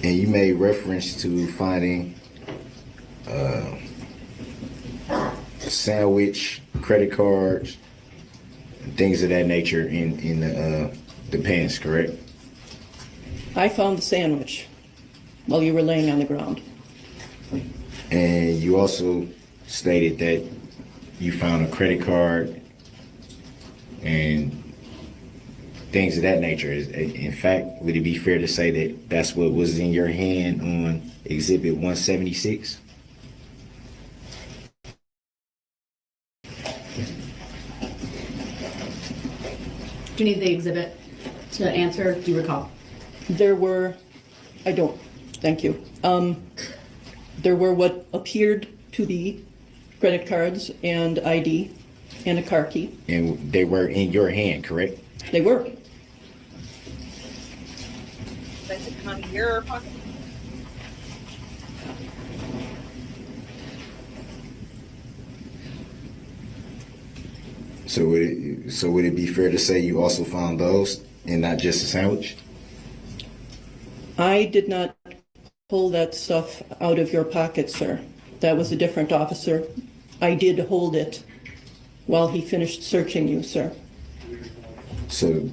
And you made reference to finding sandwich, credit cards, things of that nature in the pants, correct? I found the sandwich while you were laying on the ground. And you also stated that you found a credit card and things of that nature. In fact, would it be fair to say that that's what was in your hand on Exhibit 176? Do you need the exhibit to answer? Do you recall? There were, I don't, thank you. There were what appeared to be credit cards and ID and a car key. And they were in your hand, correct? They were. Does it come in your pocket? So would it be fair to say you also found those and not just a sandwich? I did not pull that stuff out of your pocket, sir. That was a different officer. I did hold it while he finished searching you, sir. So,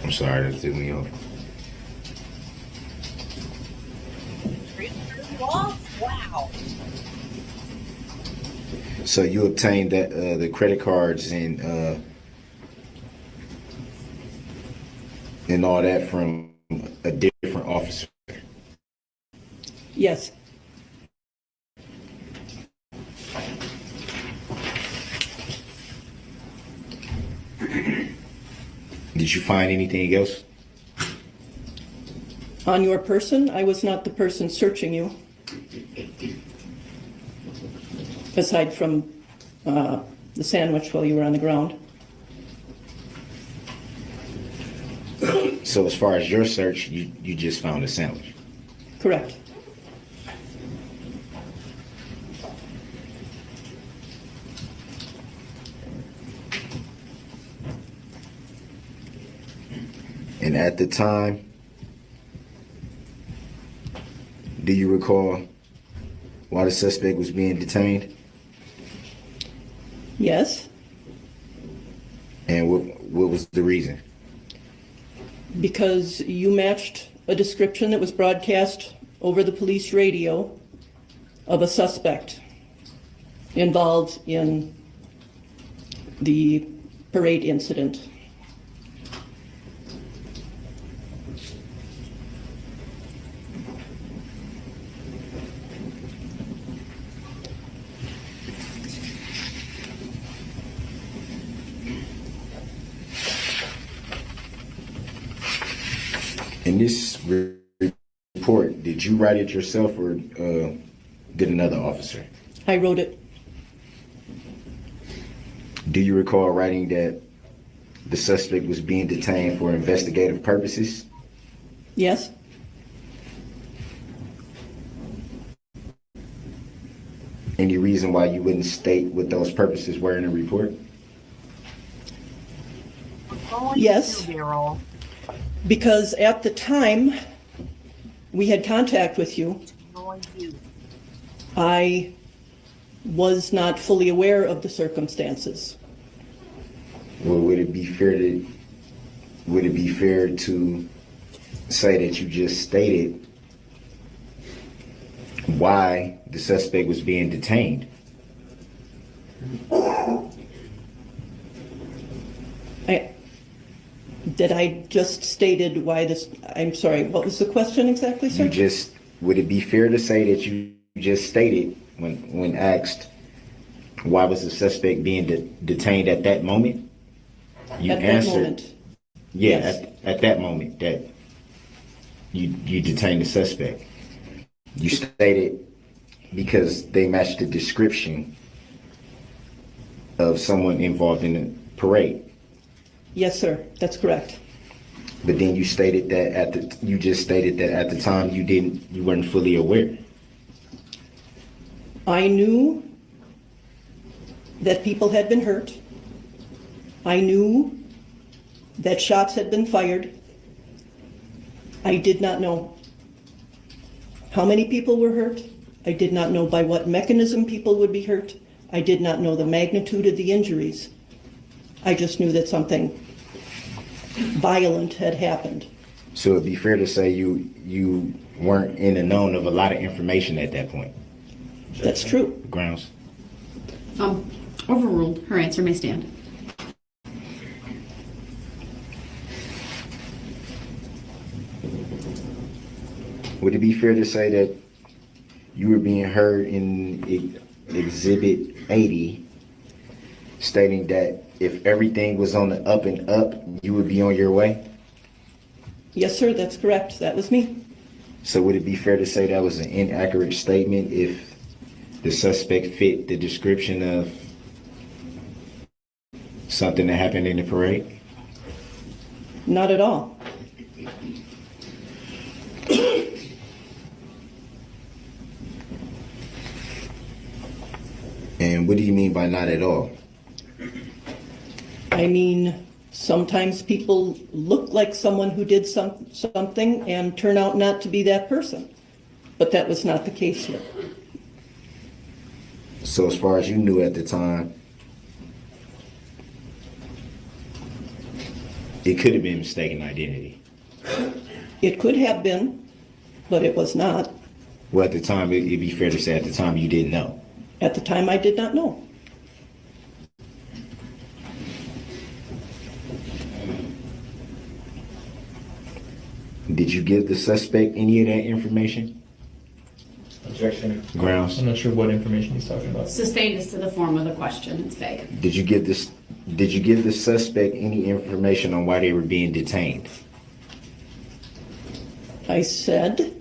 I'm sorry, that threw me off. Wow. So you obtained that the credit cards and all that from a different officer? Yes. Did you find anything else? On your person, I was not the person searching you. Aside from the sandwich while you were on the ground. So as far as your search, you just found a sandwich? Correct. And at the time, do you recall why the suspect was being detained? Yes. And what was the reason? Because you matched a description that was broadcast over the police radio of a suspect involved in the parade incident. In this report, did you write it yourself or did another officer? I wrote it. Do you recall writing that the suspect was being detained for investigative purposes? Yes. Any reason why you wouldn't state what those purposes were in the report? Yes. Because at the time we had contact with you, I was not fully aware of the circumstances. Well, would it be fair to say that you just stated why the suspect was being detained? Did I just stated why this? I'm sorry, what was the question exactly, sir? Would it be fair to say that you just stated when asked why was the suspect being detained at that moment? You at answered, that moment. Yeah, Yes. at that moment that you detained the suspect. You stated because they matched the description of someone involved in the parade. Yes, sir, that's correct. But then you stated that you just stated that at the time you weren't fully aware. I knew that people had been hurt. I knew that shots had been fired. I did not know how many people were hurt. I did not know by what mechanism people would be hurt. I did not know the magnitude of the injuries. I just knew that something violent had happened. So it'd be fair to say you weren't in the known of a lot of information at that point. That's true. Grounds. Overruled. Her answer may stand. Would it be fair to say that you were being heard in Exhibit 80, stating that if everything was on the up and up, you would be on your way? Yes, sir, that's correct. That was me. So would it be fair to say that was an inaccurate statement if the suspect fit the description of something that happened in the parade? Not at all. And what do you mean by not at all? I mean, sometimes people look like someone who did something and turn out not to be that person. But that was not the case here. So as far as you knew at the time, it could have been mistaken identity. It could have been, but it was not. Well, at the time, it'd be fair to say at the time you didn't know. At the time, I did not know. Did you give the suspect any of that information? Objection. Grounds. I'm not sure what information he's talking about. Sustained is to the form of the question. It's vague. Did you give the suspect any information on why they were being detained? I said,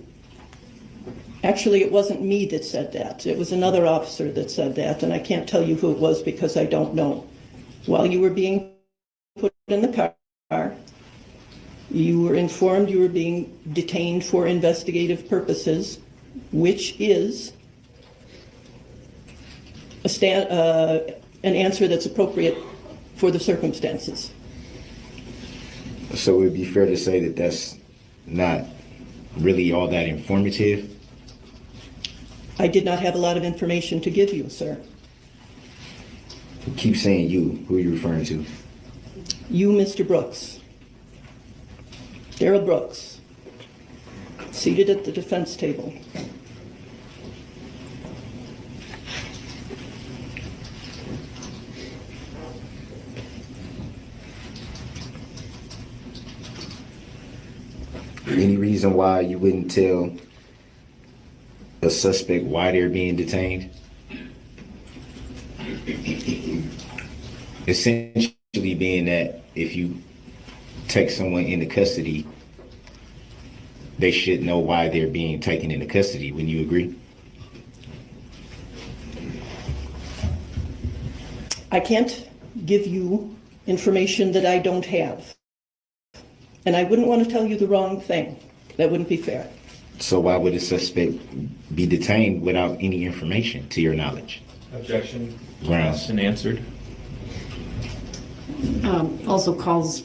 actually, it wasn't me that said that. It was another officer that said that, and I can't tell you who it was because I don't know. While you were being put in the car, you were informed you were being detained for investigative purposes, which is an answer that's appropriate for the circumstances. So it would be fair to say that that's not really all that informative? I did not have a lot of information to give you, sir. Keep saying you. Who are you referring to? You, Mr. Brooks. Darrell Brooks, seated at the defense table. Any reason why you wouldn't tell a suspect why they're being detained? Essentially being that if you take someone into custody, they should know why they're being taken into custody. Wouldn't you agree? I can't give you information that I don't have. And I wouldn't want to tell you the wrong thing. That wouldn't be fair. So why would a suspect be detained without any information to your knowledge? Objection. Grounds. Asked and answered. Also calls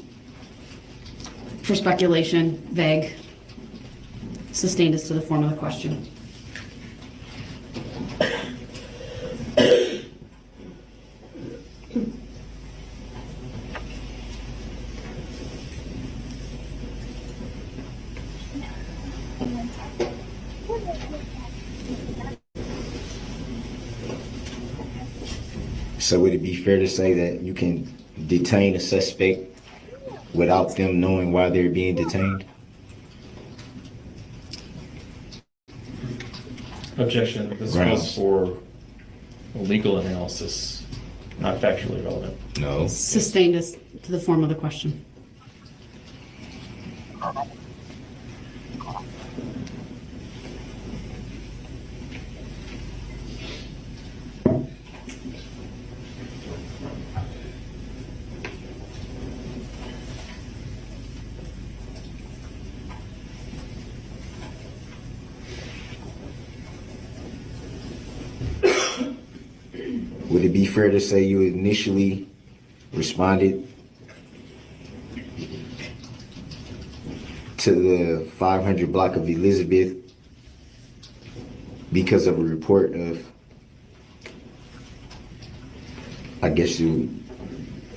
for speculation, vague. Sustained is to the form of the question. So would it be fair to say that you can detain a suspect without them knowing why they're being detained? Objection. This calls for a legal analysis, not factually relevant. No. Sustained is to the form of the question. Would it be fair to say you initially responded to the 500 block of Elizabeth because of a report of, I guess you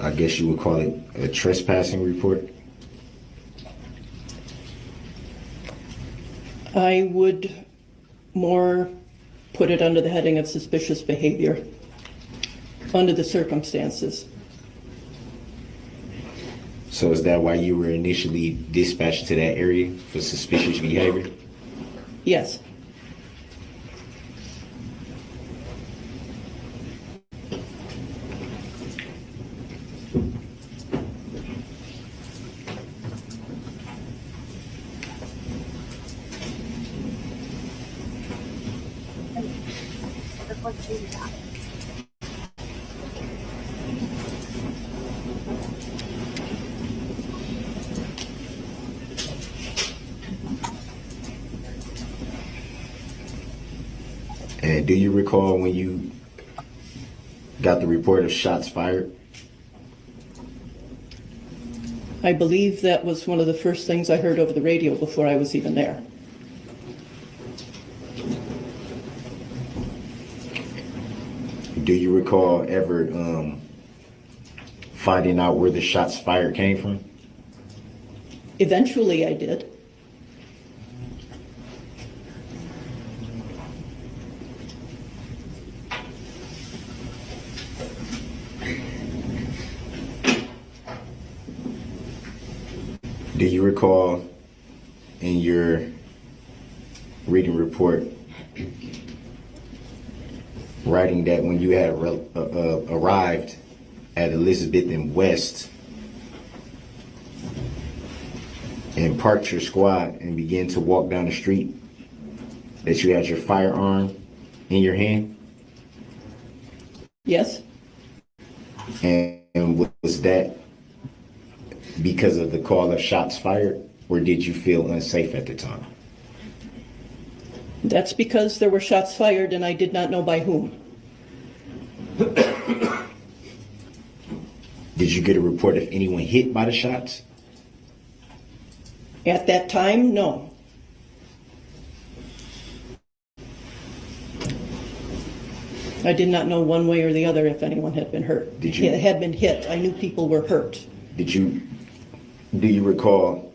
would call it a trespassing report? I would more put it under the heading of suspicious behavior under the circumstances. So is that why you were initially dispatched to that area for suspicious behavior? Yes. And do you recall when you got the report of shots fired? I believe that was one of the first things I heard over the radio before I was even there. Do you recall ever finding out where the shots fired came from? Eventually I did. Do you recall in your reading report writing that when you had arrived at Elizabeth and West and parked your squad and began to walk down the street, that you had your firearm in your hand? Yes. And was that because of the call of shots fired, or did you feel unsafe at the time? That's because there were shots fired and I did not know by whom. Did you get a report of anyone hit by the shots? At that time, no. I did not know one way or the other if anyone had been hurt. Did you? It had been hit. I knew people were hurt. Do you recall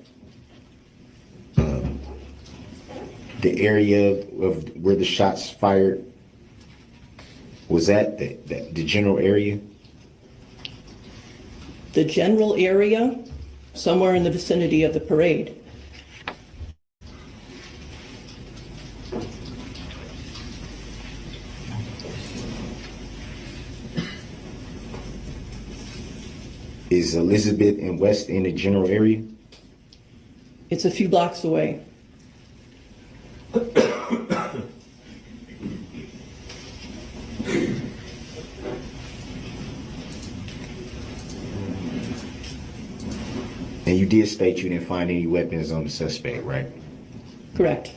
the area of where the shots fired? Was that the general area? The general area, somewhere in the vicinity of the parade. Is Elizabeth and West in the general area? It's a few blocks away. And you did state you didn't find any weapons on the suspect, right? Correct.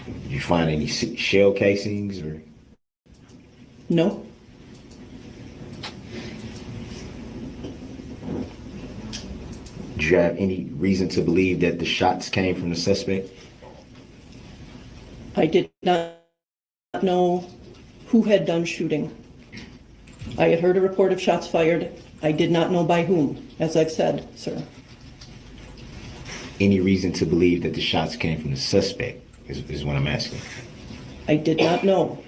Did you find any shell casings or? No. Do you have any reason to believe that the shots came from the suspect? I did not know who had done shooting. I had heard a report of shots fired. I did not know by whom, as I've said, sir. Any reason to believe that the shots came from the suspect is what I'm asking. I did not know.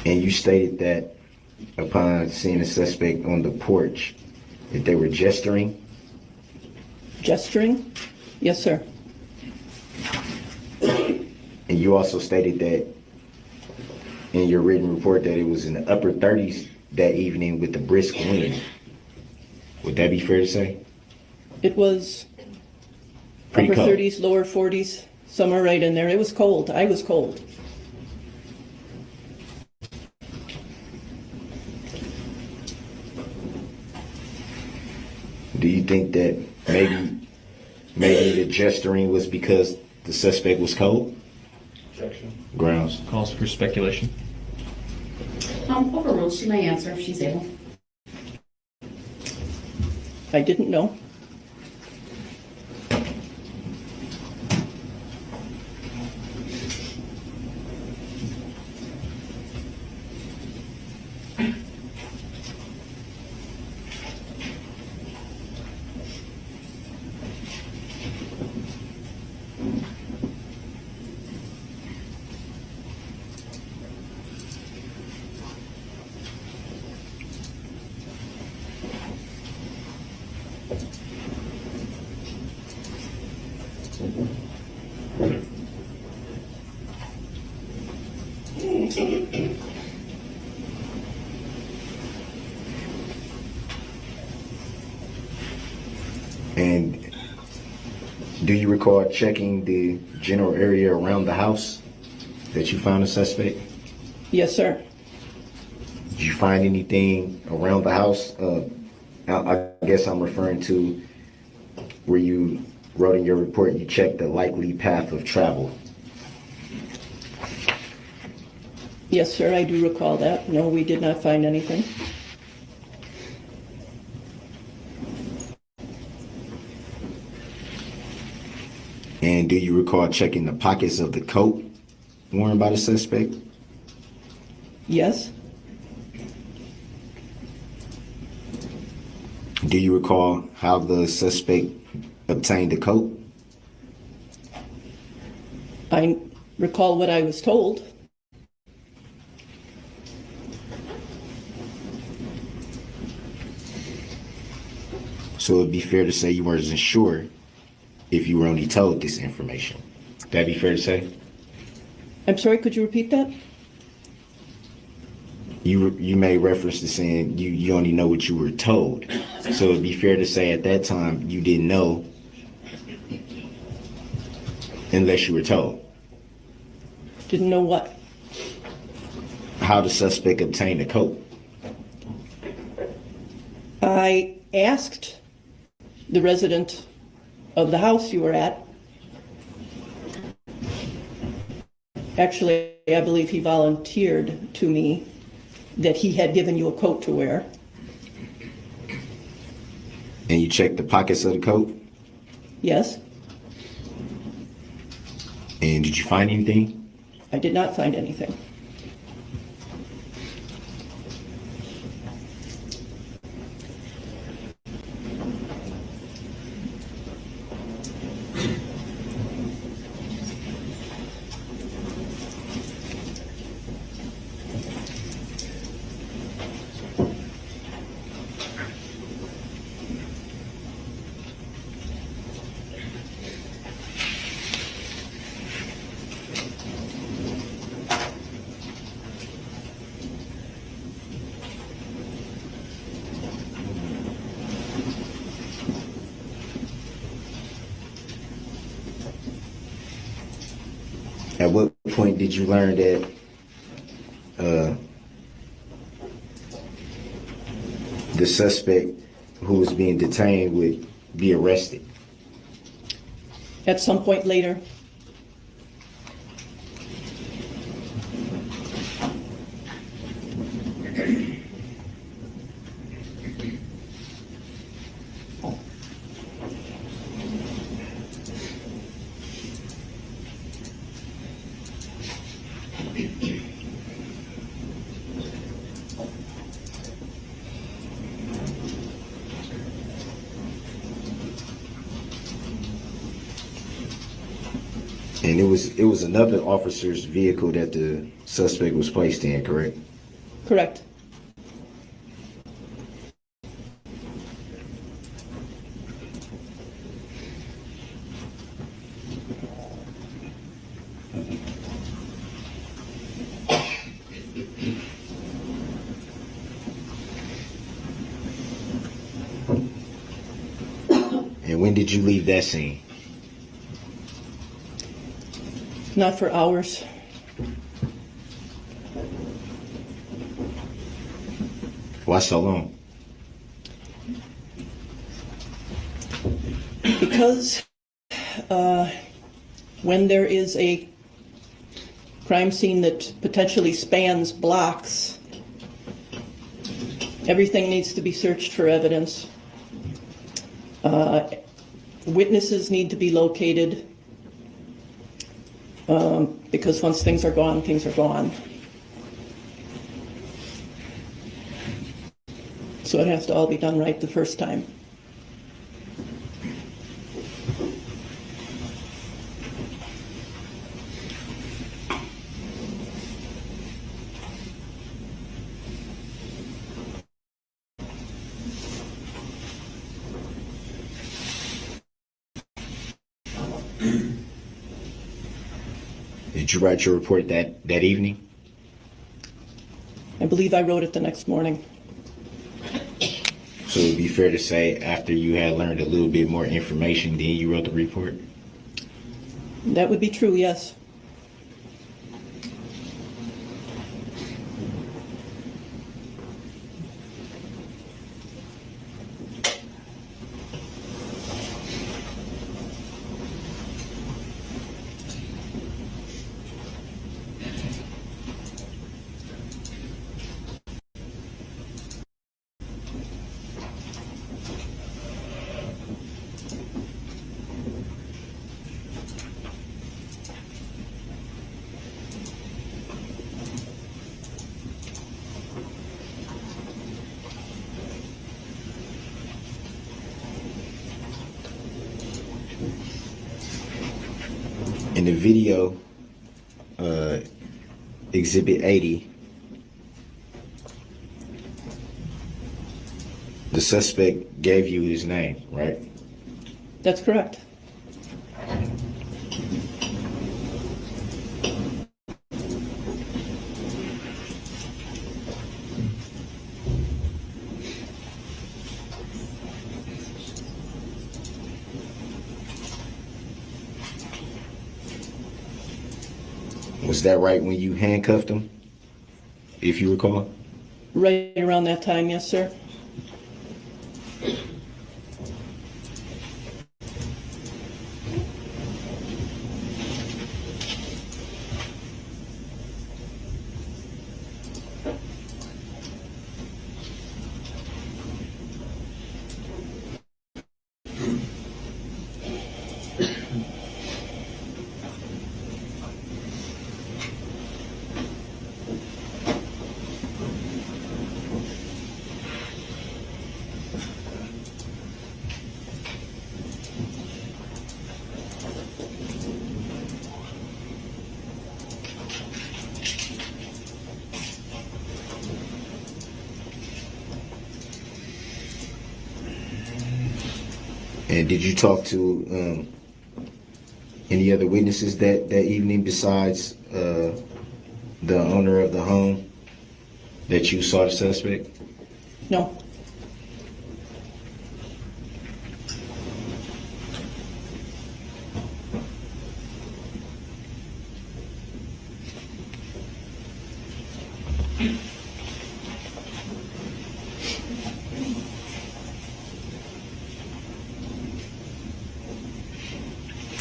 And you stated that upon seeing the suspect on the porch, that they were gesturing? Gesturing? Yes, sir. And you also stated that in your written report that it was in the upper 30s that evening with the brisk wind. Would that be fair to say? It was Pretty upper cold. 30s, lower 40s, somewhere right in there. It was cold. I was cold. Do you think that maybe the gesturing was because the suspect was cold? Objection. Grounds. Calls for speculation. Overruled. She may answer if she's able. I didn't know. And do you recall checking the general area around the house that you found the suspect? Yes, sir. Did you find anything around the house? I guess I'm referring to where you wrote in your report you checked the likely path of travel. Yes, sir, I do recall that. No, we did not find anything. And do you recall checking the pockets of the coat worn by the suspect? Yes. Do you recall how the suspect obtained the coat? I recall what I was told. So it'd be fair to say you weren't sure if you were only told this information. That'd be fair to say? I'm sorry, could you repeat that? You made reference to saying you only know what you were told. So it'd be fair to say at that time you didn't know unless you were told. Didn't know what? How the suspect obtained the coat. I asked the resident of the house you were at. Actually, I believe he volunteered to me that he had given you a coat to wear. And you checked the pockets of the coat? Yes. And did you find anything? I did not find anything. At what point did you learn that the suspect who was being detained would be arrested? At some point later. And it was another officer's vehicle that the suspect was placed in, correct? Correct. And when did you leave that scene? Not for hours. Why so long? Because when there is a crime scene that potentially spans blocks, everything needs to be searched for evidence. Witnesses need to be located. Because once things are gone, things are gone. So it has to all be done right the first time. Did you write your report that evening? I believe I wrote it the next morning. So it would be fair to say after you had learned a little bit more information, then you wrote the report? That would be true, yes. In the video, Exhibit 80, the suspect gave you his name, right? That's correct. Was that right when you handcuffed him, if you recall? Right around that time, yes, sir. And did you talk to any other witnesses that evening besides the owner of the home that you saw the suspect? No.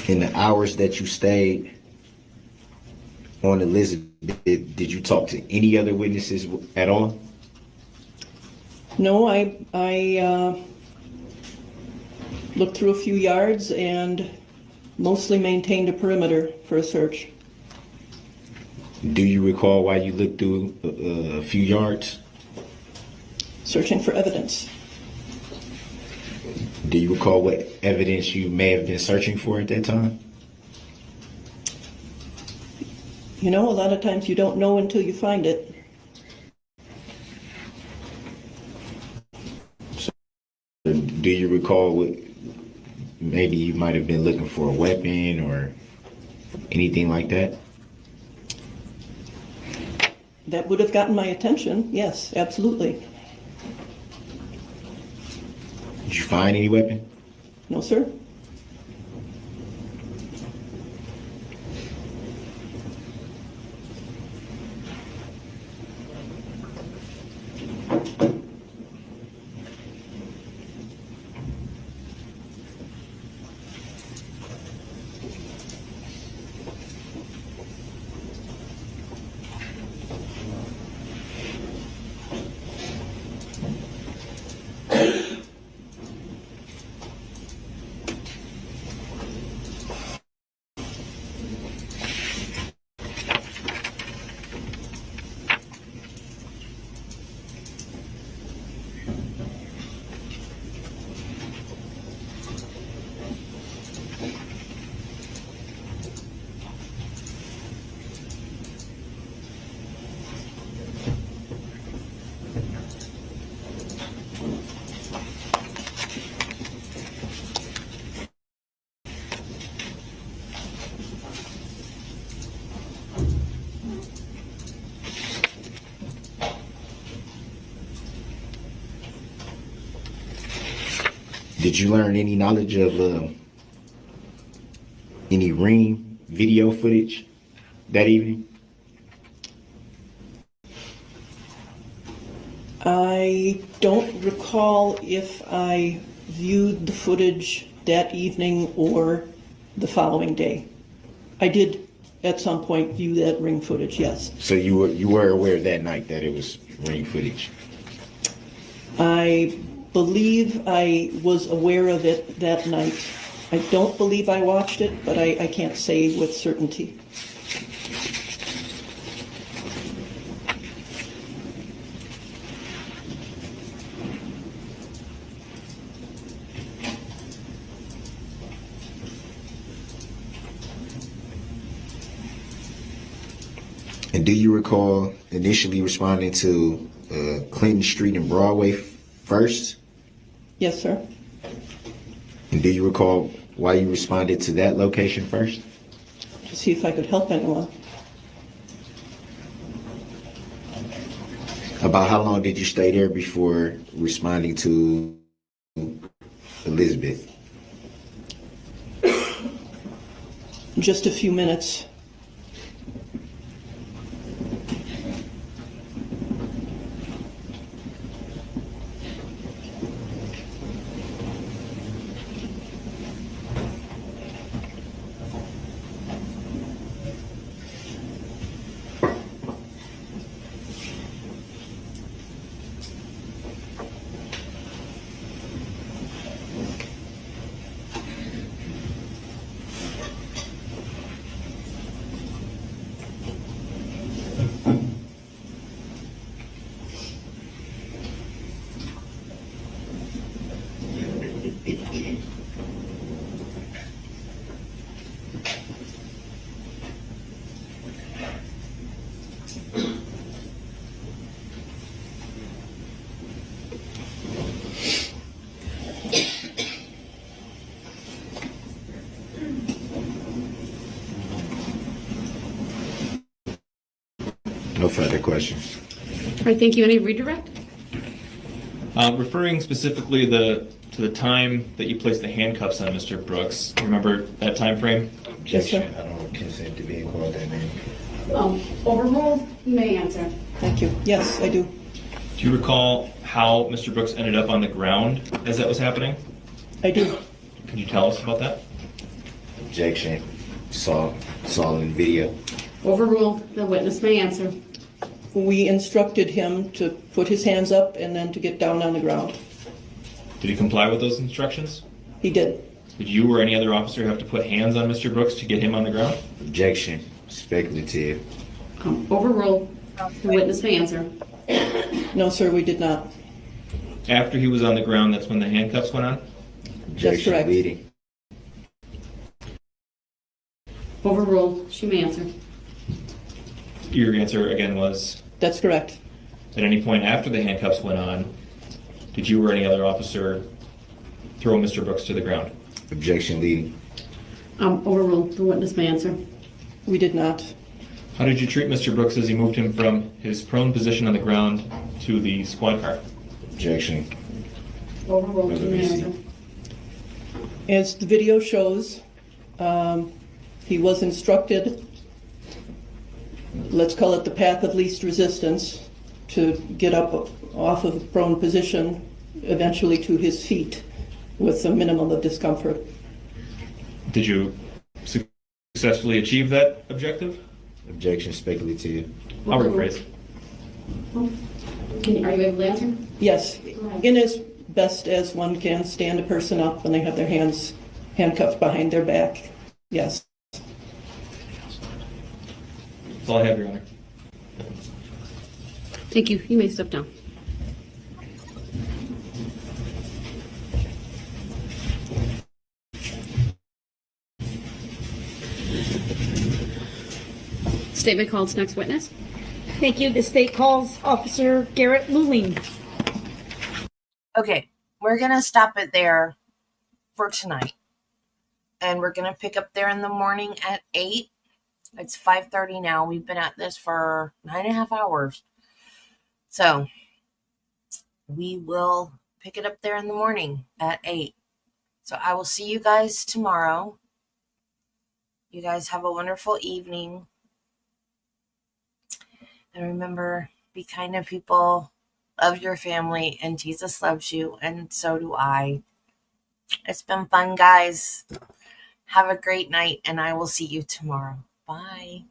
In the hours that you stayed on Elizabeth, did you talk to any other witnesses at all? No, I looked through a few yards and mostly maintained a perimeter for a search. Do you recall why you looked through a few yards? Searching for evidence. Do you recall what evidence you may have been searching for at that time? You know, a lot of times you don't know until you find it. So, do you recall what maybe you might have been looking for a weapon or anything like that? That would have gotten my attention, yes, absolutely. Did you find any weapon? No, sir. Did you learn any knowledge of any ring video footage that evening? I don't recall if I viewed the footage that evening or the following day. I did at some point view that ring footage, yes. So you were aware that night that it was ring footage? I believe I was aware of it that night. I don't believe I watched it, but I can't say with certainty. And do you recall initially responding to Clinton Street and Broadway first? Yes, sir. And do you recall why you responded to that location first? To see if I could help anyone. About how long did you stay there before responding to Elizabeth? Just a few minutes. No further questions. All right, thank you. Any redirect? Referring specifically to the time that you placed the handcuffs on Mr. Brooks, remember that time frame? Objection. I don't consent to being called that name. Overruled. You may answer. Thank you. Yes, I do. Do you recall how Mr. Brooks ended up on the ground as that was happening? I do. Could you tell us about that? Objection. Saw in video. Overruled. The witness may answer. We instructed him to put his hands up and then to get down on the ground. Did he comply with those instructions? He did. Did you or any other officer have to put hands on Mr. Brooks to get him on the ground? Objection. Speculative. Overruled. The witness may answer. No, sir, we did not. After he was on the ground, that's when the handcuffs went on? Objection. correct. Leading. Overruled. She may answer. Your answer again was? That's correct. At any point after the handcuffs went on, did you or any other officer throw Mr. Brooks to the ground? Objection. Leading. Overruled. The witness may answer. We did not. How did you treat Mr. Brooks as you moved him from his prone position on the ground to the squad car? Objection. Overruled. She may answer. As the video shows, he was instructed, let's call it the path of least resistance, to get up off of a prone position, eventually to his feet, with a minimum of discomfort. Did you successfully achieve that objective? Objection. Speculative. I'll rephrase. Are you able to answer? Yes, in as best as one can stand a person up when they have their hands handcuffed behind their back. Yes. That's all I have, Your Honor. Thank you. You may step down. Statement called to next witness. Thank you. The state calls Officer Garrett Luling. Okay, we're gonna stop it there for tonight, and we're gonna pick up there in the morning at 8. It's 5:30 now. We've been at this for 9.5 hours, so we will pick it up there in the morning at 8. So I will see you guys tomorrow. You guys have a wonderful evening. And remember, be kind to people, love your family, and Jesus loves you, and so do I. It's been fun, guys. Have a great night, and I will see you tomorrow. Bye.